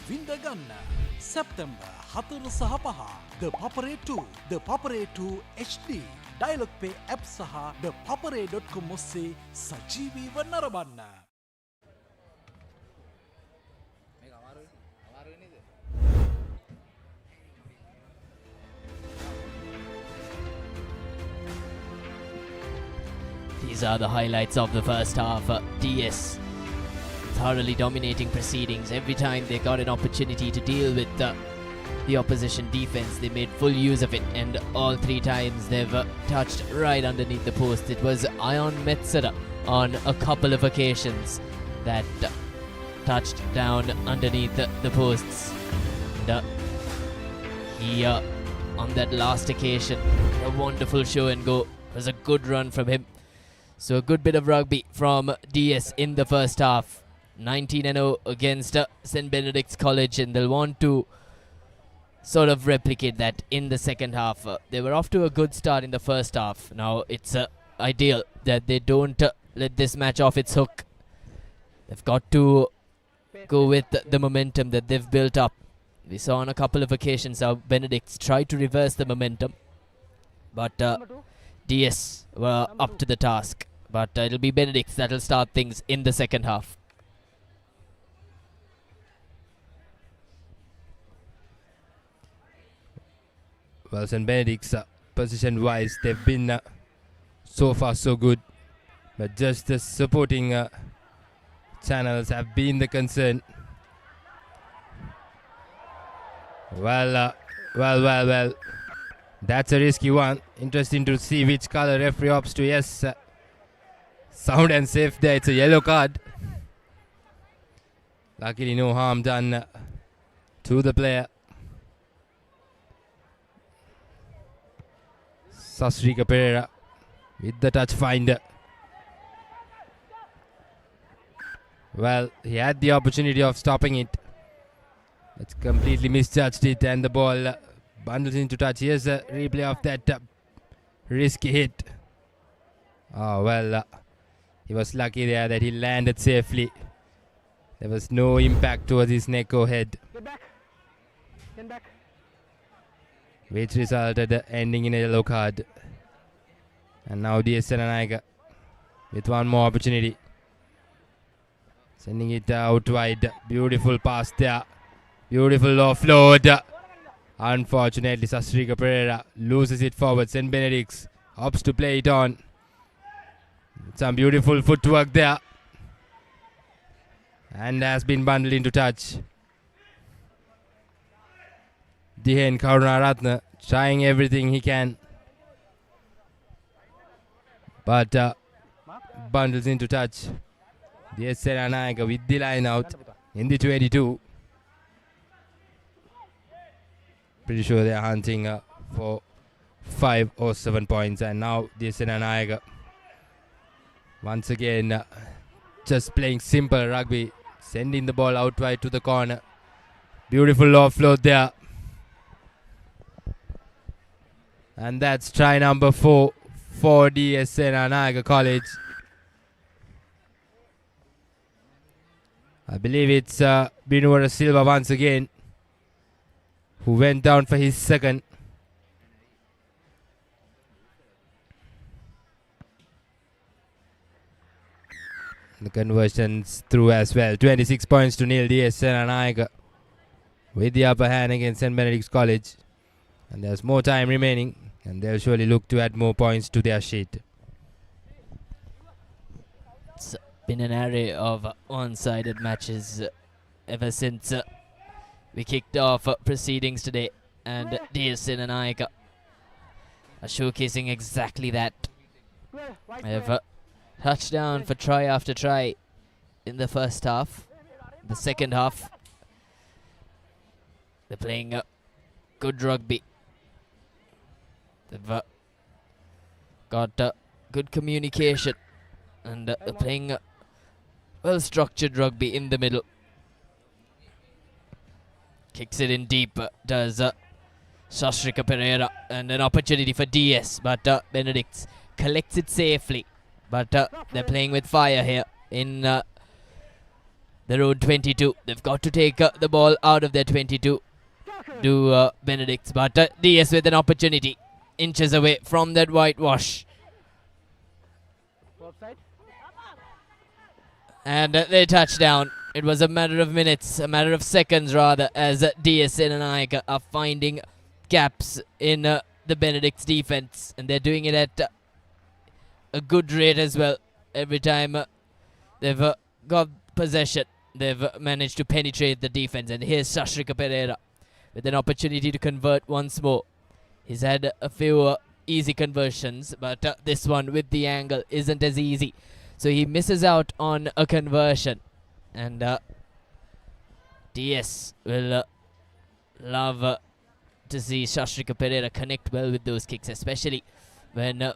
විඳගන්න. සැප්තැම්බර් 4 සහ 5 The Papare 2 The Papare 2 HD Dialog Pay app සහ thepapare.com ඔස්සේ සජීවීව නරඹන්න. These are the highlights of the first half. DS thoroughly dominating proceedings. Every time they got an opportunity to deal with the opposition defense, they made full use of it, and all three times they've touched right underneath the post. It was Ion Metsara on a couple of occasions that touched down underneath the posts. And, he on that last occasion, a wonderful show and go. It was a good run from him. So a good bit of rugby from DS in the first half. 19-0 against St. Benedict's College, and they'll want to sort of replicate that in the second half. They were off to a good start in the first half. Now it's ideal that they don't let this match off its hook. They've got to go with the momentum that they've built up. We saw on a couple of occasions how Benedict's tried to reverse the momentum, but DS were up to the task, but it'll be Benedicts that'll start things in the second half. Well, St. Benedict's position-wise, they've been so far so good, but just the supporting channels have been the concern. Well, that's a risky one. Interesting to see which color referee opts to. Yes, sound and safe there. It's a yellow card. Luckily, no harm done to the player. Sasrika Pereira with the touch finder. Well, he had the opportunity of stopping it. It's completely misjudged it, and the ball bundles into touch. Here's a replay of that risky hit. Oh, well, he was lucky there that he landed safely. There was no impact towards his neck or head. Get back. Get back. Which resulted ending in a yellow card. And now DS Senanayaka with one more opportunity. Sending it out wide. Beautiful pass there. Beautiful offload. Unfortunately, Sasrika Pereira loses it forward. St. Benedict's opts to play it on. Some beautiful footwork there. And has been bundled into touch. Dihen Karunaratne trying everything he can. But bundles into touch. DS Senanayaka with the line out in the 22. Pretty sure they are hunting for 5 or 7 points. And now DS Senanayaka once again just playing simple rugby. Sending the ball out wide to the corner. Beautiful offload there. And that's try number 4 for DS Senanayaka College. I believe it's Binura Silva once again, who went down for his second. The conversions through as well. 26 points to nil. DS Senanayaka with the upper hand against St. Benedict's College. And there's more time remaining, and they'll surely look to add more points to their sheet. It's been an array of one-sided matches ever since we kicked off proceedings today, and DS Senanayaka are showcasing exactly that. They have touchdown for try after try in the first half. The second half, they're playing good rugby. They've got good communication, and they're playing well-structured rugby in the middle. Kicks it in deep, does Sasrika Pereira, and an opportunity for DS, but Benedicts collects it safely. But they're playing with fire here in their own 22. They've got to take the ball out of their 22. Do Benedicts, but DS with an opportunity. Inches away from that whitewash. And they touchdown. It was a matter of minutes, a matter of seconds rather, as DS Senanayaka are finding gaps in the Benedict's defense. And they're doing it at a good rate as well. Every time they've got possession, they've managed to penetrate the defense. And here's Sasrika Pereira with an opportunity to convert once more. He's had a few easy conversions, but this one with the angle isn't as easy. So he misses out on a conversion. And DS will love to see Sasrika Pereira connect well with those kicks, especially when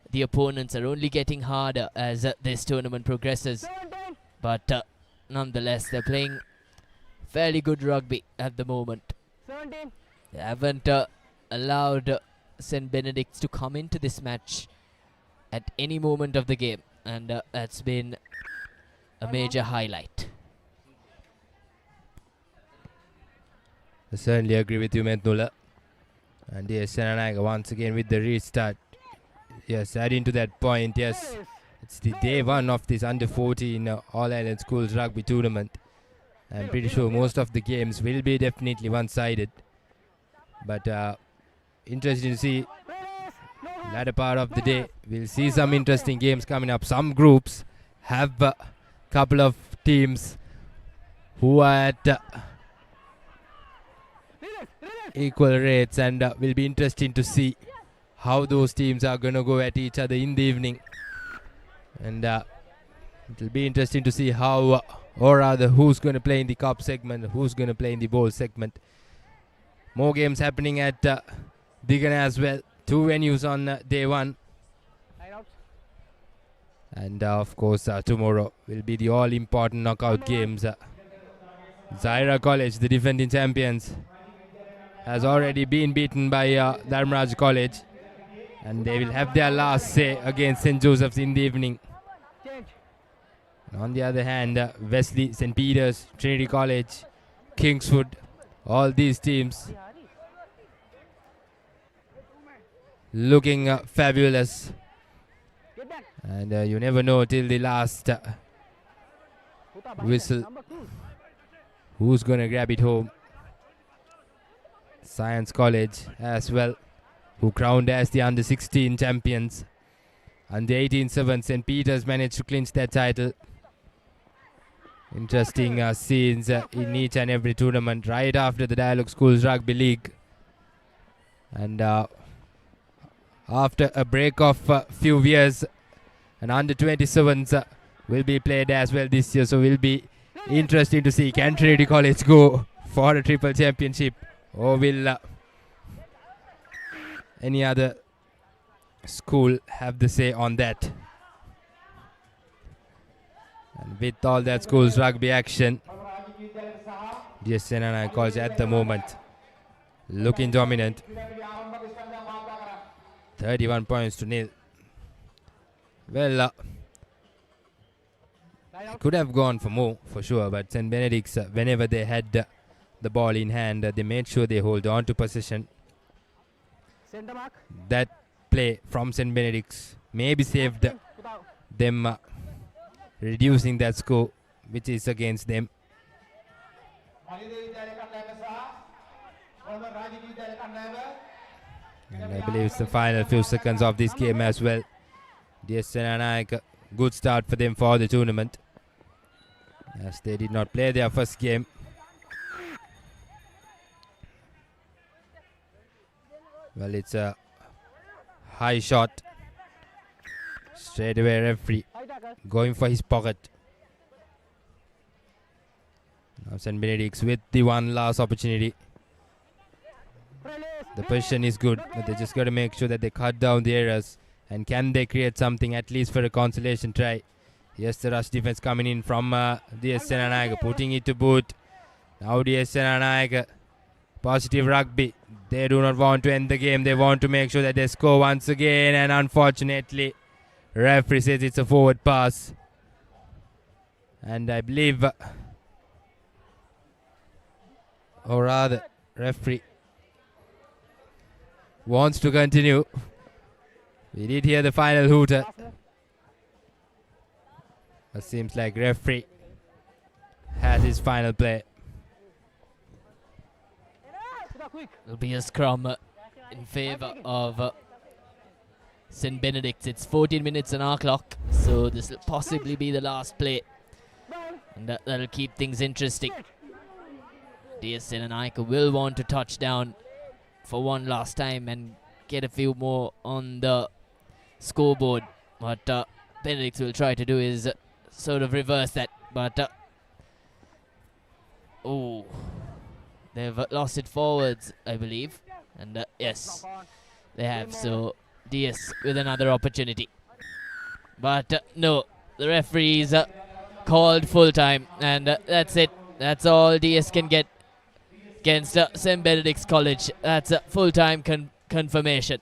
the opponents are only getting harder as this tournament progresses. But nonetheless, they're playing fairly good rugby at the moment. They haven't allowed St. Benedict's to come into this match at any moment of the game, and that's been a major highlight. I certainly agree with you, Mednula. And DS Senanayaka once again with the restart. Yes, adding to that point, yes. It's the day one of this under-14 All-Island Schools Rugby tournament. I'm pretty sure most of the games will be definitely one-sided. But interesting to see latter part of the day. We'll see some interesting games coming up. Some groups have a couple of teams who are at equal rates, and will be interesting to see how those teams are going to go at each other in the evening. And it will be interesting to see how, or rather who's going to play in the cup segment, who's going to play in the bowl segment. More games happening at Digan as well. 2 venues on day one. And of course tomorrow will be the all-important knockout games. Zaira College, the defending champions, has already been beaten by Dharmaraj College. And they will have their last say against St. Joseph's in the evening. And on the other hand, Wesley, St. Peter's, Trinity College, Kingswood, all these teams looking fabulous. And you never know till the last whistle who's going to grab it home. Science College as well, who crowned as the under-16 champions. Under 18-7, St. Peter's managed to clinch that title. Interesting scenes in each and every tournament right after the Dialogue Schools Rugby League. And after a break of a few years, and under 27s will be played as well this year. So will be interesting to see, can Trinity College go for a triple championship, or will any other school have the say on that? And with all that schools rugby action, DSNNI College at the moment looking dominant. 31 points to nil. Well, could have gone for more, for sure, but St. Benedict's, whenever they had the ball in hand, they made sure they hold on to possession. That play from St. Benedict's maybe saved them reducing that score, which is against them. And I believe it's the final few seconds of this game as well. DSNNI, good start for them for the tournament, as they did not play their first game. Well, it's a high shot. Straight away referee going for his pocket. Now St. Benedict's with the one last opportunity. The position is good, but they just got to make sure that they cut down the errors. And can they create something at least for a consolation try? Yes, the rush defense coming in from DSNNI, putting it to boot. Now DSNNI, positive rugby. They do not want to end the game. They want to make sure that they score once again. And unfortunately, referee says it's a forward pass. And I believe, or rather, referee wants to continue. We did hear the final hooter. It seems like referee has his final play. It'll be a scrum in favour of St. Benedict's. It's 14 minutes on our clock, so this will possibly be the last play. And that'll keep things interesting. DSNNI will want to touch down for one last time and get a few more on the scoreboard. What Benedict's will try to do is sort of reverse that. But they've lost it forwards, I believe. And yes, they have. So DS with another opportunity. But no, the referees called full time, and that's it. That's all DS can get against St. Benedict's College. That's a full time confirmation.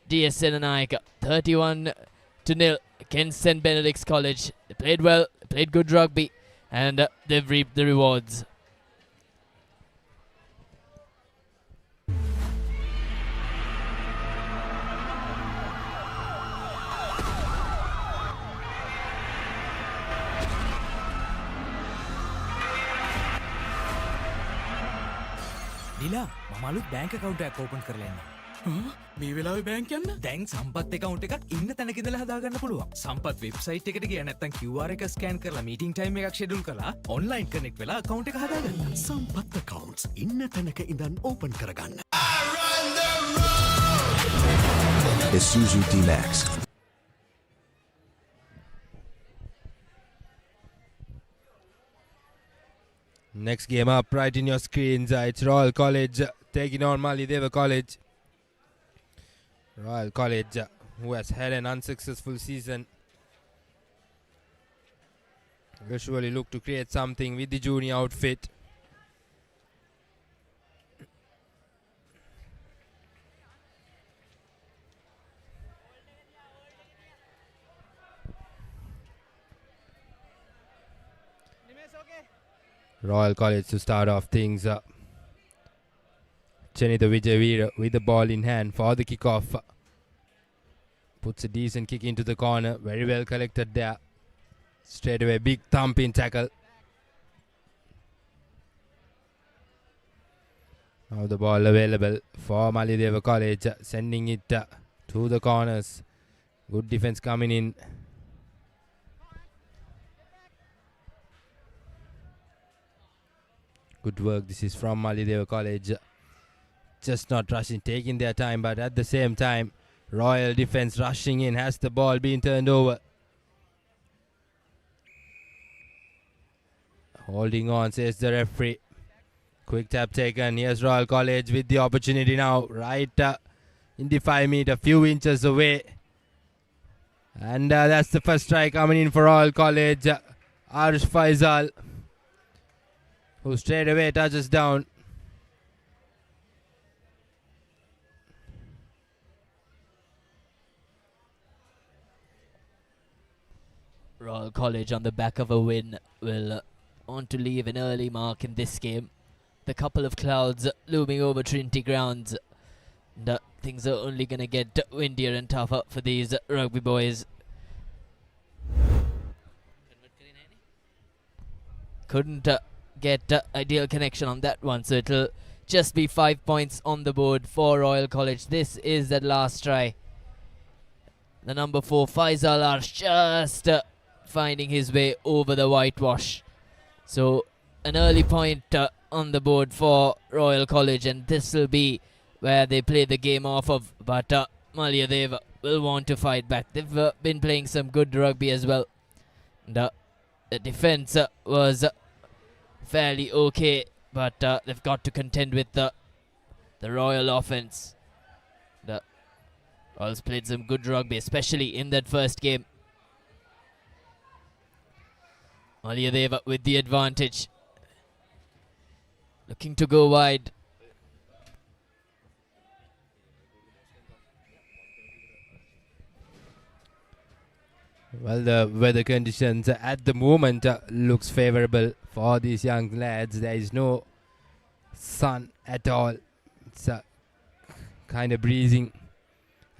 DSNNI 31-0 against St. Benedict's College. They played well, they played good rugby, and they've reaped the rewards. නිලා මම අලුත් bank account එකක් open කරලා ඉන්නවා. මේ වෙලාවේ bank යන්න? දැන් සම්පත් account එකක් ඉන්න තැනක ඉඳලා හදාගන්න පුළුවන්. සම්පත් website එකට ගියා නැත්නම් QR එක scan කරලා meeting time එකක් schedule කරලා online connect වෙලා account එක හදාගන්න. සම්පත් accounts ඉන්න තැනක ඉඳන් open කරගන්න. Isuzu D-Max. Next game up right in your screens. It's Royal College taking on Malideva College. Royal College, who has had an unsuccessful season, usually look to create something with the junior outfit. Royal College to start off things. Trinity Vijay with the ball in hand for the kickoff. Puts a decent kick into the corner. Very well collected there. Straight away, big thump in tackle. Now the ball available for Malideva College. Sending it to the corners. Good defense coming in. Good work. This is from Malideva College. Just not rushing, taking their time, but at the same time, Royal defense rushing in. Has the ball been turned over? Holding on, says the referee. Quick tap taken. Here's Royal College with the opportunity now. Right in the 5 meter, few inches away. And that's the first try coming in for Royal College. Arsh Faisal, who straight away touches down. Royal College on the back of a win will want to leave an early mark in this game. The couple of clouds looming over Trinity grounds. And, things are only going to get windier and tougher for these rugby boys. Couldn't get ideal connection on that one, so it'll just be 5 points on the board for Royal College. This is the last try. The number 4 Faisal Arsh just finding his way over the whitewash. So an early point on the board for Royal College, and this will be where they play the game off of. But Malideva will want to fight back. They've been playing some good rugby as well. And, the defense was fairly okay, but they've got to contend with the Royal offense. The Royals played some good rugby, especially in that first game. Malideva with the advantage, looking to go wide. Well, the weather conditions at the moment looks favorable for these young lads. There is no sun at all. It's kind of breezing,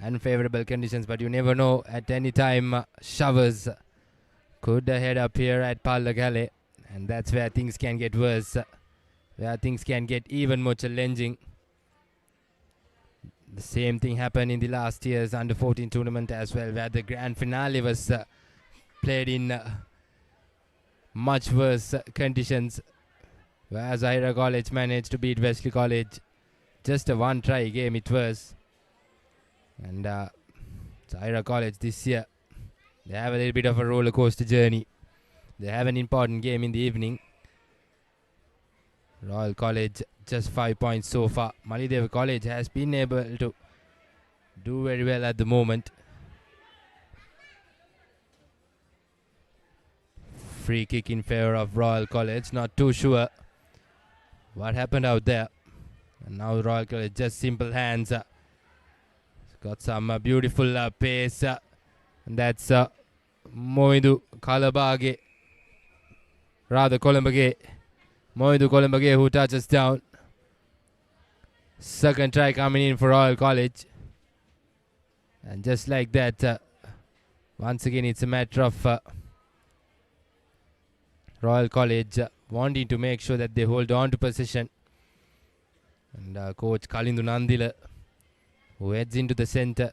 unfavorable conditions, but you never know. At any time, showers could head up here at Pallekele, and that's where things can get worse, where things can get even more challenging. The same thing happened in the last year's under-14 tournament as well, where the grand finale was played in much worse conditions, where Zahira College managed to beat Wesley College. Just a one-try game it was. And Zahira College this year, they have a little bit of a roller coaster journey. They have an important game in the evening. Royal College just 5 points so far. Malideva College has been able to do very well at the moment. Free kick in favor of Royal College. Not too sure what happened out there. And now Royal College just simple hands. Got some beautiful pace. And that's Moidu Kalabage. Rather Kolambage. Moidu Kolambage who touches down. Second try coming in for Royal College. And just like that, once again it's a matter of Royal College wanting to make sure that they hold on to possession. And coach Kalindu Nandila, who heads into the center.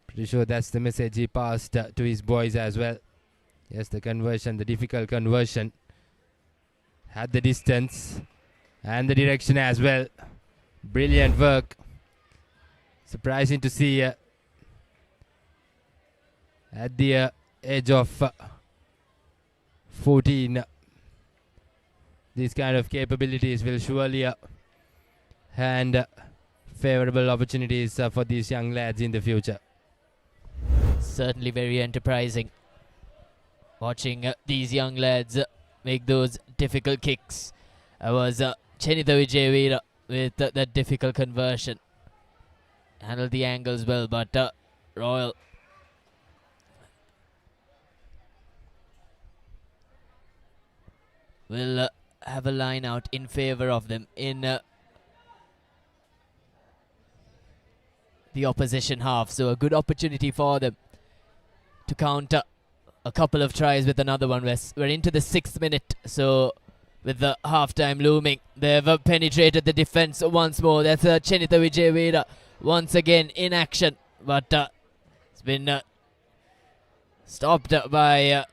Pretty sure that's the message he passed to his boys as well. Yes, the conversion, the difficult conversion. Had the distance and the direction as well. Brilliant work. Surprising to see at the age of 14. These kind of capabilities will surely hand favorable opportunities for these young lads in the future. Certainly very enterprising. Watching these young lads make those difficult kicks. Was Chenitha Vijayveera with that difficult conversion. Handled the angles well, but Royal will have a line out in favour of them in the opposition half. So a good opportunity for them to counter a couple of tries with another one. We're into the 6th minute, so with the half-time looming, they've penetrated the defence once more. That's Chenitha Vijayveera once again in action, but it's been stopped by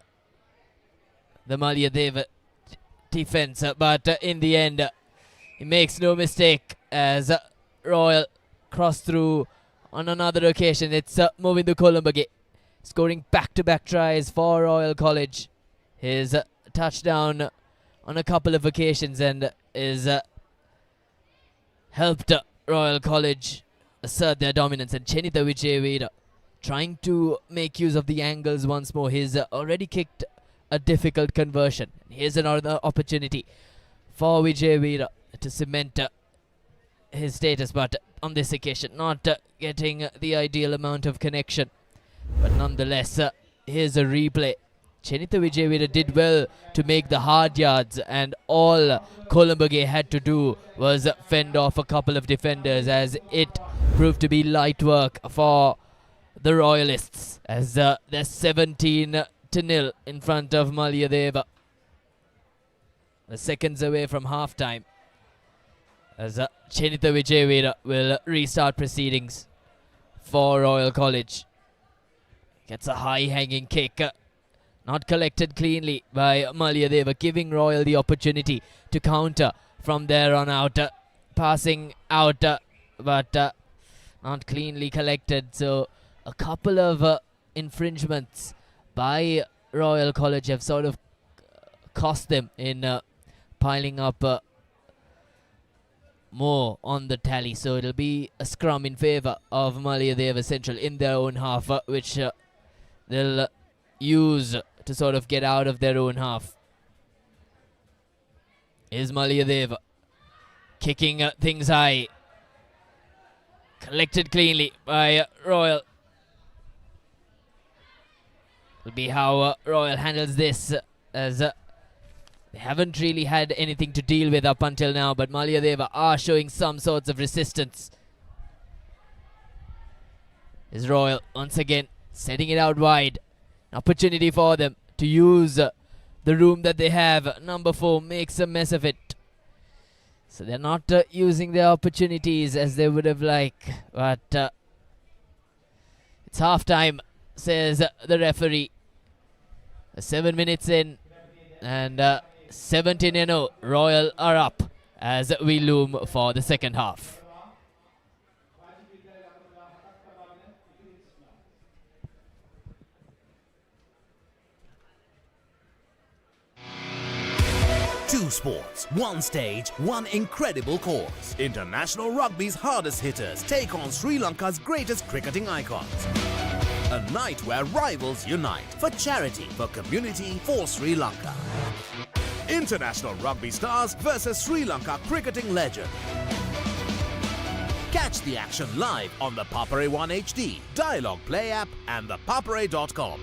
the Malyadeva defence, but in the end he makes no mistake as Royal cross through on another occasion. It's Movindu Kolumbage scoring back-to-back tries for Royal College. His touchdown on a couple of occasions and is helped Royal College assert their dominance. And Chenitha Vijayveera trying to make use of the angles once more. He's already kicked a difficult conversion. Here's another opportunity for Vijayveera to cement his status, but on this occasion not getting the ideal amount of connection. But nonetheless, here's a replay. Chenitha Vijayveera did well to make the hard yards, and all Kolumbage had to do was fend off a couple of defenders, as it proved to be light work for the Royalists, as they're 17-0 in front of Malyadeva. The seconds away from half-time, as Chenitha Vijayveera will restart proceedings for Royal College. Gets a high-hanging kick, not collected cleanly by Malyadeva, giving Royal the opportunity to counter from there on out. Passing out, but not cleanly collected. So a couple of infringements by Royal College have sort of cost them in piling up more on the tally. So it'll be a scrum in favour of Malyadeva Central in their own half, which they'll use to sort of get out of their own half. Is Malyadeva kicking things high. Collected cleanly by Royal. Will be how Royal handles this, as they haven't really had anything to deal with up until now, but Malyadeva are showing some sorts of resistance. Is Royal once again setting it out wide. An opportunity for them to use the room that they have. Number 4 makes a mess of it. So they're not using their opportunities as they would have liked. But it's half time, says the referee. 7 minutes in, and 17-0. Royal are up as we loom for the second half. Two sports, one stage, one incredible course. International Rugby's hardest hitters take on Sri Lanka's greatest cricketing icons. A night where rivals unite for charity, for community, for Sri Lanka. International Rugby stars versus Sri Lanka cricketing legend. Catch the action live on the Papare 1 HD, Dialogue Play app and the papare.com.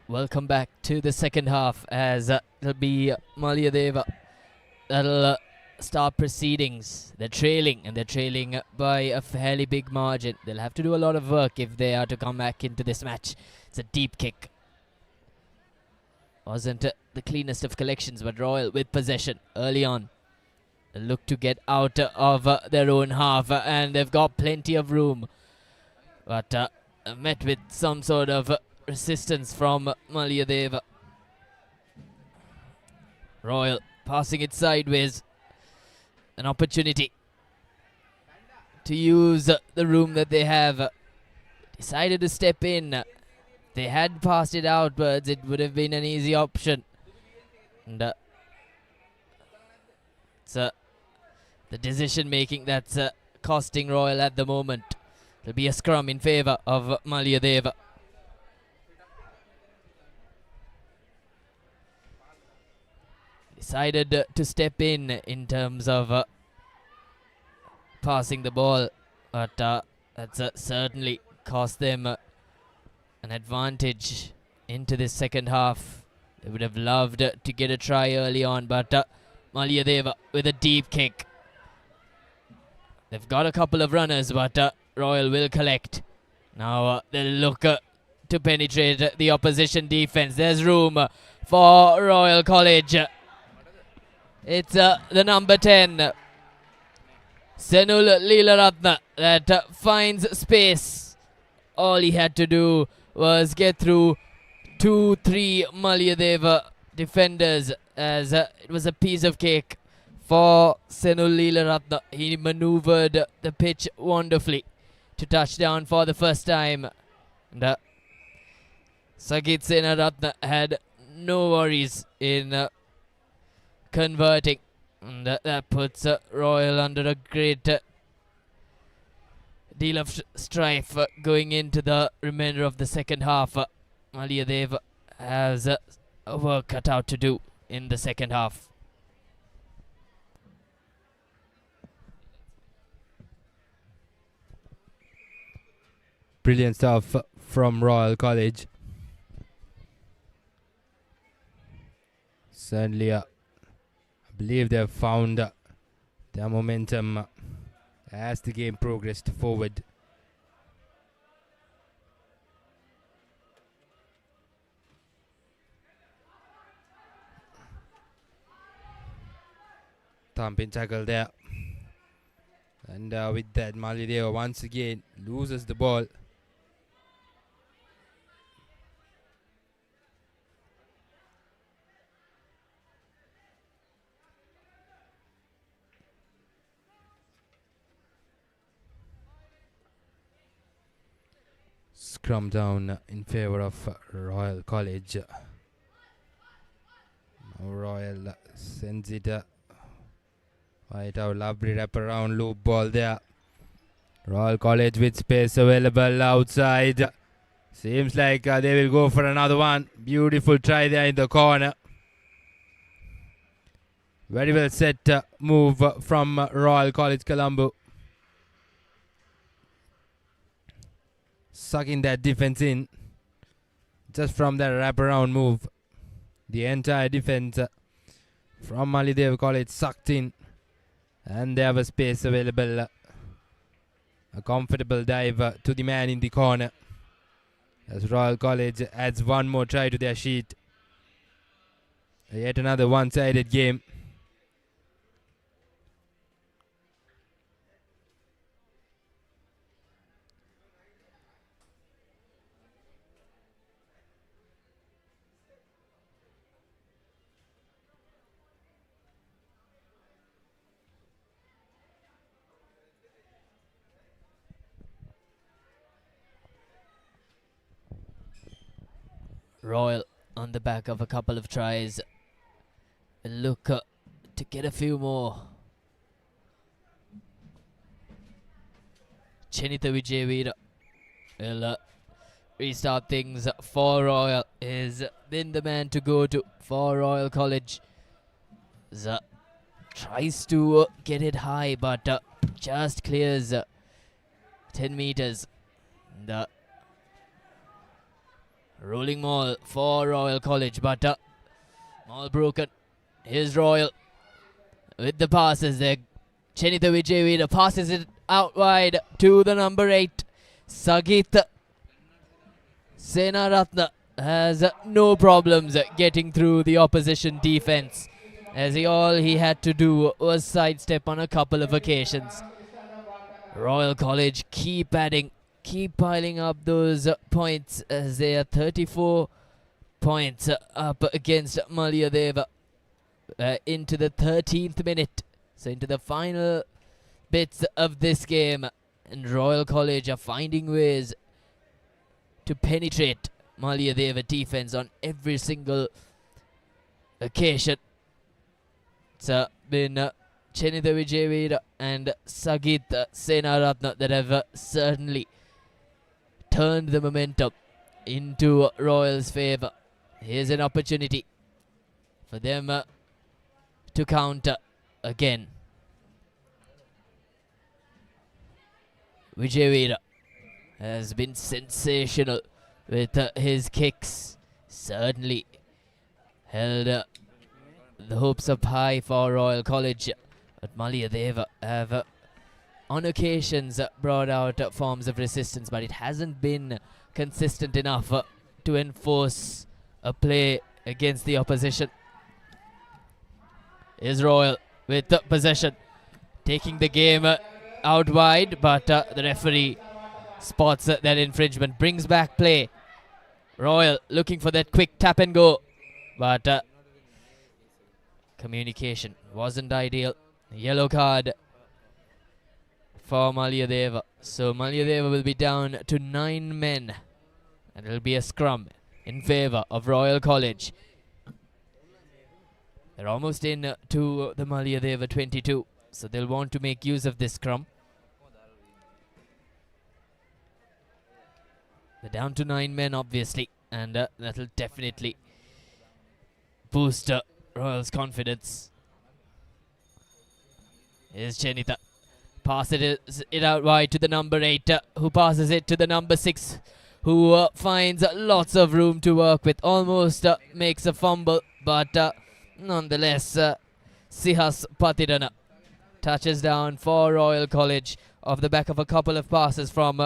welcome back to the second half as it'll be Malayadeva that'll start proceedings. They're trailing, and they're trailing by a fairly big margin. They'll have to do a lot of work if they are to come back into this match. It's a deep kick. Wasn't the cleanest of collections, but Royal with possession early on. They look to get out of their own half, and they've got plenty of room. But met with some sort of resistance from Malayadeva. Royal passing it sideways. An opportunity to use the room that they have. Decided to step in. They had passed it outwards, it would have been an easy option. And it's the decision making that's costing Royal at the moment. There'll be a scrum in favour of Malayadeva. Decided to step in terms of passing the ball, but that's certainly cost them an advantage into this second half. They would have loved to get a try early on, but Malayadeva with a deep kick. They've got a couple of runners, but Royal will collect. Now they'll look to penetrate the opposition defence. There's room for Royal College. It's the number 10, Senul Leelaratne, that finds space. All he had to do was get through 2-3 Malayadeva defenders, as it was a piece of cake for Senul Leelaratne. He manoeuvred the pitch wonderfully to touchdown for the first time. And Sagit Senaratne had no worries in converting, and that puts Royal under a great deal of strife going into the remainder of the second half. Malayadeva has a work cut out to do in the second half. Brilliant stuff from Royal College. Certainly I believe they've found their momentum as the game progressed forward. Thumping tackle there. And with that, Malayadeva once again loses the ball. Scrum down in favor of Royal College. Now Royal sends it right out. Lovely wraparound loop ball there. Royal College with space available outside. Seems like they will go for another one. Beautiful try there in the corner. Very well set move from Royal College Colombo. Sucking that defense in just from that wraparound move. The entire defense from Malayadeva College sucked in, and they have a space available. A comfortable dive to the man in the corner as Royal College adds one more try to their sheet. Yet another one-sided game. Royal on the back of a couple of tries look to get a few more. Chinita Vijayveera will restart things for Royal. Is been the man to go to for Royal College. Tries to get it high, but just clears 10 meters. And Rolling maul for Royal College, but maul broken. Here's Royal with the passes there. Chenitha Vijayveera passes it out wide to the number 8. Sagit Senaratne has no problems getting through the opposition defense, as all he had to do was sidestep on a couple of occasions. Royal College keep adding, keep piling up those points, as they are 34 points up against Malayadeva into the 13th minute. So into the final bits of this game, and Royal College are finding ways to penetrate Malayadeva defense on every single occasion. It's been Chenitha Vijayveera and Sagit Senaratne that have certainly turned the momentum into Royal's favour. Here's an opportunity for them to counter again. Vijayveera has been sensational with his kicks. Certainly held the hopes up high for Royal College, but Malayadeva have on occasions brought out forms of resistance, but it hasn't been consistent enough to enforce a play against the opposition. Is Royal with the possession, taking the game out wide, but the referee spots that infringement, brings back play. Royal looking for that quick tap and go, but communication wasn't ideal. Yellow card for Malayadeva. So Malayadeva will be down to 9 men, and it'll be a scrum in favour of Royal College. They're almost in to the Malayadeva 22, so they'll want to make use of this scrum. They're down to 9 men, obviously, and that'll definitely boost Royal's confidence. Here's Chenitha. Passes it out wide to the number 8, who passes it to the number 6, who finds lots of room to work with. Almost makes a fumble, but nonetheless, Sihas Patirana touches down for Royal College off the back of a couple of passes from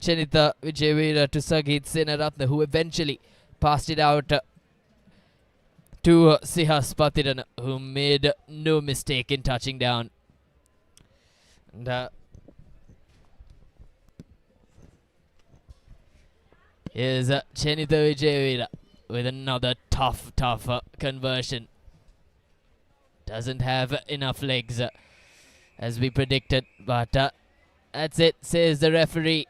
Chenitha Vijayveera to Sagit Senaratne, who eventually passed it out to Sihas Patirana, who made no mistake in touching down. And here's Chenitha Vijayveera with another tough conversion. Doesn't have enough legs as we predicted, but that's it, says the referee.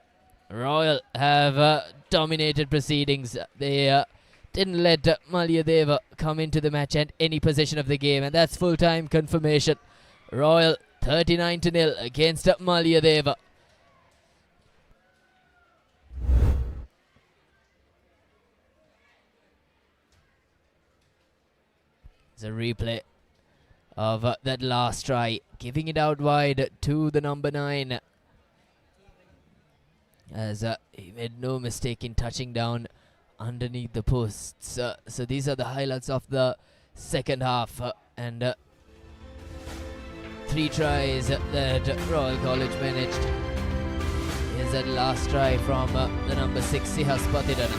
Royal have dominated proceedings. They didn't let Malayadeva come into the match at any possession of the game, and that's full-time confirmation. Royal 39-0 against Malayadeva. It's a replay of that last try, giving it out wide to the number 9, as he made no mistake in touching down underneath the posts. So these are the highlights of the second half, and 3 tries that Royal College managed. Here's that last try from the number 6, Sihas Patirana,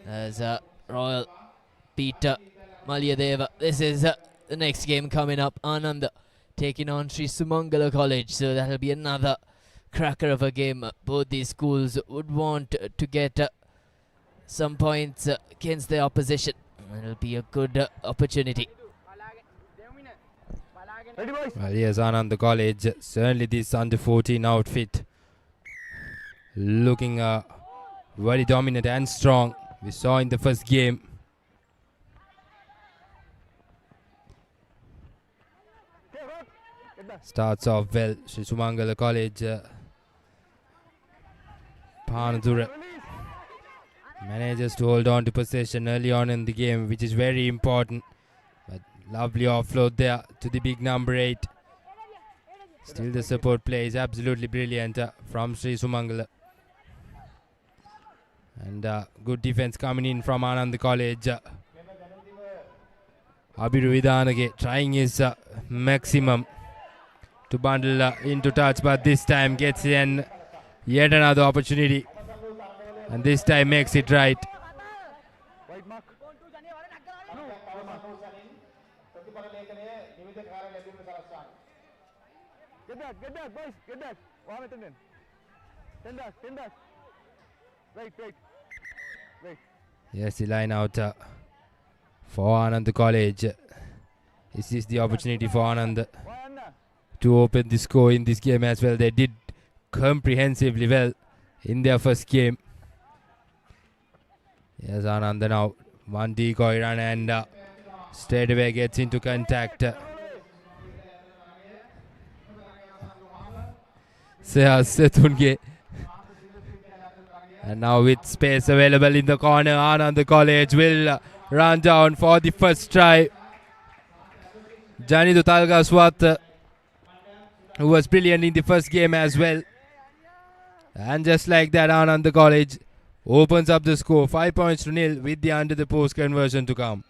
as Royal beat Malayadeva. This is the next game coming up. Ananda taking on Sri Sumangala College, so that'll be another cracker of a game. Both these schools would want to get some points against their opposition. It'll be a good opportunity. Well, yes, Ananda College, certainly this under 14 outfit looking very dominant and strong. We saw in the first game. Starts off well, Sri Sumangala College. Panadura manages to hold on to possession early on in the game, which is very important. But lovely offload there to the big number 8. Still the support play is absolutely brilliant from Sri Sumangala. And good defense coming in from Anand College. Abiru Vidanage trying his maximum to bundle into touch, but this time gets in yet another opportunity, and this time makes it right. Get back, boys, get back. Wait. Yes, the line out for Anand College. This is the opportunity for Anand to open the score in this game as well. They did comprehensively well in their first game. Yes, Anand now one decoy run and straight away gets into contact. Setunge. And now with space available in the corner, Anand College will run down for the first try. Jani Dutalgaswat, who was brilliant in the first game as well. And just like that, Anand College opens up the score 5-0 with the under the post conversion to come.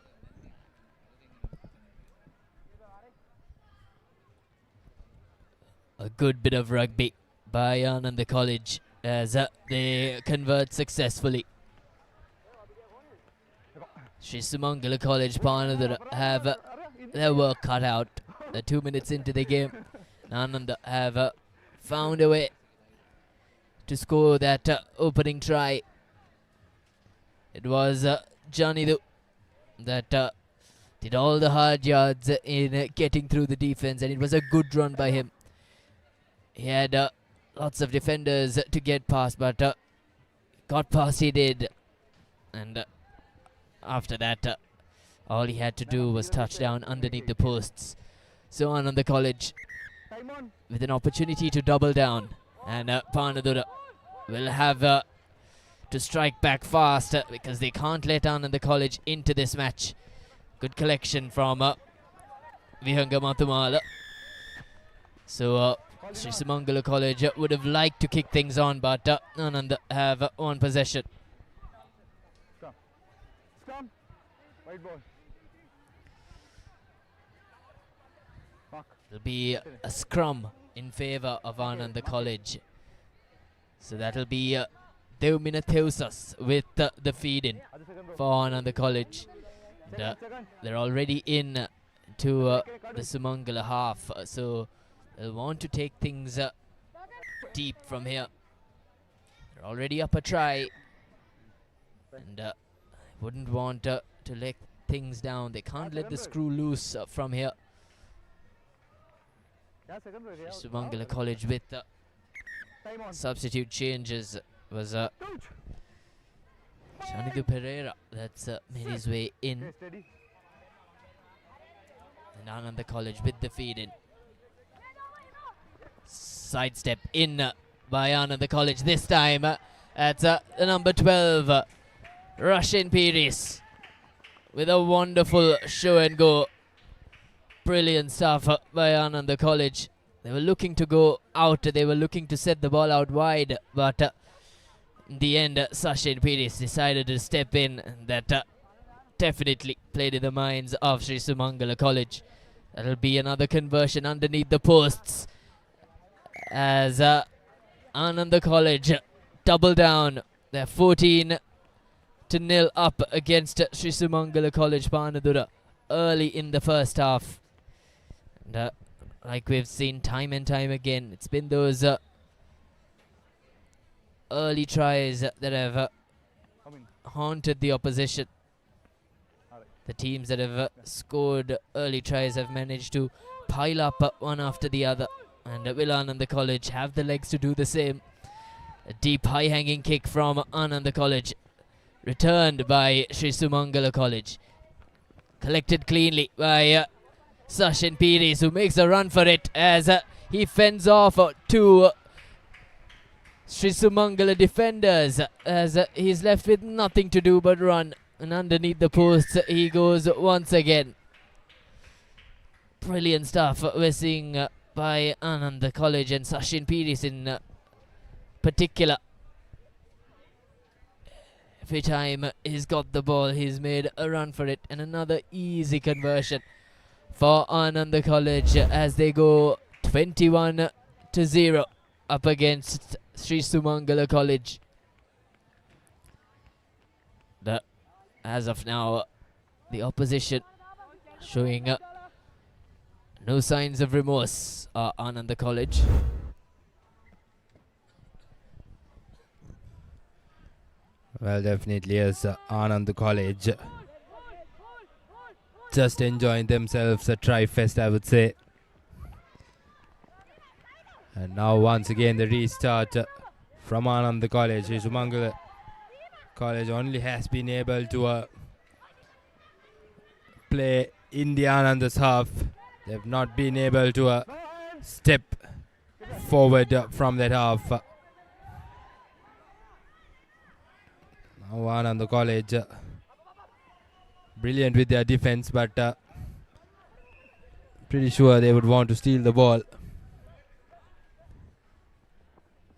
A good bit of rugby by Anand College as they convert successfully. Sri Sumangala College Panadura have their work cut out. They're 2 minutes into the game. Anand have found a way to score that opening try. It was Janidu that did all the hard yards in getting through the defense, and it was a good run by him. He had lots of defenders to get past, but got past he did. And after that, all he had to do was touch down underneath the posts. So Anand College with an opportunity to double down. And Panadura will have to strike back fast because they can't let Anand College into this match. Good collection from Vihanga Mathumala. So Sri Sumangala College would have liked to kick things on, but Anand have one possession. Scrum. White ball. There'll be a scrum in favour of Anand College. So that'll be Deumina Theusas with the feed-in for Anand College. And, they're already in to the Sumangala half, so they'll want to take things deep from here. They're already up a try, and wouldn't want to let things down. They can't let the screw loose from here. Sumangala College with substitute changes was Shanidu Pereira that's made his way in, and Anand College with the feed in. Sidestep in by Anand College this time. That's the number 12, Russian Piris, with a wonderful show and go. Brilliant stuff by Anand College. They were looking to go out, they were looking to set the ball out wide, but in the end, Sachin Piris decided to step in, and that definitely played in the minds of Sri Sumangala College. That'll be another conversion underneath the posts as Anand College double down. They're 14-0 up against Sri Sumangala College Panadura early in the first half. And like we've seen time and time again, it's been those early tries that have haunted the opposition. The teams that have scored early tries have managed to pile up one after the other, and will Anand College have the legs to do the same? A deep high-hanging kick from Anand College, returned by Sri Sumangala College, collected cleanly by Sachin Piris, who makes a run for it as he fends off two Sri Sumangala defenders as he's left with nothing to do but run, and underneath the posts he goes once again. Brilliant stuff we're seeing by Anand College and Sachin Piris in particular. Every time he's got the ball, he's made a run for it, and another easy conversion for Ananda College as they go 21-0 up against Sri Sumangala College. As of now, the opposition showing no signs of remorse are Ananda College. Well, definitely yes, Anand College just enjoying themselves a tri-fest, I would say. And now once again the restart from Anand College. Sumangala College only has been able to play in the Anand's half. They've not been able to step forward from that half. Now Anand College brilliant with their defense, but pretty sure they would want to steal the ball.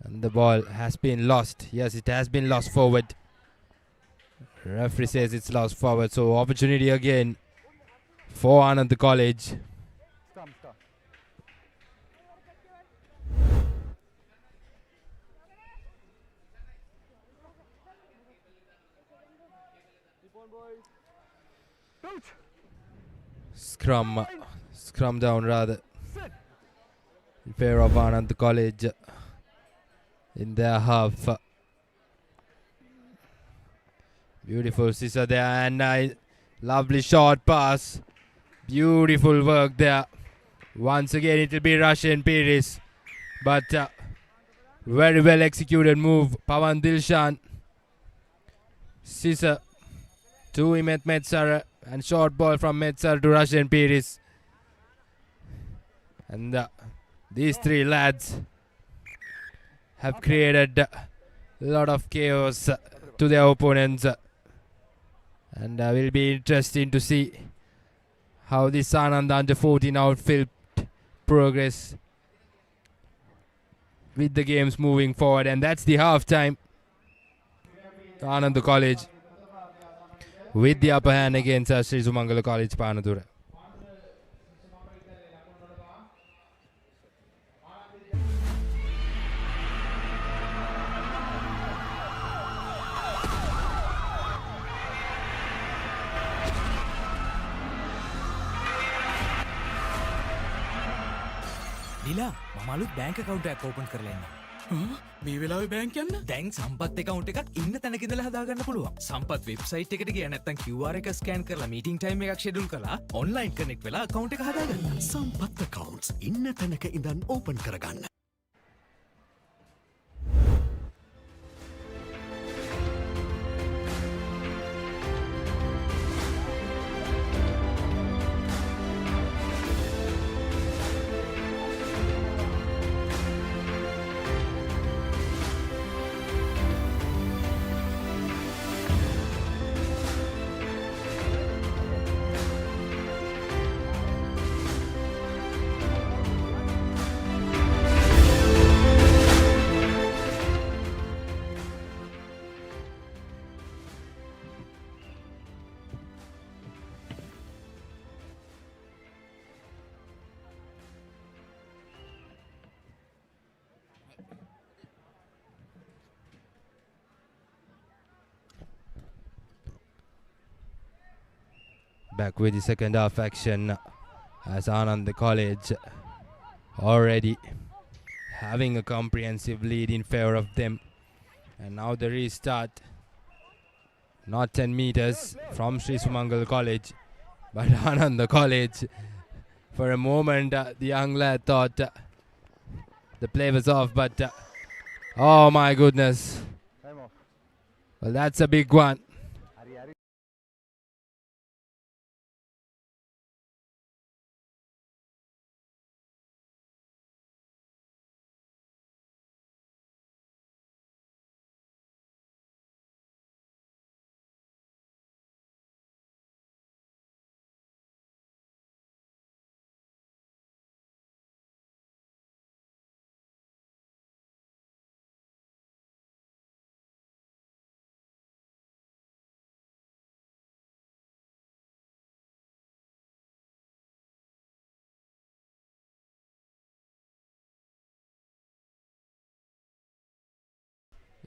And the ball has been lost. Yes, it has been lost forward. Referee says it's lost forward, so opportunity again for Anand College. Stop. Scrum down rather in favor of Anand College in their half. Beautiful scissor there, and lovely short pass. Beautiful work there. Once again it will be Russian Piris, but very well executed move. Pawan Dilshan. Scissor to Imet Metzar, and short ball from Metzar to Russian Piris. And these three lads have created a lot of chaos to their opponents. And will be interesting to see how this Anand under 14 outfield progress with the games moving forward. And that's the half time. Anand College with the upper hand against Sri Sumangala College Panadura. නිලා මම අලුත් bank account එකක් open කරලා ඉන්නවා. මේ වෙලාවේ bank යන්න? දැන් සම්පත් account එකක් ඉන්න තැනක ඉඳලා හදාගන්න පුළුවන්. සම්පත් website එකට ගියා නැත්නම් QR එක scan කරලා meeting time එකක් schedule කරලා online connect වෙලා account එක හදාගන්න. සම්පත් accounts ඉන්න තැනක ඉඳන් open කරගන්න. Back with the second half action as Anand College already having a comprehensive lead in favor of them. And now the restart, not 10 meters from Sri Sumangal College, but Anand College. For a moment the young lad thought the play was off, but oh my goodness, well that's a big one.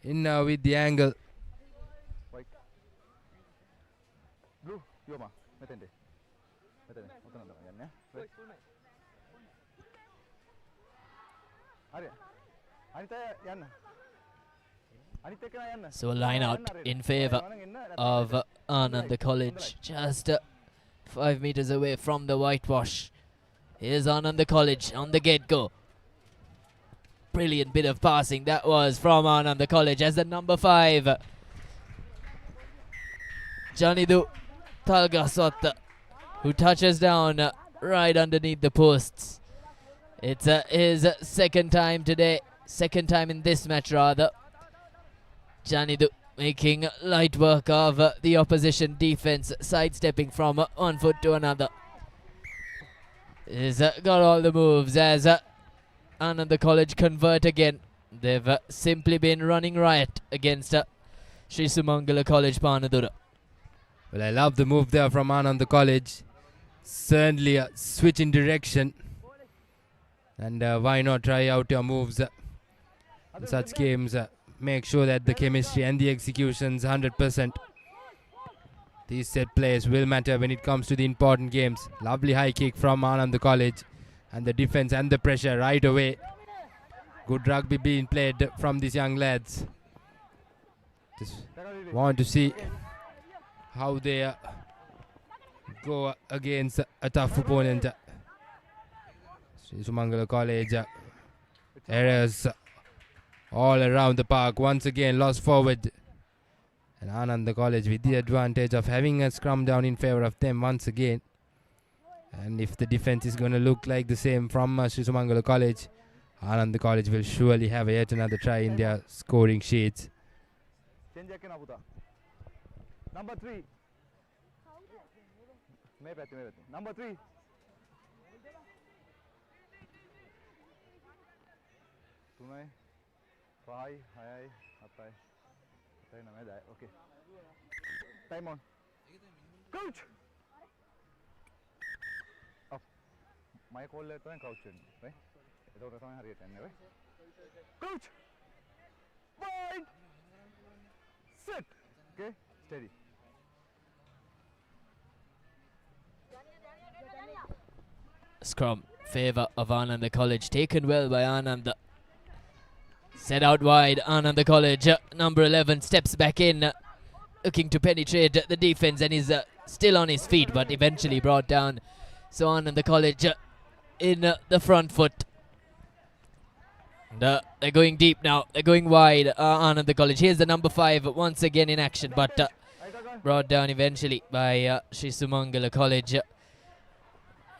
in with the angle. Blue, Yoma, Metende. Metende, Otananda, Yanna. Arya, Anita Yanna. So a line out in favour of Anand College, just 5 meters away from the whitewash. Here's Anand College on the get-go. Brilliant bit of passing that was from Anand College as the number 5, Janidu Talgaswat, who touches down right underneath the posts. It's his second time today, second time in this match rather. Janidu making light work of the opposition defense, sidestepping from one foot to another. He's got all the moves as Anand College convert again. They've simply been running riot against Sri Sumangala College Panadura. Well, I love the move there from Anand College. Certainly a switch in direction. And why not try out your moves in such games? Make sure that the chemistry and the execution's 100%. These set plays will matter when it comes to the important games. Lovely high kick from Anand College. And the defense and the pressure right away. Good rugby being played from these young lads. Just want to see how they go against a tough opponent. Sri Sumangala College errors all around the park. Once again lost forward. And Anand College with the advantage of having a scrum down in favour of them once again. And if the defense is going to look like the same from Sri Sumangala College, Anand College will surely have yet another try in their scoring sheets. Number 3. Number 3. Tunai. Pai, hai, apai. Okay. Time on. Coach. My call letter and crouch right? Right? Coach! Wide! Sit! Okay? Steady. Scrum, favour of Anand College, taken well by Anand. Set out wide, Anand College, number 11 steps back in, looking to penetrate the defence and is still on his feet but eventually brought down. So Anand College in the front foot. And, they're going deep now, they're going wide, Anand College. Here's the number 5 once again in action but brought down eventually by Sri Sumangala College. Here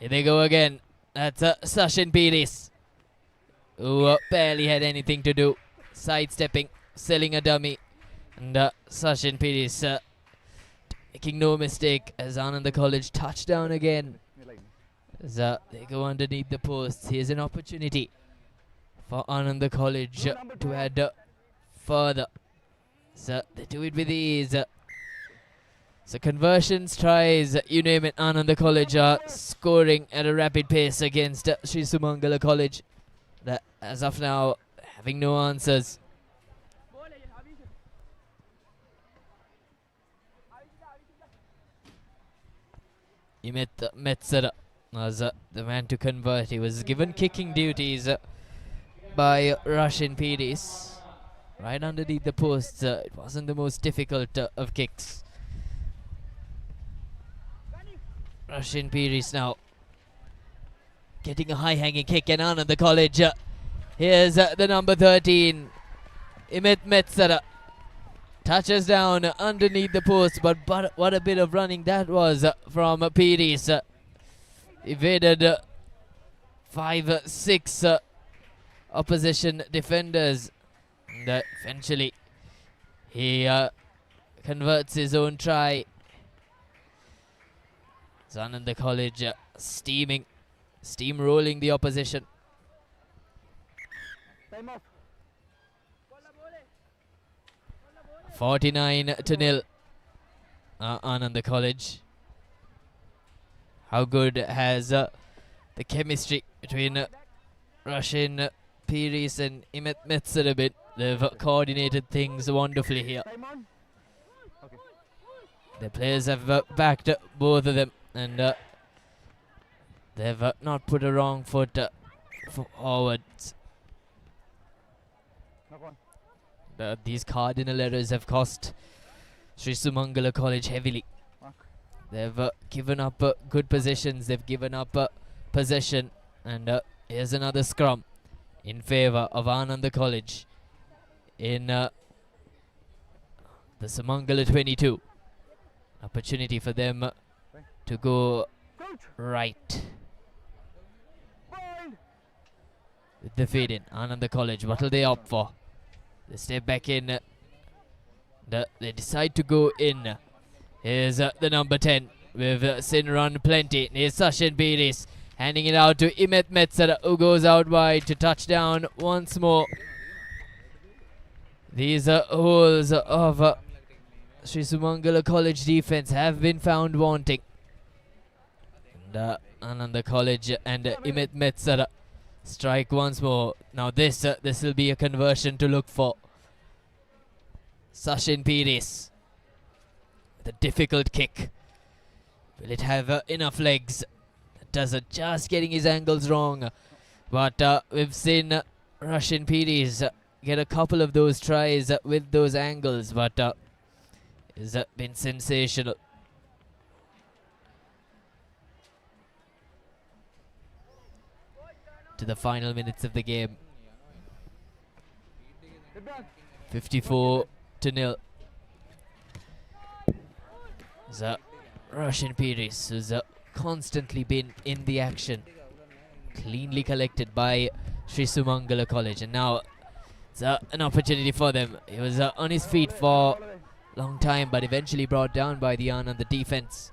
they go again, that's Sachin Piris, who barely had anything to do, sidestepping, selling a dummy, and Sachin Piris making no mistake as Anand College touchdown again. As they go underneath the posts. Here's an opportunity for Anand College to add further. So they do it with ease. So conversions, tries, you name it, Anand College are scoring at a rapid pace against Sri Sumangala College. That, as of now, having no answers. Imet Metsara was the man to convert. He was given kicking duties by Russian Piris. Right underneath the posts. It wasn't the most difficult of kicks. Russian Piris now getting a high-hanging kick, and Anand College. Here's the number 13, Imet Metsara. Touches down underneath the post, but what a bit of running that was from Piris. Evaded 5-6 opposition defenders. And eventually he converts his own try. Anand College steamrolling the opposition. Time off. 49-0. Anand College. How good has the chemistry between Russian Piris and Imet Metsara been? they've coordinated things wonderfully here. The players have backed both of them, and they've not put a wrong foot forwards. These cardinal errors have cost Sri Sumangala College heavily. They've given up good positions, they've given up possession, and here's another scrum in favour of Ananda College in the Sumangala 22. Opportunity for them to go right. With the feed in, Ananda College, what will they opt for? They step back in. They decide to go in. Here's the number 10 with Sin Run Plenty. Here's Sachin Biris handing it out to Imet Metsara, who goes out wide to touchdown once more. These holes of Sri Sumangala College defense have been found wanting. And Ananda College and Imet Metsara strike once more. Now this will be a conversion to look for. Sachin Piris, the difficult kick. Will it have enough legs? Does it, just getting his angles wrong. But we've seen Russian Piris get a couple of those tries with those angles, but it's been sensational. To the final minutes of the game. 54-0. The Russian Piris, who's constantly been in the action. Cleanly collected by Sri Sumangala College, and now it's an opportunity for them. He was on his feet for a long time, but eventually brought down by the Anand defense.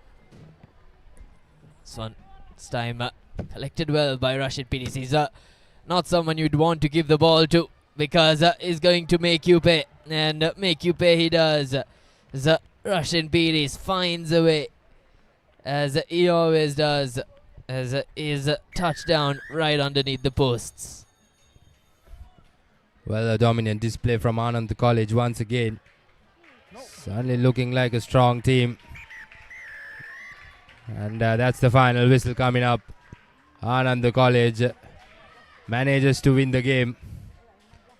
This time collected well by Rashid Piris. He's not someone you'd want to give the ball to, because he's going to make you pay, and make you pay he does. The Russian Piris finds a way, as he always does, as is a touchdown right underneath the posts. Well, a dominant display from Anand College once again. Certainly looking like a strong team. And that's the final whistle coming up. Anand College manages to win the game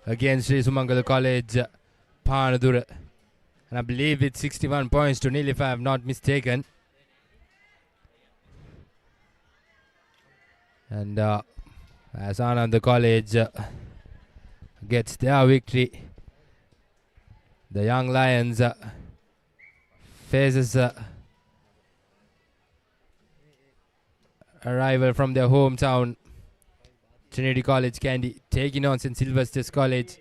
against Sri Sumangala College Panadura. And I believe it's 61 points to nil, if I have not mistaken. And as Anand College gets their victory, the Young Lions faces a rival from their hometown, Trinity College Kandy, taking on St. Sylvester's College.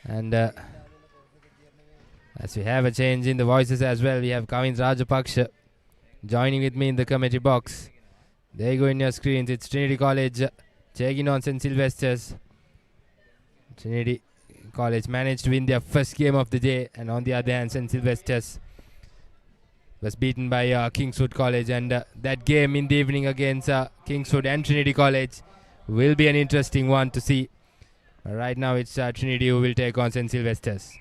And as we have a change in the voices as well, we have Kavin Rajapaksha joining with me in the commentary box. There you go in your screens. It's Trinity College taking on St. Sylvester's. Trinity College managed to win their first game of the day, and on the other hand, St. Sylvester's was beaten by Kingswood College, and that game in the evening against Kingswood and Trinity College will be an interesting one to see. Right now it's Trinity who will take on St. Sylvester's.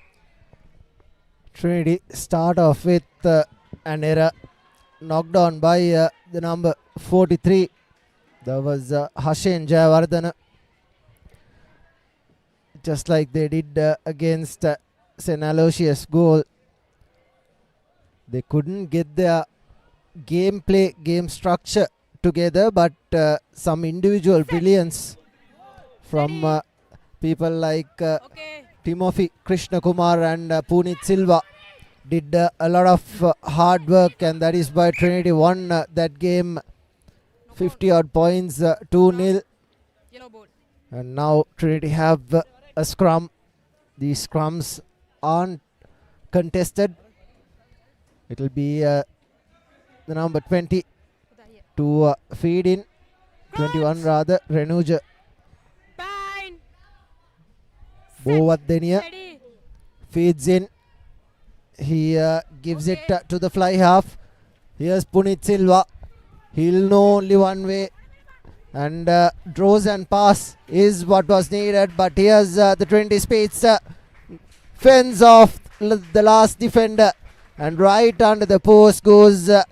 Trinity start off with an error knocked on by the number 43. That was Hashen Jayawardena. Just like they did against St. Aloysius goal. They couldn't get their gameplay, game structure together, but some individual brilliance from people like Timothy Krishna Kumar and Punit Silva did a lot of hard work, and that is why Trinity won that game 50 odd points, 2-0. And now Trinity have a scrum. These scrums aren't contested. It will be the number 20 to feed in, 21 rather, Renuja Bowadenia feeds in. He gives it to the fly half. Here's Punit Silva. He'll know only one way and draws and pass is what was needed, but here's the Trinity Spades fends off the last defender, and right under the post goes the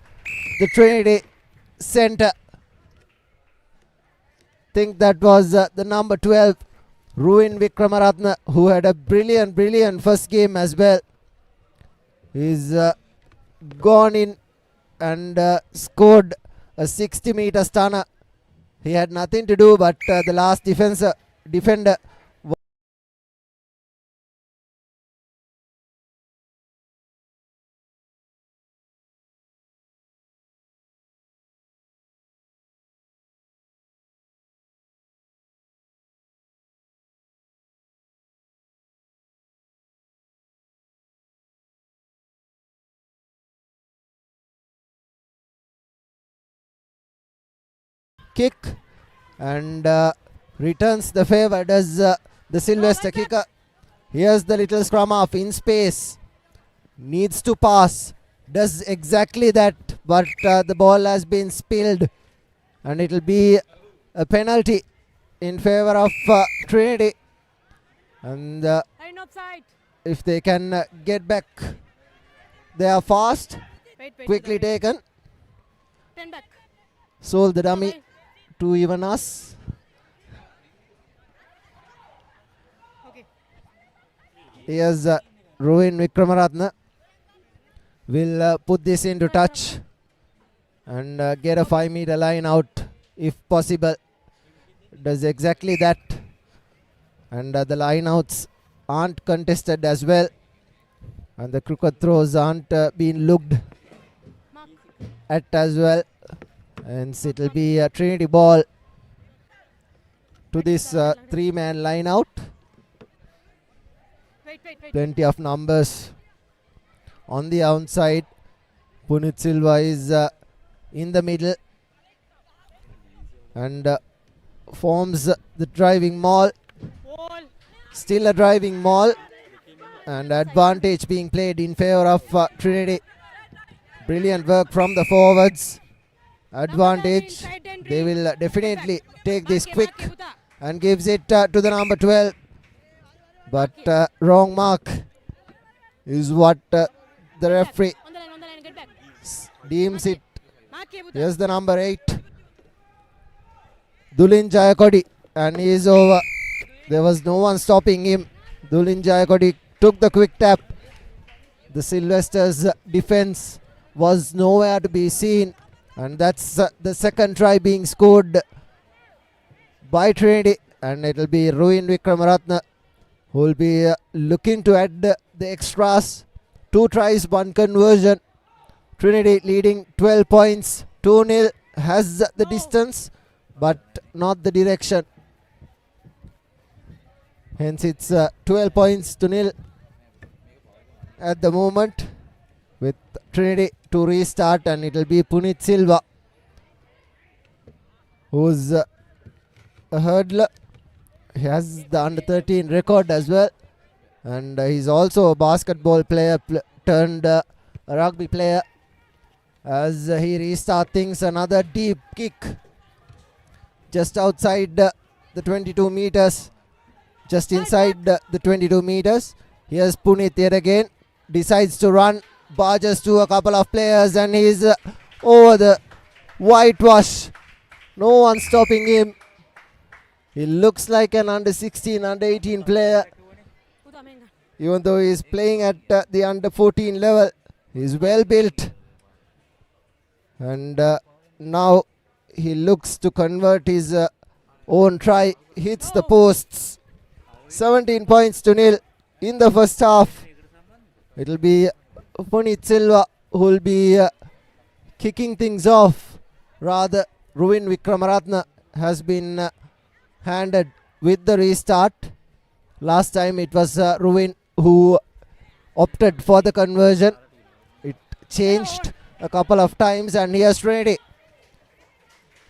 Trinity centre. Think that was the number 12, Ruin Vikramaratne, who had a brilliant first game as well. He's gone in and scored a 60-meter stunner. He had nothing to do, but the last defender kick and returns the favor, does the Sylvester kicker. Here's the little scrum half in space, needs to pass, does exactly that, but the ball has been spilled and it will be a penalty in favor of Trinity, and if they can get back, they are fast. Quickly taken, sold the dummy to even us. Here's Ruin Vikramaratne will put this into touch and get a 5-meter line out if possible. Does exactly that, and the line outs aren't contested as well, and the crooked throws aren't being looked at as well, and it will be a Trinity ball to this 3-man line out. Plenty of numbers on the outside. Punit Silva is in the middle and forms the driving maul. Still a driving maul, and advantage being played in favor of Trinity. Brilliant work from the forwards. Advantage. They will definitely take this quick and gives it to the number 12. But wrong mark is what the referee deems it. Here's the number 8, Dulin Jayakodi, and he is over. There was no one stopping him. Dulin Jayakodi took the quick tap. The Sylvester's defense was nowhere to be seen, and that's the second try being scored by Trinity, and it will be Ruin Vikramaratne who will be looking to add the extras. 2 tries, 1 conversion. Trinity leading 12 points. 2-0 has the distance but not the direction. Hence it's 12 points to 0 at the moment, with Trinity to restart, and it will be Punit Silva, who's a hurdler. He has the under 13 record as well, and he's also a basketball player turned a rugby player. As he restarts things, another deep kick just outside the 22 meters, just inside the 22 meters. Here's Punit yet again, decides to run, barges to a couple of players, and he's over the whitewash. No one stopping him. He looks like an under 16, under 18 player, even though he's playing at the under 14 level. He's well built, and now he looks to convert his own try. Hits the posts. 17 points to 0 in the first half. It will be Punit Silva who will be kicking things off. Rather, Ruin Vikramaratne has been handed with the restart. Last time it was Ruin who opted for the conversion. It changed a couple of times, and here's Trinity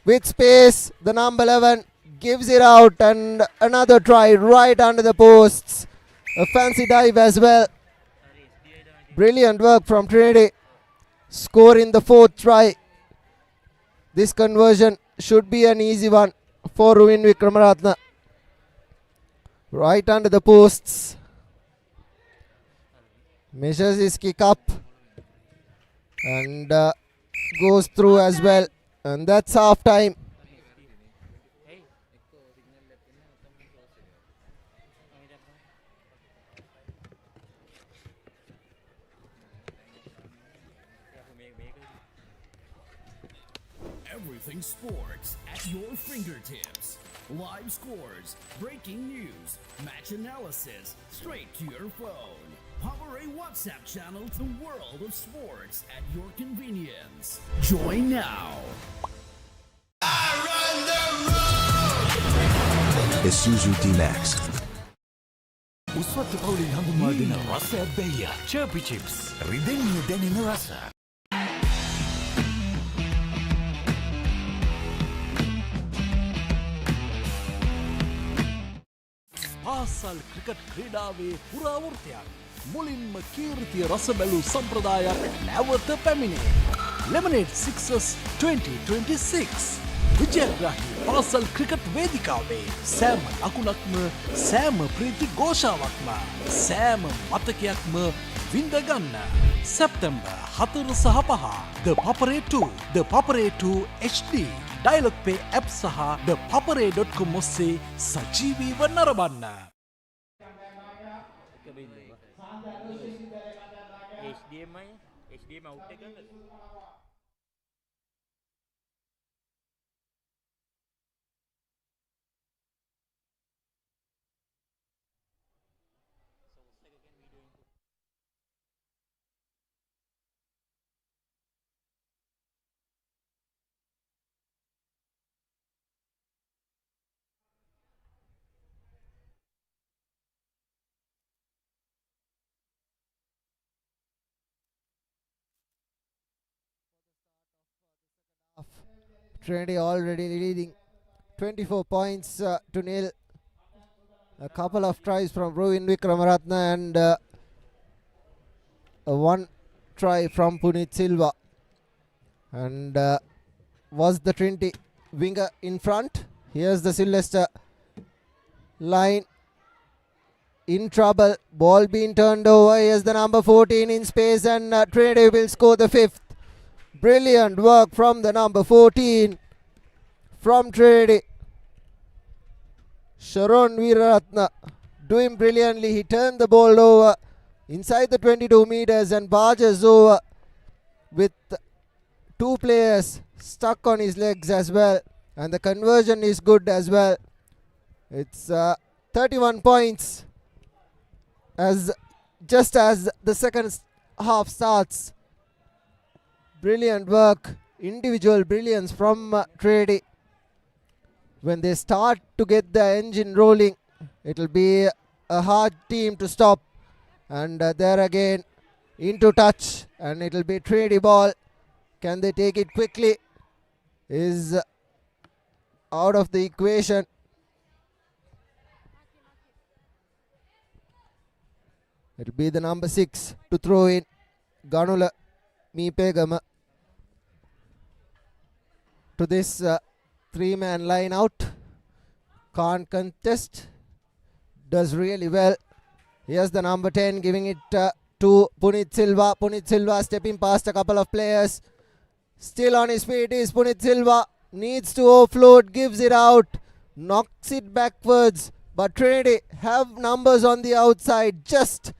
with space. The number 11 gives it out, and another try right under the posts. A fancy dive as well. Brilliant work from Trinity. Score in the 4th try. This conversion should be an easy one. for Ruin Vikramaratne. Right under the posts. Measures his kick up and goes through as well. And that's half time. Everything sports at your fingertips. Live scores, breaking news, match analysis, straight to your phone. Papare WhatsApp channel to the world of sports at your convenience. Join now. Isuzu D-Max. උස්වත්තු පවුලේ හඳුන්වා දෙන රසයක් බැయ్య. Chirpy chips. රිදෙන්නේ දැනෙන රස. පාසල් cricket ක්‍රීඩාවේ පුරාවෘත්තයක්. මුලින්ම කීර්තිය රස බැලූ සම්ප්‍රදායක් නැවත පැමිණේ. Lemonade Sixers 2026 විජයග්‍රාහී පාසල් ක්‍රිකට් වේදිකාවේ සෑම ලකුණක්ම සෑම ප්‍රීති ഘോഷාවක්ම සෑම මතකයක්ම විඳගන්න. සැප්තැම්බර් 4 සහ 5 The Papare 2 The Papare 2 HD Dialog Pay app සහ thepapare.com ඔස්සේ සජීවීව නරඹන්න. HDMI out එක Trinity already leading 24 points to nil. A couple of tries from Ruin Vikramaratne and one try from Punit Silva. And was the Trinity winger in front? Here's the Sylvester line. In trouble. Ball being turned over. Here's the number 14 in space and Trinity will score the fifth. Brilliant work from the number 14 from Trinity. Sharon Veeraratne doing brilliantly. He turned the ball over inside the 22 meters and barges over with two players stuck on his legs as well. And the conversion is good as well. It's 31 points just as the second half starts. Brilliant work, individual brilliance from Trinity. When they start to get the engine rolling, it will be a hard team to stop. And there again, into touch, and it will be Trinity ball. Can they take it quickly? Is out of the equation. It will be the number 6 to throw in. Ganula Meepegama. To this three-man line out. Can't contest. Does really well. Here's the number 10 giving it to Punit Silva. Punit Silva stepping past a couple of players. Still on his feet is Punit Silva. Needs to offload. Gives it out. Knocks it backwards. But Trinity have numbers on the outside. Just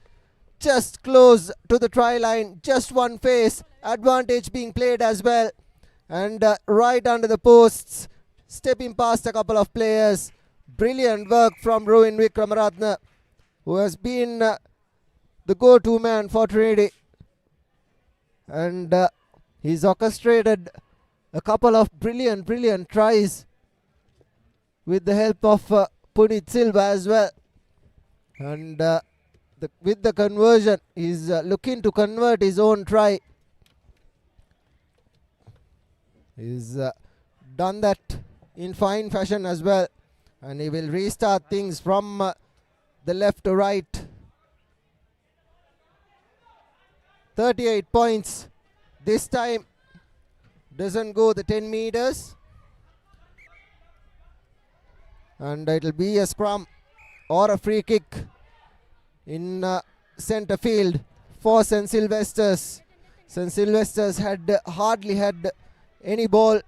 close to the try line. Just one face. Advantage being played as well. And right under the posts, stepping past a couple of players. Brilliant work from Ruin Vikramaratne, who has been the go-to man for Trinity. And he's orchestrated a couple of brilliant tries with the help of Punit Silva as well. And with the conversion, he's looking to convert his own try. He's done that in fine fashion as well, and he will restart things from the left to right. 38 points. This time doesn't go the 10 meters. And it will be a scrum or a free kick in centre field for St. Sylvester's. St. Sylvester's had hardly had any ball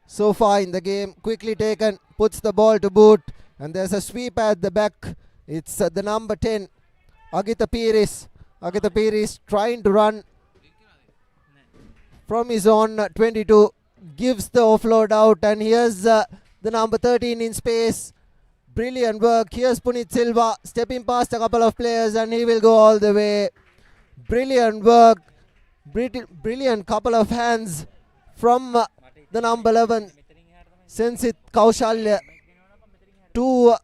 so far in the game. Quickly taken, puts the ball to boot, and there's a sweep at the back. It's the number 10, Agita Piris. Agita Piris trying to run from his own 22, gives the offload out, and here's the number 13 in space. Brilliant work. Here's Punit Silva stepping past a couple of players, and he will go all the way. Brilliant work. Brilliant couple of hands from the number 11, Sensit Kaushalya, to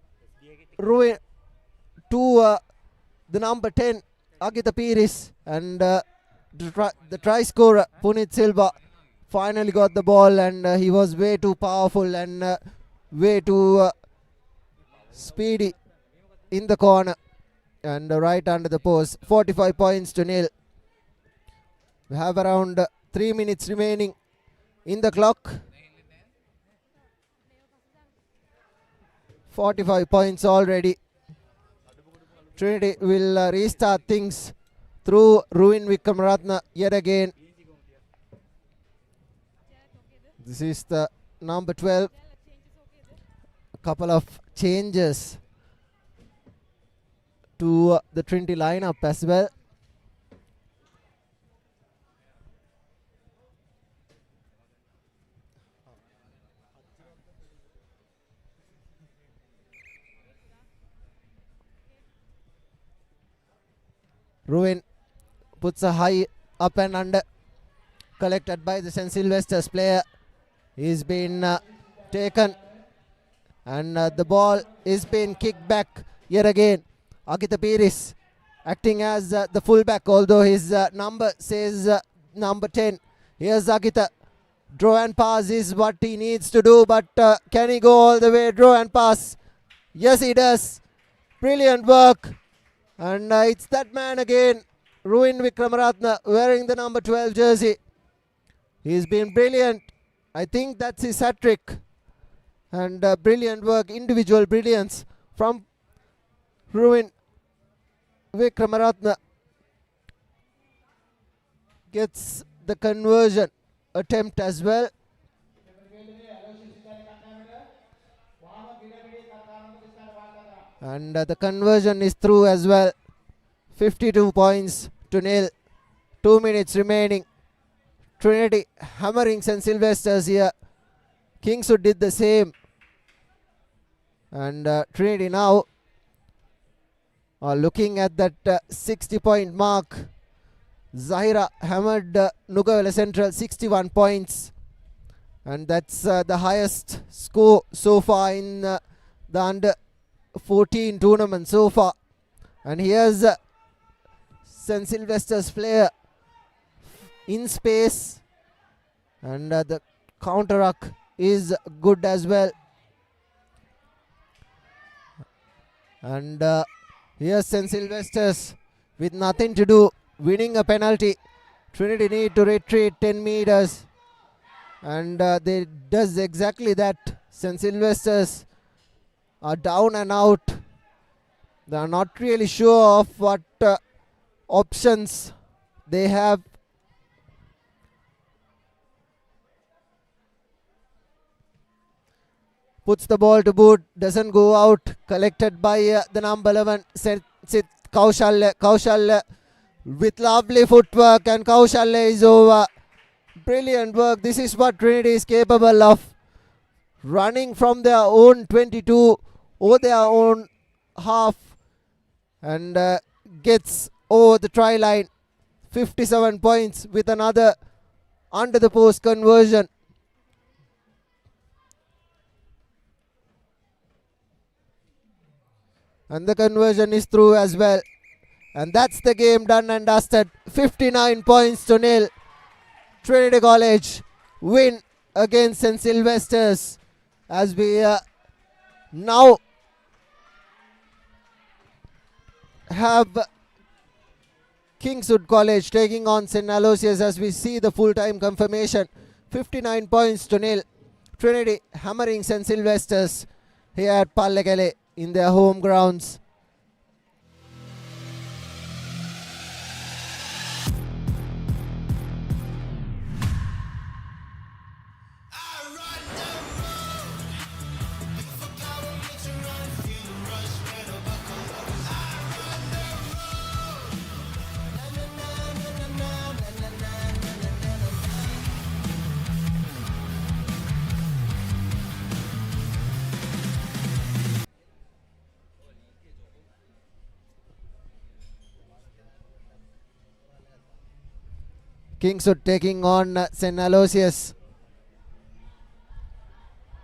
the number 10, Agita Piris, and the try scorer, Punit Silva, finally got the ball, and he was way too powerful and way too speedy in the corner and right under the post. 45 points to nil. We have around 3 minutes remaining in the clock. 45 points already. Trinity will restart things through Ruin Vikramaratne yet again. This is the number 12. A couple of changes to the Trinity lineup as well. Ruin puts a high up and under, collected by the St. Sylvester's player. He's been taken, and the ball is being kicked back yet again. Agita Piris acting as the fullback, although his number says number 10. Here's Agita. Draw and pass is what he needs to do, but can he go all the way? Draw and pass. Yes, he does. Brilliant work. And it's that man again, Ruin Vikramaratne, wearing the number 12 jersey. He's been brilliant. I think that's his hat-trick. And brilliant work, individual brilliance from Ruin Vikramaratne. Gets the conversion attempt as well. And the conversion is through as well. 52 points to nil. 2 minutes remaining. Trinity hammering St. Sylvester's here. Kingswood did the same. And Trinity now are looking at that 60-point mark. Zahira hammered Nugavela Central 61 points. And that's the highest score so far in the under 14 tournament so far. And here's St. Sylvester's player in space, and the counter-ruck is good as well. And here's St. Sylvester's with nothing to do, winning a penalty. Trinity need to retreat 10 meters, and they does exactly that. St. Sylvester's are down and out. They are not really sure of what options they have. Puts the ball to boot, doesn't go out. Collected by the number 11, Sit Kaushalya. Kaushalya with lovely footwork, and Kaushalya is over. Brilliant work. This is what Trinity is capable of. Running from their own 22 or their own half, and gets over the try line. 57 points with another under the post conversion. And the conversion is through as well. And that's the game done and dusted. 59 points to nil. Trinity College win against St. Sylvester's, as we now have Kingswood College taking on St. Aloysius as we see the full-time confirmation. 59 points to nil. Trinity hammering St. Sylvester's. here at Pallekele in their home grounds. Kingswood taking on St. Aloysius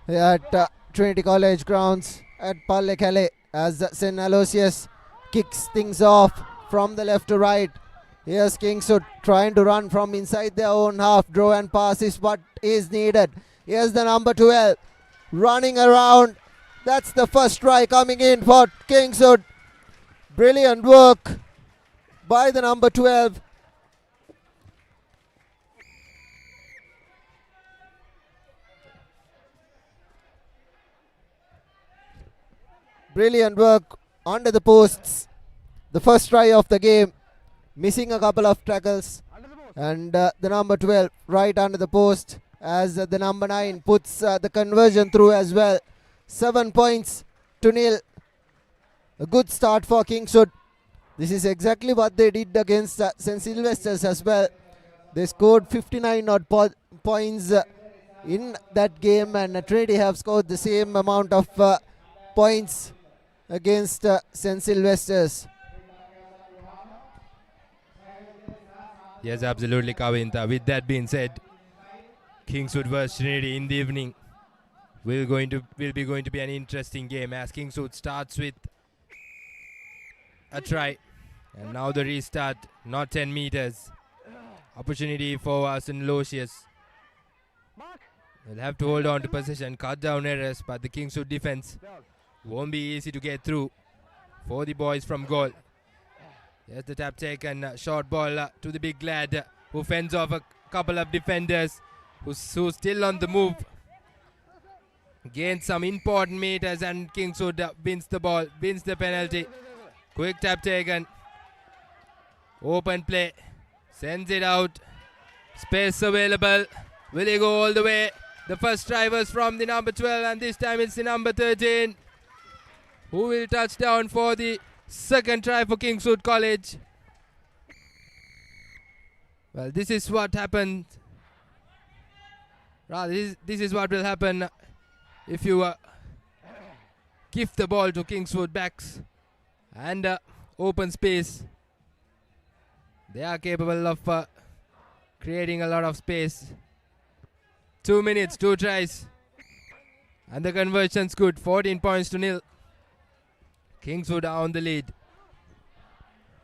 here at Trinity College grounds at Pallekele as St. Aloysius kicks things off from the left to right. Here's Kingswood trying to run from inside their own half. Draw and pass is what is needed. Here's the number 12 running around. That's the first try coming in for Kingswood. Brilliant work by the number 12. Brilliant work under the posts. The first try of the game, missing a couple of tackles. And the number 12 right under the post as the number 9 puts the conversion through as well. 7 points to nil. A good start for Kingswood. This is exactly what they did against St. Sylvester's as well. They scored 59 odd points in that game, and Trinity have scored the same amount of points against St. Sylvester's. Yes, absolutely, Kavinta. With that being said, Kingswood vs Trinity in the evening will be going to be an interesting game as Kingswood starts with a try, and now the restart, not 10 meters. Opportunity for St. Aloysius. They'll have to hold on to possession, cut down errors, but the Kingswood defense won't be easy to get through for the boys from goal. There's the tap taken, short ball to the big lad who fends off a couple of defenders who's still on the move. Gains some important meters, and Kingswood wins the ball, wins the penalty. Quick tap taken. Open play. Sends it out. Space available. Will he go all the way? The first try was from the number 12, and this time it's the number 13 who will touch down for the second try for Kingswood College. Well, this is what happened. This is what will happen if you give the ball to Kingswood backs and open space. They are capable of creating a lot of space. 2 minutes, 2 tries. And the conversion's good. 14 points to nil. Kingswood are on the lead.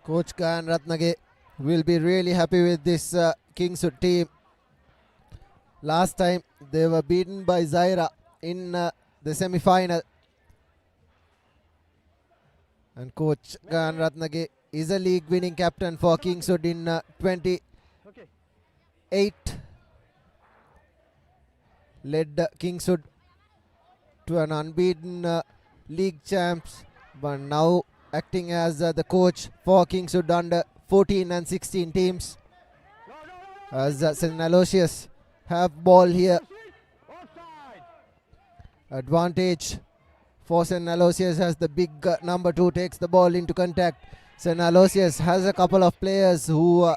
Coach Kan Ratnage will be really happy with this Kingswood team. Last time they were beaten by Zaira in the semi-final. And Coach Kan Ratnage is a league winning captain for Kingswood in 28. Led Kingswood to an unbeaten league champs, but now acting as the coach for Kingswood under 14 and 16 teams. As St. Aloysius have ball here. Advantage for St. Aloysius as the big number 2 takes the ball into contact. St. Aloysius has a couple of players who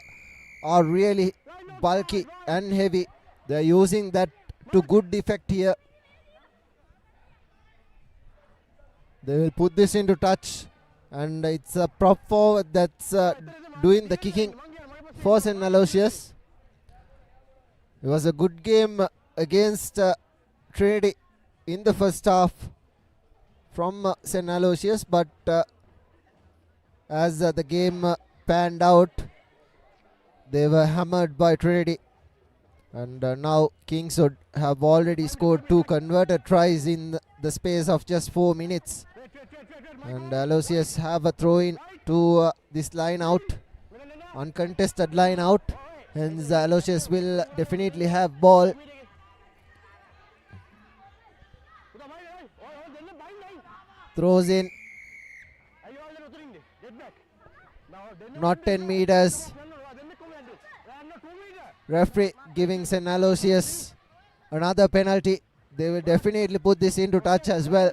are really bulky and heavy. They are using that to good effect here. They will put this into touch, and it's a prop forward that's doing the kicking for St. Aloysius. It was a good game against Trinity in the first half from St. Aloysius, but as the game panned out, they were hammered by Trinity. And now Kingswood have already scored 2 converted tries in the space of just 4 minutes. And Aloysius have a throw in to this line out, uncontested line out. Hence Aloysius will definitely have ball. Throws in. Not 10 meters. Referee giving St. Aloysius another penalty. They will definitely put this into touch as well.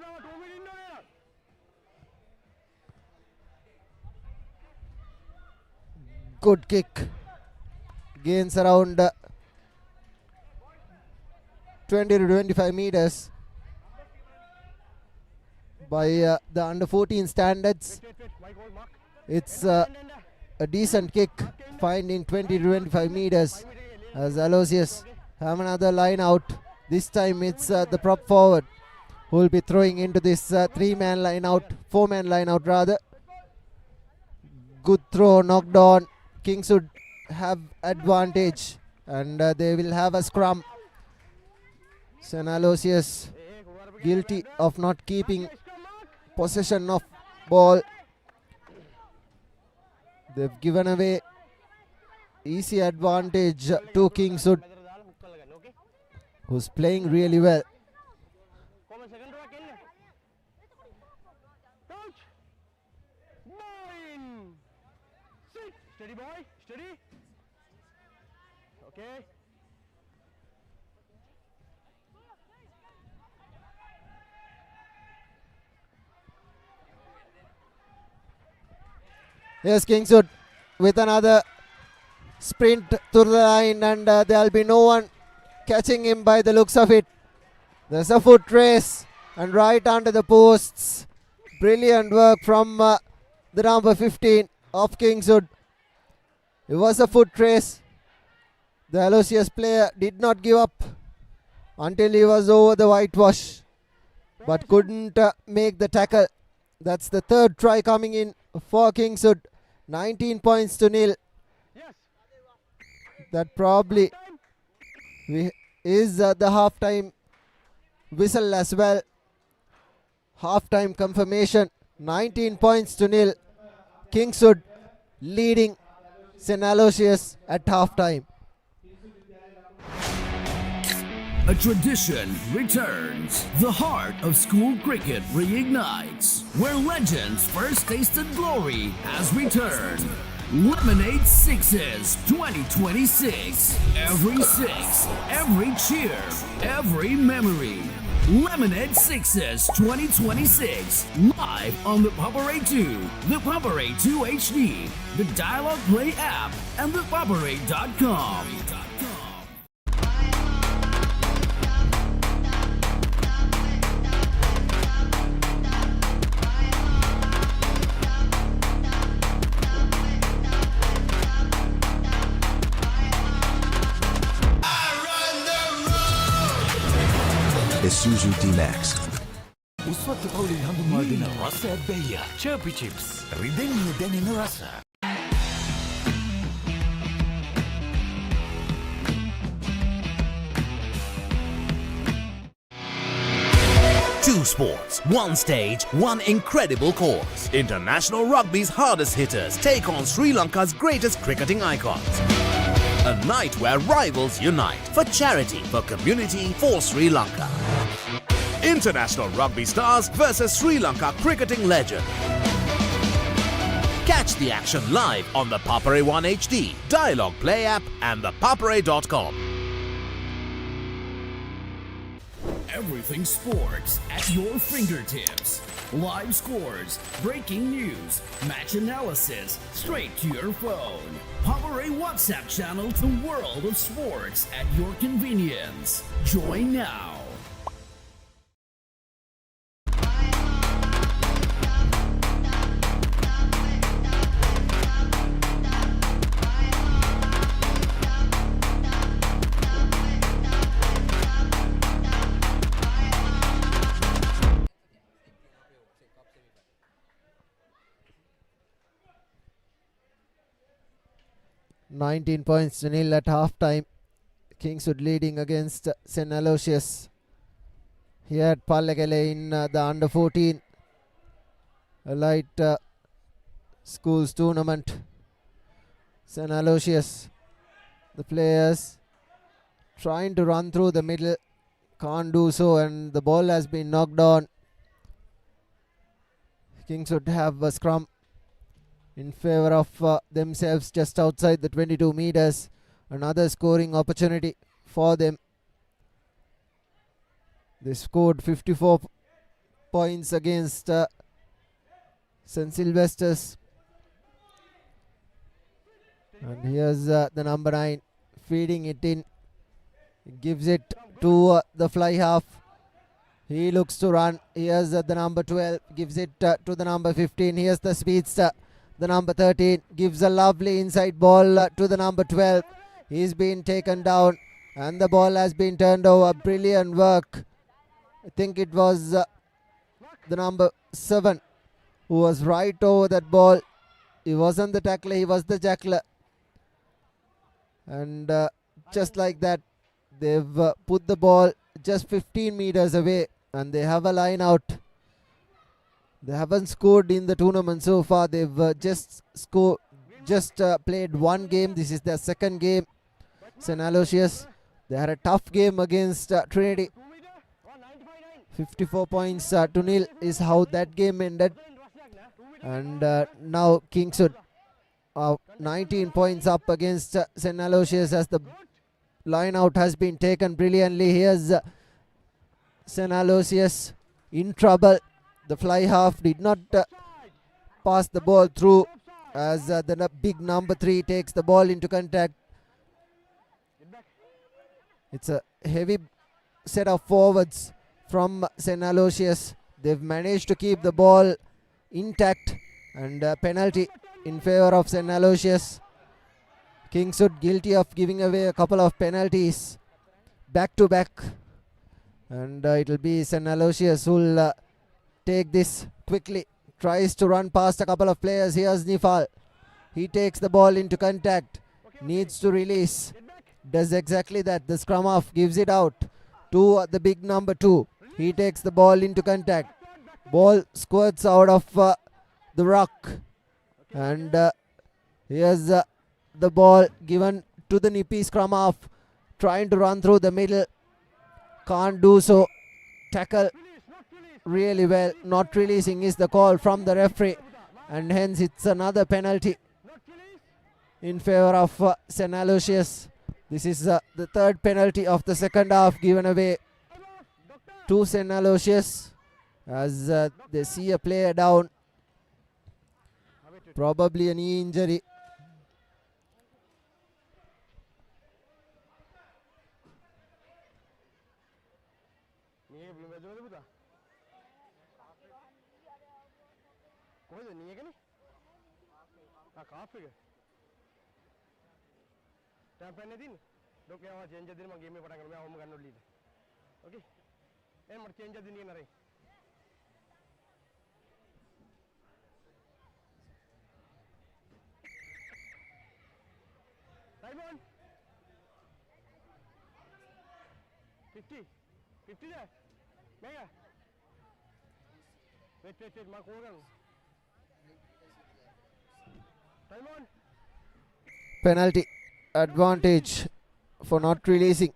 Good kick. Gains around 20 to 25 meters by the under 14 standards. It's a decent kick, finding 20 to 25 meters as Aloysius have another line out. This time it's the prop forward who will be throwing into this 3-man line out, 4-man line out rather. Good throw, knocked on. Kings would have advantage and they will have a scrum. St. Aloysius guilty of not keeping possession of ball. They've given away easy advantage to Kingswood, who's playing really well. Steady boy, steady. Okay. Yes, Kingswood with another sprint to the line, and there'll be no one catching him by the looks of it. There's a foot race and right under the posts. Brilliant work from the number 15 of Kingswood. It was a foot race. The Aloysius player did not give up until he was over the whitewash, but couldn't make the tackle. That's the third try coming in for Kingswood. 19 points to nil. That probably is the halftime whistle as well. Halftime confirmation. 19 points to nil. Kingswood leading St. Aloysius at halftime. A tradition returns. The heart of school cricket reignites. Where legends first tasted glory has returned. Lemonade Sixes 2026. Every six, every cheer, every memory. Lemonade Sixes 2026. Live on the Papare 2, the Papare 2 HD, the Dialogue Play app, and the Papare.com. Isuzu D-Max. උස්වත්තු පවුලේ හඳුන්වා දෙන රස ඇබ්බැහිය චර්පි chips රිදෙන්නේ දැනෙන රස. Two sports, one stage, one incredible cause. International Rugby's hardest hitters take on Sri Lanka's greatest cricketing icons. A night where rivals unite for charity, for community, for Sri Lanka. International Rugby stars versus Sri Lanka cricketing legend. Catch the action live on the Papare 1 HD, Dialogue Play app and the Papare.com. Everything sports at your fingertips. Live scores, breaking news, match analysis, straight to your phone. Papare WhatsApp channel to World of Sports at your convenience. Join now. $19 points to nil at halftime. Kingswood leading against St. Aloysius here at Pallekele in the under 14 light schools tournament. St. Aloysius, the players trying to run through the middle, can't do so, and the ball has been knocked on. Kings would have a scrum in favor of themselves just outside the 22 meters. Another scoring opportunity for them. They scored 54 points against St. Sylvester's. And here's the number 9 feeding it in. Gives it to the fly half. He looks to run. Here's the number 12. Gives it to the number 15. Here's the speedster. The number 13 gives a lovely inside ball to the number 12. He's been taken down and the ball has been turned over. Brilliant work. I think it was the number 7 who was right over that ball. He wasn't the tackler, he was the jackler. And just like that, they've put the ball just 15 meters away and they have a line out. They haven't scored in the tournament so far. They've just played one game. This is their second game. St. Aloysius, they had a tough game against Trinity. 54 points to nil is how that game ended. And now Kingswood 19 points up against St. Aloysius as the line out has been taken brilliantly. Here's St. Aloysius in trouble. The fly half did not pass the ball through as the big number 3 takes the ball into contact. It's a heavy set of forwards from St. Aloysius. They've managed to keep the ball intact, and penalty in favor of St. Aloysius. Kingswood guilty of giving away a couple of penalties back to back, and it'll be St. Aloysius who'll take this quickly. Tries to run past a couple of players. Here's Nifal. He takes the ball into contact, needs to release, does exactly that. The scrum half gives it out to the big number 2. He takes the ball into contact. Ball squirts out of the ruck, and here's the ball given to the nippy scrum half, trying to run through the middle, can't do so. Tackle really well. Not releasing is the call from the referee, and hence it's another penalty in favor of St. Aloysius. This is the third penalty of the second half given away to St. Aloysius as they see a player down, probably a knee injury. Penalty advantage for not releasing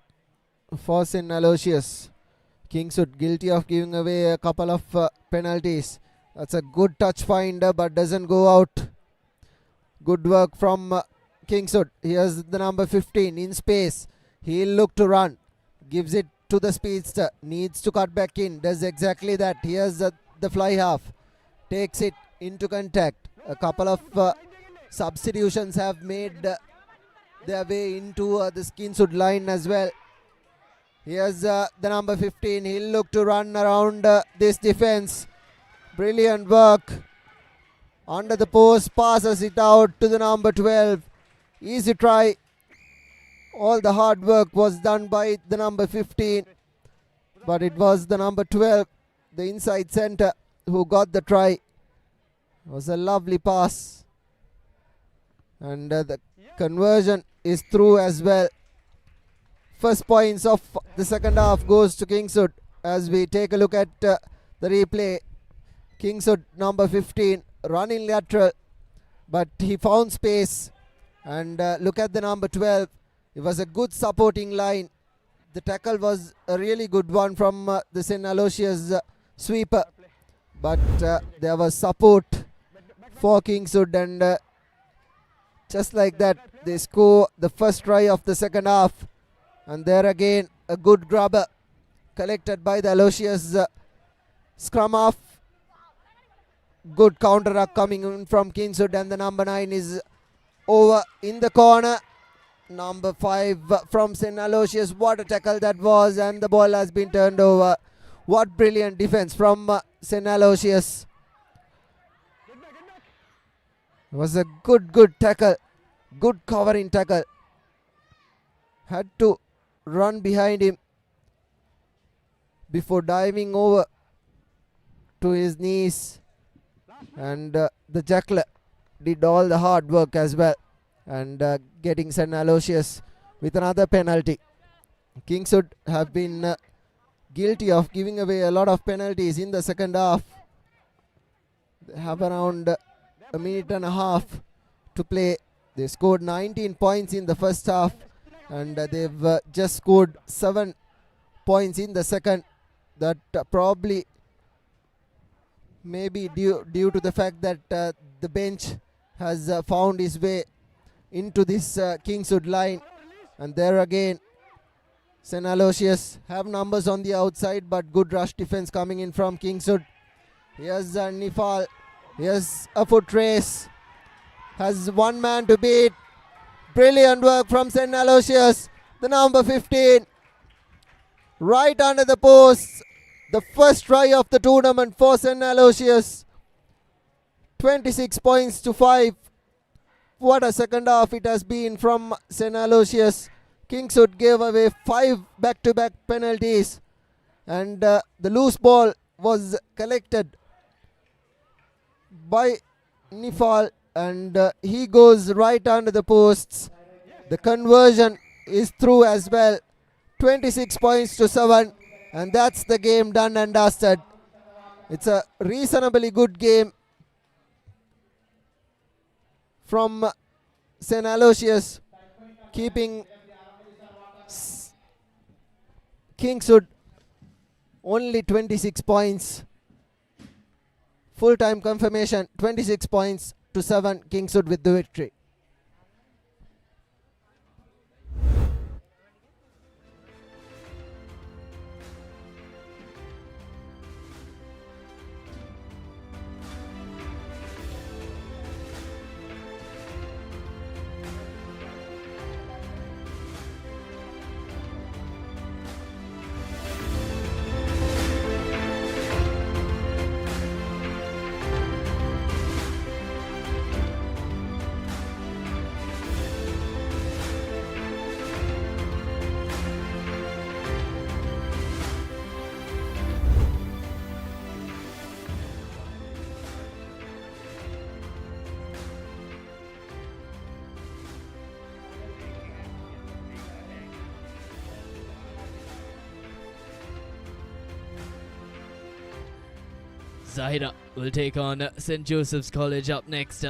for St. Aloysius. Kingswood guilty of giving away a couple of penalties. That's a good touch finder but doesn't go out. Good work from Kingswood. Here's the number 15 in space. He'll look to run. Gives it to the speedster. Needs to cut back in. Does exactly that. Here's the fly half. Takes it into contact. A couple of substitutions have made their way into the Kingswood line as well. Here's the number 15. He'll look to run around this defense. Brilliant work. Under the post, passes it out to the number 12. Easy try. All the hard work was done by the number 15. But it was the number 12, the inside centre, who got the try. It was a lovely pass. And the conversion is through as well. First points of the second half goes to Kingswood as we take a look at the replay. Kingswood number 15 running lateral, but he found space. And look at the number 12. It was a good supporting line. The tackle was a really good one from the St. Aloysius sweeper. but there was support for Kingswood, and just like that they score the first try of the second half. And there again a good grubber collected by the Aloysius scrum half. Good counter up coming in from Kingswood, and the number 9 is over in the corner. Number 5 from St. Aloysius. What a tackle that was, and the ball has been turned over. What brilliant defense from St. Aloysius. It was a good tackle. Good covering tackle. Had to run behind him before diving over to his knees. And the jackler did all the hard work as well. And getting St. Aloysius with another penalty. Kingswood have been guilty of giving away a lot of penalties in the second half. They have around a minute and a half to play. They scored 19 points in the first half, and they've just scored 7 points in the second. That probably maybe due to the fact that the bench has found his way into this Kingswood line. And there again St. Aloysius have numbers on the outside, but good rush defense coming in from Kingswood. Here's Nifal. Here's a foot race. Has one man to beat. Brilliant work from St. Aloysius. The number 15. Right under the post. The first try of the tournament for St. Aloysius. 26 points to 5. What a second half it has been from St. Aloysius. Kingswood gave away 5 back-to-back penalties, and the loose ball was collected by Nifal, and he goes right under the posts. The conversion is through as well. 26 points to 7, and that's the game done and dusted. It's a reasonably good game from St. Aloysius, keeping Kingswood only 26 points. Full-time confirmation, 26 points to 7, Kingswood with the victory. Zahira will take on St. Joseph's College up next.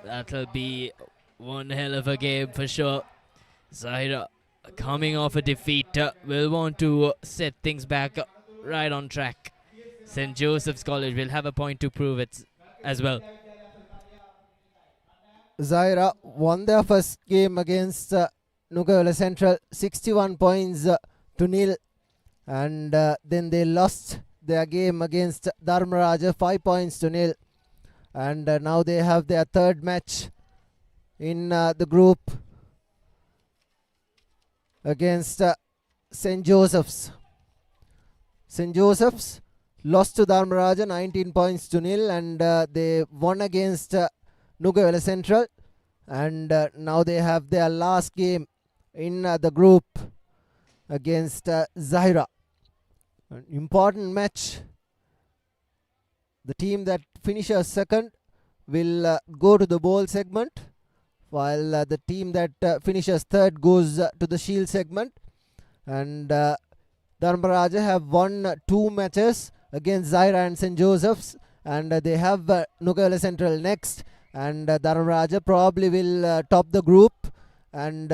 That'll be one hell of a game for sure. Zahira, coming off a defeat, will want to set things back right on track. St. Joseph's College will have a point to prove it as well. Zahira won their first game against Nugaola Central, 61 points to nil, and then they lost their game against Dharmaraja, 5 points to nil, and now they have their third match in the group against St. Joseph's. St. Joseph's lost to Dharmaraja 19 points to nil, and they won against Nugaola Central, and now they have their last game in the group against Zahira. An important match. The team that finishes second will go to the bowl segment, while the team that finishes third goes to the shield segment. And Dharmaraja have won 2 matches against Zahira and St. Joseph's, and they have Nugaola Central next, and Dharmaraja probably will top the group and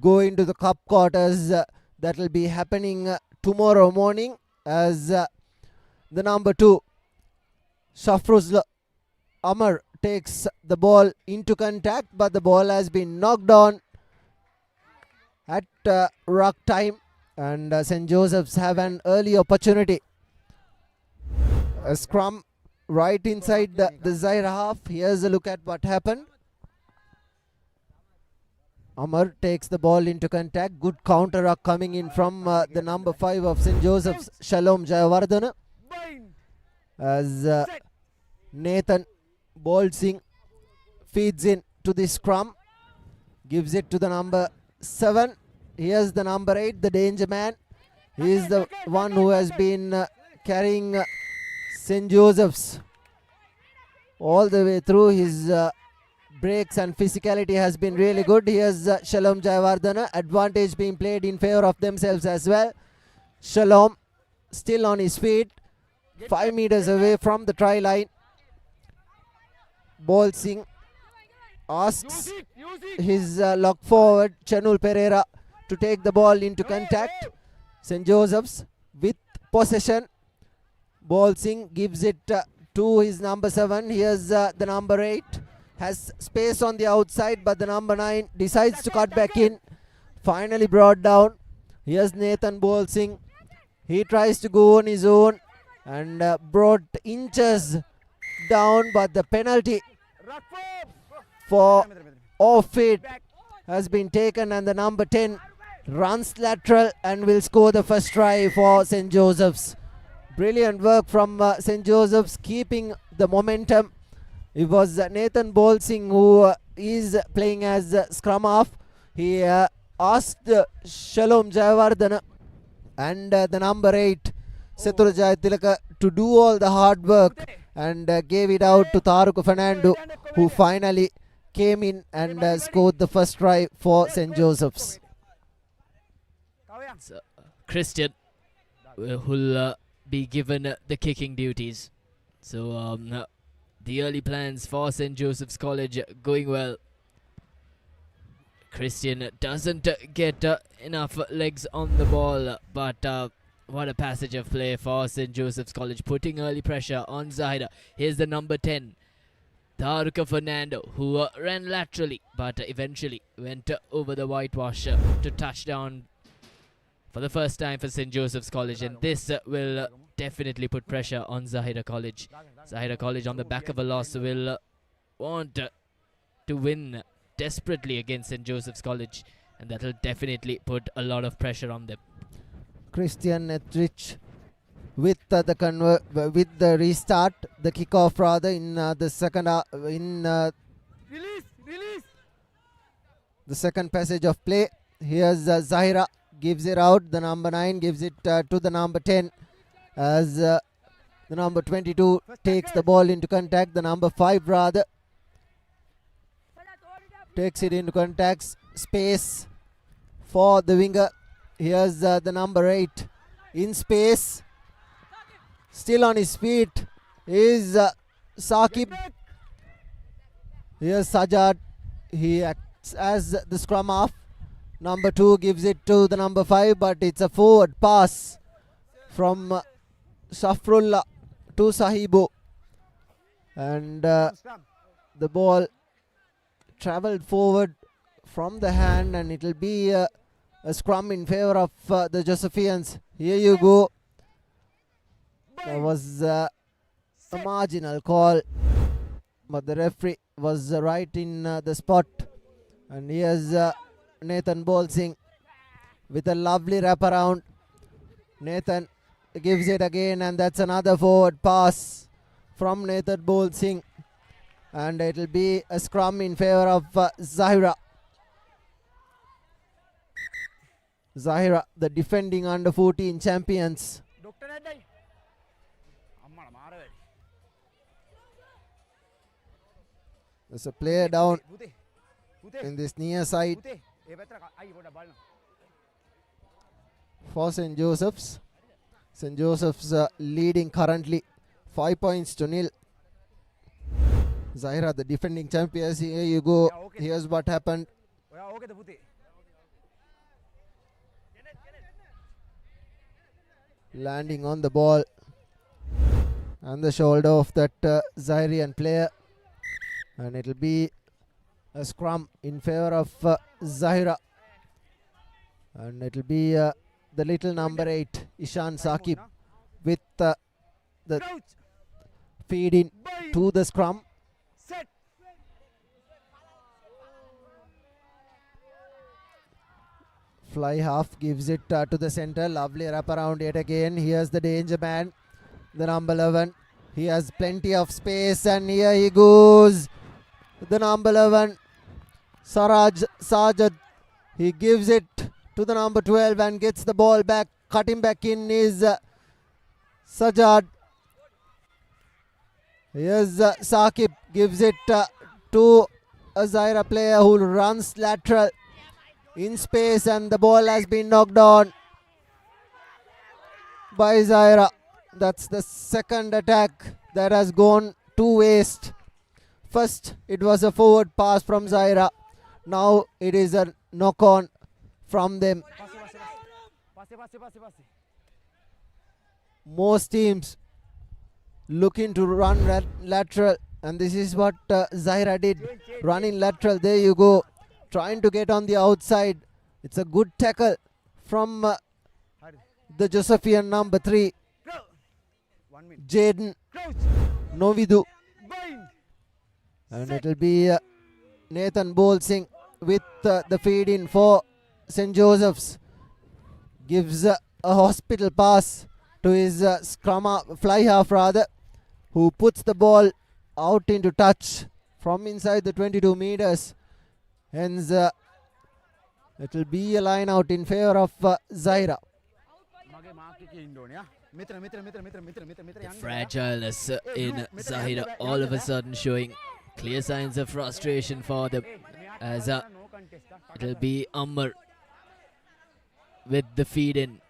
go into the cup quarters. That will be happening tomorrow morning, as the number 2 Shafruzla Amar takes the ball into contact, but the ball has been knocked on at ruck time, and St. Joseph's have an early opportunity. A scrum right inside the Zaira half. Here's a look at what happened. Amar takes the ball into contact. Good counter ruck coming in from the number 5 of St. Joseph's, Shalom Jayawardena. As Nathan Bolsing feeds in to the scrum, gives it to the number 7. Here's the number 8, the danger man. He is the one who has been carrying St. Joseph's all the way through. His breaks and physicality has been really good. Here's Shalom Jayawardena. Advantage being played in favor of themselves as well. Shalom still on his feet, 5 meters away from the try line. Bolsing asks his lock forward Chanul Pereira to take the ball into contact. St. Joseph's with possession. Bolsing gives it to his number 7. Here's the number 8. Has space on the outside, but the number 9 decides to cut back in. Finally brought down. Here's Nathan Bolsing. He tries to go on his own and brought inches down, but the penalty for off it has been taken, and the number 10 runs lateral and will score the first try for St. Joseph's. Brilliant work from St. Joseph's, keeping the momentum. It was Nathan Bolsing who is playing as scrum half. He asked Shalom Jayawardena and the number 8 Setura Jayatilaka to do all the hard work, and gave it out to Taruk Fernando, who finally came in and scored the first try for St. Joseph's. So, Christian will be given the kicking duties. So the early plans for St. Joseph's College going well. Christian doesn't get enough legs on the ball, but what a passage of play for St. Joseph's College, putting early pressure on Zahida. Here's the number 10, Taruka Fernando, who ran laterally but eventually went over the whitewash to touchdown for the first time for St. Joseph's College, and this will definitely put pressure on Zahida College. Zahida College, on the back of a loss, will want to win desperately against St. Joseph's College, and that will definitely put a lot of pressure on them. Christian Etrich with the restart, the kickoff rather, in the second the second passage of play. Here's Zahira, gives it out. The number 9 gives it to the number 10 as the number 22 takes the ball into contact. The number 5 rather takes it into contact. Space for the winger. Here's the number 8 in space. Still on his feet is Saqib. Here's Sajad. He acts as the scrum half. Number 2 gives it to the number 5, but it's a forward pass from Shafrullah to Sahibu. And the ball travelled forward from the hand, and it will be a scrum in favor of the Josephians. Here you go. There was a marginal call, but the referee was right in the spot. And here's Nathan Bolsing with a lovely wraparound. Nathan gives it again, and that's another forward pass from Nathan Bolsing. And it will be a scrum in favor of Zahira. Zahira, the defending under 14 champions. There's a player down in this near side for St. Joseph's. St. Joseph's leading currently 5-0. Zahira, the defending champions. Here you go. Here's what happened. Landing on the ball, and the shoulder of that Zairian player, and it'll be a scrum in favor of Zahira, and it'll be the little number 8 Ishan Saqib with the feed in to the scrum. Fly half gives it to the center. Lovely wrap around yet again. Here's the danger man, the number 11. He has plenty of space, and here he goes. The number 11, Sajad. He gives it to the number 12 and gets the ball back. Cutting back in is Sajad. Here's Saqib. Gives it to a Zahira player who runs lateral in space, and the ball has been knocked on by Zahira. That's the second attack that has gone to waste. First, it was a forward pass from Zahira. Now it is a knock-on from them. Most teams looking to run lateral, and this is what Zahira did. Running lateral. There you go. Trying to get on the outside. It's a good tackle from the Josephian number 3, Jaden Novidu. And it'll be Nathan Bolsing with the feed in for St. Joseph's. Gives a hospital pass to his fly half rather, who puts the ball out into touch from inside the 22 meters. Hence, it will be a line out in favor of Zahira. The fragileness in Zahira all of a sudden showing clear signs of frustration for them, as it'll be Ammar with the feed in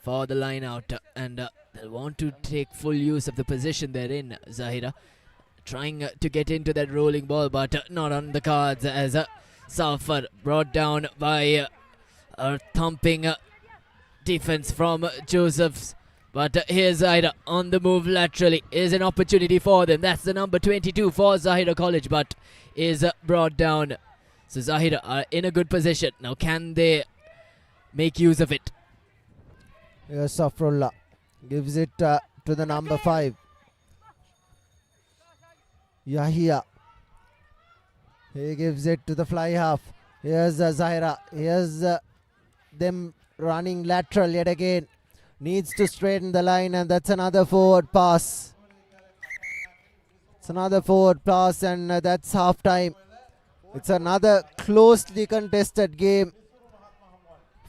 for the line out, and they'll want to take full use of the position they're in. Zahira trying to get into that rolling ball, but not on the cards, as Safar brought down by a thumping defense from Josephs. But here's Zahira on the move laterally. Is an opportunity for them. That's the number 22 for Zahira College, but is brought down. So Zahira are in a good position. Now can they make use of it? Here's Safrullah. Gives it to the number 5. Yahia. He gives it to the fly half. Here's Zahira. Here's them running lateral yet again. Needs to straighten the line, and that's another forward pass. It's another forward pass, and that's half time. It's another closely contested game.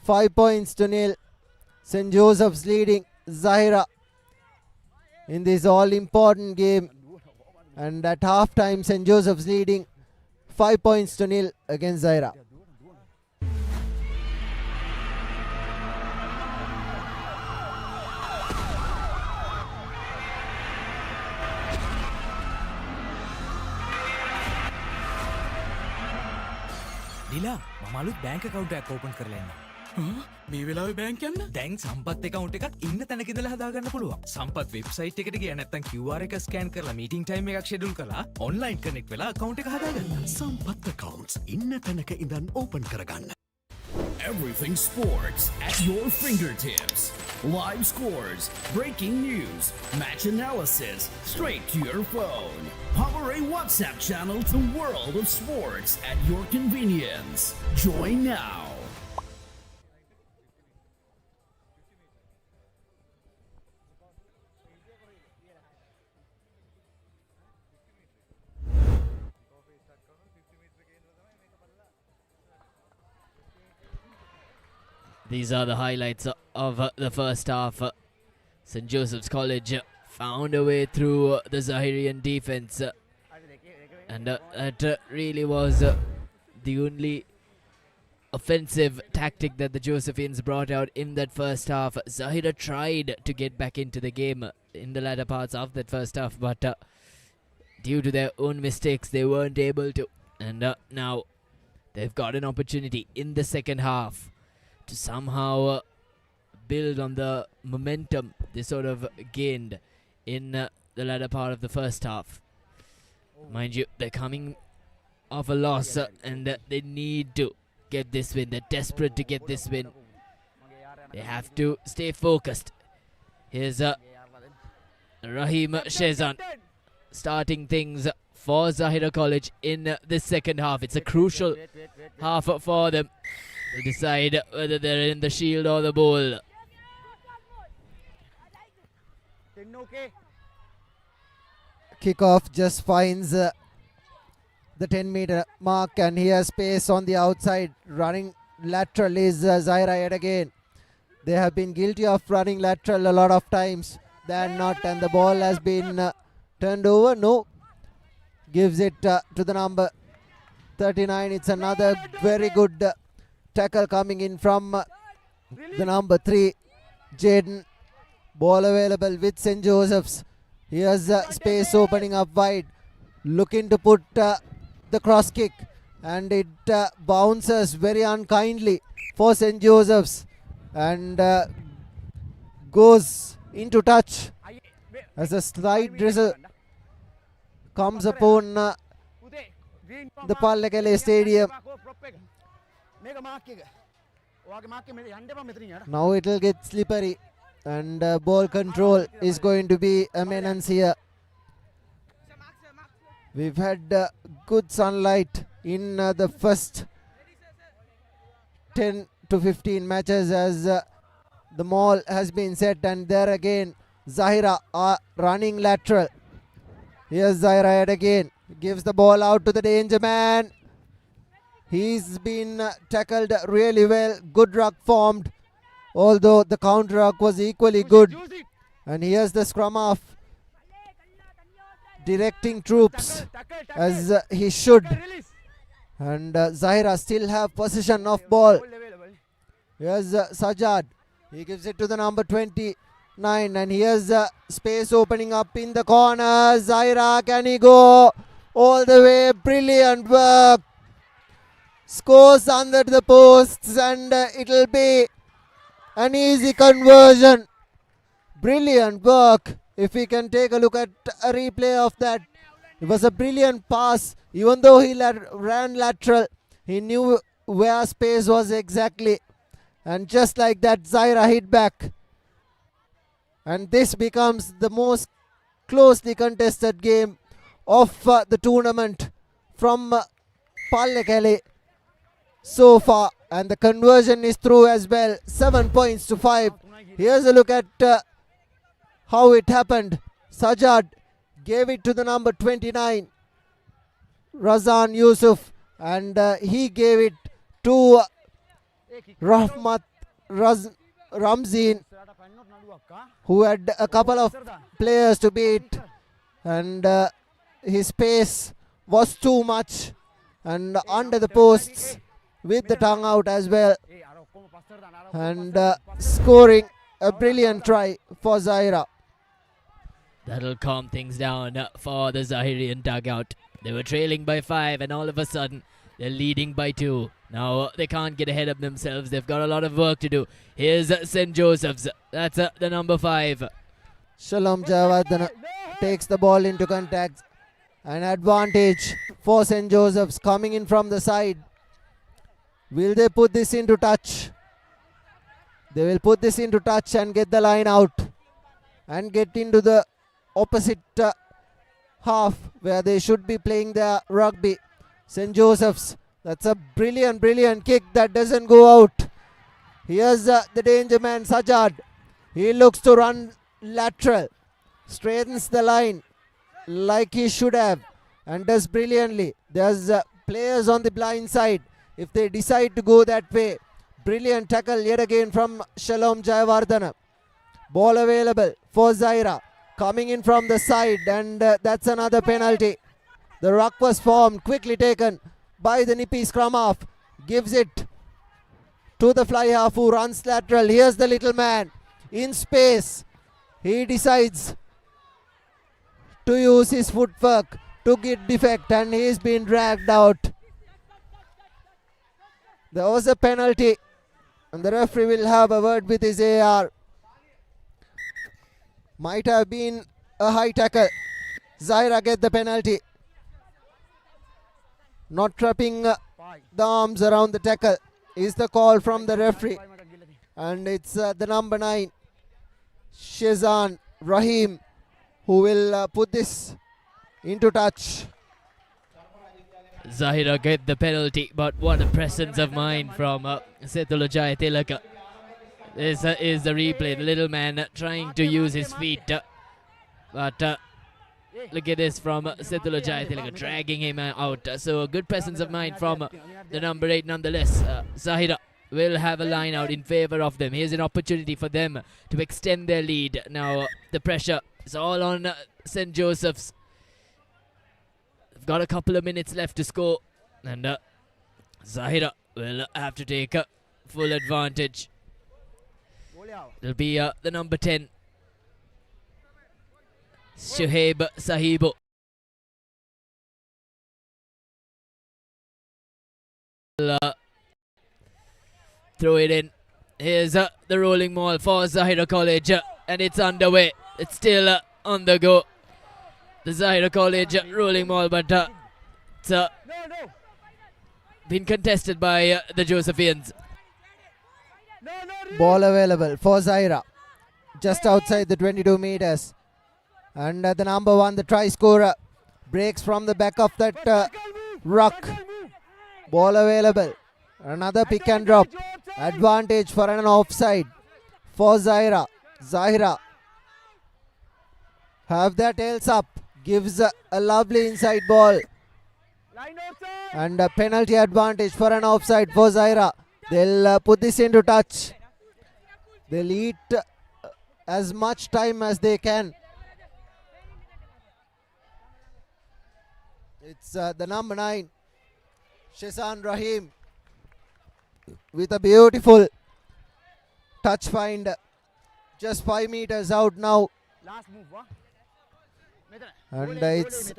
5-0. St. Joseph's leading Zahira in this all-important game. And at half-time, St. Joseph's leading 5-0 against Zahira. නිලා මම අලුත් bank account එකක් open කරලා ඉන්නවා. මේ වෙලාවේ bank යන්න? දැන් සම්පත් account එකක් ඉන්න තැනක ඉඳලා හදාගන්න පුළුවන්. සම්පත් website එකට ගියා නැත්නම් QR එක scan කරලා meeting time එකක් schedule කරලා online connect වෙලා account එක හදාගන්න. සම්පත් accounts ඉන්න තැනක ඉඳන් open කරගන්න. Everything sports at your fingertips. Live scores, breaking news, match analysis, straight to your phone. Papare WhatsApp channel to World of Sports at your convenience. Join now. These are the highlights of the first half. St. Joseph's College found a way through the Zahirian defense, and that really was the only offensive tactic that the Josephians brought out in that first half. Zahira tried to get back into the game in the latter parts of that first half, but due to their own mistakes they weren't able to, and now they've got an opportunity in the second half to somehow build on the momentum they sort of gained in the latter part of the first half. Mind you, they're coming off a loss and they need to get this win. They're desperate to get this win. They have to stay focused. Here's Rahim Shezan starting things for Zahira College in the second half. It's a crucial half for them to decide whether they're in the shield or the bowl. Kickoff just finds the 10-meter mark, and here's space on the outside. Running lateral is Zahira yet again. They have been guilty of running lateral a lot of times than not, and the ball has been turned over. No, gives it to the number 39. It's another very good tackle coming in from the number 3, Jaden. Ball available with St. Joseph's. Here's space opening up wide, looking to put the cross kick, and it bounces very unkindly for St. Joseph's and goes into touch as a slight drizzle comes upon the Pallekele Stadium. Now it will get slippery, and ball control is going to be a menace here. We've had good sunlight in the first 10 to 15 matches as the mall has been set, and there again Zahira are running lateral. Here's Zahira yet again, gives the ball out to the danger man. He's been tackled really well, good ruck formed, although the counter ruck was equally good. And here's the scrum half directing troops as he should, and Zahira still have possession of ball. Here's Sajad, he gives it to the number 29, and here's space opening up in the corner. Zahira, can he go all the way? Brilliant work, scores under the posts, and it'll be an easy conversion. Brilliant work. If we can take a look at a replay of that, it was a brilliant pass. Even though he ran lateral, he knew where space was exactly, and just like that Zahira hit back, and this becomes the most closely contested game of the tournament from Pallekele so far, and the conversion is through as well. 7 points to 5. Here's a look at how it happened. Sajad gave it to the number 29, Razan Yusuf, and he gave it to Rahmat Ramzeen, who had a couple of players to beat, and his pace was too much, and under the posts with the tongue out as well, and scoring a brilliant try for Zahira. That'll calm things down for the Zahirian dugout. They were trailing by 5, and all of a sudden they're leading by 2. Now they can't get ahead of themselves. They've got a lot of work to do. Here's St. Joseph's. That's the number 5. Shalom Jawardana takes the ball into contact. An advantage for St. Joseph's coming in from the side. Will they put this into touch? They will put this into touch and get the line out and get into the opposite half where they should be playing their rugby. St. Joseph's, that's a brilliant kick that doesn't go out. Here's the danger man Sajad. He looks to run lateral, straightens the line like he should have, and does brilliantly. There's players on the blind side if they decide to go that way. Brilliant tackle yet again from Shalom Jayawardena. Ball available for Zahira, coming in from the side, and that's another penalty. The ruck was formed, quickly taken by the nippy scrum half. Gives it to the fly half who runs lateral. Here's the little man in space. He decides to use his footwork to get defect, and he's been dragged out. There was a penalty, And the referee will have a word with his AR. Might have been a high tackle. Zahira get the penalty. Not trapping the arms around the tackle is the call from the referee. And it's the number 9, Shezan Rahim, who will put this into touch. Zahira get the penalty, but what a presence of mind from Setulajaya Tilaka. This is the replay. The little man trying to use his feet. But look at this from Setulajaya Tilaka, dragging him out. So a good presence of mind from the number 8 nonetheless. Zahira will have a line out in favor of them. Here's an opportunity for them to extend their lead. Now the pressure is all on St. Joseph's. They've got a couple of minutes left to score, and Zahira will have to take full advantage. It'll be the number 10, Shuhaib Sahibo. Throw it in. Here's the rolling maul for Zahira College, and it's underway. It's still on the go. The Zahira College rolling maul, but it's been contested by the Josephians. Ball available for Zahira, just outside the 22 meters. And the number 1, the try scorer, breaks from the back of that ruck. Ball available. Another pick and drop. Advantage for an offside for Zahira. Zahira have their tails up. Gives a lovely inside ball. And a penalty advantage for an offside for Zahira. They'll put this into touch. They'll eat as much time as they can. It's the number 9, Shezan Rahim, with a beautiful touch find. Just 5 meters out now. And it's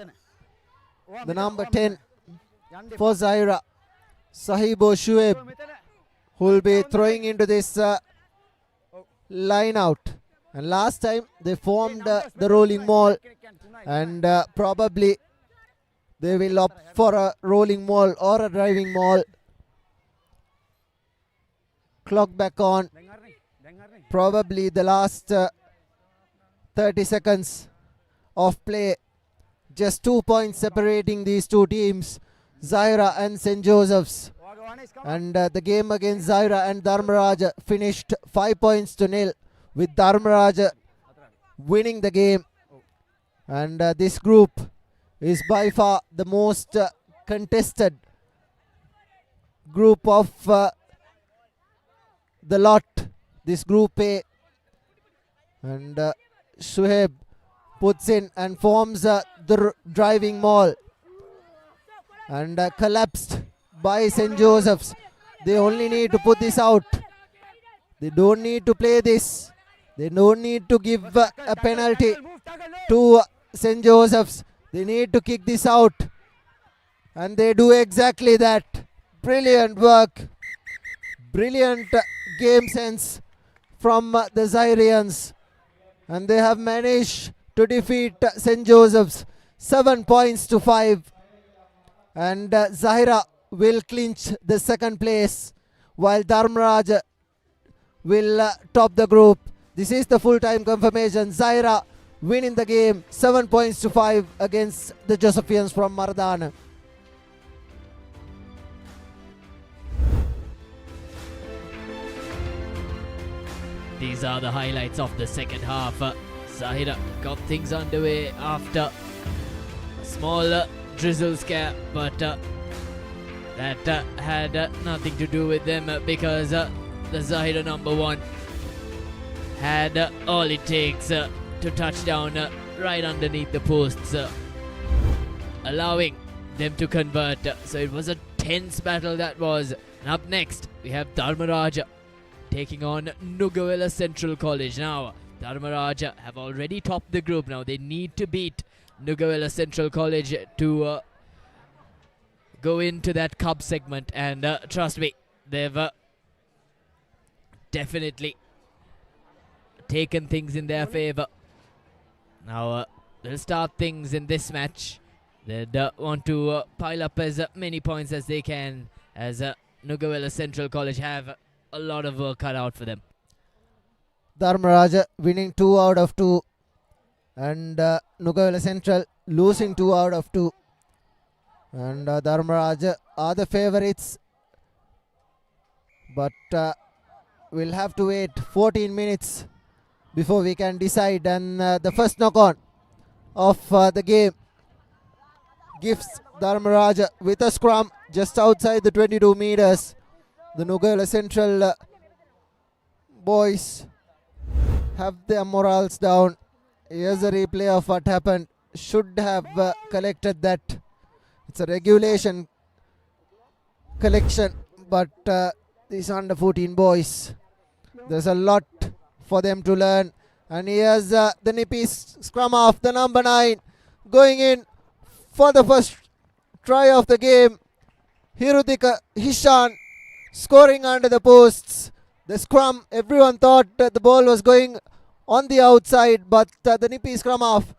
the number 10 for Zahira, Sahibo Shuaib, who will be throwing into this line out. And last time they formed the rolling maul, and probably they will opt for a rolling maul or a driving maul. Clock back on. Probably the last 30 seconds of play. Just 2 points separating these two teams, Zahira and St. Joseph's. And the game against Zahira and Dharmaraj finished 5 points to nil, with Dharmaraj winning the game. And this group is by far the most contested group of the lot, this group A. And Shuhaib puts in and forms the driving maul, and collapsed by St. Joseph's. They only need to put this out. They don't need to play this. They don't need to give a penalty to St. Joseph's. They need to kick this out, and they do exactly that. Brilliant work, brilliant game sense from the Zahirians, and they have managed to defeat St. Joseph's 7 points to 5. And Zahira will clinch the second place, while Dharmaraj will top the group. This is the full-time confirmation. Zahira winning the game 7 points to 5 against the Josephians from Mardana. These are the highlights of the second half. Zahira got things underway after a small drizzle scare, but that had nothing to do with them, because the Zahira number 1 had all it takes to touch down right underneath the posts, allowing them to convert. So it was a tense battle that was. And up next we have Dharmaraj taking on Nugawela Central College. Now Dharmaraj have already topped the group. Now they need to beat Nugawela Central College to go into that cup segment, and trust me, they've definitely taken things in their favour. Now they'll start things in this match. They'd want to pile up as many points as they can, as Nugawela Central College have a lot of work cut out for them. Dharmaraja winning 2 out of 2, and Nugawela Central losing 2 out of 2. And Dharmaraja are the favourites, but we'll have to wait 14 minutes before we can decide. And the first knock-on of the game gives Dharmaraja with a scrum just outside the 22 meters. The Nugawela Central boys have their morals down. Here's a replay of what happened. Should have collected that. It's a regulation collection, but these under 14 boys, there's a lot for them to learn. And here's the Nippies scrum off, the number 9 going in for the first try of the game. Hirudika Hishan scoring under the posts. The scrum, everyone thought the ball was going on the outside, but the Nippies scrum off.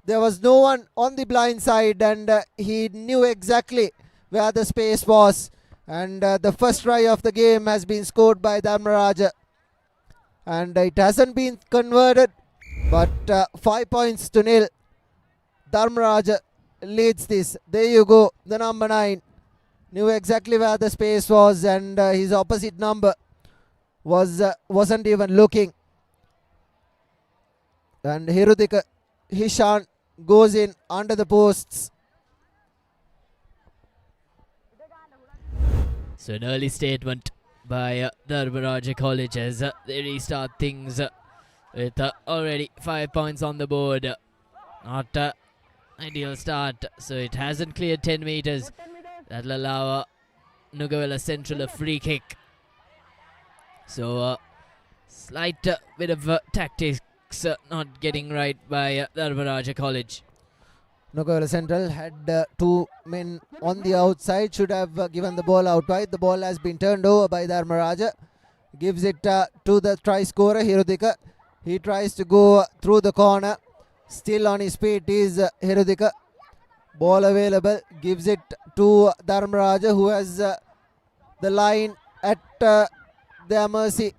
There was no one on the blind side, and he knew exactly where the space was. And the first try of the game has been scored by Dharmaraja. And it hasn't been converted, but 5 points to nil. Dharmaraja leads this. There you go, the number 9 knew exactly where the space was, and his opposite number wasn't even looking. And Hirudika Hishan goes in under the posts. So an early statement by Dharmaraja College as they restart things with already 5 points on the board. Not ideal start, so it hasn't cleared 10 meters. That'll allow Nugawela Central a free kick. So slight bit of tactics not getting right by Dharmaraja College. Nugawela Central had 2 men on the outside, should have given the ball out wide. The ball has been turned over by Dharmaraja. Gives it to the try scorer Hirudika. He tries to go through the corner. Still on his feet is Hirudika. Ball available. Gives it to Dharmaraja, who has the line at their mercy.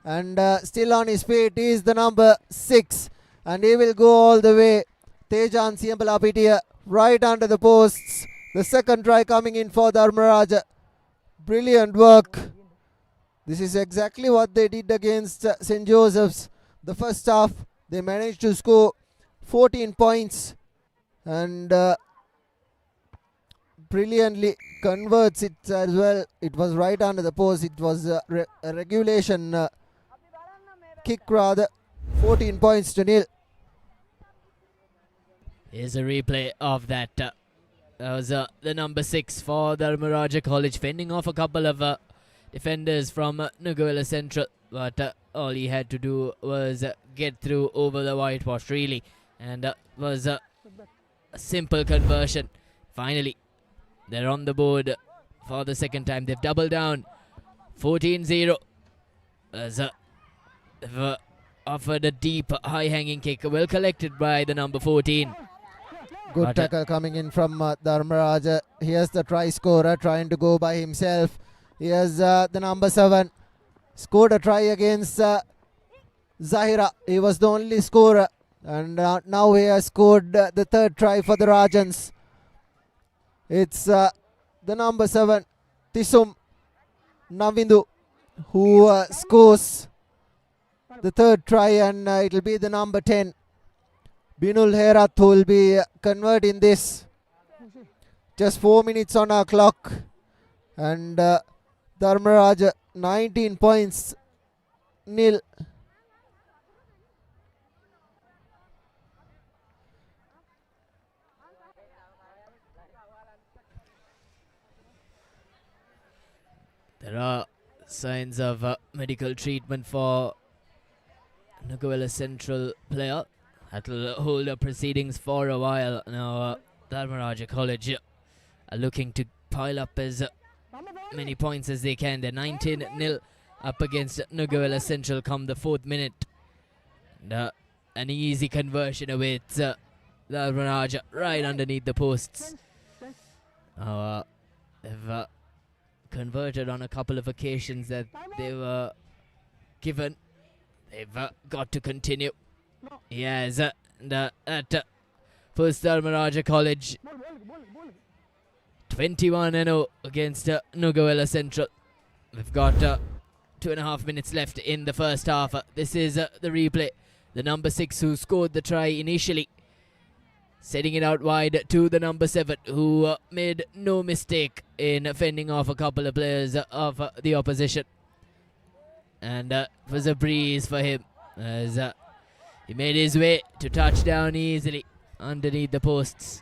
And still on his feet is the number 6. And he will go all the way. Tejan Siambalapitia right under the posts. The second try coming in for Dharmaraja. Brilliant work. This is exactly what they did against St. Joseph's. The first half, they managed to score 14 points. And brilliantly converts it as well. It was right under the post. It was a regulation kick rather. 14 points to nil. Here's a replay of that. That was the number 6 for Dharmaraja College, fending off a couple of defenders from Nugawela Central. But all he had to do was get through over the whitewash, really. And was a simple conversion. Finally, they're on the board for the second time. They've doubled down. 14-0. They've offered a deep, high-hanging kick. Well collected by the number 14. Good tackle coming in from Dharmaraja. Here's the try scorer trying to go by himself. Here's the number 7. Scored a try against Zahira. He was the only scorer. And now he has scored the third try for the Rajans. It's the number 7, Tisum Navindu, who scores the third try, and it will be the number 10, Binul Herat, who will be converting this. Just 4 minutes on our clock. And Dharmaraja 19 points, nil. There are signs of medical treatment for Nugawela Central player. That'll hold up proceedings for a while. Now Dharmaraja College are looking to pile up as many points as they can. They're 19-0 up against Nuguela Central come the 4th minute. And, an easy conversion away. It's Dharmaraja right underneath the posts. They've converted on a couple of occasions that they were given. They've got to continue. Yes, and at first Dharmaraja College 21-0 against Nuguela Central. We've got 2.5 minutes left in the first half. This is the replay. The number 6 who scored the try initially, setting it out wide to the number 7 who made no mistake in fending off a couple of players of the opposition. And it was a breeze for him as he made his way to touchdown easily underneath the posts.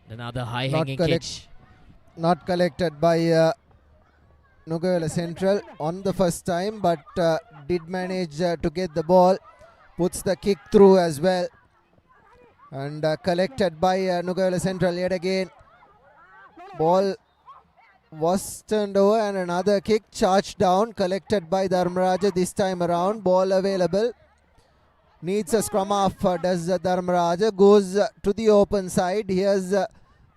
Another high-hanging catch. Not collected by Nuguela Central on the first time, but did manage to get the ball. Puts the kick through as well. And collected by Nuguela Central yet again. Ball was turned over and another kick charged down. Collected by Dharmaraja this time around. Ball available. Needs a scrum half, does Dharmaraja. Goes to the open side. Here's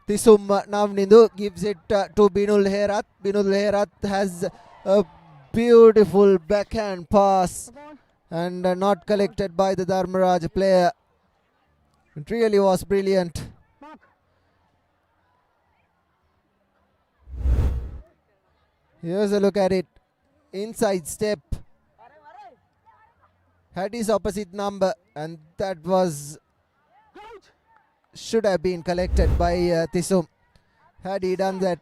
Tisum Navnindu. Gives it to Binul Herath. Binul Herath has a beautiful backhand pass. And not collected by the Dharmaraja player. It really was brilliant. Here's a look at it. Inside step. Had his opposite number, and that was should have been collected by Tisum. Had he done that,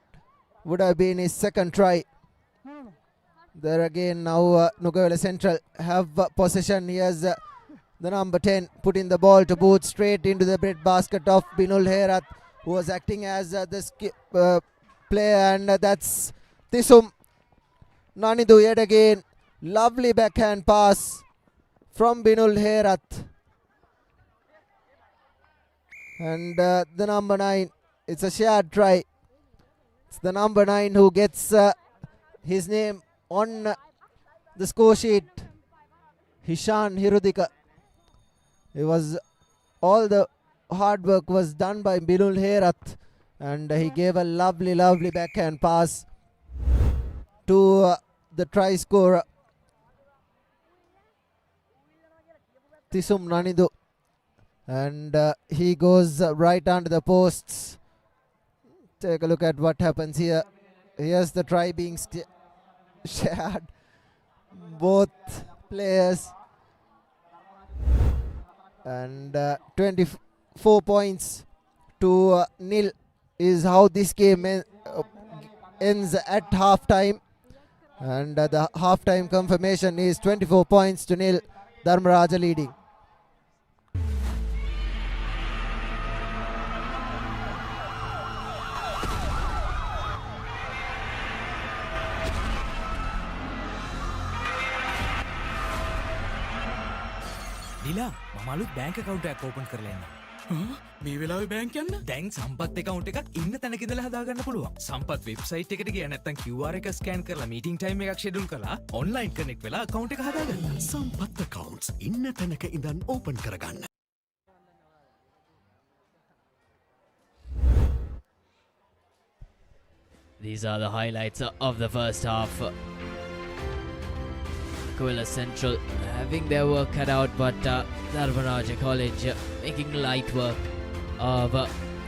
would have been his second try. There again now Nuguela Central have possession. Here's the number 10 putting the ball to boot straight into the bread basket of Binul Herath, who was acting as the player, and that's Tisum Nanidu yet again. Lovely backhand pass from Binul Herath. And the number 9, it's a shared try. It's the number 9 who gets his name on the score sheet. Hishan Hirudika. It was all the hard work was done by Binul Herath, and he gave a lovely backhand pass to the try scorer Tisum Nanidu, and he goes right under the posts. Take a look at what happens here. Here's the try being shared. Both players. And 24 points to nil is how this game ends at half-time. And the half-time confirmation is 24 points to nil. Dharmaraja leading. නිලා මම අලුත් bank account එකක් open කරලා ඉන්නවා. මේ වෙලාවේ bank යන්න? දැන් සම්පත් account එකක් ඉන්න තැනක ඉඳලා හදාගන්න පුළුවන්. සම්පත් website එකට ගියා නැත්නම් QR එක scan කරලා meeting time එකක් schedule කරලා online connect වෙලා account එක හදාගන්න. සම්පත් accounts ඉන්න තැනක ඉඳන් open කරගන්න. These are the highlights of the first half. Nuguela Central having their work cut out, but Dharmaraja College making light work of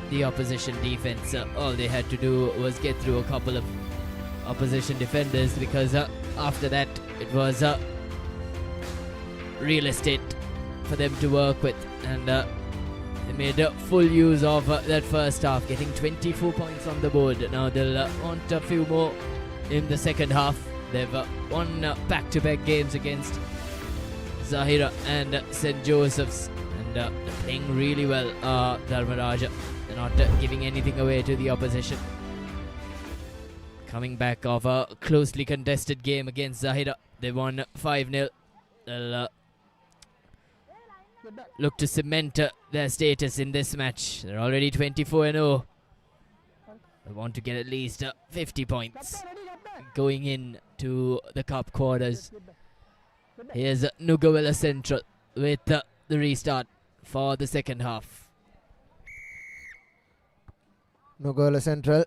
the opposition defense. All they had to do was get through a couple of opposition defenders, because after that it was real estate for them to work with, and they made full use of that first half, getting 24 points on the board. Now they'll want a few more in the second half. They've won back-to-back games against Zahira and St. Joseph's, and they're playing really well. Dharmaraja, they're not giving anything away to the opposition. Coming back off a closely contested game against Zahira, they won 5-0. They'll look to cement their status in this match. They're already 24-0. They want to get at least 50 points going in to the cup quarters. Here's Nugawela Central with the restart for the second half. Nugawela Central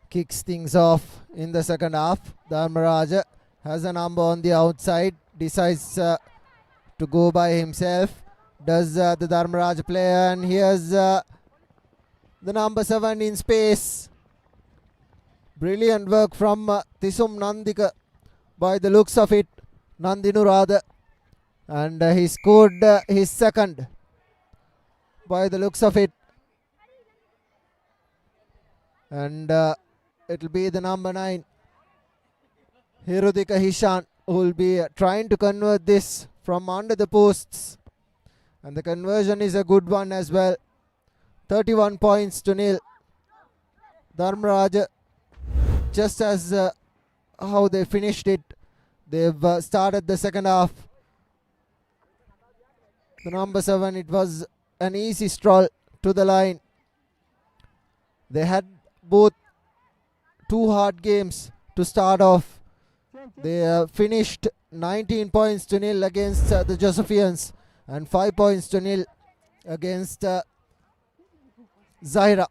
kicks things off in the second half. Dharmaraj has a number on the outside, decides to go by himself. Does the Dharmaraj player, and here's the number 7 in space. Brilliant work from Tisum Nandika by the looks of it, Nandinurada, and he scored his second by the looks of it, and it'll be the number 9 Hirudika Hishan who will be trying to convert this from under the posts, and the conversion is a good one as well. 31 points to nil. Dharmaraj, just as how they finished it, they've started the second half. The number 7, it was an easy stroll to the line. They had both 2 hard games to start off. They finished 19 points to nil against the Josephians and 5 points to nil against Zahira.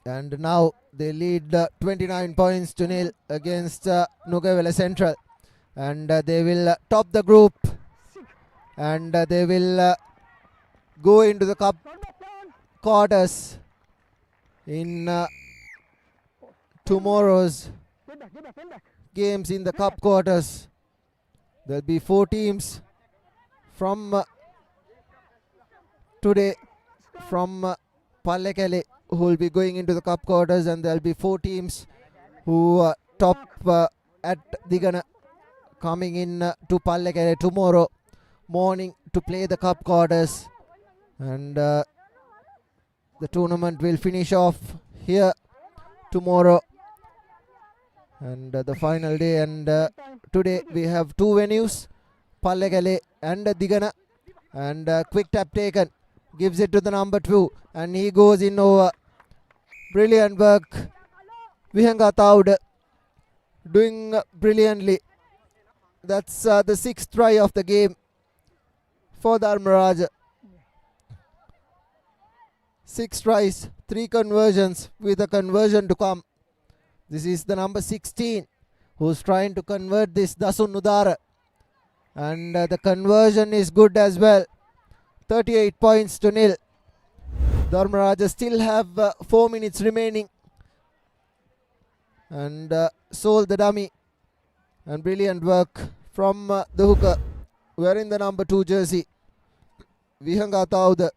And now they lead 29 points to nil against Nugawela Central. And they will top the group, and they will go into the cup quarters in tomorrow's games in the cup quarters. There'll be 4 teams from today from Pallekele who will be going into the cup quarters, and there'll be 4 teams who top at Digana coming in to Pallekele tomorrow morning to play the cup quarters, and the tournament will finish off here tomorrow, and the final day. And today we have 2 venues, Pallekele and Digana, and quick tap taken, gives it to the number 2, and he goes in over. Brilliant work, Vihanga Taud doing brilliantly. That's the 6th try of the game for Dharmaraj. 6 tries, 3 conversions, with a conversion to come. This is the number 16 who's trying to convert this, Dasun Nudara, and the conversion is good as well. 38 points to nil. Dharmaraj still have 4 minutes remaining, and sold the dummy, and brilliant work from the hooker wearing the number 2 jersey, Vihanga Taud,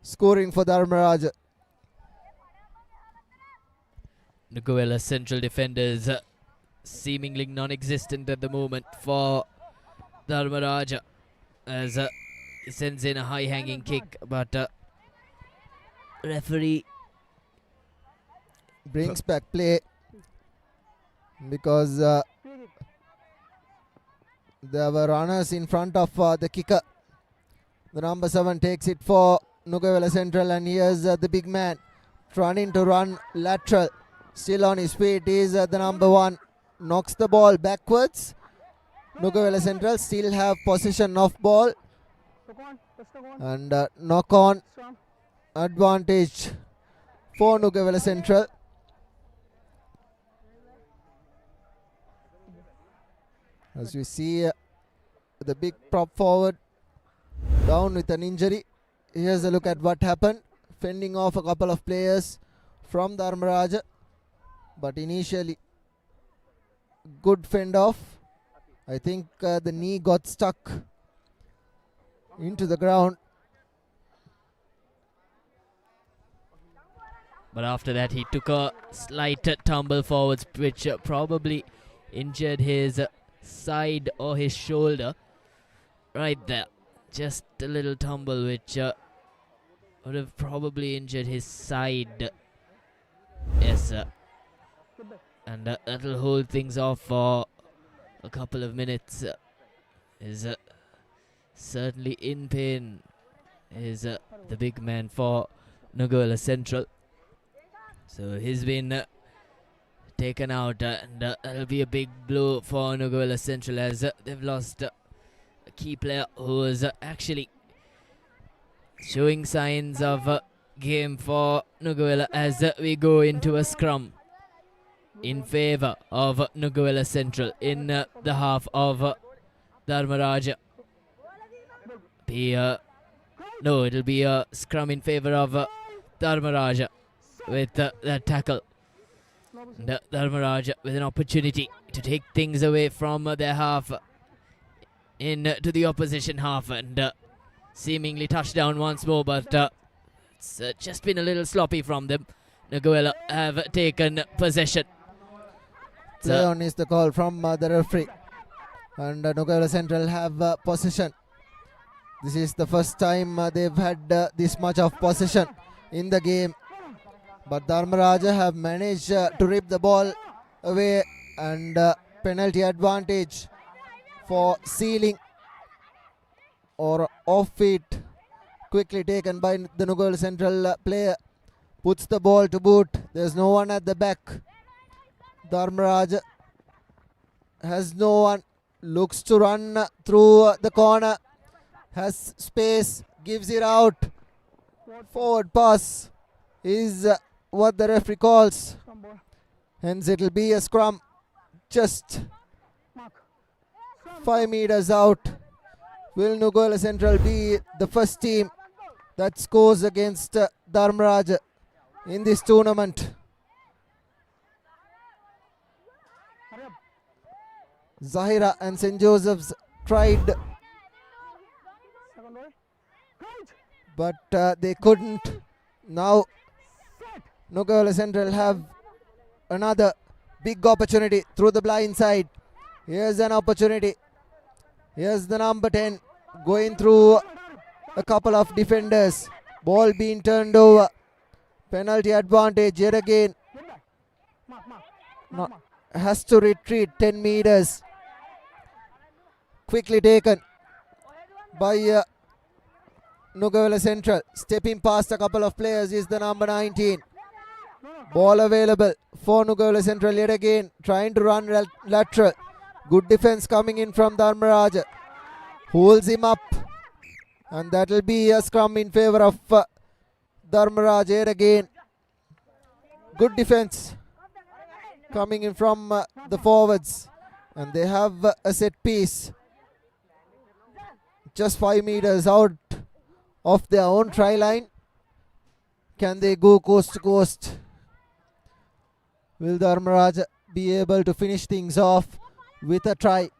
scoring for Dharmaraj. Nugawela Central defenders seemingly non-existent at the moment for Dharmaraj, as he sends in a high-hanging kick, but referee brings back play because there were runners in front of the kicker. The number 7 takes it for Nugawela Central, and here's the big man trying to run lateral. Still on his feet is the number 1. Knocks the ball backwards. Nugawela Central still have possession of ball, and knock on advantage for Nugawela Central. As we see the big prop forward down with an injury. Here's a look at what happened. Fending off a couple of players from Dharmaraj, but initially good fend off. I think the knee got stuck into the ground. But after that he took a slight tumble forwards, which probably injured his side or his shoulder. Right there. Just a little tumble which would have probably injured his side. Yes, sir. And that'll hold things off for a couple of minutes. Is certainly in pain. Is the big man for Nugawela Central. So he's been taken out, and that'll be a big blow for Nuguela Central as they've lost a key player who is actually showing signs of game for Nuguela as we go into a scrum in favour of Nuguela Central in the half of Dharmaraj. It'll be a scrum in favour of Dharmaraj with that tackle. Dharmaraj with an opportunity to take things away from their half into the opposition half, and seemingly touchdown once more, but it's just been a little sloppy from them. Nuguela have taken possession. Play on is the call from the referee, and Nuguela Central have possession. This is the first time they've had this much of possession in the game, but Dharmaraja have managed to rip the ball away, and penalty advantage for sealing or off feet quickly taken by the Nuguela Central player. Puts the ball to boot. There's no one at the back. Dharmaraj has no one. Looks to run through the corner. Has space. Gives it out. Forward pass is what the referee calls. Hence it'll be a scrum. Just 5 meters out. Will Nuguela Central be the first team that scores against Dharmaraj in this tournament? Zahira and St. Joseph's tried, but they couldn't. Now Nuguela Central have another big opportunity through the blind side. Here's an opportunity. Here's the number 10 going through a couple of defenders. Ball being turned over. Penalty advantage yet again. Has to retreat 10 meters. Quickly taken by Nuguela Central. Stepping past a couple of players is the number 19. Ball available for Nuguela Central yet again. Trying to run lateral. Good defense coming in from Dharmaraj. Holds him up. And that will be a scrum in favor of Dharmaraj yet again. Good defense coming in from the forwards. And they have a set piece. Just 5 meters out of their own try line. Can they go coast to coast? Will Dharmaraj be able to finish things off with a try?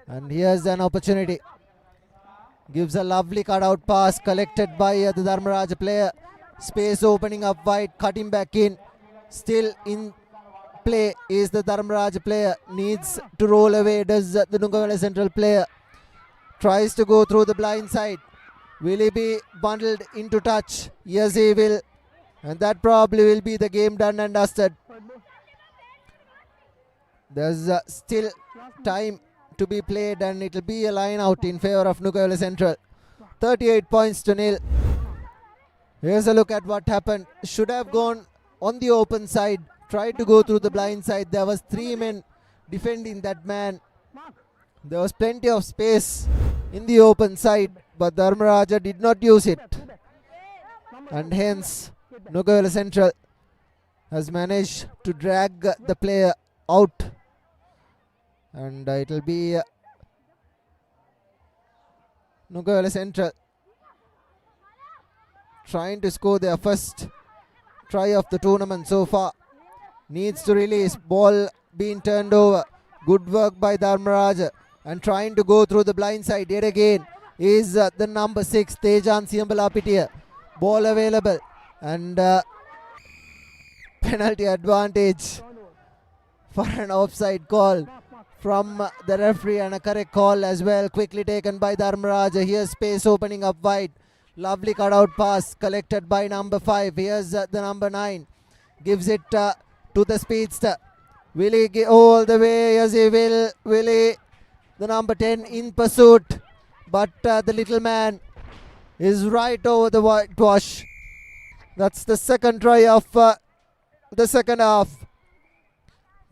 And here's an opportunity. Gives a lovely cutout pass collected by the Dharmaraj player. Space opening up wide, cutting back in. Still in play is the Dharmaraj player. Needs to roll away, does the Nuguela Central player. Tries to go through the blind side. Will he be bundled into touch? Yes, he will. And that probably will be the game done and dusted. There's still time to be played, and it will be a line out in favor of Nuguela Central. 38 points to nil. Here's a look at what happened. Should have gone on the open side. Tried to go through the blind side. There was 3 men defending that man. There was plenty of space in the open side, but Dharmaraja did not use it. And hence, Nuguela Central has managed to drag the player out. And it will be Nuguela Central trying to score their first try of the tournament so far. Needs to release. Ball being turned over. Good work by Dharmaraja. And trying to go through the blind side yet again is the number 6, Tejan Siambalapitia. Ball available. And penalty advantage for an offside call from the referee, and a correct call as well. Quickly taken by Dharmaraja. Here's space opening up wide. Lovely cutout pass collected by number 5. Here's the number 9. Gives it to the speedster. Will he get all the way? Yes, he will. Will he? The number 10 in pursuit. But the little man is right over the whitewash. That's the second try of the second half.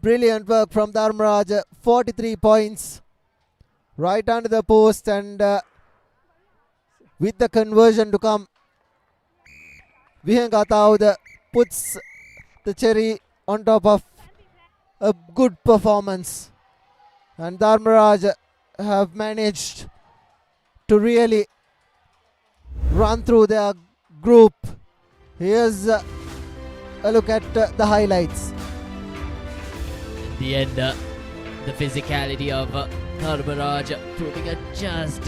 Brilliant work from Dharmaraj. 43 points. Right under the post, and with the conversion to come, Vihangatauda puts the cherry on top of a good performance. And Dharmaraj have managed to really run through their group. Here's a look at the highlights. In the end, the physicality of Dharmaraj proving just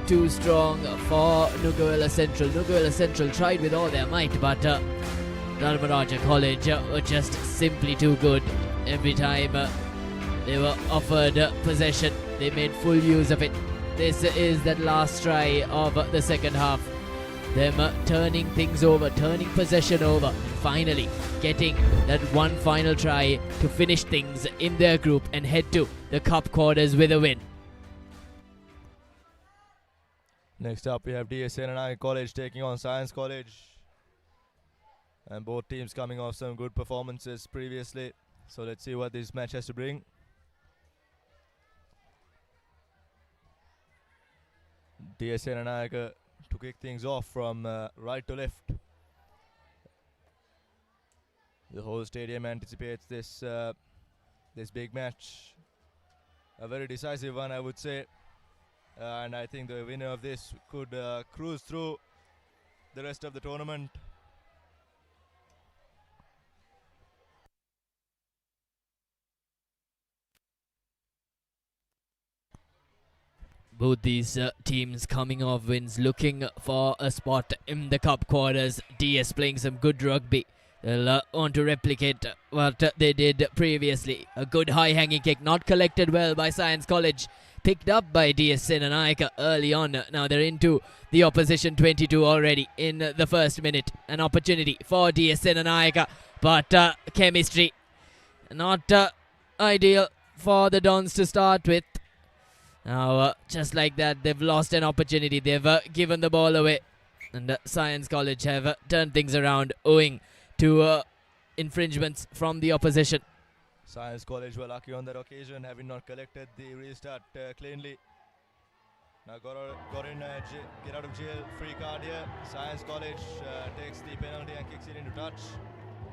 too strong for Nuguela Central. Nuguela Central tried with all their might, but Dharmaraj College were just simply too good. Every time they were offered possession, they made full use of it. This is that last try of the second half. Them turning things over, turning possession over, and finally getting that one final try to finish things in their group and head to the cup quarters with a win. Next up, we have DSNNI College taking on Science College. And both teams coming off some good performances previously. So let's see what this match has to bring. DSNNI to kick things off from right to left. The whole stadium anticipates this big match. A very decisive one, I would say. And I think the winner of this could cruise through the rest of the tournament. Both these teams coming off wins, looking for a spot in the cup quarters. DS playing some good rugby. They'll want to replicate what they did previously. A good high-hanging kick, not collected well by Science College. Picked up by DSN and Aika early on. Now they're into the opposition 22 already in the first minute. An opportunity for DSN and Aika, but chemistry not ideal for the Dons to start with. Now, just like that, they've lost an opportunity. They've given the ball away. And Science College have turned things around owing to infringements from the opposition. Science College were lucky on that occasion, having not collected the restart cleanly. Now got in, get out of jail, free card here. Science College takes the penalty and kicks it into touch.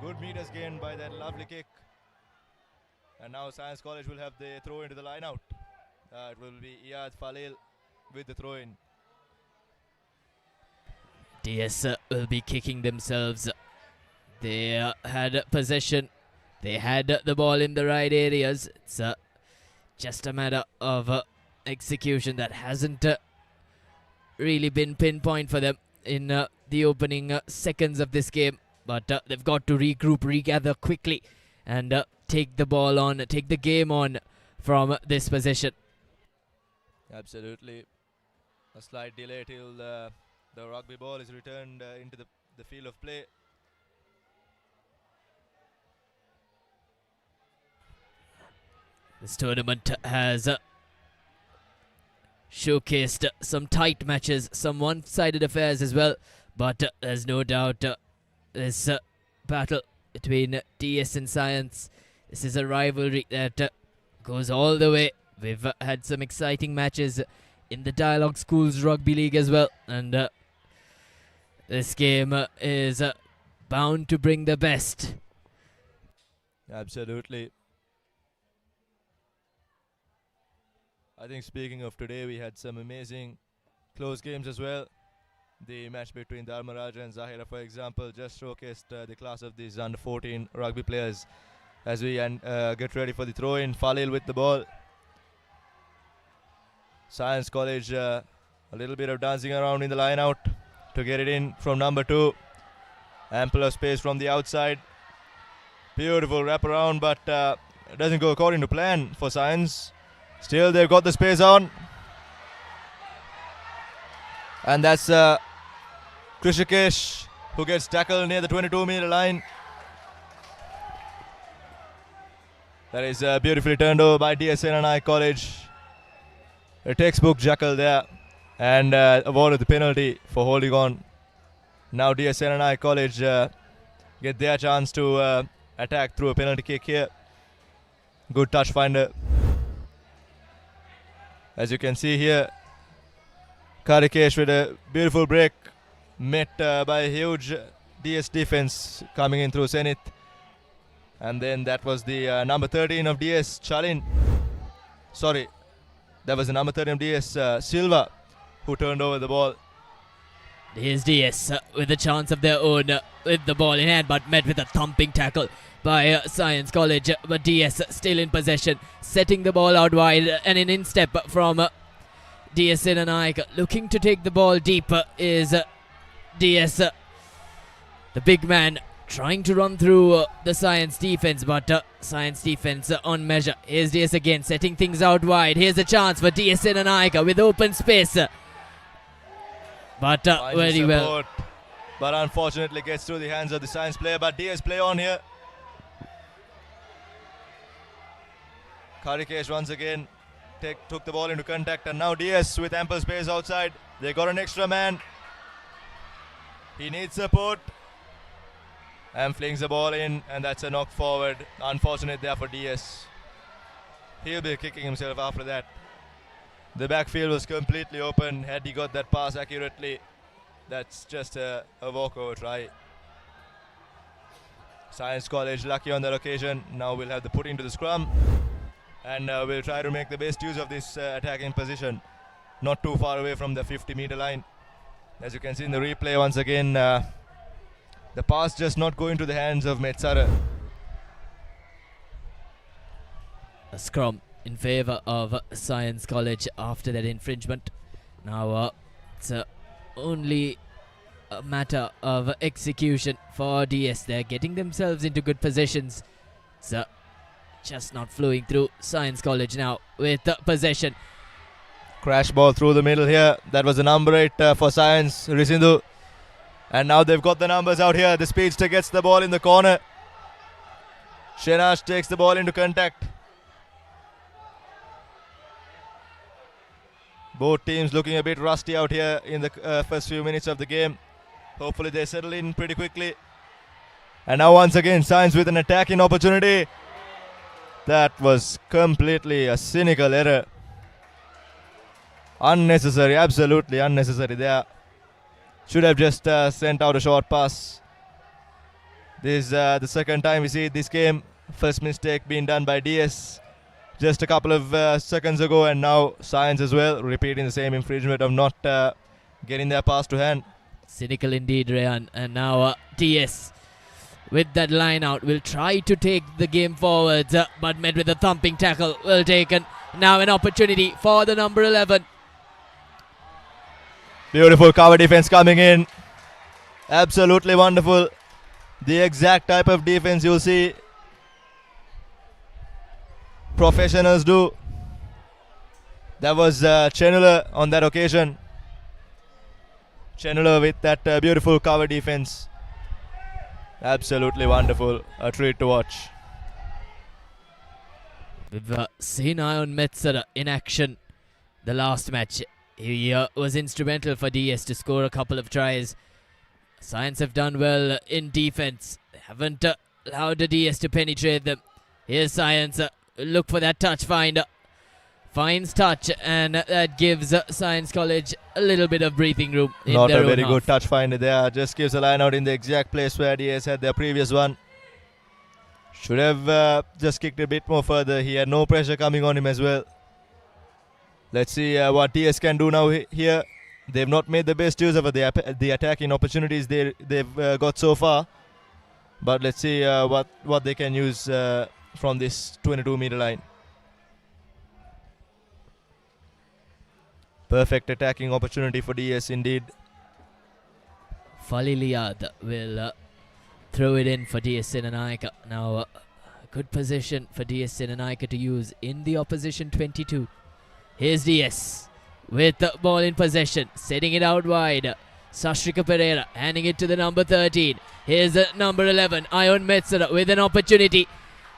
Good meters gained by that lovely kick. And now Science College will have the throw into the line out. It will be Iyad Falil with the throw-in. DS will be kicking themselves. They had possession. They had the ball in the right areas. It's just a matter of execution that hasn't really been pinpoint for them in the opening seconds of this game. But they've got to regroup, regather quickly and take the ball on, take the game on from this position. Absolutely. A slight delay till the rugby ball is returned into the field of play. This tournament has showcased some tight matches, some one-sided affairs as well. But there's no doubt this battle between DS and Science, this is a rivalry that goes all the way. We've had some exciting matches in the Dialogue Schools Rugby League as well. And this game is bound to bring the best. Absolutely. I think speaking of today, we had some amazing close games as well. The match between Dharmaraj and Zahira, for example, just showcased the class of these under-14 rugby players. As we get ready for the throw-in, Falil with the ball. Science College, a little bit of dancing around in the line out to get it in from number 2. Ample of space from the outside. Beautiful wraparound, but it doesn't go according to plan for Science. Still, they've got the space on. And that's Krishikesh, who gets tackled near the 22-meter line. That is beautifully turned over by DSNNI College. A textbook jackal there, and awarded the penalty for holding on. Now DSNNI College get their chance to attack through a penalty kick here. Good touch finder. As you can see here, Karikesh with a beautiful break, met by a huge DS defense coming in through Zenith. And then that was the number 13 of DS, Chalin. Sorry, that was the number 13 of DS, Silva, who turned over the ball. Here's DS with a chance of their own with the ball in hand, but met with a thumping tackle by Science College. But DS still in possession, setting the ball out wide, and an instep from DS Sinanaik. Looking to take the ball deep is DS. The big man trying to run through the Science defense, but Science defense on measure. Here's DS again, setting things out wide. Here's a chance for DS Sinanaik with open space. But very well. But unfortunately gets through the hands of the Science player. But DS play on here. Karikesh once again took the ball into contact, and now DS with ample space outside. They got an extra man. He needs support. And flings the ball in, and that's a knock forward. Unfortunate there for DS. He'll be kicking himself after that. The backfield was completely open. Had he got that pass accurately, that's just a walkover try. Science College lucky on that occasion. Now we'll have the put into the scrum, and we'll try to make the best use of this attacking position. Not too far away from the 50-meter line. As you can see in the replay once again, the pass just not going to the hands of Metsara. A scrum in favour of Science College after that infringement. Now it's only a matter of execution for DS. They're getting themselves into good positions. So just not flowing through Science College now with possession. Crash ball through the middle here. That was the number 8 for Science, Risindu. And now they've got the numbers out here. The speedster gets the ball in the corner. Shenash takes the ball into contact. Both teams looking a bit rusty out here in the first few minutes of the game. Hopefully they settle in pretty quickly. And now once again, Science with an attacking opportunity. That was completely a cynical error. Unnecessary, absolutely unnecessary there. Should have just sent out a short pass. This is the second time we see this game. First mistake being done by DS just a couple of seconds ago, and now Science as well, repeating the same infringement of not getting their pass to hand. Cynical indeed, Rayan. And now DS with that line out will try to take the game forwards, but met with a thumping tackle. Well taken. Now an opportunity for the number 11. Beautiful cover defense coming in. Absolutely wonderful. The exact type of defense you'll see professionals do. That was Chenula on that occasion. Chenula with that beautiful cover defense. Absolutely wonderful. A treat to watch. We've seen Ion Metsara in action the last match. He was instrumental for DS to score a couple of tries. Science have done well in defense. They haven't allowed the DS to penetrate them. Here's Science. Look for that touch finder. Finds touch, and that gives Science College a little bit of breathing room in Not their a own very half. good touch finder there. Just gives a line out in the exact place where DS had their previous one. Should have just kicked a bit more further. He had no pressure coming on him as well. Let's see what DS can do now here. They've not made the best use of the attacking opportunities they've got so far. But let's see what they can use from this 22-meter line. Perfect attacking opportunity for DS indeed. Faliliad will throw it in for DS Sinanaika. Now, good position for DS Sinanaika to use in the opposition 22. Here's DS with the ball in possession, setting it out wide. Sashrika Pereira handing it to the number 13. Here's number 11, Ion Metsara, with an opportunity.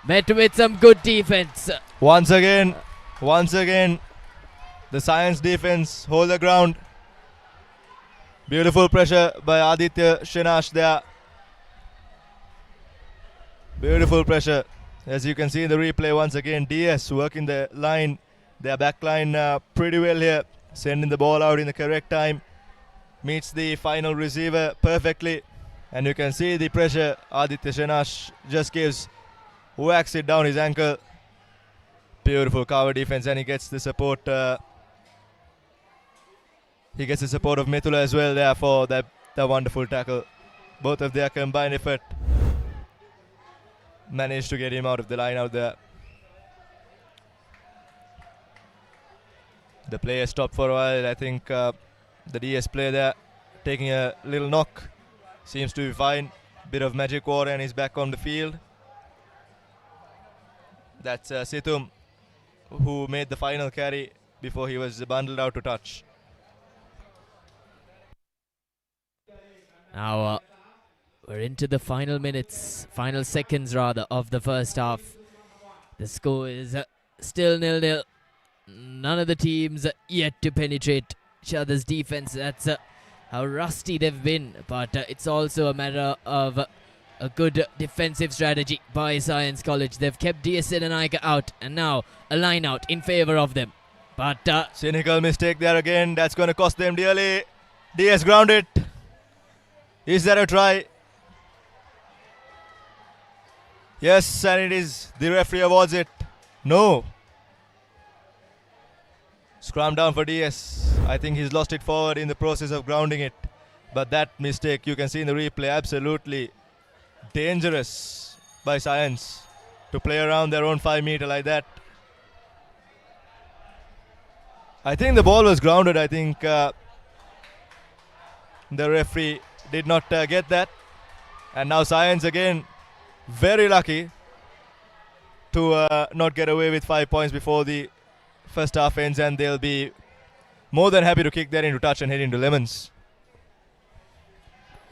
Met with some good defense. Once again, the Science defense hold the ground. Beautiful pressure by Aditya Shinash there. Beautiful pressure. As you can see in the replay once again, DS working the line, their back line pretty well here. Sending the ball out in the correct time. Meets the final receiver perfectly. And you can see the pressure. Aditya Shenash just whacks it down his ankle. Beautiful cover defense, and he gets the support. He gets the support of Mithula as well there for the wonderful tackle. Both of their combined effort managed to get him out of the line out there. The player stopped for a while. I think the DS player there taking a little knock. Seems to be fine. Bit of magic water and he's back on the field. That's Situm, who made the final carry before he was bundled out to touch. Now we're into the final seconds of the first half. The score is still 0-0. None of the teams yet to penetrate each other's defense. That's how rusty they've been, but it's also a matter of a good defensive strategy by Science College. They've kept DSN and Aika out, and now a line out in favor of them. But cynical mistake there again. That's going to cost them dearly. DS grounded. Is that a try? Yes, and it is. The referee awards it. No. Scrum down for DS. I think he's lost it forward in the process of grounding it. But that mistake, you can see in the replay, absolutely dangerous by Science to play around their own 5 meter like that. I think the ball was grounded. I think the referee did not get that. And now Science again, very lucky to not get away with 5 points before the first half ends, and they'll be more than happy to kick that into touch and head into lemons.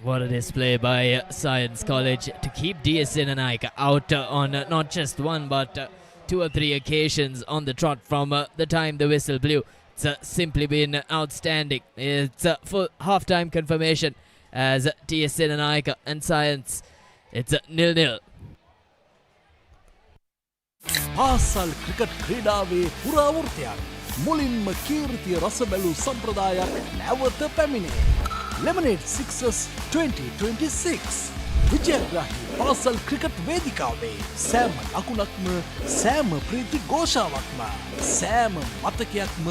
What a display by Science College to keep DSN and Aika out on not just one but 2 or 3 occasions on the trot from the time the whistle blew. It's simply been outstanding. It's full half-time confirmation as DSN and Aika and Science. It's 0-0. පාසල් cricket ක්‍රීඩාවේ පුරාවෘත්තයක් මුලින්ම කීර්තිය රසබැලූ සම්ප්‍රදායක් නැවත පැමිණේ. Lemonade Sixers 2026 විජයග්‍රාහී පාසල් cricket වේදිකාවේ සෑම ලකුණක්ම සෑම ප්‍රීති ഘോഷාවක්ම සෑම මතකයක්ම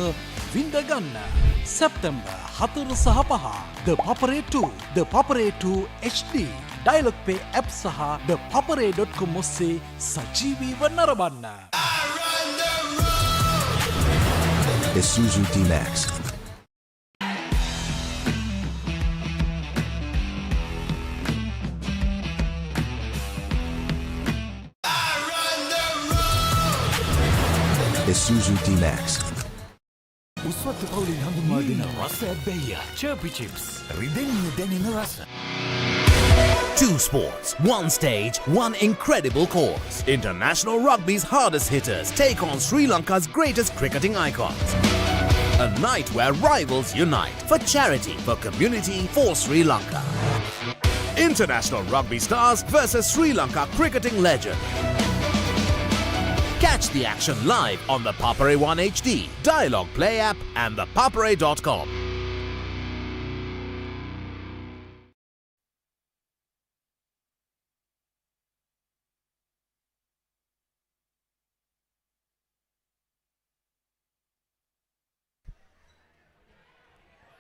විඳගන්න. සැප්තැම්බර් 4 සහ 5 The Papare 2 The Papare 2 HD Dialog Pay app සහ thepapare.com ඔස්සේ සජීවීව නරඹන්න. Isuzu D-Max. Isuzu D-Max. උස්වත්තු පවුලින් හඳුන්වා දෙන රස ඇබ්බැහිය චර්පි චිප්ස් රිදෙන්නේ දැනෙන රස. 2 sports, 1 stage, 1 incredible cause. International Rugby's hardest hitters take on Sri Lanka's greatest cricketing icons. A night where rivals unite for charity, for community, for Sri Lanka. International Rugby stars versus Sri Lanka cricketing legend. Catch the action live on the Papare 1 HD, Dialog Play app and thepapare.com.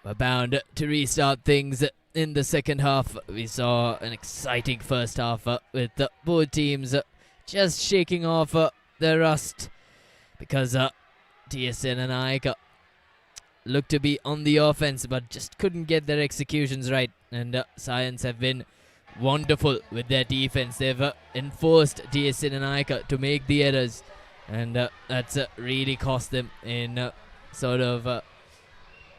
We're bound to restart things in the second half. We saw an exciting first half with both teams just shaking off their rust because TSN and Aika looked to be on the offense but just couldn't get their executions right. And Science have been wonderful with their defense. They've enforced TSN and Aika to make the errors, and that's really cost them in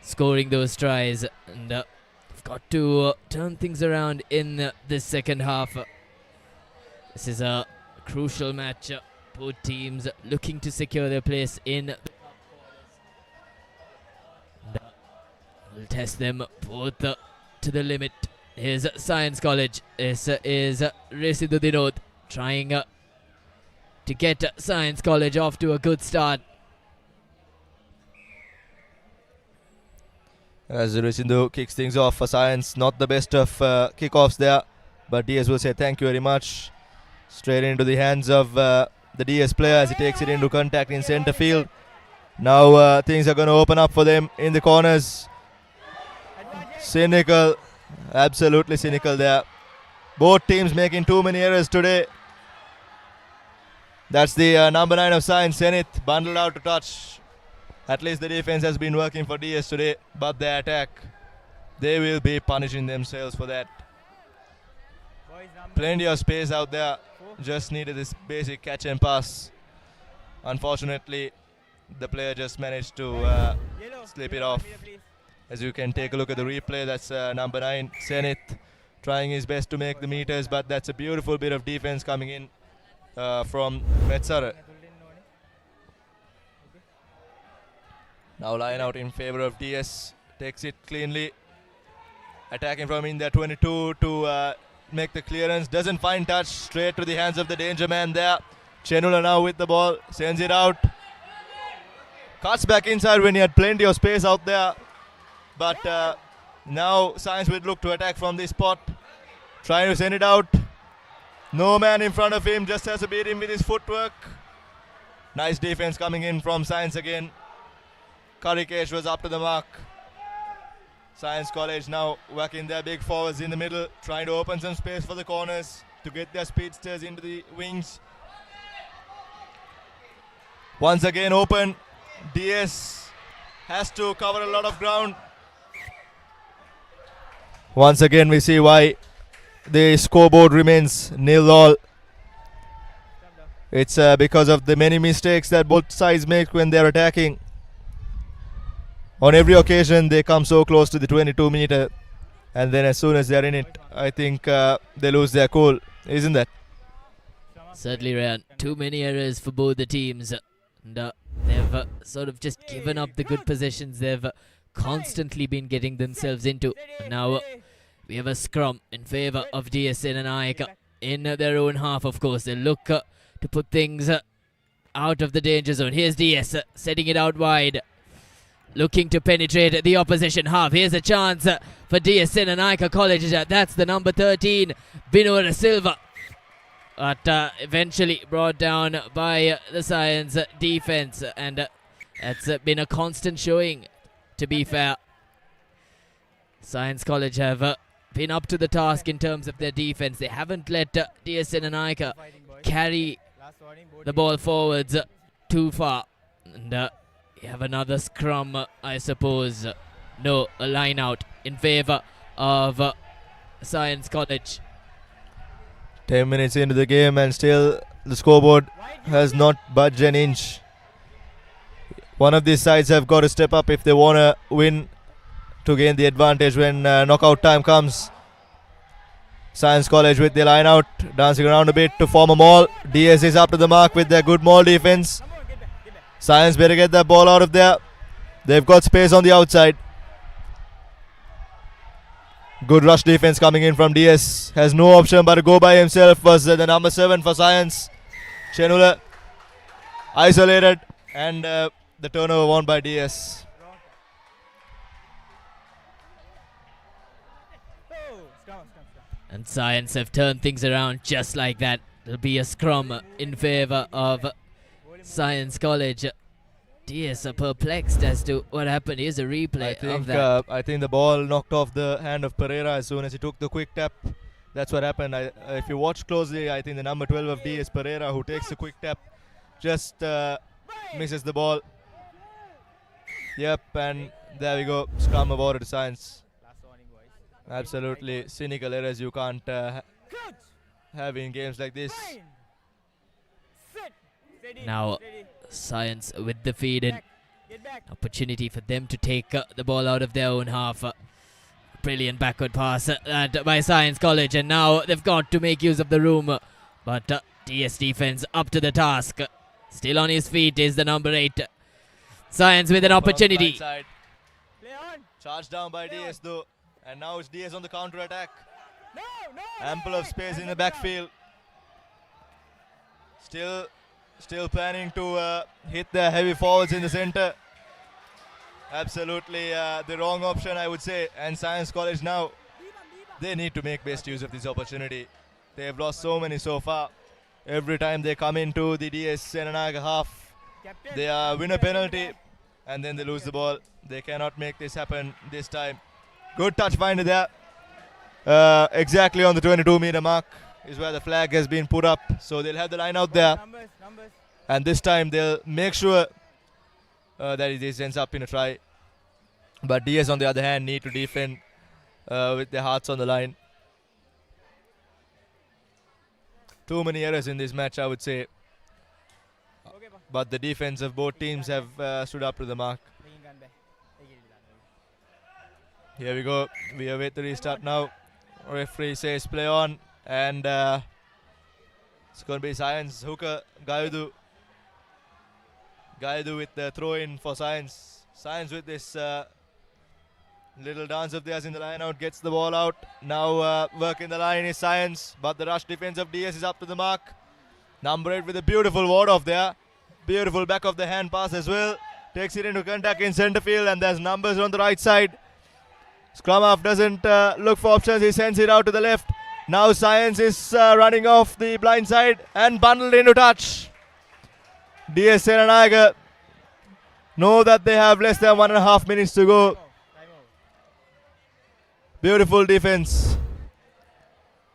scoring those tries. And they've got to turn things around in this second half. This is a crucial match. Both teams looking to secure their place in the top quarters. We'll test them both to the limit. Here's Science College. This is Residu Dinod trying to get Science College off to a good start. As Rishindu kicks things off for Science, not the best of kickoffs there, but DS will say thank you very much. Straight into the hands of the DS player as he takes it into contact in centre field. Now things are going to open up for them in the corners. Cynical, absolutely cynical there. Both teams making too many errors today. That's the number 9 of Science, Zenith, bundled out to touch. At least the defense has been working for DS today, but the attack, they will be punishing themselves for that. Plenty of space out there, just needed this basic catch and pass. Unfortunately, the player just managed to slip it off. As you can take a look at the replay, that's number 9, Zenith, trying his best to make the meters, but that's a beautiful bit of defense coming in from Metsara. Now line out in favor of DS, takes it cleanly, attacking from in there 22 to make the clearance, doesn't find touch, straight to the hands of the danger man there. Chenula now with the ball, sends it out, cuts back inside when he had plenty of space out there, but now Science will look to attack from this spot, trying to send it out. No man in front of him, just has to beat him with his footwork. Nice defense coming in from Science again. Karikesh was up to the mark. Science College now working their big forwards in the middle, trying to open some space for the corners to get their speedsters into the wings. Once again open. DS has to cover a lot of ground. Once again we see why the scoreboard remains 0-all. It's because of the many mistakes that both sides make when they're attacking. On every occasion they come so close to the 22 meter, and then as soon as they're in it, I think they lose their cool, isn't that? Certainly, Ryan. Too many errors for both the teams. And they've sort of just given up the good positions they've constantly been getting themselves into. And now we have a scrum in favour of DSN and Aika in their own half, of course. They look to put things out of the danger zone. Here's DS setting it out wide, looking to penetrate the opposition half. Here's a chance for DSN and Aika College. That's the number 13, Binur Silva. But eventually brought down by the Science defense. And that's been a constant showing, to be fair. Science College have been up to the task in terms of their defense. They haven't let DSN and Aika carry the ball forwards too far. And you have another scrum, I suppose. No, a line out in favour of Science College. 10 minutes into the game and still the scoreboard has not budged an inch. One of these sides have got to step up if they want to win, to gain the advantage when knockout time comes. Science College with the line out, dancing around a bit to form a maul. DS is up to the mark with their good maul defense. Science better get that ball out of there. They've got space on the outside. Good rush defense coming in from DS. Has no option but to go by himself. Was the number 7 for Science. Chenula isolated, and the turnover won by DS. And Science have turned things around just like that. There'll be a scrum in favour of Science College. DS are perplexed as to what happened. Here's a replay of that. I think the ball knocked off the hand of Pereira as soon as he took the quick tap. That's what happened. If you watch closely, I think the number 12 of DS, Pereira, who takes the quick tap, just misses the ball. Yep, and there we go. Scrum aborted to Science. Absolutely cynical errors you can't have in games like this. Now Science with the feed in. Opportunity for them to take the ball out of their own half. Brilliant backward pass by Science College, and now they've got to make use of the room. But DS defense up to the task. Still on his feet is the number 8. Science with an opportunity. Charged down by DS though, and now it's DS on the counter attack. Ample of space in the backfield. Still planning to hit the heavy forwards in the center. Absolutely the wrong option, I would say. And Science College now, they need to make best use of this opportunity. They have lost so many so far. Every time they come into the DS Senanaga half, they win a penalty and then they lose the ball. They cannot make this happen this time. Good touch finder there. Exactly on the 22-meter mark is where the flag has been put up. So they'll have the line out there. And this time they'll make sure that it ends up in a try. But DS on the other hand need to defend with their hearts on the line. Too many errors in this match, I would say. But the defense of both teams have stood up to the mark. Here we go. We await the restart now. Referee says play on. And it's going to be Science hooker Gayudu. Gayudu with the throw in for Science. Science with this little dance of theirs in the line out, gets the ball out. Now working the line is Science, but the rush defense of DS is up to the mark. Number 8 with a beautiful ward off there. Beautiful back of the hand pass as well. Takes it into contact in centre field, and there's numbers on the right side. Scrum half doesn't look for options, he sends it out to the left. Now Science is running off the blind side and bundled into touch. DS Senanaga know that they have less than 1.5 minutes to go. Beautiful defense.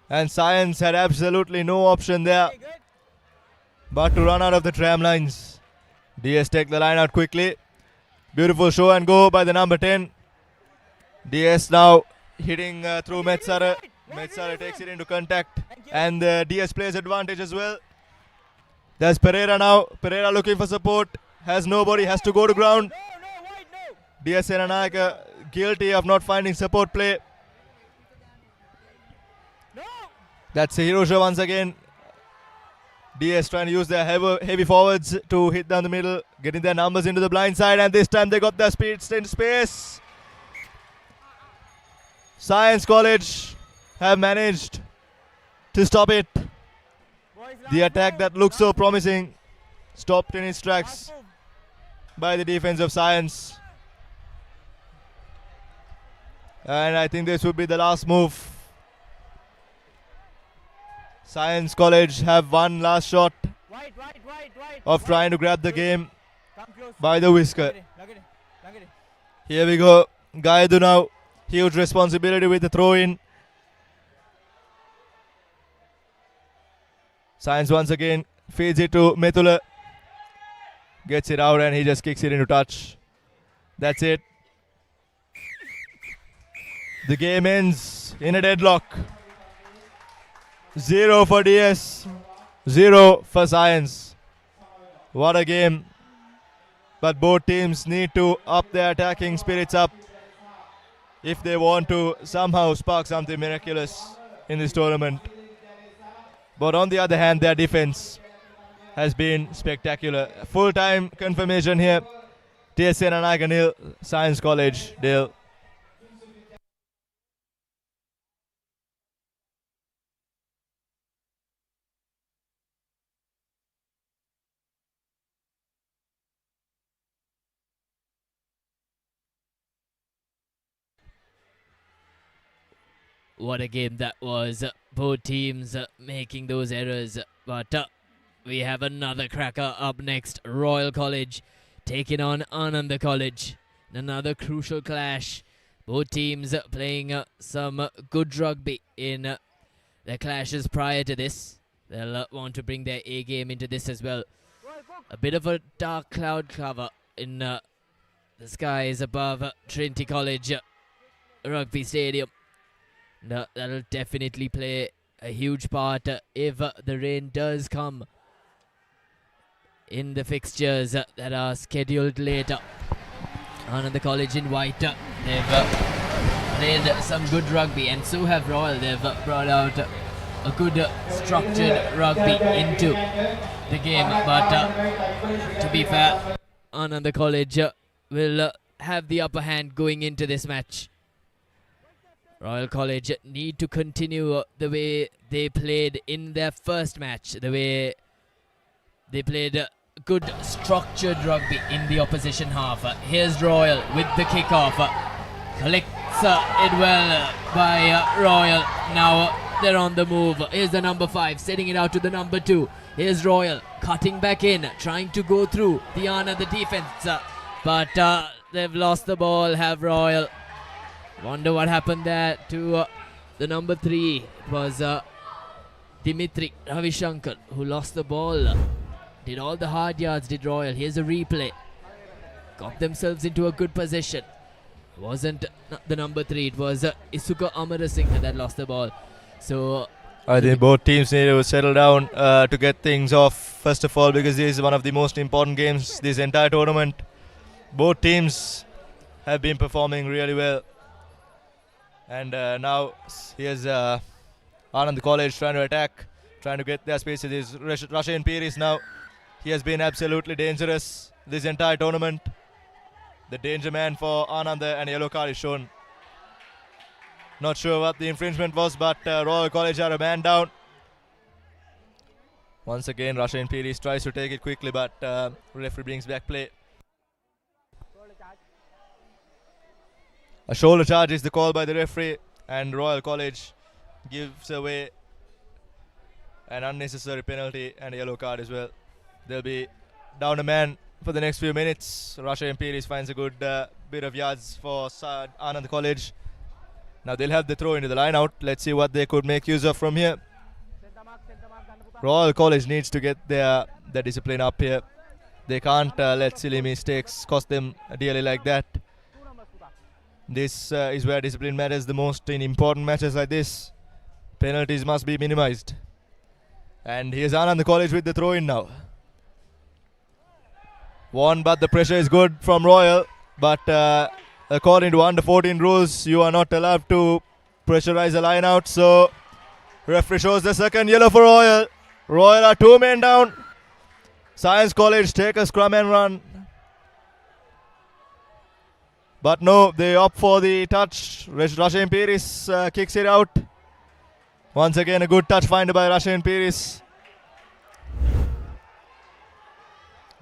And Science had absolutely no option there but to run out of the tram lines. DS take the line out quickly. Beautiful show and go by the number 10. DS now hitting through Metsara. Metsara takes it into contact. And DS plays advantage as well. There's Pereira now. Pereira looking for support. Has nobody. Has to go to ground. DS Senanaga guilty of not finding support play. That's Hirosha once again. DS trying to use their heavy forwards to hit down the middle, getting their numbers into the blind side, and this time they got their speed in space. Science College have managed to stop it. The attack that looked so promising stopped in its tracks by the defense of Science. And I think this would be the last move. Science College have one last shot of trying to grab the game by the whisker. Here we go. Gayadu now. Huge responsibility with the throw in. Science once again feeds it to Methula. Gets it out and he just kicks it into touch. That's it. The game ends in a deadlock. 0 for DS, 0 for Science. What a game. But both teams need to up their attacking spirits up if they want to somehow spark something miraculous in this tournament. But on the other hand, their defense has been spectacular. Full-time confirmation here. TSN and Aganil, Science College, Dale. What a game that was. Both teams making those errors. But we have another cracker up next. Royal College taking on Ananda College. Another crucial clash. Both teams playing some good rugby in their clashes prior to this. They'll want to bring their A game into this as well. A bit of a dark cloud cover in the skies above Trinity College Rugby Stadium. That'll definitely play a huge part if the rain does come in the fixtures that are scheduled later. On the college in white, they've played some good rugby, and so have Royal. They've brought out a good structured rugby into the game, but to be fair, Ananda College will have the upper hand going into this match. Royal College need to continue the way they played in their first match, the way They played good structured rugby in the opposition half. Here's Royal with the kickoff. Collects it well by Royal. Now they're on the move. Here's the number 5 setting it out to the number 2. Here's Royal cutting back in, trying to go through the defense. But they've lost the ball, have Royal. Wonder what happened there to the number 3. It was Dimitri Ravishankar who lost the ball. Did all the hard yards, did Royal. Here's a replay. Got themselves into a good position. It wasn't the number 3, it was Isuka Amarasinghe that lost the ball. So I think both teams need to settle down to get things off, first of all, because this is one of the most important games this entire tournament. Both teams have been performing really well. And now here's Anand College trying to attack, trying to get their spaces. This Russian Piris now. He has been absolutely dangerous this entire tournament. The danger man for Anand, and yellow card is shown. Not sure what the infringement was, but Royal College are a man down. Once again, Russian Piris tries to take it quickly, but referee brings back play. A shoulder charge is the call by the referee, and Royal College gives away an unnecessary penalty and a yellow card as well. They'll be down a man for the next few minutes. Russia Imperials finds a good bit of yards for Anand College. Now they'll have the throw into the line out. Let's see what they could make use of from here. Royal College needs to get their discipline up here. They can't let silly mistakes cost them dearly like that. This is where discipline matters the most in important matches like this. Penalties must be minimized. And here's Anand College with the throw in now. One, but the pressure is good from Royal. But according to under 14 rules, you are not allowed to pressurize a line out. So referee shows the second yellow for Royal. Royal are 2 men down. Science College take a scrum and run. But no, they opt for the touch. Russian Piris kicks it out. Once again, a good touch find by Russian Piris.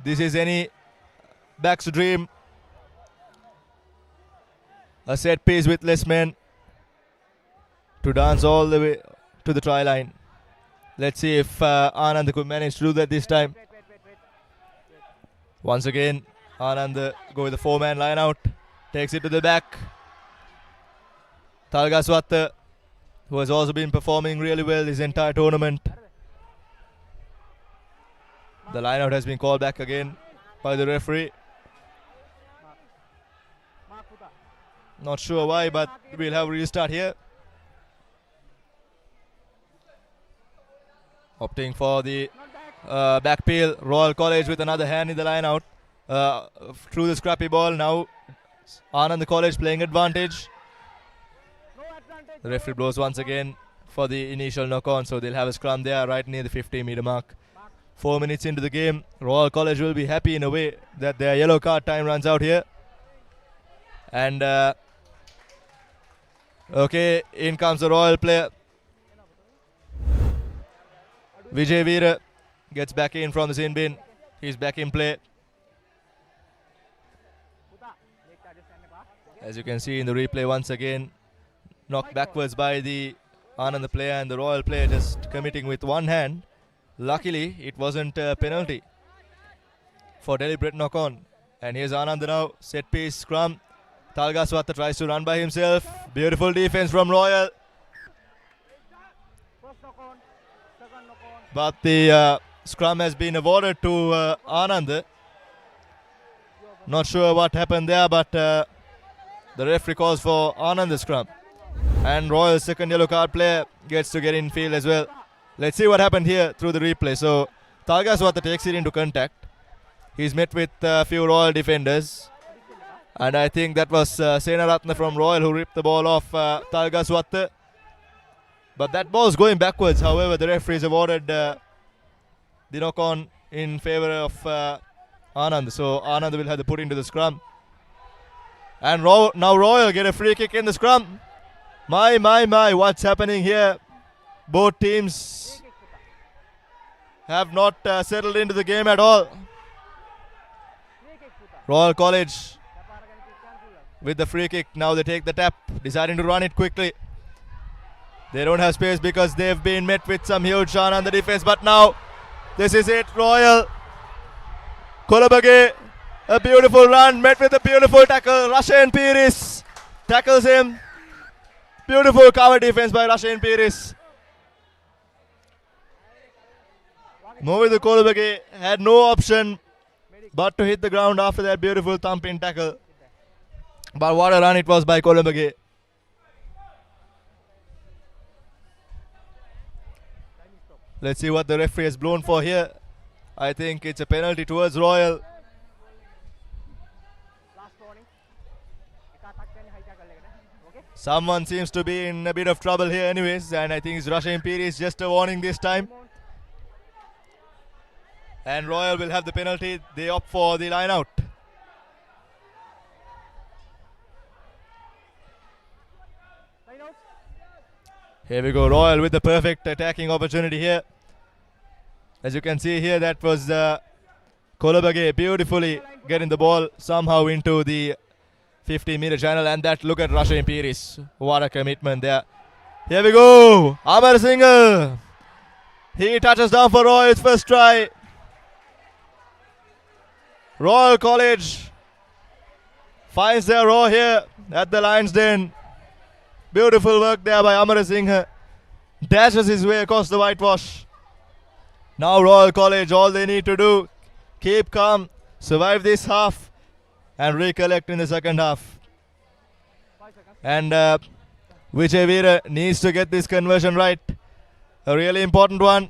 This is any back's dream. A set piece with less men to dance all the way to the try line. Let's see if Anand could manage to do that this time. Once again, Anand go with the 4-man line out. Takes it to the back. Talgaswat, who has also been performing really well this entire tournament. The line out has been called back again by the referee. Not sure why, but we'll have a restart here. Opting for the back peel. Royal College with another hand in the line out. Through the scrappy ball. Now Anand College playing advantage. The referee blows once again for the initial knock-on, so they'll have a scrum there right near the 15-meter mark. 4 minutes into the game. Royal College will be happy in a way that their yellow card time runs out here. And okay, in comes the Royal player. Vijay Veera gets back in from the sin bin. He's back in play. As you can see in the replay once again, knocked backwards by the Anand player, and the Royal player just committing with one hand. Luckily, it wasn't a penalty for deliberate knock-on. And here's Anand now, set piece, scrum. Talgaswata tries to run by himself. Beautiful defense from Royal. But the scrum has been awarded to Anand. Not sure what happened there, but the referee calls for Anand scrum. And Royal's second yellow card player gets to get in field as well. Let's see what happened here through the replay. So Talgaswata takes it into contact. He's met with a few Royal defenders. And I think that was Senaratna from Royal who ripped the ball off Talgaswata. But that ball's going backwards. However, the referee has awarded the knock-on in favour of Anand. So Anand will have to put into the scrum. And now Royal get a free kick in the scrum. My, what's happening here? Both teams have not settled into the game at all. Royal College with the free kick. Now they take the tap, deciding to run it quickly. They don't have space because they've been met with some huge run on the defense. But now, this is it. Royal Kolobage, a beautiful run, met with a beautiful tackle. Rashan Piris tackles him. Beautiful cover defense by Rashan Piris. Movidu Kolobage had no option but to hit the ground after that beautiful thumping tackle. But what a run it was by Kolobage. Let's see what the referee has blown for here. I think it's a penalty towards Royal. Someone seems to be in a bit of trouble here anyways, and I think it's Rashan Piris, just a warning this time. And Royal will have the penalty. They opt for the line out. Here we go, Royal with the perfect attacking opportunity here. As you can see here, that was Kolobage beautifully getting the ball somehow into the 50-meter channel. And that, look at Rashan Piris. What a commitment there. Here we go, Amar Singh. He touches down for Royal's first try. Royal College finds their row here at the Lions Den. Beautiful work there by Amar Singh. Dashes his way across the whitewash. Now Royal College, all they need to do, keep calm, survive this half and recollect in the second half. And Vijay Veera needs to get this conversion right. A really important one.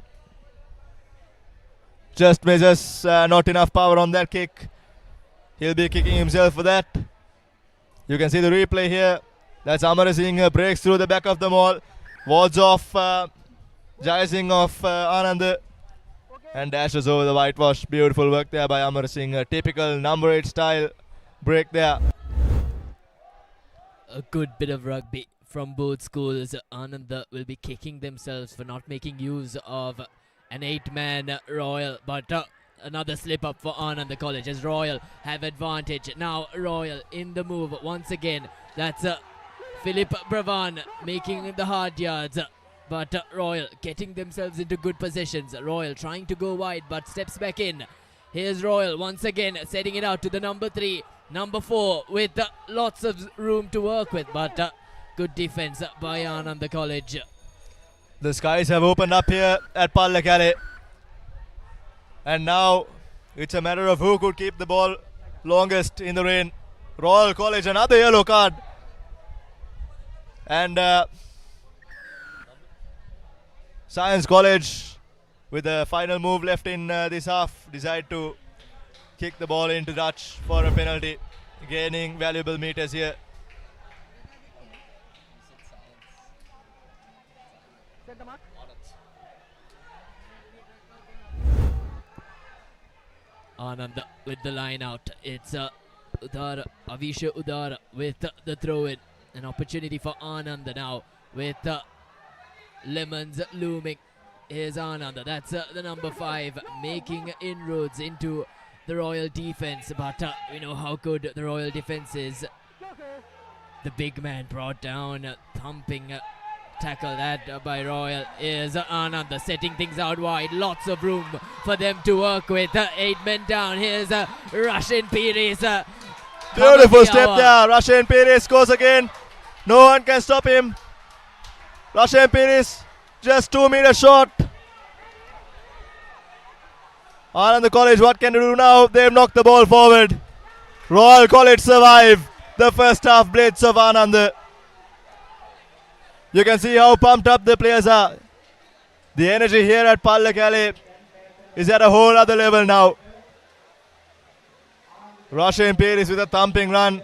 Just measures not enough power on that kick. He'll be kicking himself for that. You can see the replay here. That's Amar Singh breaks through the back of the maul. Wards off Jai Singh of Anand and dashes over the whitewash. Beautiful work there by Amar Singh. A typical number 8 style break there. A good bit of rugby from both schools. Anand will be kicking themselves for not making use of an 8-man Royal, but another slip up for Anand College as Royal have advantage. Now Royal in the move once again. That's Philip Bravan making the hard yards, but Royal getting themselves into good positions. Royal trying to go wide but steps back in. Here's Royal once again setting it out to the number 3, number 4 with lots of room to work with, but good defense by Anand College. The skies have opened up here at Pallekele. And now it's a matter of who could keep the ball longest in the rain. Royal College, another yellow card. And Science College, with the final move left in this half, decide to kick the ball into touch for a penalty, gaining valuable meters here. Anand with the line out. It's Udara, Avisha Udara with the throw in. An opportunity for Anand now with Lemons looming. Here's Anand. That's the number 5 making inroads into the Royal defense. But we know how good the Royal defense is. The big man brought down, thumping tackle that by Royal is Anand setting things out wide. Lots of room for them to work with. 8 men down. Here's Rashan Piris. Beautiful step there. Rashan Piris scores again. No one can stop him. Rashan Piris just 2 meters short. Anand College, what can they do now? They've knocked the ball forward. Royal College survive the first half blitz of Anand. You can see how pumped up the players are. The energy here at Pallekele is at a whole other level now. Rashan Piris with a thumping run.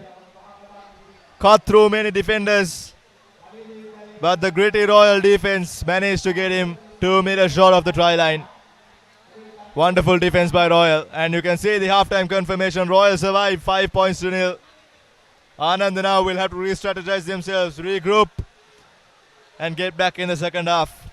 Cut through many defenders. But the gritty Royal defense managed to get him 2 meters short of the try line. Wonderful defense by Royal. And you can see the halftime confirmation. Royal survived 5 points to nil. Anand now will have to re-strategize themselves, regroup, and get back in the second half.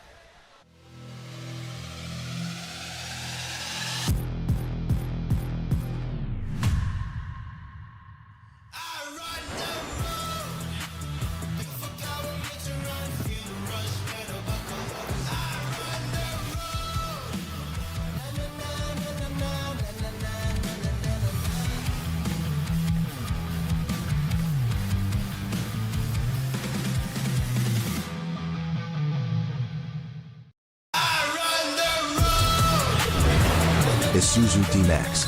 Isuzu D-Max.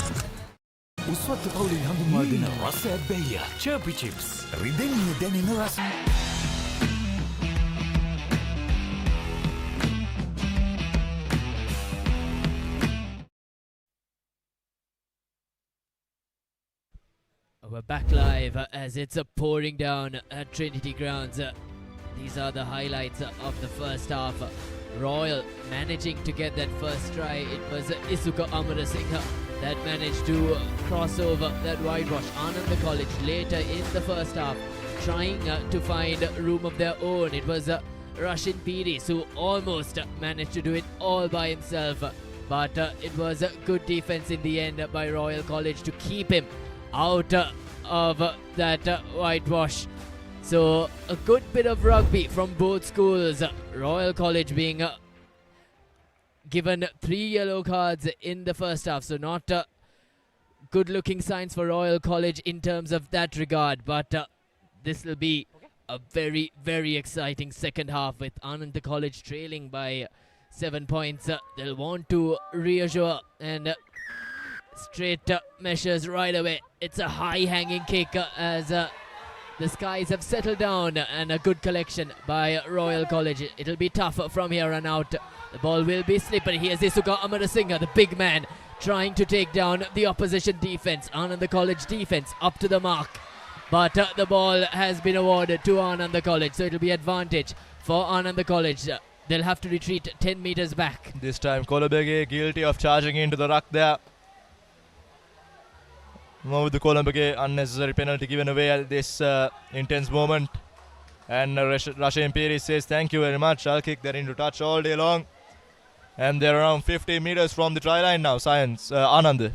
උස්වත්තු පවුලේ හඳුන්වා දෙන රස ඇබ්බැහිය චර්පි chips රිදෙන්නේ දැනෙන රස. We're back live as it's pouring down at Trinity grounds. These are the highlights of the first half. Royal managing to get that first try. It was Isuka Amarasinghe that managed to cross over that whitewash. Ananda College later in the first half trying to find room of their own. It was Rushin Piris who almost managed to do it all by himself, but it was a good defense in the end by Royal College to keep him out of that whitewash. So a good bit of rugby from both schools. Royal College being given 3 yellow cards in the first half, so not good looking signs for Royal College in terms of that regard, but this will be a very, very exciting second half with Ananda College trailing by 7 points. They'll want to reassure and straight measures right away. It's a high hanging kick as the skies have settled down, and a good collection by Royal College. It'll be tough from here on out. The ball will be slippery. Here's Isuka Amarasinghe, the big man, trying to take down the opposition defense. Ananda College defense up to the mark, but the ball has been awarded to Ananda College, so it'll be advantage for Ananda College. They'll have to retreat 10 meters back. This time Kolabege guilty of charging into the ruck there. With the Kolabege unnecessary penalty given away at this intense moment. And Rushin Piris says thank you very much. I'll kick that into touch all day long. And they're around 50 meters from the try line now. Science, Anand.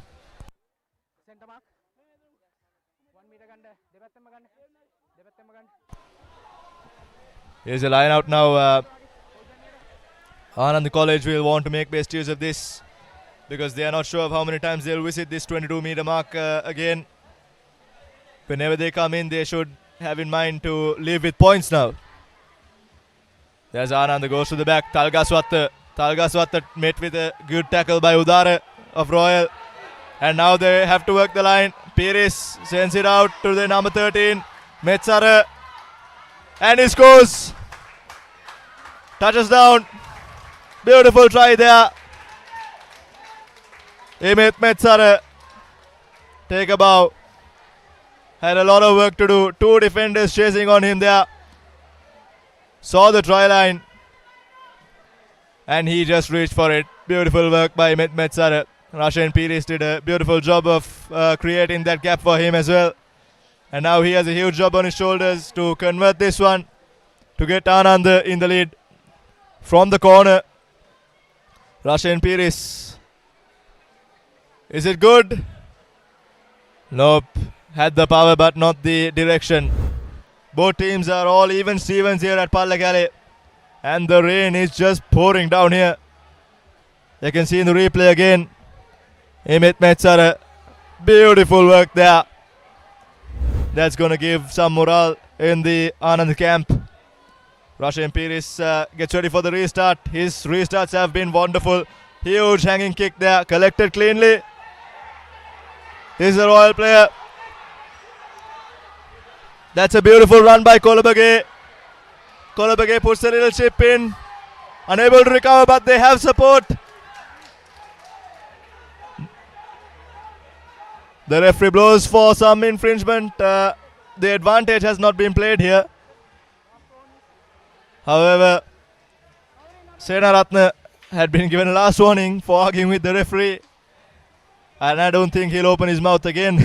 Here's a line out now. Anand College will want to make best use of this, because they are not sure of how many times they'll visit this 22-meter mark again. Whenever they come in, they should have in mind to leave with points now. There's Anand, goes to the back. Talgaswatta met with a good tackle by Udare of Royal. And now they have to work the line. Piris sends it out to the number 13, Metsara. And he scores. Touches down. Beautiful try there. Amit Metsara, take a bow. Had a lot of work to do. 2 defenders chasing on him there. Saw the try line, and he just reached for it. Beautiful work by Amit Metsara. Rushin Piris did a beautiful job of creating that gap for him as well. And now he has a huge job on his shoulders to convert this one, to get Anand in the lead from the corner. Rushin Piris. Is it good? Nope. Had the power but not the direction. Both teams are all even Stevens here at Pallekele. And the rain is just pouring down here. You can see in the replay again. Amit Metsara. Beautiful work there. That's going to give some morale in the Anand camp. Rushin Piris gets ready for the restart. His restarts have been wonderful. Huge hanging kick there. Collected cleanly. This is a Royal player. That's a beautiful run by Kolabege. Kolabege puts a little chip in. Unable to recover, but they have support. The referee blows for some infringement. The advantage has not been played here. However, Senaratne had been given a last warning for arguing with the referee. And I don't think he'll open his mouth again.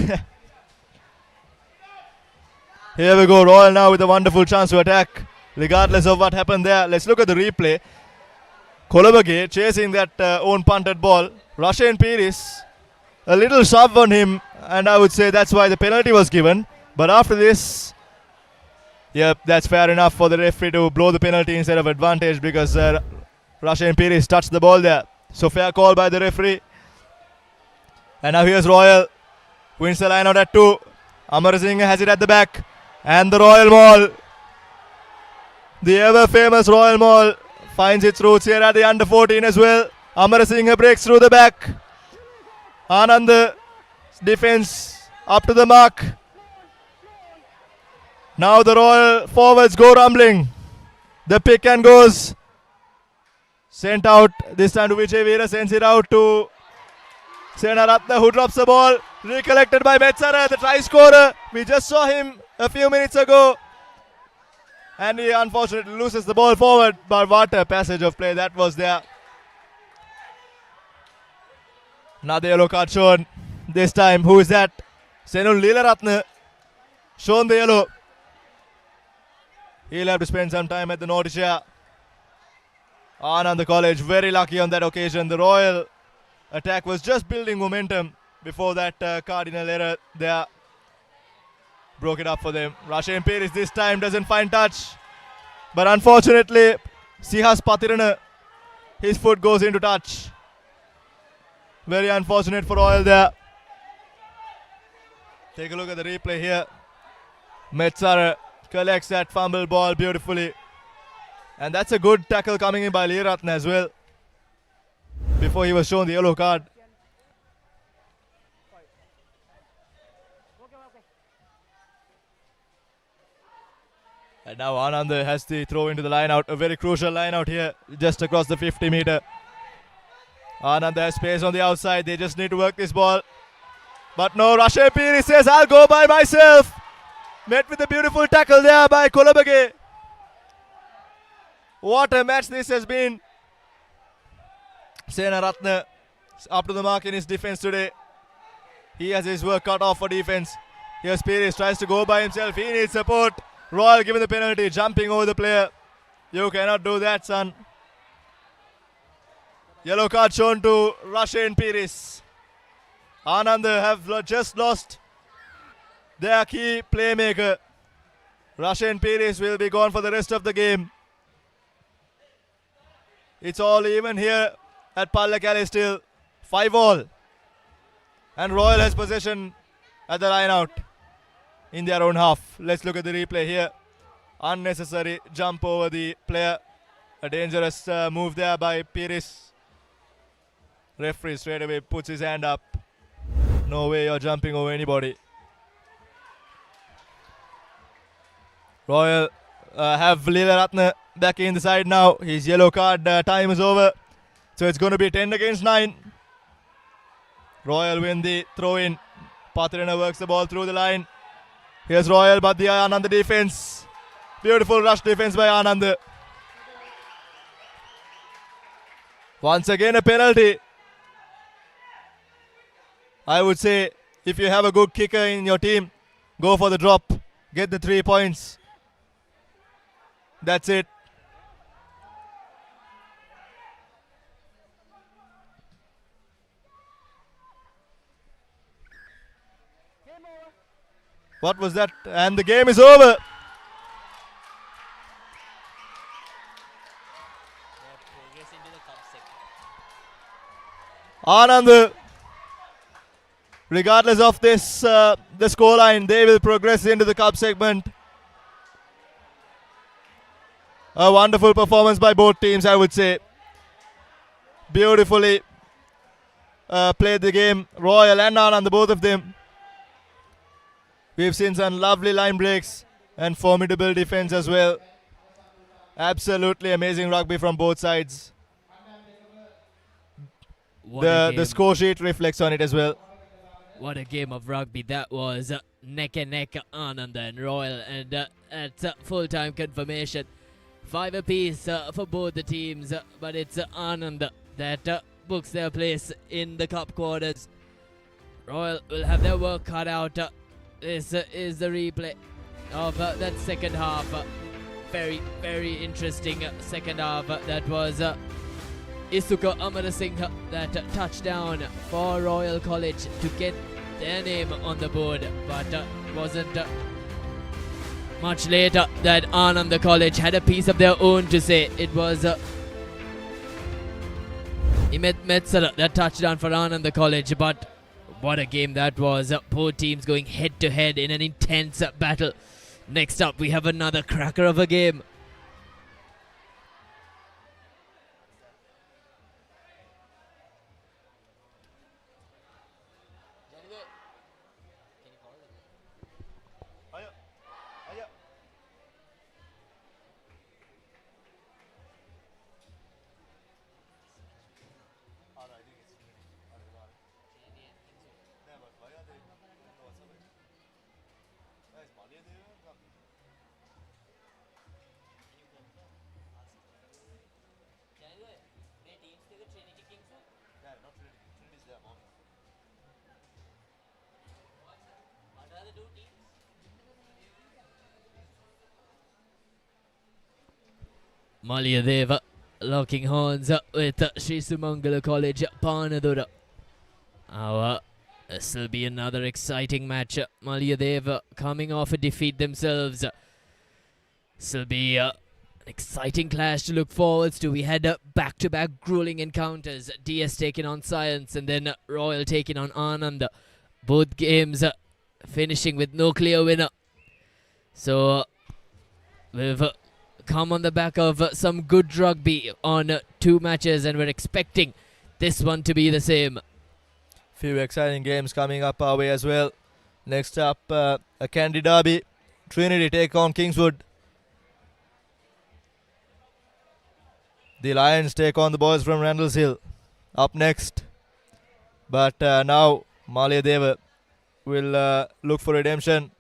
Here we go, Royal now with a wonderful chance to attack, regardless of what happened there. Let's look at the replay. Kolabege chasing that own punted ball. Rushin Piris, a little shove on him, and I would say that's why the penalty was given. But after this, yep, that's fair enough for the referee to blow the penalty instead of advantage, because Rushin Piris touched the ball there. So fair call by the referee. And now here's Royal. Wins the line out at 2. Amarasinghe has it at the back. And the Royal Mall. The ever famous Royal Mall finds its roots here at the under 14 as well. Amarasinghe breaks through the back. Anand defense up to the mark. Now the Royal forwards go rumbling. The pick and goes. Sent out. This time to Vijay Veera. Sends it out to Senaratne, who drops the ball. Recollected by Metsara, the try scorer. We just saw him a few minutes ago. And he unfortunately loses the ball forward. But what a passage of play that was there. Another yellow card shown. This time, who is that? Senul Leelaratne. Shown the yellow. He'll have to spend some time at the Nordisha. Anand College very lucky on that occasion. The Royal attack was just building momentum before that cardinal error there. Broke it up for them. Rashan Peris this time doesn't find touch. But unfortunately, Sihas Patirana, his foot goes into touch. Very unfortunate for Royal there. Take a look at the replay here. Metsara collects that fumble ball beautifully. And that's a good tackle coming in by Leeratne as well. Before he was shown the yellow card. And now Anand has the throw into the line out. A very crucial line out here. Just across the 50 meter. Anand has space on the outside. They just need to work this ball. But no, Rashe Piri says, I'll go by myself. Met with a beautiful tackle there by Kolabage. What a match this has been. Senaratne up to the mark in his defense today. He has his work cut off for defense. Here Spiris tries to go by himself. He needs support. Royal given the penalty, jumping over the player. You cannot do that, son. Yellow card shown to Rashan Piris. Anand have just lost their key playmaker. Rashan Piris will be gone for the rest of the game. It's all even here at Pallekele still. 5-all. And Royal has possession at the line out in their own half. Let's look at the replay here. Unnecessary jump over the player. A dangerous move there by Piris. Referee straight away puts his hand up. No way you're jumping over anybody. Royal have Leelaratne back in the side now. His yellow card time is over. So it's going to be 10 against 9. Royal win the throw in. Patrina works the ball through the line. Here's Royal, but the Anand defense. Beautiful rush defense by Anand. Once again a penalty. I would say if you have a good kicker in your team, go for the drop. Get the 3 points. That's it. What was that? And the game is over. Anand, regardless of this, the scoreline, they will progress into the cup segment. A wonderful performance by both teams, I would say. Beautifully played the game. Royal and Anand, both of them. We've seen some lovely line breaks and formidable defense as well. Absolutely amazing rugby from both sides. The score sheet reflects on it as well. What a game of rugby that was. Neck and neck, Anand and Royal. And at full-time confirmation. 5 apiece for both the teams. But it's Anand that books their place in the cup quarters. Royal will have their work cut out. This is the replay of that second half. Very, very interesting second half. That was Isuka Amarasinghe that touchdown for Royal College to get their name on the board. But wasn't much later that Anand College had a piece of their own to say. It was Imet Metsara that touchdown for Anand College. But what a game that was. Both teams going head to head in an intense battle. Next up, we have another cracker of a game. Malayadeva locking horns with Sri Sumangala College Panadura. This will be another exciting match. Malayadeva coming off a defeat themselves. This will be an exciting clash to look forwards to. We had back-to-back grueling encounters. DS taking on Science and then Royal taking on Anand. Both games finishing with no clear winner. So we've come on the back of some good rugby on 2 matches, and we're expecting this one to be the same. Few exciting games coming up our way as well. Next up, a Candy Derby. Trinity take on Kingswood. The Lions take on the boys from Randalls Hill. Up next. But now Malayadeva will look for redemption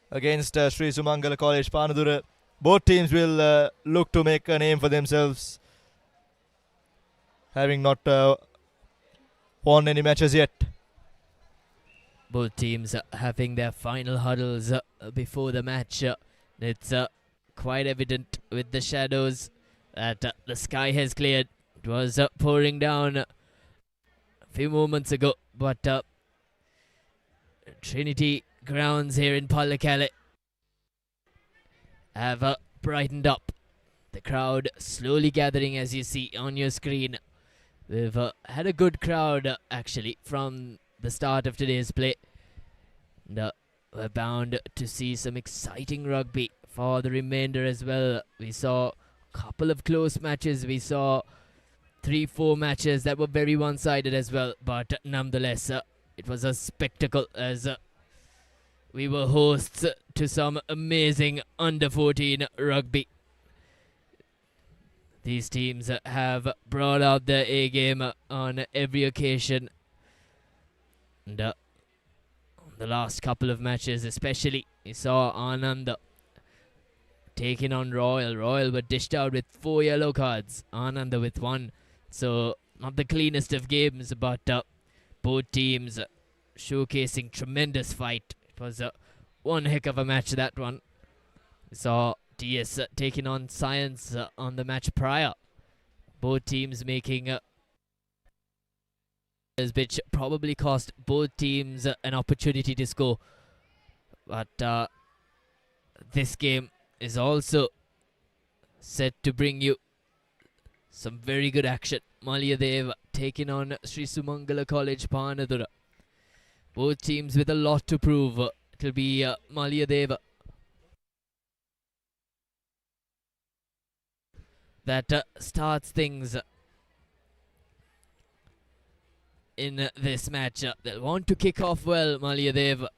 against Sri Sumangala College Panadura. Both teams will look to make a name for themselves, having not won any matches yet. Both teams having their final huddles before the match. It's quite evident with the shadows that the sky has cleared. It was pouring down a few moments ago, but Trinity grounds here in Pallekele have brightened up. The crowd slowly gathering, as you see on your screen. We've had a good crowd actually from the start of today's play. And we're bound to see some exciting rugby for the remainder as well. We saw a couple of close matches. We saw 3-4 matches that were very one-sided as well. But nonetheless, it was a spectacle as we were hosts to some amazing under-14 rugby. These teams have brought out their A-game on every occasion. And the last couple of matches especially, we saw Anand taking on Royal. Royal were dished out with 4 yellow cards, Anand with 1. So not the cleanest of games, but both teams showcasing tremendous fight. It was one heck of a match, that one. We saw DS taking on Science on the match prior. Both teams making which probably cost both teams an opportunity to score. But this game is also set to bring you some very good action. Malayadeva taking on Sri Sumangala College Panadura. Both teams with a lot to prove. It'll be Malayadeva that starts things in this match. They'll want to kick off well, Malayadeva.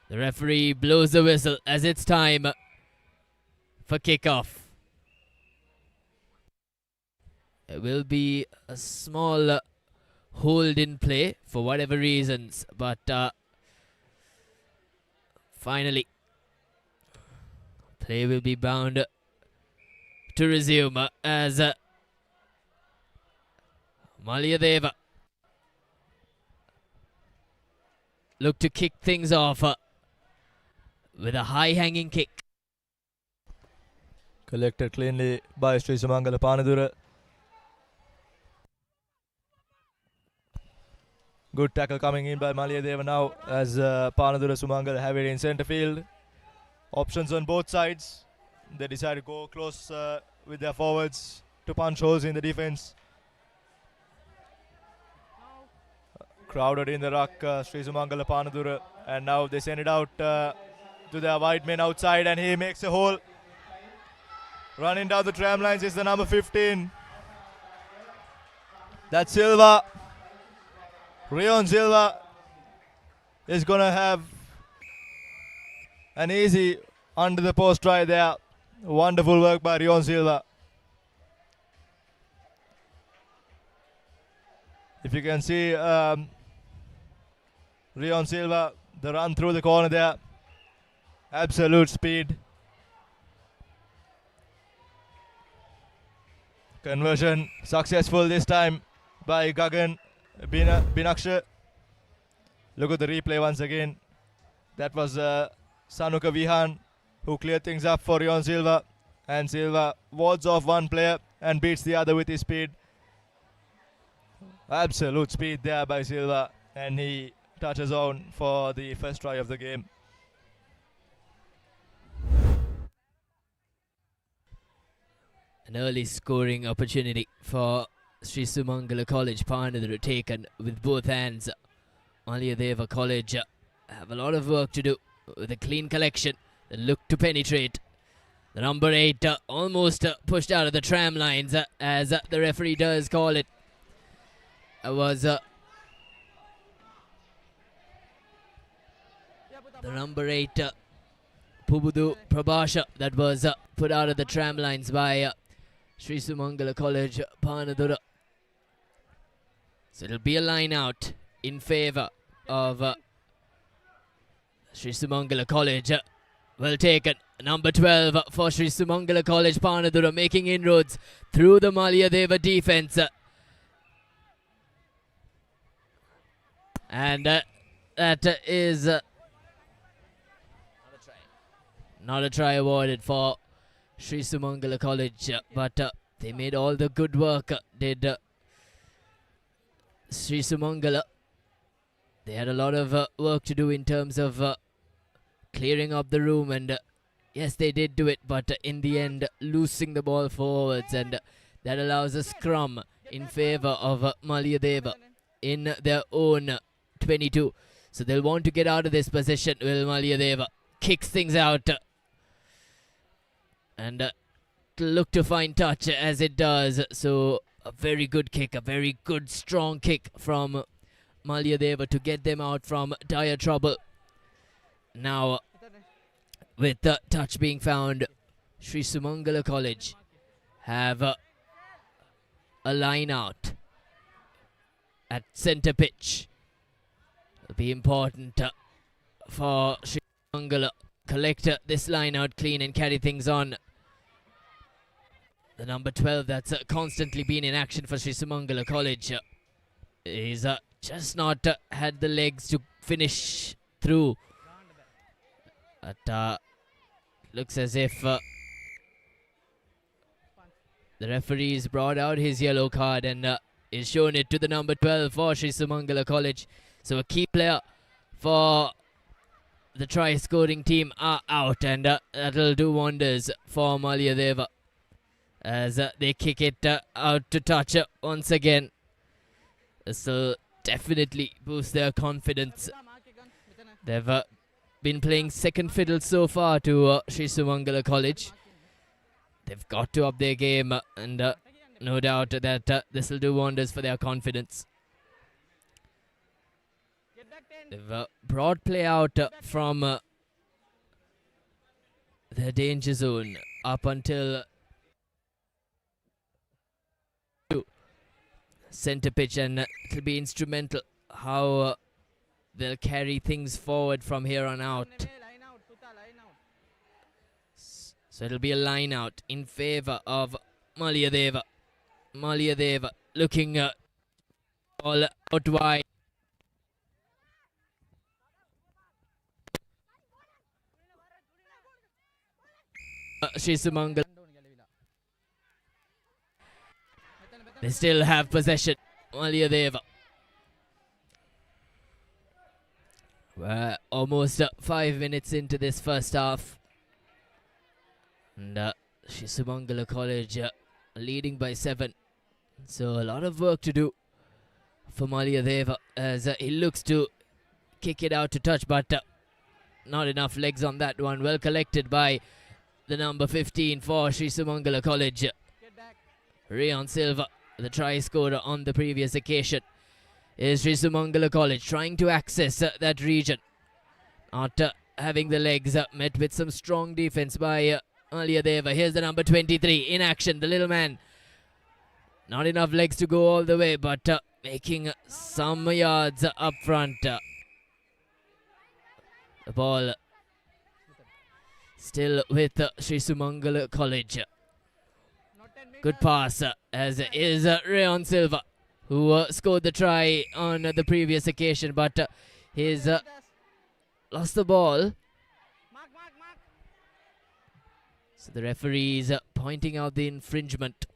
The referee blows the whistle as it's time for kickoff. There will be a small hold in play for whatever reasons, but finally play will be bound to resume as Malayadeva look to kick things off with a high hanging kick. Collected cleanly by Sri Sumangala Panadura. Good tackle coming in by Malayadeva now as Panadura Sumangala have it in centre field. Options on both sides. They decide to go close with their forwards to punch holes in the defense. Crowded in the ruck, Sri Sumangala Panadura, and now they send it out to their wide men outside, and he makes a hole. Running down the tram lines is the number 15. That's Silva. Rion Silva is going to have an easy under the post try there. Wonderful work by Rion Silva. If you can see Rion Silva, the run through the corner there. Absolute speed. Conversion successful this time by Gagan Binaksha. Look at the replay once again. That was Sanuka Vihan who cleared things up for Rion Silva. And Silva wards off one player and beats the other with his speed. Absolute speed there by Silva. And he touches on for the first try of the game. An early scoring opportunity for Sri Sumangala College. Parnaduru taken with both hands. Malayadeva College have a lot of work to do with a clean collection. They look to penetrate. The number 8 almost pushed out of the tram lines as the referee does call it. It was the number 8 Pubudu Prabhasha that was put out of the tram lines by Sri Sumangala College Parnadura. So it'll be a line out in favour of Sri Sumangala College. Well taken. Number 12 for Sri Sumangala College Parnadura, making inroads through the Malayadeva defence. And that is not a try awarded for Sri Sumangala College, but they made all the good work, did Sri Sumangala. They had a lot of work to do in terms of clearing up the room, and yes, they did do it, but in the end, loosing the ball forwards, and that allows a scrum in favour of Malayadeva in their own 22. So they'll want to get out of this position. Will Malayadeva kicks things out and look to find touch as it does. So a very good kick, a very good strong kick from Malayadeva to get them out from dire trouble. Now, with the touch being found, Sri Sumangala College have a line out at centre pitch. It'll be important for Sri Sumangala collect this line out clean and carry things on. The number 12 that's constantly been in action for Sri Sumangala College is just not had the legs to finish through. But looks as if the referee's brought out his yellow card and is shown it to the number 12 for Sri Sumangala College. So a key player for the try scoring team are out, and that'll do wonders for Malayadeva as they kick it out to touch once again. This will definitely boost their confidence. They've been playing second fiddle so far to Sri Sumangala College. They've got to up their game, and no doubt that this will do wonders for their confidence. They've brought play out from the danger zone up until centre pitch, and it'll be instrumental how they'll carry things forward from here on out. So it'll be a line out in favour of Malayadeva. Malayadeva looking all out wide. Sri Sumangala. They still have possession. Malayadeva. We're almost 5 minutes into this first half. And Sri Sumangala College leading by 7. So a lot of work to do for Malayadeva as he looks to kick it out to touch, but not enough legs on that one. Well collected by the number 15 for Sri Sumangala College. Rion Silva, the try scorer on the previous occasion, is Sri Sumangala College trying to access that region. Not having the legs, met with some strong defense by Malayadeva. Here's the number 23 in action, the little man. Not enough legs to go all the way, but making some yards up front. The ball still with Sri Sumangala College. Good pass as is Rayon Silva, who scored the try on the previous occasion, but he's lost the ball. So the referee is pointing out the infringement.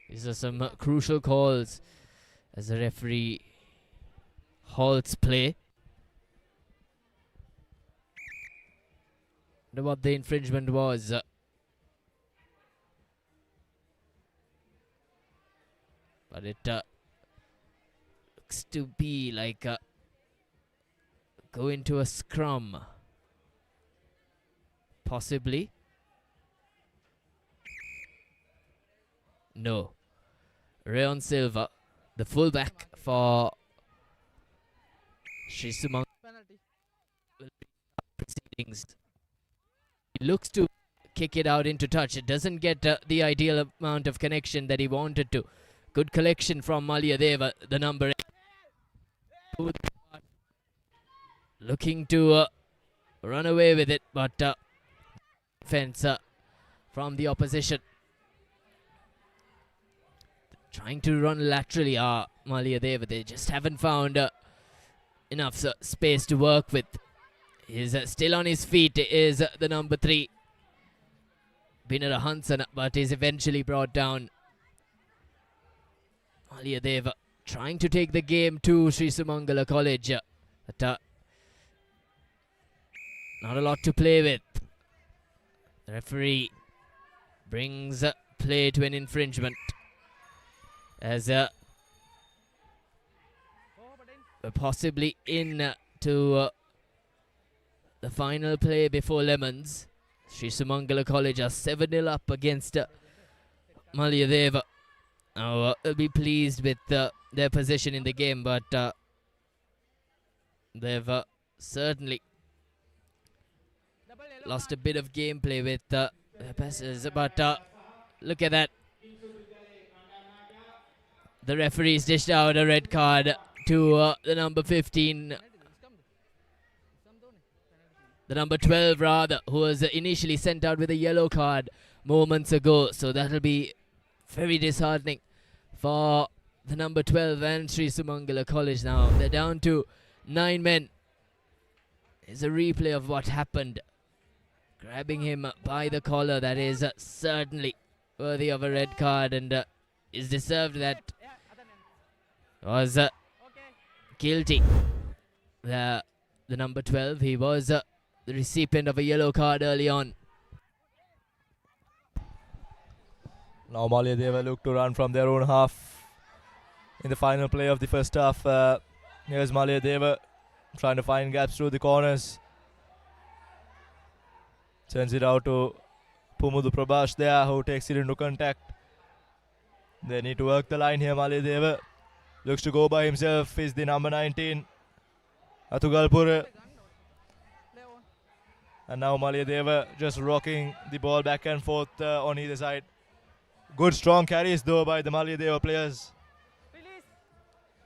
These are some crucial calls as the referee halts play. Wonder what the infringement was. But it looks to be like go into a scrum. Possibly. No. Rayon Silva, the fullback for Sri Sumang, will be proceedings. He looks to kick it out into touch. It doesn't get the ideal amount of connection that he wanted to. Good collection from Malayadeva, the number 8. Looking to run away with it, but defense from the opposition. Trying to run laterally, Malayadeva. They just haven't found enough space to work with. He's still on his feet, is the number 3. Binara Hansen, but is eventually brought down. Malayadeva trying to take the game to Sri Sumangala College. But not a lot to play with. The referee brings play to an infringement. As we're possibly in to the final play before Lemons. Sri Sumangala College are 7-0 up against Malayadeva. Now they'll be pleased with their position in the game, but they've certainly lost a bit of gameplay with their passes. But look at that. The referees dished out a red card to the number 15. The number 12 rather, who was initially sent out with a yellow card moments ago. So that'll be very disheartening for the number 12 and Sri Sumangala College now. They're down to 9 men. Here's a replay of what happened. Grabbing him by the collar, that is certainly worthy of a red card and is deserved. That was guilty. The number 12, he was the recipient of a yellow card early on. Now Malayadeva look to run from their own half in the final play of the first half. Here's Malayadeva trying to find gaps through the corners. Sends it out to Pumudu Prabhash there, who takes it into contact. They need to work the line here. Malayadeva looks to go by himself. Is the number 19, Atugalpur. And now Malayadeva just rocking the ball back and forth on either side. Good strong carries though by the Malayadeva players.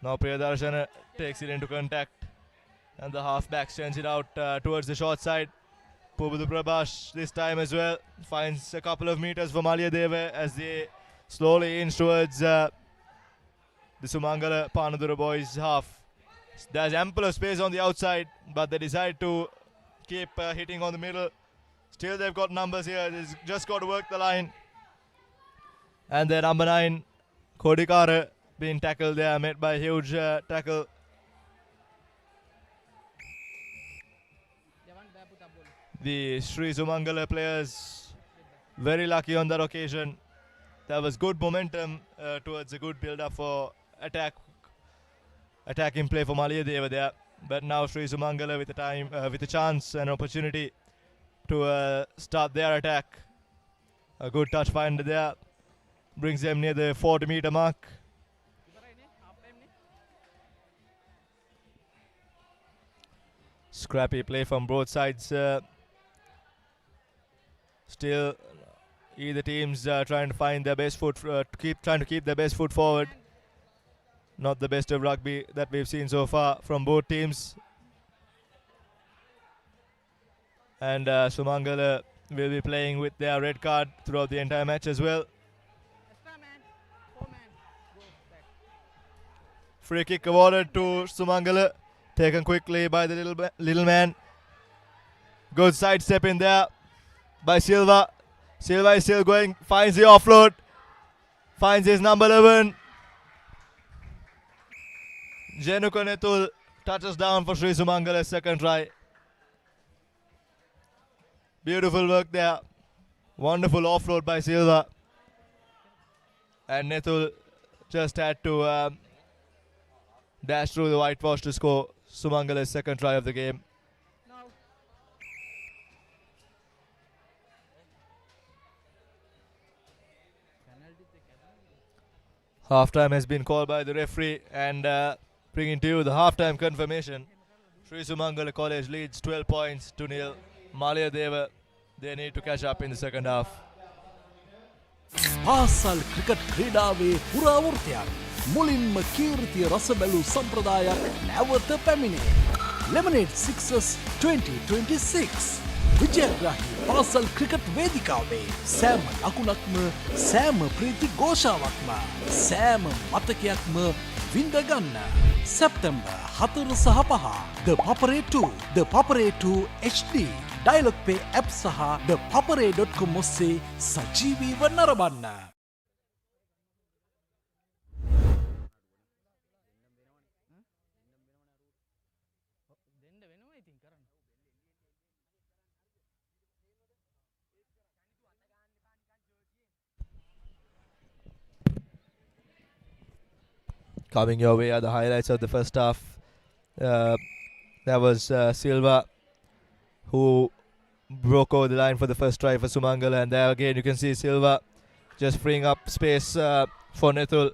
Now Priyadarshan takes it into contact. And the halfback sends it out towards the short side. Pumudu Prabhash this time as well finds a couple of meters for Malayadeva as they slowly inch towards the Sumangala Panadura boys half. There's ample of space on the outside, but they decide to keep hitting on the middle. Still they've got numbers here. They've just got to work the line. And then number 9, Kodikara, being tackled there, met by a huge tackle. The Sri Sumangala players very lucky on that occasion. There was good momentum towards a good build-up for attacking play for Malayadeva there. But now Sri Sumangala with a chance and opportunity to start their attack. A good touch find there. Brings them near the 40-meter mark. Scrappy play from both sides. Still, either teams trying to find their best foot, trying to keep their best foot forward. Not the best of rugby that we've seen so far from both teams. And Sumangala will be playing with their red card throughout the entire match as well. Free kick awarded to Sumangala, taken quickly by the little man. Good side step in there by Silva. Silva is still going, finds the offload, finds his number 11. Jenuka Netul touches down for Sri Sumangala's second try. Beautiful work there. Wonderful offload by Silva. And Netul just had to dash through the whitewash to score Sumangala's second try of the game. Half-time has been called by the referee, and bringing to you the half-time confirmation. Sri Sumangala College leads 12 points to nil. Malia Deva, they need to catch up in the second half. පාසල් cricket ක්‍රීඩාවේ පුරාවෘතයක් මුලින්ම කීර්තිය රස බැලූ සම්ප්‍රදායක් නැවත පැමිණේ. Lemonade Sixers 2026 විජයග්‍රාහී පාසල් cricket වේදිකාවේ සෑම ලකුණක්ම සෑම ප්‍රීති ഘോഷාවක්ම සෑම මතකයක්ම විඳගන්න. සැප්තැම්බර් 4 සහ 5 The Papare 2 The Papare 2 HD Dialog Pay app සහ thepapare.com ඔස්සේ සජීවීව නරඹන්න. Coming your way are the highlights of the first half. That was Silva who broke over the line for the first try for Sumangala, and there again you can see Silva just freeing up space for Nethul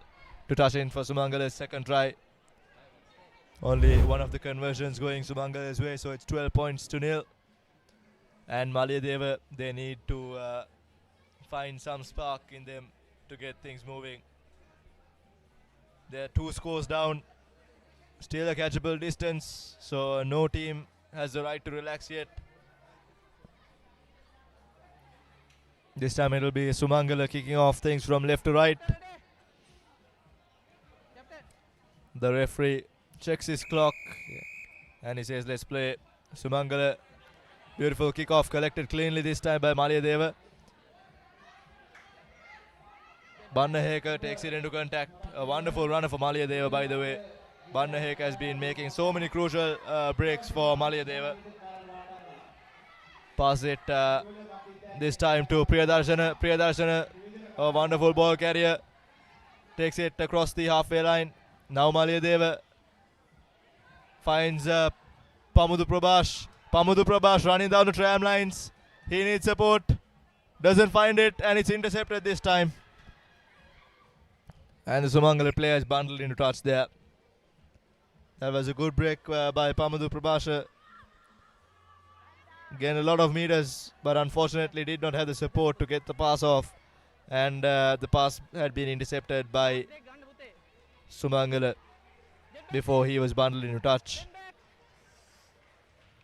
to touch in for Sumangala's second try. Only one of the conversions going Sumangala's way, so it's 12 points to nil. And Malia Deva, they need to find some spark in them to get things moving. They're 2 scores down, still a catchable distance, so no team has the right to relax yet. This time it'll be Sumangala kicking off things from left to right. The referee checks his clock and he says, let's play. Sumangala, beautiful kick-off, collected cleanly this time by Malia Deva. Bannaheka takes it into contact. A wonderful runner for Malia Deva, by the way. Bannaheka has been making so many crucial breaks for Malia Deva. Pass it this time to Priyadarshana. Priyadarshana, a wonderful ball carrier. Takes it across the halfway line. Now Malia Deva finds Pamudu Prabhash. Pamudu Prabhash running down the tram lines. He needs support. Doesn't find it, and it's intercepted this time. And the Sumangala player is bundled into touch there. That was a good break by Pamudu Prabhash. Gained a lot of meters, but unfortunately did not have the support to get the pass off. And the pass had been intercepted by Sumangala before he was bundled into touch.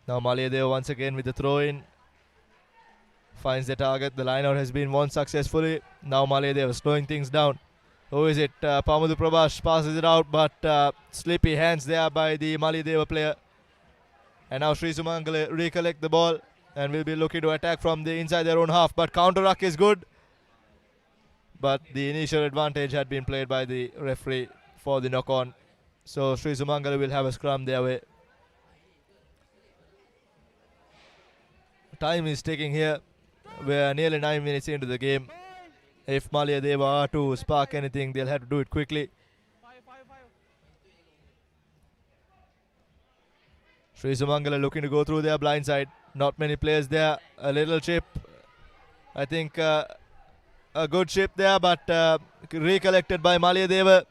Now Malia Deva once again with the throw-in. Finds the target. The line-out has been won successfully. Now Malia Deva slowing things down. Who is it? Pamudu Prabhash passes it out, but sleepy hands there by the Malia Deva player. And now Sri Sumangala recollect the ball and will be looking to attack from the inside their own half. But counter-ruck is good. But the initial advantage had been played by the referee for the knock-on. So Sri Sumangala will have a scrum their way. Time is ticking here. We're nearly 9 minutes into the game. If Malia Deva are to spark anything, they'll have to do it quickly. Sri Sumangala looking to go through their blind side. Not many players there. A little chip. I think a good chip there, but recollected by Malia Deva.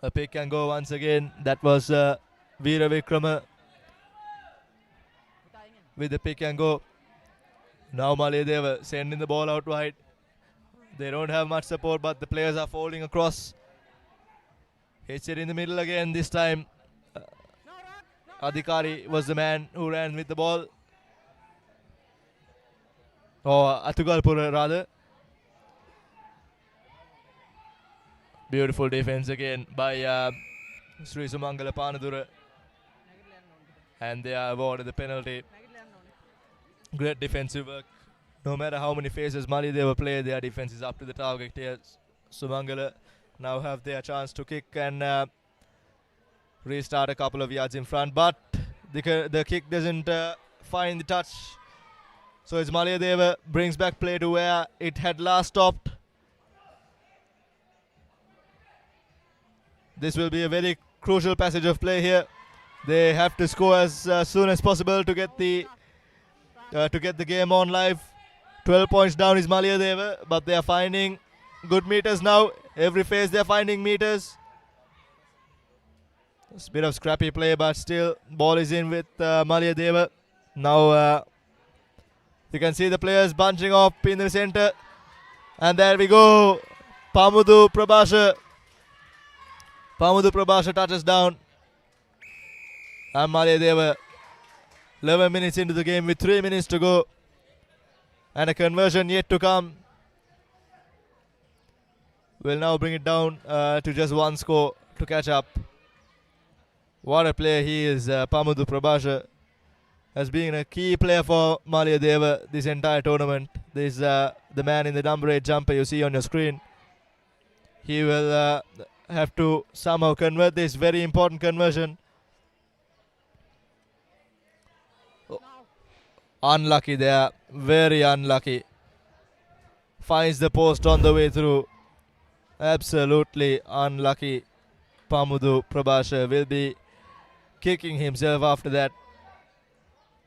A pick and go once again. That was Veera Vikrama with the pick and go. Now Malia Deva sending the ball out wide. They don't have much support, but the players are folding across. Hits it in the middle again. This time, Adhikari was the man who ran with the ball. Or Atugalpura rather. Beautiful defense again by Sri Sumangala Panadura. And they are awarded the penalty. Great defensive work. No matter how many phases Mali they were played, their defense is up to the target here. Sumangala now have their chance to kick and restart a couple of yards in front. But the kick doesn't find the touch. So it's Malayadeva brings back play to where it had last stopped. This will be a very crucial passage of play here. They have to score as soon as possible to get the game on live. 12 points down is Malayadeva, but they are finding good meters now. Every phase they are finding meters. It's a bit of scrappy play, but still ball is in with Malayadeva. Now you can see the players bunching up in the center. And there we go. Pamudu Prabhasha touches down. And Malayadeva 11 minutes into the game with 3 minutes to go. And a conversion yet to come. We'll now bring it down to just one score to catch up. What a player he is, Pamudu Prabhasha. Has been a key player for Malayadeva this entire tournament. This is the man in the number 8 jumper you see on your screen. He will have to somehow convert this very important conversion. Unlucky there, very unlucky. Finds the post on the way through. Absolutely unlucky. Pamudu Prabhasha will be kicking himself after that.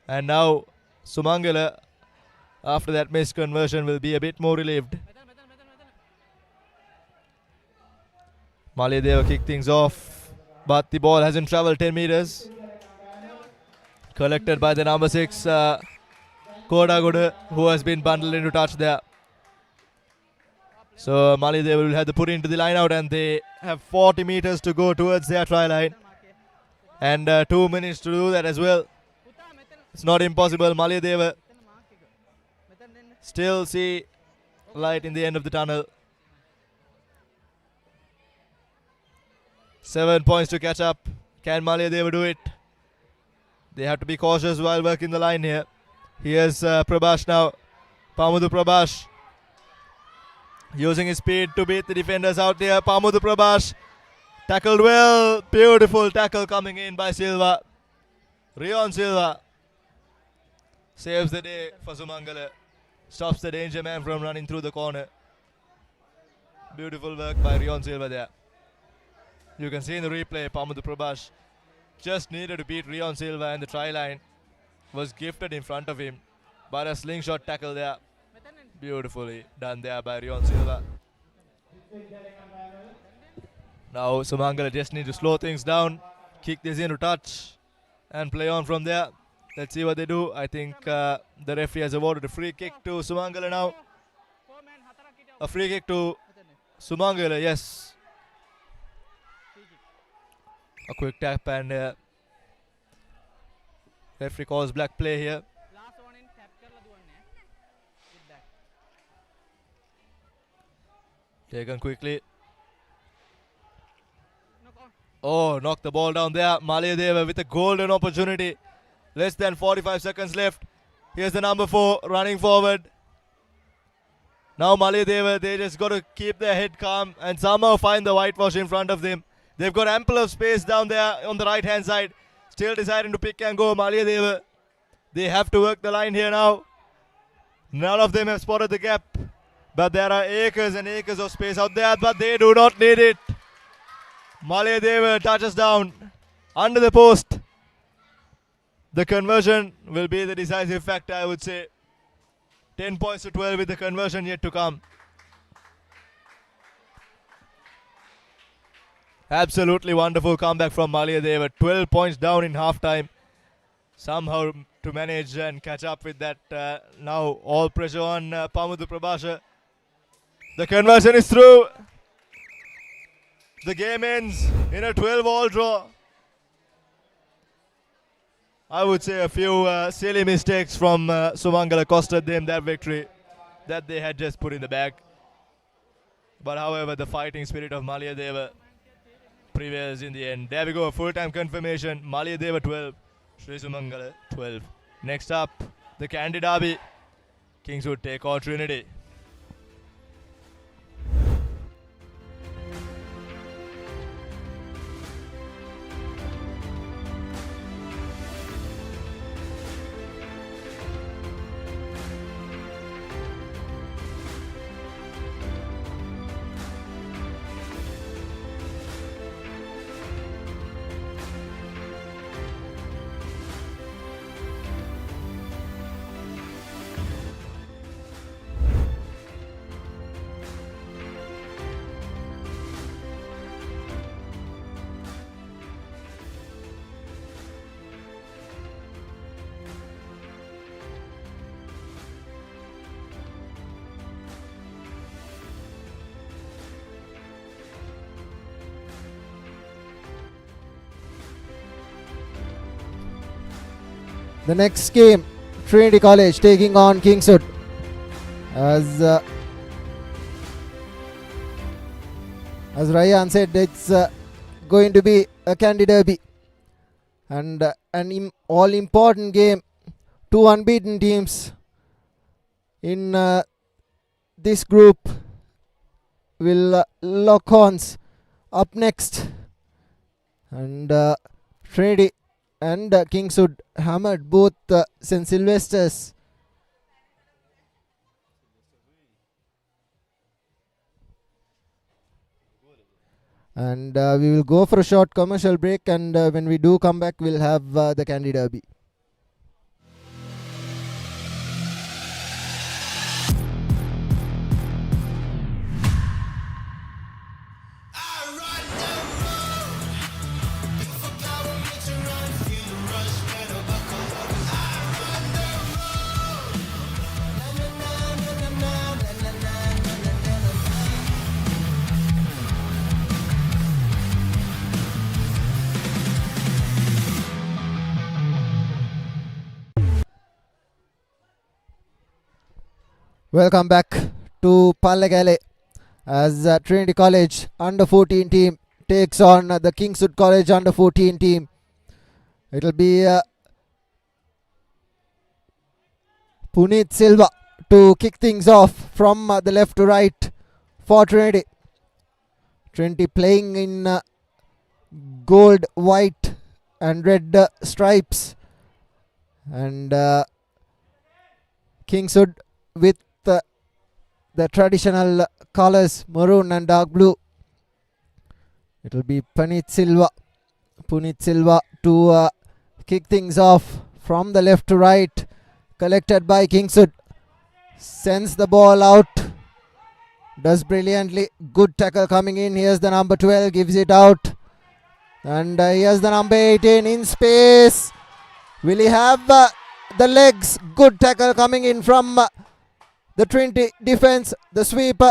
And now Sumangala, after that missed conversion, will be a bit more relieved. Malayadeva kicked things off, but the ball hasn't travelled 10 meters. Collected by the number 6, Kodaguda, who has been bundled into touch there. So Malayadeva will have to put into the line out, and they have 40 meters to go towards their try line. And 2 minutes to do that as well. It's not impossible. Malayadeva still see light in the end of the tunnel. 7 points to catch up. Can Malayadeva do it? They have to be cautious while working the line here. Here's Prabhash now. Pamudu Prabhash using his speed to beat the defenders out there. Pamudu Prabhash tackled well. Beautiful tackle coming in by Silva. Rion Silva saves the day for Sumangala. Stops the danger man from running through the corner. Beautiful work by Rion Silva there. You can see in the replay, Pamudu Prabhash just needed to beat Rion Silva, and the try line was gifted in front of him. But a slingshot tackle there. Beautifully done there by Rion Silva. Now Sumangala just need to slow things down, kick this into touch, and play on from there. Let's see what they do. I think the referee has awarded a free kick to Sumangala now. A free kick to Sumangala, yes. A quick tap and referee calls black play here. Taken quickly. Oh, knocked the ball down there. Malayadeva with a golden opportunity. Less than 45 seconds left. Here's the number 4 running forward. Now Malayadeva, they just got to keep their head calm and somehow find the whitewash in front of them. They've got ample of space down there on the right hand side. Still deciding to pick and go. Malayadeva, they have to work the line here now. None of them have spotted the gap. But there are acres and acres of space out there, but they do not need it. Malayadeva touches down under the post. The conversion will be the decisive factor, I would say. 10 points to 12 with the conversion yet to come. Absolutely wonderful comeback from Malayadeva. 12 points down in half-time. Somehow to manage and catch up with that. Now all pressure on Pamudu Prabhasha. The conversion is through. The game ends in a 12-all draw. I would say a few silly mistakes from Sumangala costed them that victory that they had just put in the bag. But however, the fighting spirit of Malayadeva prevails in the end. There we go, full-time confirmation. Malayadeva 12, Sri Sumangala 12. Next up, the Candy Derby. Kings would take on Trinity. The next game, Trinity College taking on Kingswood. As Ryan said, it's going to be a Candy Derby and an all-important game. Two unbeaten teams in this group will lock horns up next, and Trinity and Kingswood hammered both St. Sylvester's. And we will go for a short commercial break, and when we do come back, we'll have the Candy Derby. Welcome back to Pallekele as Trinity College under 14 team takes on the Kingswood College under 14 team. It'll be Puneet Silva to kick things off from the left to right for Trinity. Trinity playing in gold, white and red stripes, and Kingswood with the traditional colors maroon and dark blue. It will be Puneet Silva to kick things off from the left to right, collected by Kingswood, sends the ball out, does brilliantly, good tackle coming in. Here's the number 12, gives it out, and here's the number 18 in space. Will he have the legs? Good tackle coming in from the Trinity defense. The sweep,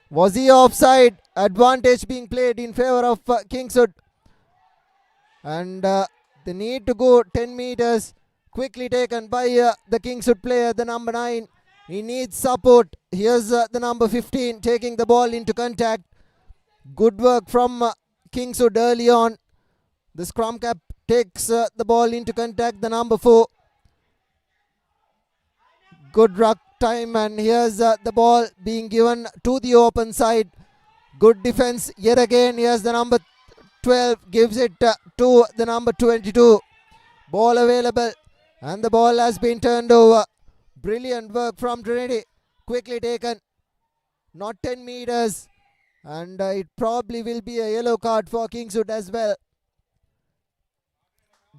was he offside? Advantage being played in favor of Kingswood, and the need to go 10 meters quickly taken by the Kingswood player, the number 9. He needs support. Here's the number 15 taking the ball into contact. Good work from Kingswood early on. The scrum cap takes the ball into contact, the number 4. Good ruck time, and here's the ball being given to the open side. Good defense yet again. Here's the number 12, gives it to the number 22. Ball available, and the ball has been turned over. Brilliant work from Trinity. Quickly taken, not 10 meters, and it probably will be a yellow card for Kingswood as well.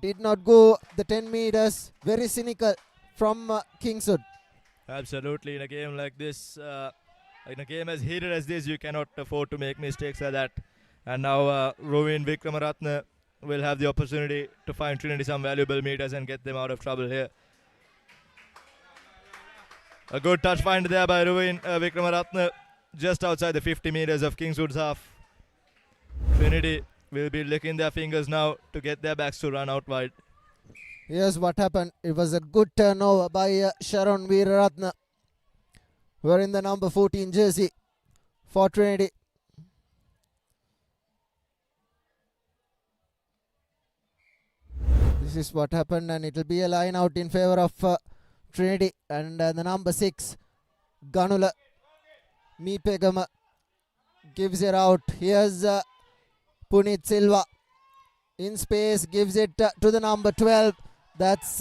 Did not go the 10 meters. Very cynical from Kingswood. Absolutely. In a game like this, in a game as heated as this, you cannot afford to make mistakes like that. And now Rovin Vikramaratne will have the opportunity to find Trinity some valuable meters and get them out of trouble here. A good touch find there by Rovin Vikramaratne. just outside the 50 meters of Kingswood's half. Trinity will be licking their fingers now to get their backs to run out wide. Here's what happened. It was a good turnover by Sharon Veeraratna, wearing the number 14 jersey for Trinity. This is what happened, and it will be a line out in favor of Trinity. And the number 6, Ganula Meepegama, gives it out. Here's Punit Silva in space, gives it to the number 12. That's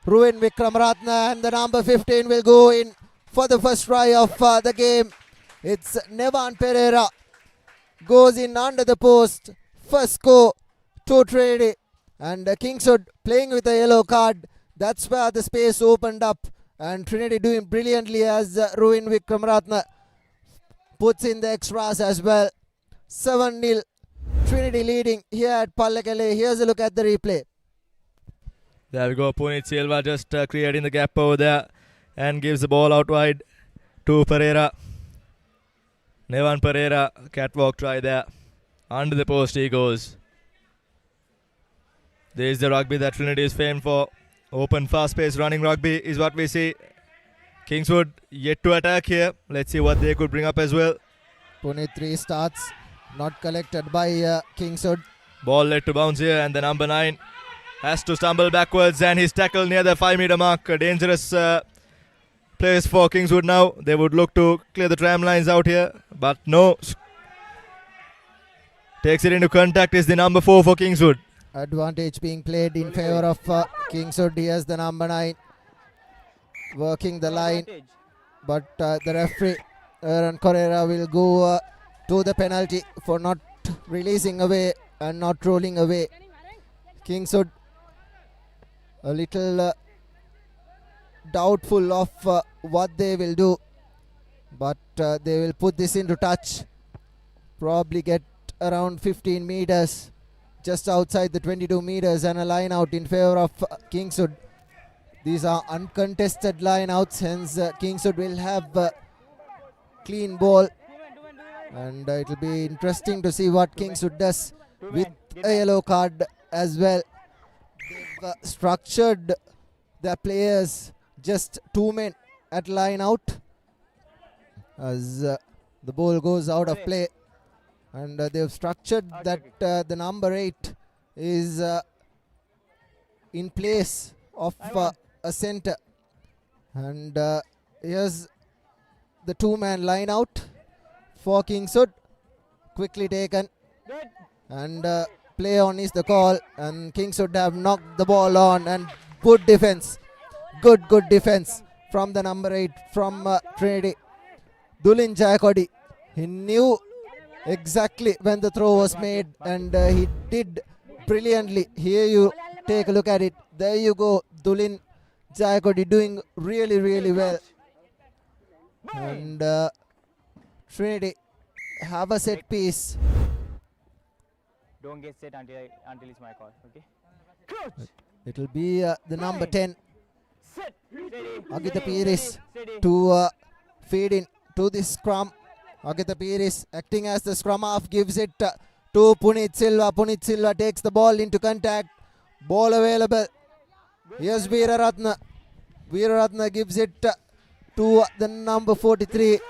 Ruin Vikramaratna, and the number 15 will go in for the first try of the game. It's Nevan Pereira, goes in under the post. First score to Trinity. And Kingswood playing with a yellow card. That's where the space opened up. And Trinity doing brilliantly as Ruin Vikramaratna puts in the extras as well. 7-0. Trinity leading here at Pallekele. Here's a look at the replay. There we go. Punit Silva just creating the gap over there and gives the ball out wide to Pereira. Nevan Pereira, catwalk try there. Under the post he goes. There is the rugby that Trinity is famed for. Open, fast-paced running rugby is what we see. Kingswood yet to attack here. Let's see what they could bring up as well. Punit 3 starts, not collected by Kingswood. Ball led to bounce here, and the number 9 has to stumble backwards, and he's tackled near the 5-meter mark. A dangerous place for Kingswood now. They would look to clear the tram lines out here, but no. Takes it into contact is the number 4 for Kingswood. Advantage being played in favor of Kingswood. Here's the number 9 working the line, but the referee Aaron Correa will go to the penalty for not releasing away and not rolling away. Kingswood a little doubtful of what they will do, but they will put this into touch, probably get around 15 meters, just outside the 22 meters, and a line out in favor of Kingswood. These are uncontested line outs, hence Kingswood will have clean ball, and it will be interesting to see what Kingswood does with a yellow card as well. They've structured their players, just 2 men at line out as the ball goes out of play, and they've structured that the number 8 is in place of a center, and here's the 2-man line out for Kingswood, quickly taken, and play on is the call, and Kingswood have knocked the ball on, and good defense, good defense from the number 8 from Trinity. Dulin Jayakodi, he knew exactly when the throw was made, and he did brilliantly. Here you take a look at it. There you go, Dulin Jayakodi doing really well. And Trinity have a set piece. Don't get set until it's my call, okay? It will be the number 10, Agita Piris, to feed in to this scrum. Agita Piris acting as the scrum half, gives it to Punit Silva. Punit Silva takes the ball into contact. Ball available. Here's Veeraratna. Veeraratna gives it to the number 43.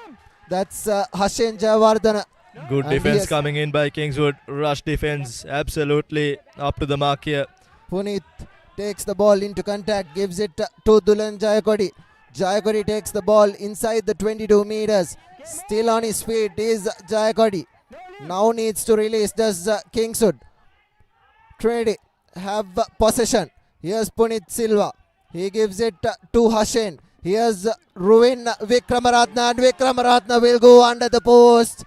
That's Hashen Jayawardena. Good And defense yes, coming in by Kingswood. Rush defense, absolutely up to the mark here. Punit takes the ball into contact, gives it to Dulan Jayakodi. Jayakodi takes the ball inside the 22 meters. Still on his feet is Jayakodi. Now needs to release. Does Kingswood. Trinity have possession. Here's Punit Silva. He gives it to Hashen. Here's Ruin Vikramaratna, and Vikramaratna will go under the post.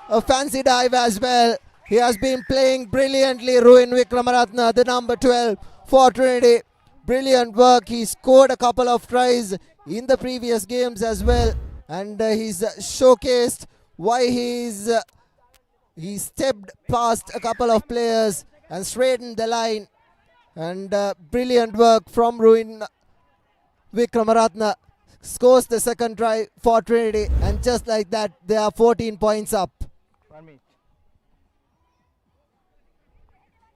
A fancy dive as well. He has been playing brilliantly, Ruin Vikramaratna, the number 12 for Trinity. Brilliant work. He scored a couple of tries in the previous games as well, and he's showcased why he stepped past a couple of players and straightened the line. And brilliant work from Ruin Vikramaratna. scores the second try for Trinity, and just like that, they are 14 points up. 1 minute.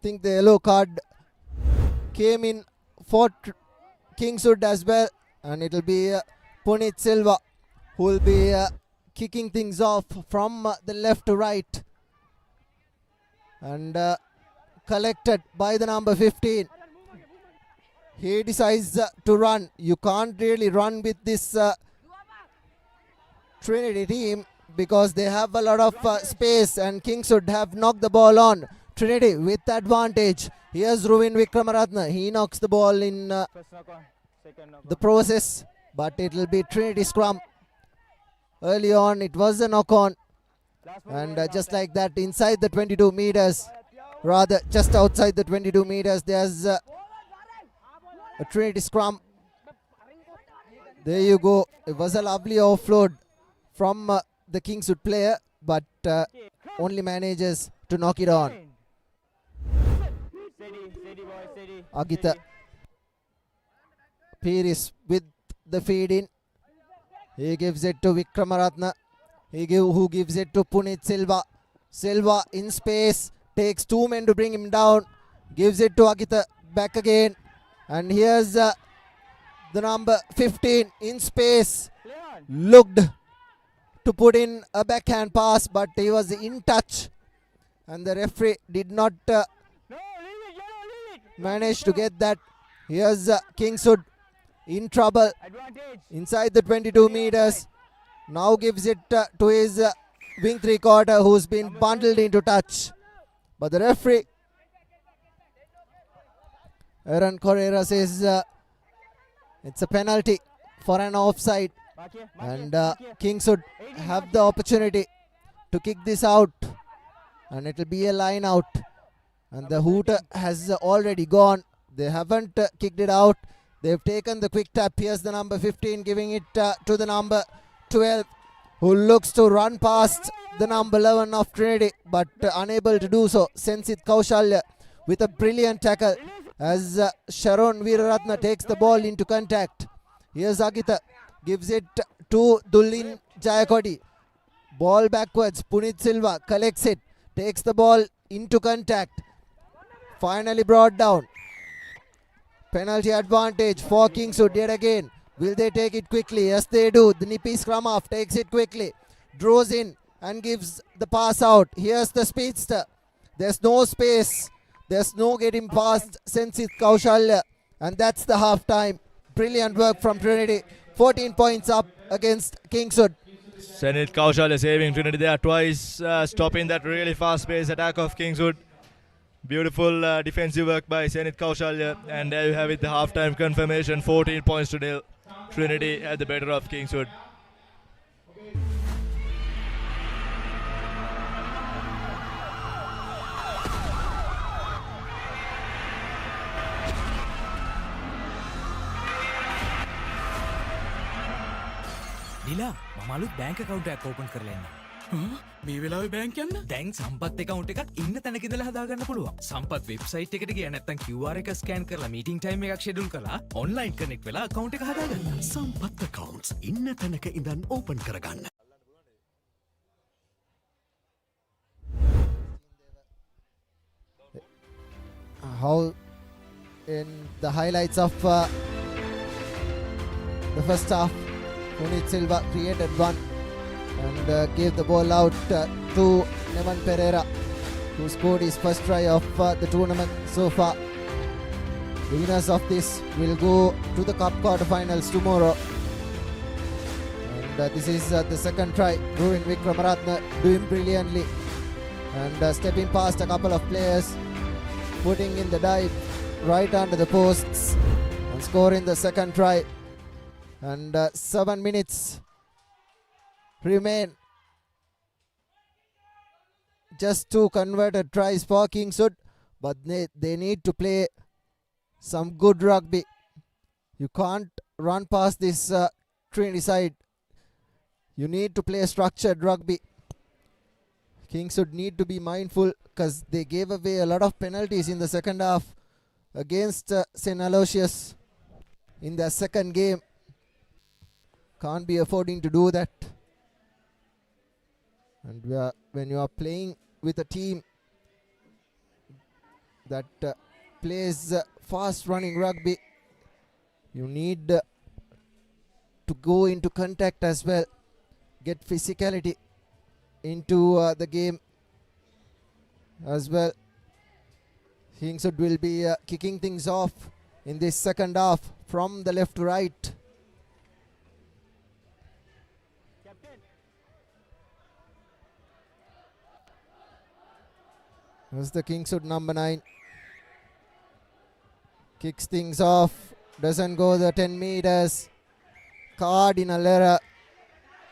Think the yellow card came in for Kingswood as well, and it will be Punit Silva who will be kicking things off from the left to right, and collected by the number 15. He decides to run. You can't really run with this Trinity team because they have a lot of space, and Kingswood have knocked the ball on. Trinity with advantage. Here's Ruvin Vikramaratne. He knocks the ball in First knock on, second knock the process, but it will be Trinity scrum. Early on it was a knock on, and just like that, inside the 22 meters, rather just outside the 22 meters, there's a Trinity scrum. There you go. It was a lovely offload from the Kingswood player, but only manages to knock it on. Steady boy, steady. Agita Piris with the feed in. He gives it to Vikramaratne. Who gives it to Punit Silva. Silva in space. Takes 2 men to bring him down. Gives it to Agita. Back again. And here's the number 15 in space. Looked to put in a backhand pass, but he was in touch. And the referee did not manage to get that. Here's Kingswood in trouble inside the 22 meters. Now gives it to his wing 3/4 who's been bundled into touch. But the referee, Aaron Correa, says it's a penalty for an offside. And Kingswood have the opportunity to kick this out. And it will be a line out. And the hooter has already gone. They haven't kicked it out. They've taken the quick tap. Here's the number 15 giving it to the number 12, who looks to run past the number 11 of Trinity, but unable to do so. Sensit Kaushalya with a brilliant tackle as Sharon Veeraratne takes the ball into contact. Here's Agita. Gives it to Dullin Jayakodi. Ball backwards. Punit Silva collects it. Takes the ball into contact. Finally brought down. Penalty advantage for Kingswood yet again. Will they take it quickly? Yes, they do. The Nippy scrum off. Takes it quickly. Draws in and gives the pass out. Here's the speedster. There's no space. There's no getting past Sensit Kaushalya. And that's the half time. Brilliant work from Trinity. 14 points up against Kingswood. Senit Kaushalya saving Trinity there twice, stopping that really fast-paced attack of Kingswood. Beautiful defensive work by Senit Kaushalya, and there you have it, the half-time confirmation, 14 points to nil. Trinity at the better of Kingswood. නිලා මම අලුත් bank account එකක් open කරලා ඉන්නවා. මේ වෙලාවේ bank යන්න? දැන් සම්පත් account එකක් ඉන්න තැනක ඉඳලා හදාගන්න පුළුවන්. සම්පත් website එකට ගියා නැත්නම් QR එක scan කරලා meeting time එකක් schedule කරලා online connect වෙලා account එක හදාගන්න. සම්පත් accounts ඉන්න තැනක ඉඳන් open කරගන්න. How in the highlights of the first half, Punit Silva created one and gave the ball out to Nevan Pereira, who scored his first try of the tournament so far. The winners of this will go to the cup quarterfinals tomorrow. And this is the second try. Ruvin Vikramaratne doing brilliantly and stepping past a couple of players, putting in the dive right under the posts and scoring the second try. And 7 minutes remain. Just 2 converted tries for Kingswood, but they need to play some good rugby. You can't run past this Trinity side. You need to play structured rugby. Kingswood need to be mindful because they gave away a lot of penalties in the second half against St. Aloysius in their second game. Can't be affording to do that. And when you are playing with a team that plays fast running rugby, you need to go into contact as well, get physicality into the game as well. Kingswood will be kicking things off in this second half from the left to right. Here's the Kingswood number 9. Kicks things off. Doesn't go the 10 meters. Cardinal error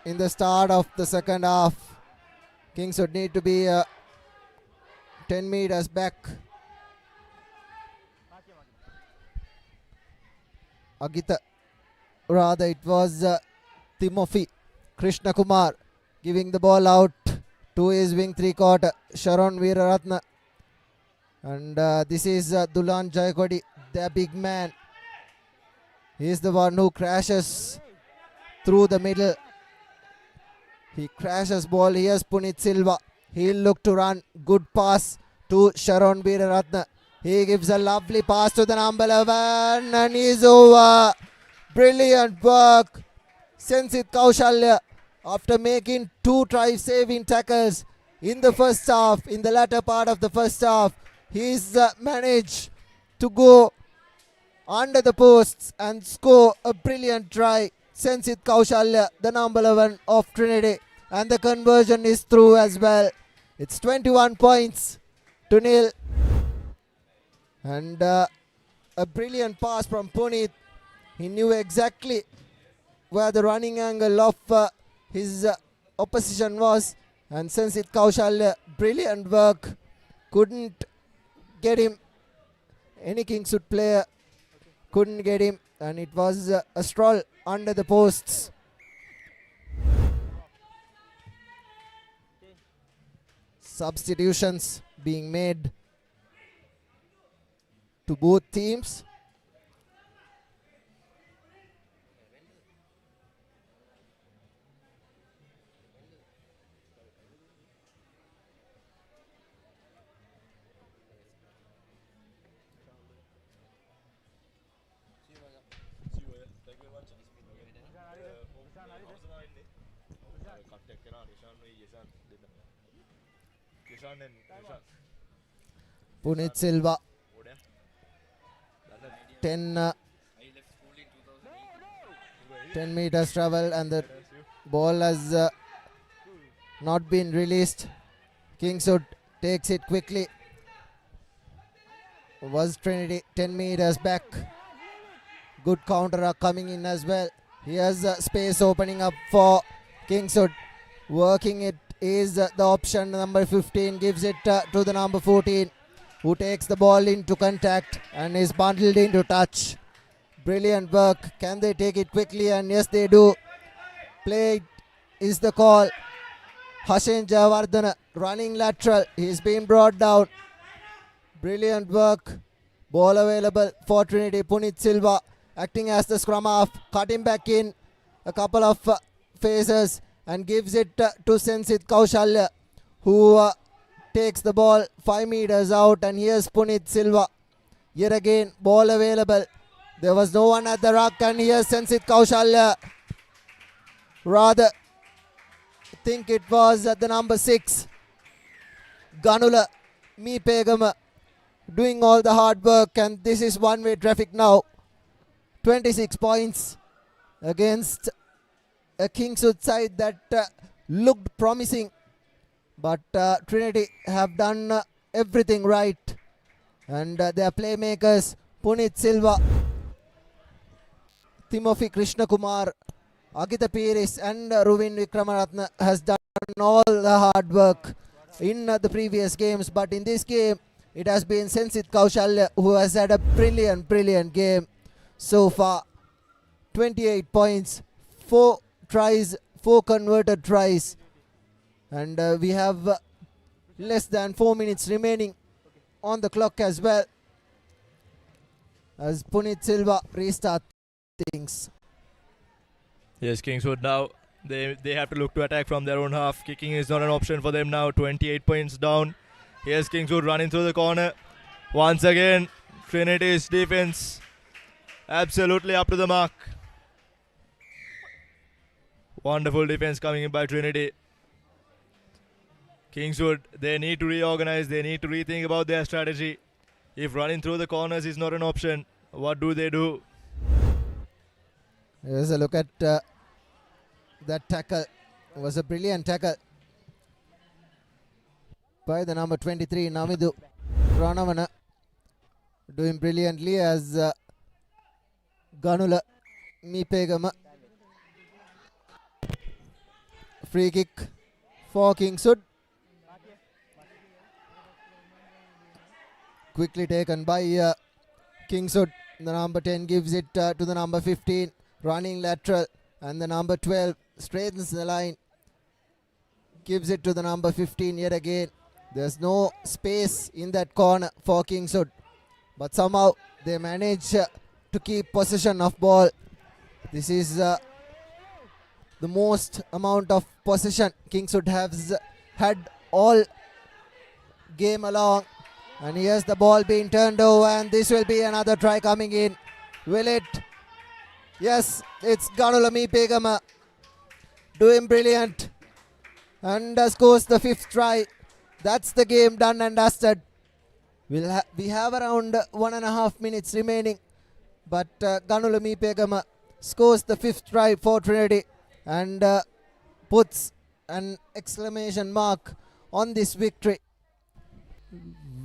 in the start of the second half. Kingswood need to be 10 meters back. Agita, rather it was Timothy Krishna Kumar giving the ball out to his wing 3/4 Sharon Veeraratna, and this is Dulan Jayakodi, the big man. He is the one who crashes through the middle. He crashes ball. Here's Punit Silva. He'll look to run. Good pass to Sharon Veeraratna. He gives a lovely pass to the number 11 and he's over. Brilliant work. Sensit Kaushalya, after making 2 try-saving tackles in the first half, in the latter part of the first half, he's managed to go under the posts and score a brilliant try. Sensit Kaushalya, the number 11 of Trinity, and the conversion is through as well. It's 21 points to nil. And a brilliant pass from Punit. He knew exactly where the running angle of his opposition was, and Sensit Kaushalya, brilliant work, couldn't get him. Any Kingswood player couldn't get him, and it was a stroll under the posts. Substitutions being made to both teams. Punit Silva, 10 meters travel, and the ball has not been released. Kingswood takes it quickly. Was Trinity 10 meters back. Good counter coming in as well. Here's space opening up for Kingswood. Working it is the option. Number 15 gives it to the number 14, who takes the ball into contact and is bundled into touch. Brilliant work. Can they take it quickly? And yes, they do. Play is the call. Hashin Javardhana running lateral. He's been brought down. Brilliant work. Ball available for Trinity. Punit Silva acting as the scrum half. Cutting back in a couple of phases and gives it to Sensit Kaushalya, who takes the ball 5 meters out. And here's Punit Silva. Yet again, ball available. There was no one at the ruck, and here's Sensit Kaushalya. Rather, I think it was at the number 6, Ganula Meepegama, doing all the hard work, and this is one-way traffic now. 26 points against a Kingswood side that looked promising, but Trinity have done everything right, and their playmakers Punit Silva, Timothy Krishna Kumar, Agita Piris and Ruvin Vikramaratna has done all the hard work in the previous games, but in this game it has been Sensit Kaushalya who has had a brilliant game so far. 28 points, 4 tries, 4 converted tries, and we have less than 4 minutes remaining on the clock as well, as Punit Silva restarts things. Yes, Kingswood now. They have to look to attack from their own half. Kicking is not an option for them now. 28 points down. Here's Kingswood running through the corner. Once again, Trinity's defense absolutely up to the mark. Wonderful defense coming in by Trinity. Kingswood, they need to reorganize. They need to rethink about their strategy. If running through the corners is not an option, what do they do? Here's a look at that tackle. It was a brilliant tackle by the number 23, Namidu Ranavana, doing brilliantly as Ganula Mipegama. Free kick for Kingswood. Quickly taken by Kingswood. The number 10 gives it to the number 15, running lateral, and the number 12 straightens the line, gives it to the number 15 yet again. There's no space in that corner for Kingswood, but somehow they manage to keep possession of ball. This is the most amount of possession Kingswood has had all game along. And here's the ball being turned over, and this will be another try coming in. Will it? Yes, it's Ganulami Pegama doing brilliant and scores the 5th try. That's the game done and dusted. We have around 1.5 minutes remaining, but Ganulami Pegama scores the 5th try for Trinity and puts an exclamation mark on this victory.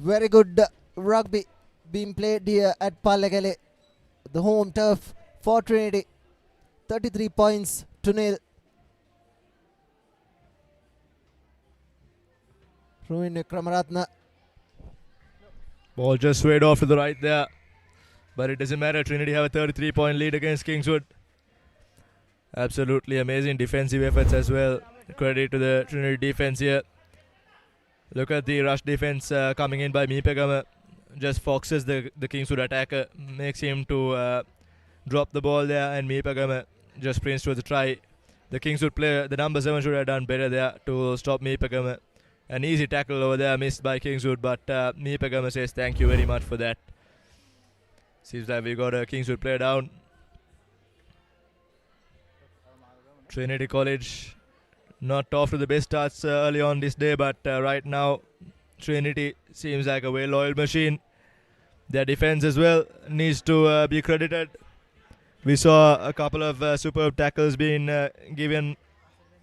Very good rugby being played here at Pallekele, the home turf for Trinity. 33 points to nil. Ruin Vikramaratne. Ball just swayed off to the right there, but it doesn't matter. Trinity have a 33-point lead against Kingswood. Absolutely amazing defensive efforts as well. Credit to the Trinity defense here. Look at the rush defense coming in by Mipegama. Just foxes the Kingswood attacker, makes him to drop the ball there, and Mipegama just sprints to the try. The Kingswood player, the number 7, should have done better there to stop Mipegama. An easy tackle over there missed by Kingswood, but Mipegama says thank you very much for that. Seems like we got a Kingswood player down. Trinity College not off to the best starts early on this day, but right now Trinity seems like a well-oiled machine. Their defense as well needs to be credited. We saw a couple of superb tackles being given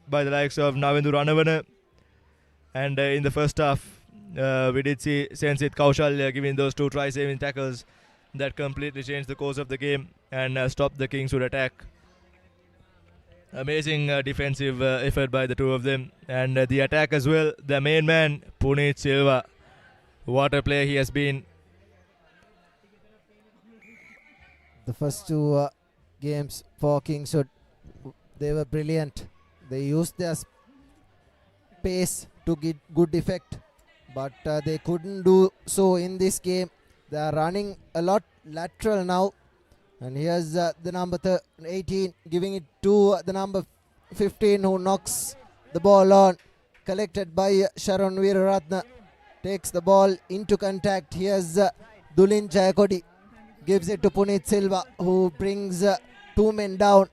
by the likes of Navindu Ranavana, and in the first half we did see Sensit Kaushal giving those 2 try-saving tackles that completely changed the course of the game and stopped the Kingswood attack. Amazing defensive effort by the two of them, and the attack as well. The main man, Puneet Silva, what a player he has been. The first 2 games for Kingswood, they were brilliant. They used their pace to get good effect, but they couldn't do so in this game. They are running a lot lateral now. And here's the number 18 giving it to the number 15, who knocks the ball on. Collected by Sharon Veeraratna. Takes the ball into contact. Here's Dulin Jayakodi. Gives it to Puneet Silva, who brings 2 men down.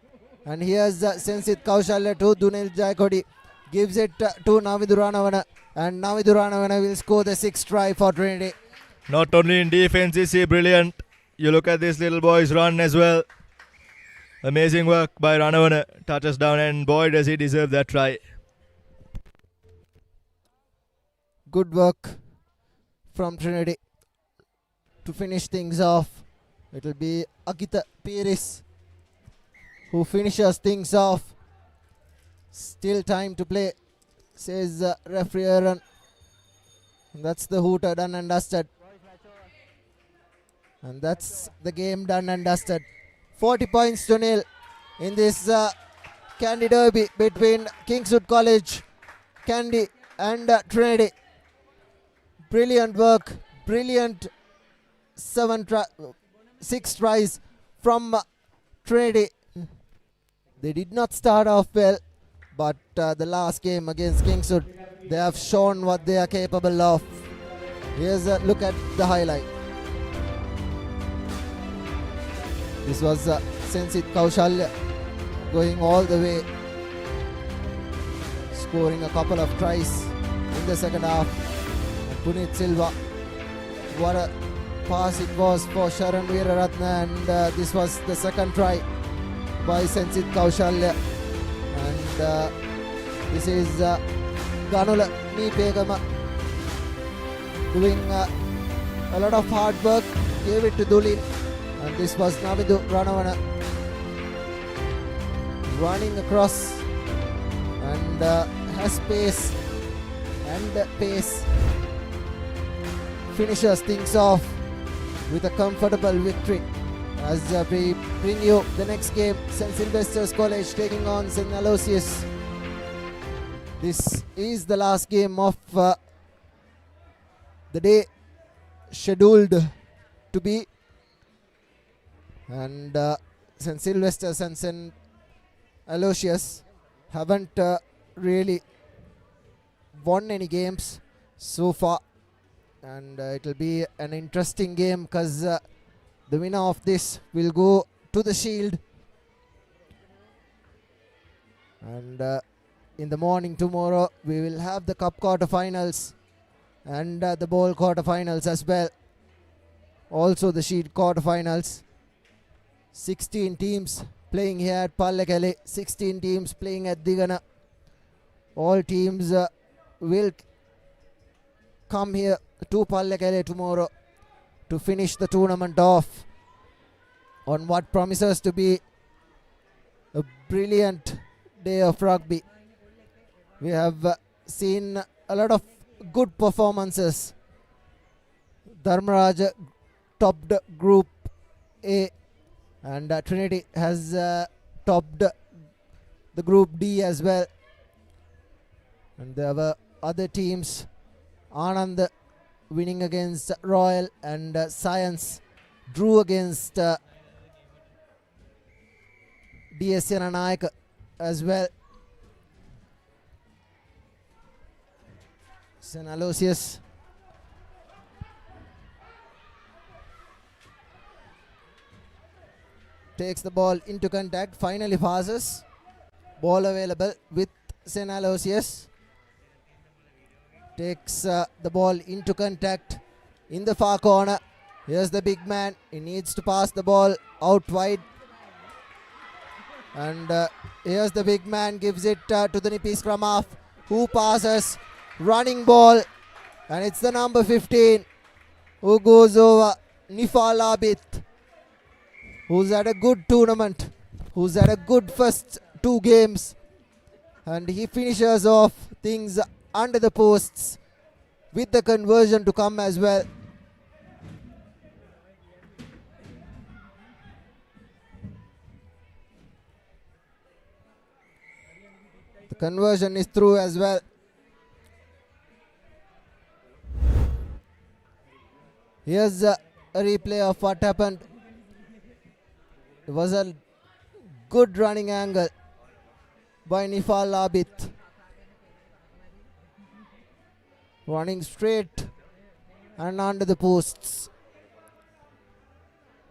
And here's Sensit Kaushalya to Dunil Jayakodi. Gives it to Navidu Ranavana. And Navidu Ranavana will score the 6th try for Trinity. Not only in defense is he brilliant. You look at this little boy's run as well. Amazing work by Ranavana. Touches down, and boy does he deserve that try. Good work from Trinity to finish things off. It will be Akita Piris who finishes things off. Still time to play, says referee Aaron. That's the hooter done and dusted. And that's the game done and dusted. 40 points to nil in this Kandy derby between Kingswood College, Kandy and Trinity. Brilliant work, brilliant 6 tries from Trinity. They did not start off well, but the last game against Kingswood, they have shown what they are capable of. Here's a look at the highlight. This was Sensit Kaushalya going all the way, scoring a couple of tries in the second half. And Punit Silva, what a pass it was for Sharan Veeraratne, and this was the second try by Sensit Kaushalya. And this is Ganula Neepegama doing a lot of hard work, gave it to Dulin, and this was Navidu Ranavana running across and has pace and pace, finishes things off with a comfortable victory. As we bring you the next game, St. Sylvester's College taking on St. Aloysius. This is the last game of the day scheduled to be, and St. Sylvester's and St. Aloysius haven't really won any games so far, and it will be an interesting game because the winner of this will go to the Shield, and in the morning tomorrow we will have the Cup quarterfinals and the Bowl quarterfinals as well, also the Shield quarterfinals. 16 teams playing here at Pallekele, 16 teams playing at Digana. All teams will come here to Pallekele tomorrow to finish the tournament off on what promises to be a brilliant day of rugby. We have seen a lot of good performances. Dharmaraj topped Group A, and Trinity has topped the Group D as well. And there were other teams, Anand winning against Royal, and Science drew against DS Naik as well. St. Aloysius takes the ball into contact, finally passes. Ball available with St. Aloysius. Takes the ball into contact in the far corner. Here's the big man. He needs to pass the ball out wide. And here's the big man, gives it to the Nipi scrum half, who passes. Running ball. And it's the number 15 who goes over, Nifal Abid, who's had a good tournament, who's had a good first two games, and he finishes off things under the posts with the conversion to come as well. The conversion is through as well. Here's a replay of what happened. It was a good running angle by Nifal Abid. Running straight and under the posts.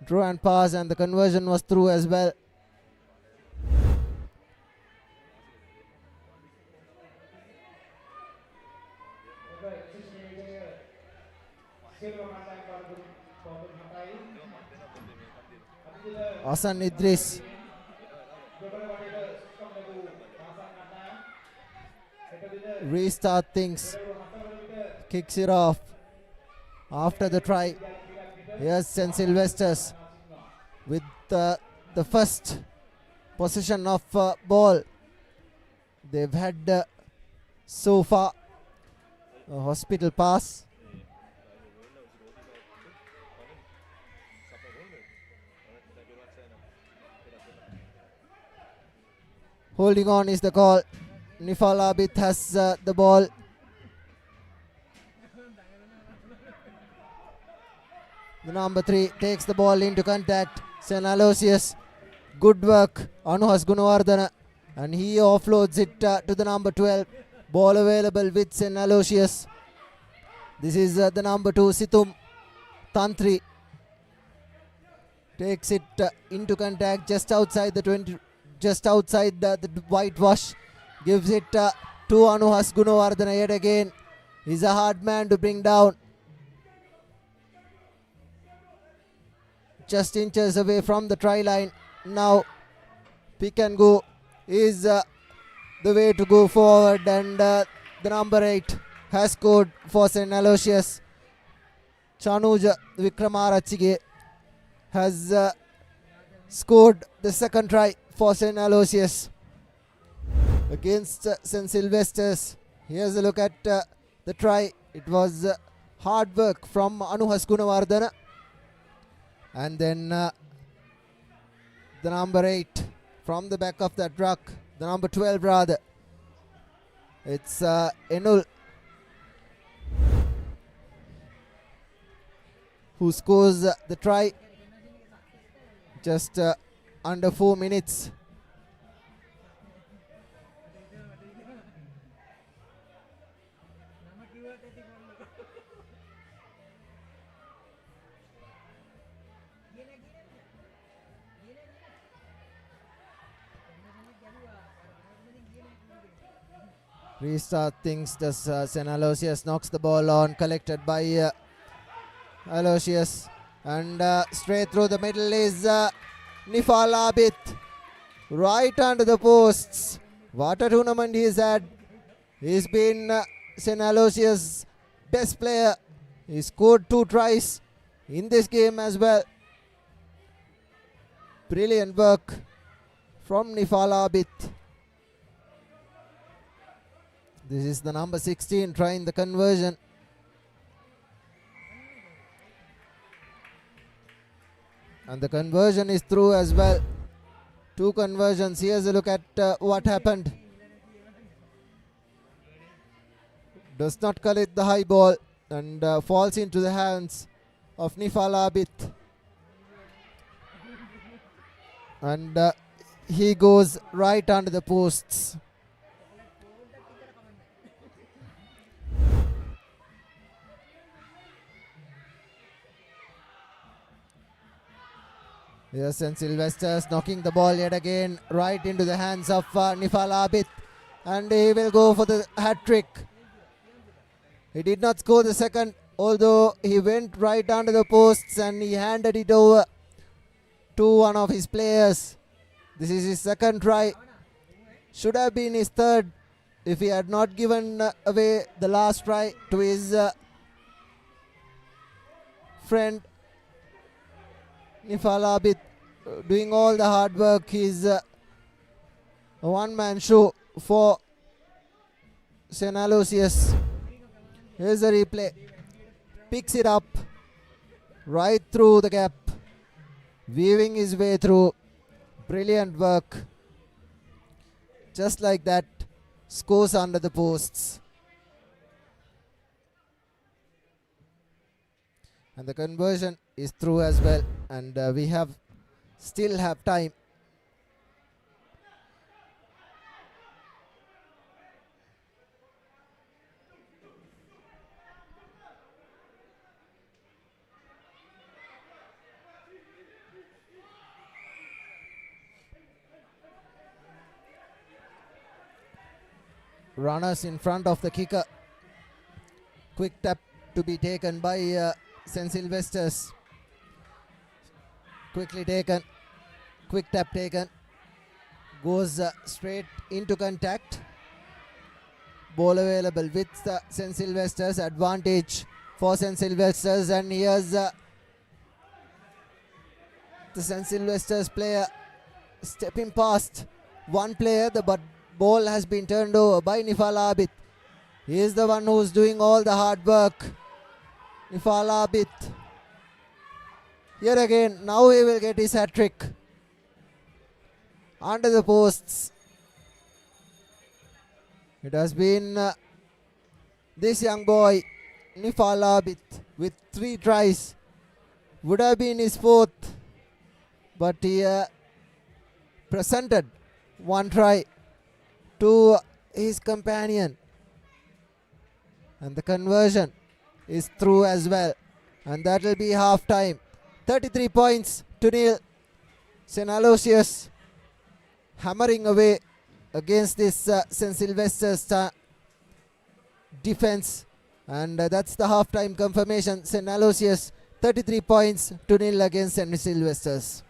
Draw and pass, and the conversion was through as well. Hassan Idris restart things, kicks it off after the try. Here's St. Sylvester's with the first possession of ball they've had so far. A hospital pass. Holding on is the call. Nifal Abid has the ball. The number 3 takes the ball into contact. St. Aloysius Good work, Anuhas Gunawardana. And he offloads it to the number 12. Ball available with St. Aloysius. This is the number 2, Situm Tantri. Takes it into contact just outside the 20, just outside the whitewash. Gives it to Anuhas Gunawardana yet again. He's a hard man to bring down. Just inches away from the try line. Now pick and go is the way to go forward, and the number 8 has scored for St. Aloysius. Chanuja Vikramarachige has scored the second try for St. Aloysius against St. Sylvester's. Here's a look at the try. It was hard work from Anuhas Gunawardana. And then the number 8 from the back of that ruck, the number 12 rather. It's Enul who scores the try just under 4 minutes. Restart things does St. Aloysius, knocks the ball on, collected by Aloysius, and straight through the middle is Nifal Abid, right under the posts. What a tournament he's had. He's been St. Aloysius' best player. He scored 2 tries in this game as well. Brilliant work from Nifal Abid. This is the number 16 trying the conversion. And the conversion is through as well. 2 conversions. Here's a look at what happened. Does not collect the high ball and falls into the hands of Nifal Abid. And he goes right under the posts. Yes, St. Sylvester's knocking the ball yet again right into the hands of Nifal Abid, and he will go for the hat-trick. He did not score the second, although he went right under the posts and he handed it over to one of his players. This is his second try. Should have been his third if he had not given away the last try to his friend Nifal Abid, doing all the hard work. He's a one-man show for St. Aloysius. Here's a replay. Picks it up right through the gap, weaving his way through. Brilliant work. Just like that, scores under the posts. And the conversion is through as well, and we still have time. Runners in front of the kicker. Quick tap to be taken by St. Sylvester's. Quickly taken. Quick tap taken. Goes straight into contact. Ball available with St. Sylvester's. Advantage for St. Sylvester's, and here's the St. Sylvester's player stepping past one player, but ball has been turned over by Nifal Abid. He is the one who's doing all the hard work. Nifal Abid. Here again, now he will get his hat-trick. Under the posts. It has been this young boy, Nifal Abid, with 3 tries. Would have been his 4th, but he presented one try to his companion, and the conversion is through as well, and that will be half time. 33 points to nil. St. Aloysius hammering away against this St. Sylvester's defense, and that's the half time confirmation. St. Aloysius 33 points to nil against St. Sylvester's.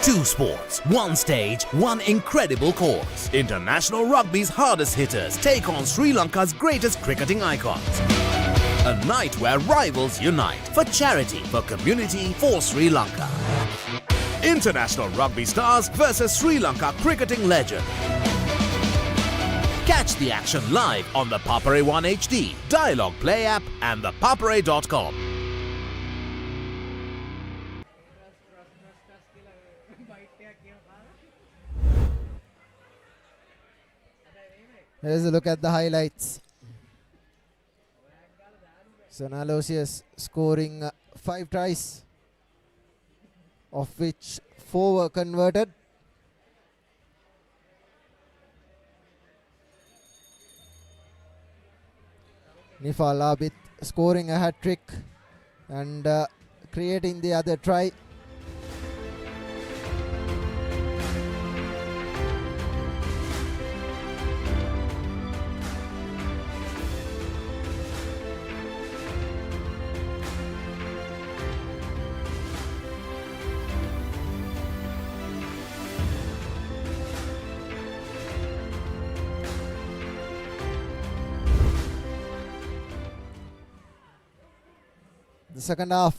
2 sports, 1 stage, 1 incredible course. International rugby's hardest hitters take on Sri Lanka's greatest cricketing icons. A night where rivals unite for charity, for community, for Sri Lanka. International rugby stars versus Sri Lanka cricketing legend. Catch the action live on the Papare 1 HD, Dialogue Play app and the papare.com. Here's a look at the highlights. St. Aloysius scoring 5 tries, of which 4 were converted. Nifal Abid scoring a hat-trick and creating the other try. The second half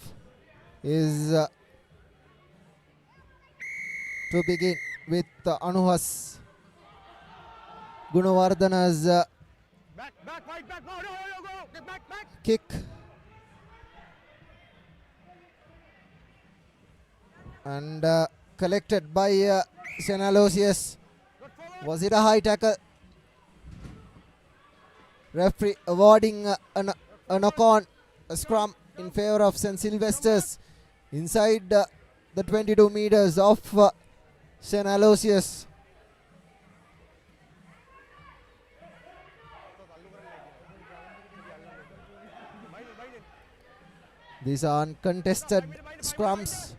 is to begin with Anuhas Gunawardhana's kick. And collected by St. Aloysius. Was it a high tackle? Referee awarding a knock-on, a scrum in favor of St. Sylvester's inside the 22 meters of St. Aloysius. These are uncontested scrums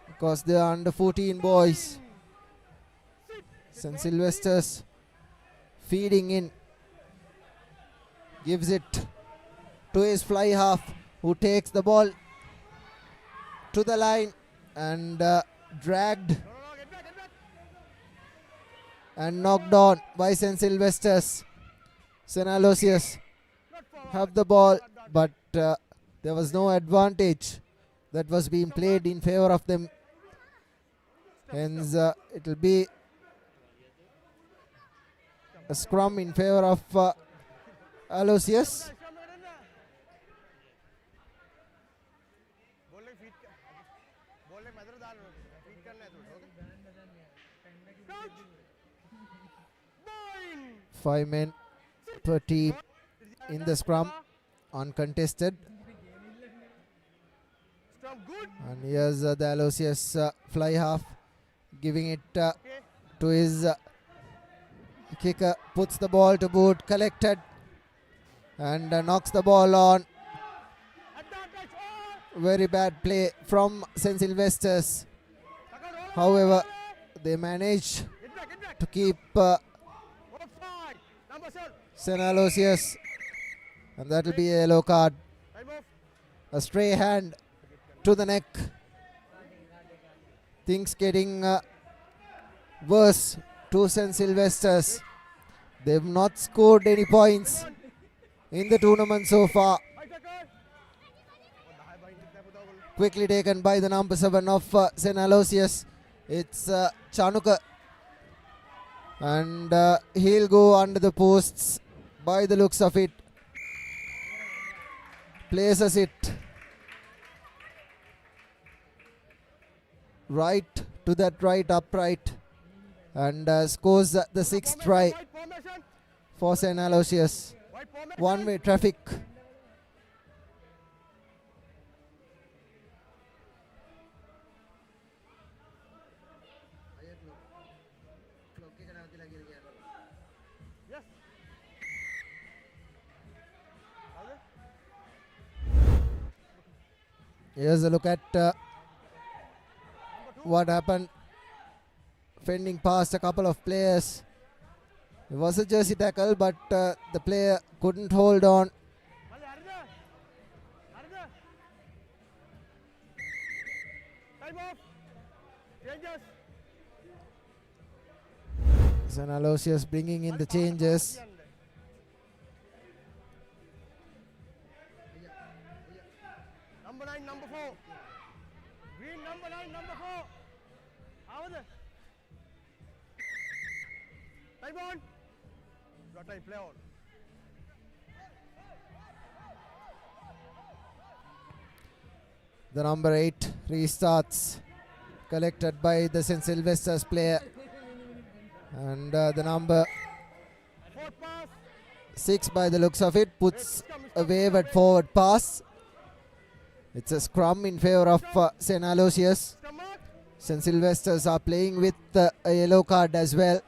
because they are under 14 boys. St. Sylvester's feeding in, gives it to his fly half, who takes the ball to the line and dragged and knocked on by St. Sylvester's. St. Aloysius have the ball, but there was no advantage that was being played in favor of them. Hence it will be a scrum in favor of Aloysius. Five men per team in the scrum, uncontested. And here's the Aloysius fly half, giving it to his kicker, puts the ball to boot, collected, and knocks the ball on. Very bad play from St. Sylvester's. However, they manage to keep St. Aloysius, and that will be a yellow card. A stray hand to the neck. Things getting worse to St. Sylvester's. They've not scored any points in the tournament so far. Quickly taken by the number 7 of St. Aloysius. It's Chanuka. And he'll go under the posts by the looks of it. Places it right to that right upright and scores the 6th try for St. Aloysius. One-way traffic. Here's a look at what happened. Fending past a couple of players. It was a jersey tackle, but the player couldn't hold on. St. Aloysius bringing in the changes. Number 9, number 4. Green, number 9, number 4. Out there. Time on. Your time, play on. The number 8 restarts, collected by the St. Sylvester's player. And the number 6, by the looks of it, puts a wavered forward pass. It's a scrum in favor of St. Aloysius. St. Sylvester's are playing with a yellow card as well.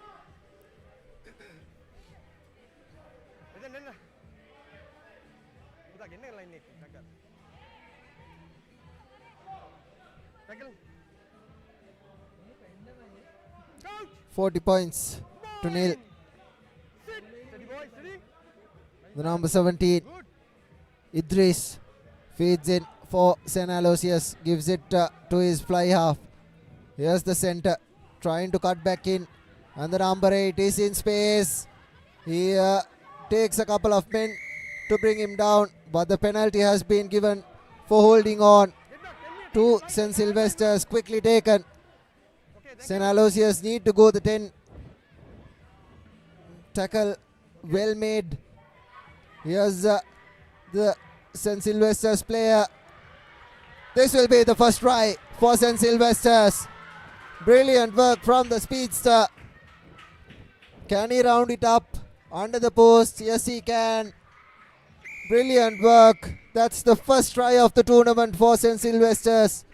$40 points to nil. The number 17, Idris, feeds in for St. Aloysius, gives it to his fly half. Here's the center, trying to cut back in, and the number 8 is in space. He takes a couple of men to bring him down, but the penalty has been given for holding on to St. Sylvester's, quickly taken. St. Aloysius need to go the 10. Tackle well made. Here's the St. Sylvester's player. This will be the first try for St. Sylvester's. Brilliant work from the speedster. Can he round it up under the post? Yes, he can. Brilliant work. That's the first try of the tournament for St. Sylvester's.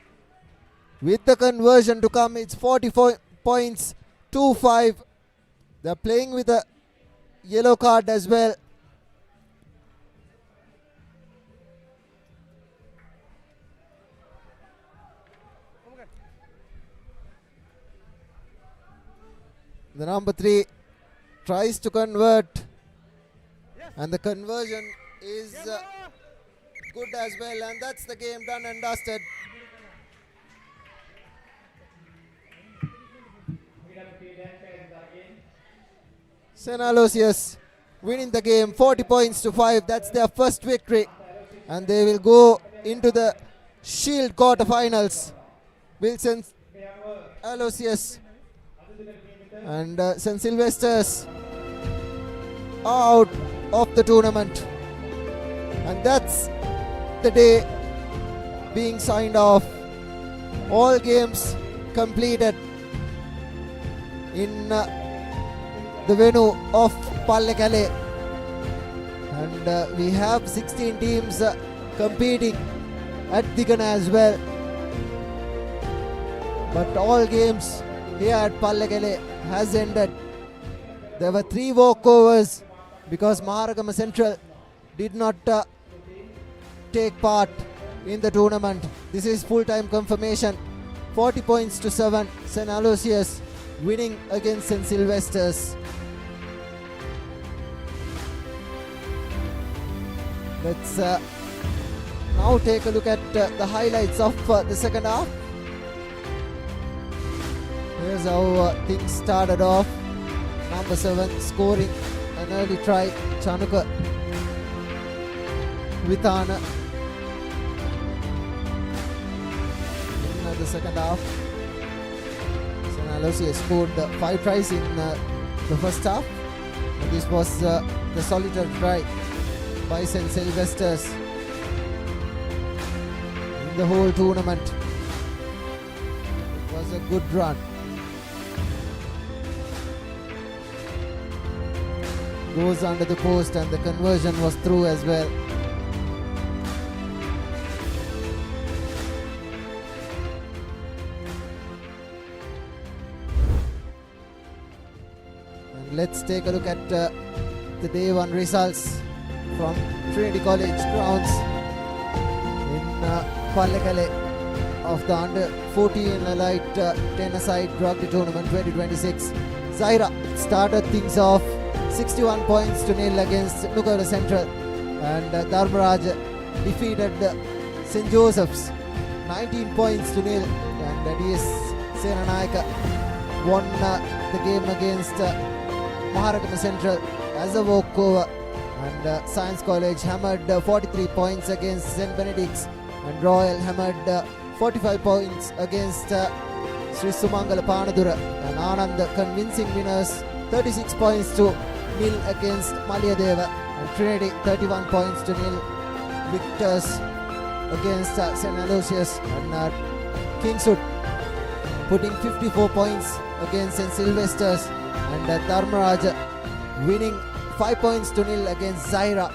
With the conversion to come, it's 44 points, 2-5. They're playing with a yellow card as well. The number 3 tries to convert, and the conversion is good as well, and that's the game done and dusted. St. Aloysius winning the game 40 points to 5. That's their first victory, and they will go into the Shield quarterfinals. Wilson Aloysius and St. Sylvester's out of the tournament, and that's the day being signed off. All games completed in the venue of Pallekele, and we have 16 teams competing at Digana as well, but all games here at Pallekele has ended. There were 3 walkovers because Maharagama Central did not take part in the tournament. This is full-time confirmation. 40 points to 7. St. Aloysius winning against St. Sylvester's. Let's now take a look at the highlights of the second half. Here's how things started off. Number 7 scoring an early try, Chanuka Vitana. In the second half, St. Aloysius scored 5 tries in the first half, and this was the solitary try by St. Sylvester's in the whole tournament. It was a good run. Goes under the post, and the conversion was through as well. let's take a look at the day one results from Trinity College grounds in Pallekele of the under 14 elite 10-a-side rugby tournament 2026. Zahira started things off 61 points to nil against Nugala Central, and Dharmaraj defeated St. Joseph's 19 points to nil, and DS Senanayaka won the game against Maharagama Central as a walkover, and Science College hammered 43 points against St. Benedict's, and Royal hammered 45 points against Sri Sumangala Panadura, and Anand convincing winners 36 points to nil against Maliyadeva, and Trinity 31 points to nil victors against St. Aloysius, and Kingswood putting 54 points against St. Sylvester's, and Dharmaraj winning 5 points to nil against Zahira,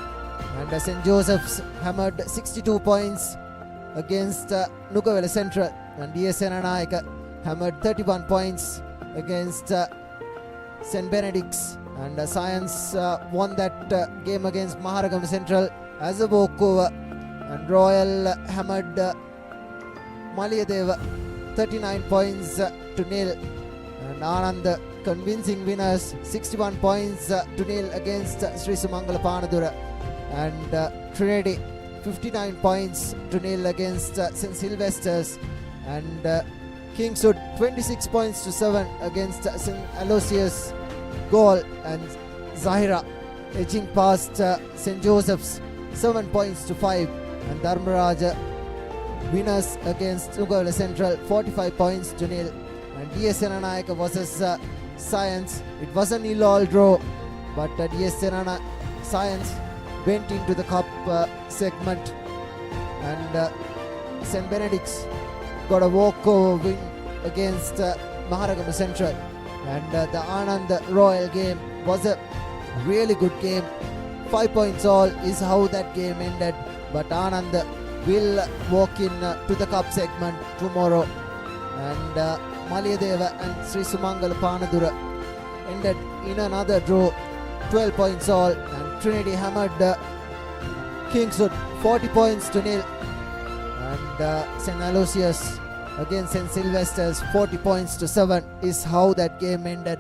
and St. Joseph's hammered 62 points against Nugavela Central, and DS Senanayaka hammered 31 points against St. Benedict's, and Science won that game against Maharagama Central as a walkover, and Royal hammered Maliyadeva 39 points to nil, and Anand convincing winners 61 points to nil against Sri Sumangala Panadura, and Trinity 59 points to nil against St. Sylvester's, and Kingswood 26 points to 7 against St. Aloysius goal, and Zahira edging past St. Joseph's 7 points to 5, and Dharmaraj winners against Nugala Central 45 points to nil, and DS Senanayaka versus Science. It was a nil-all draw, but DS Science went into the cup segment, and St. Benedict's got a walkover win against Maharagama Central, and the Anand Royal game was a really good game. 5 points all is how that game ended, but Anand will walk in to the cup segment tomorrow, and Maliyadeva and Sri Sumangala Panadura ended in another draw, 12 points all, and Trinity hammered Kingswood 40 points to nil, and St. Aloysius against St. Sylvester's 40 points to 7 is how that game ended,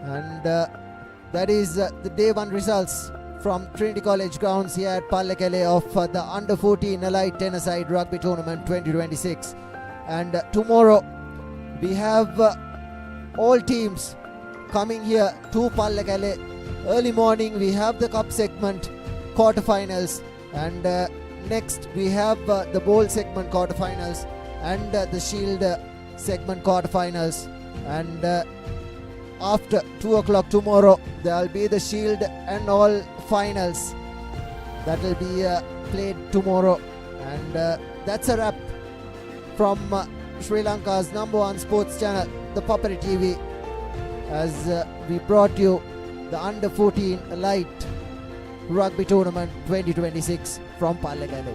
and that is the day one results from Trinity College grounds here at Pallekele of the under 14 elite 10-a-side rugby tournament 2026. And tomorrow we have all teams coming here to Pallekele. Early morning we have the cup segment quarterfinals, and next we have the bowl segment quarterfinals and the shield segment quarterfinals, and after 2 o'clock tomorrow there will be the shield and all finals that will be played tomorrow, and that's a wrap from Sri Lanka's #1 sports channel, the Papare TV, as we brought you the under 14 elite rugby tournament 2026 from Pallekele.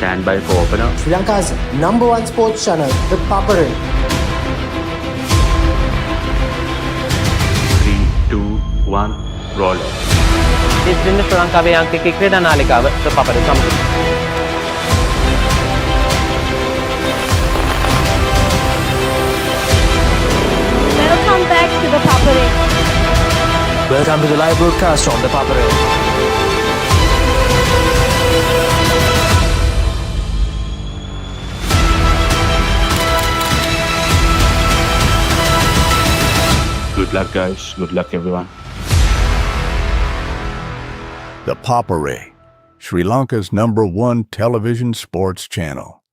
Stand by for opener. Sri Lanka's #1 sports channel, the Papare. 3, 2, 1, roll. ඉතින් ශ්‍රී ලංකාවේ අංකික ක්‍රීඩා නාලිකාව Papare සමග. Welcome back to the Papare. Welcome to the live broadcast from the Papare. Good luck, guys. Good luck, everyone. The Papare, Sri Lanka's #1 television sports channel.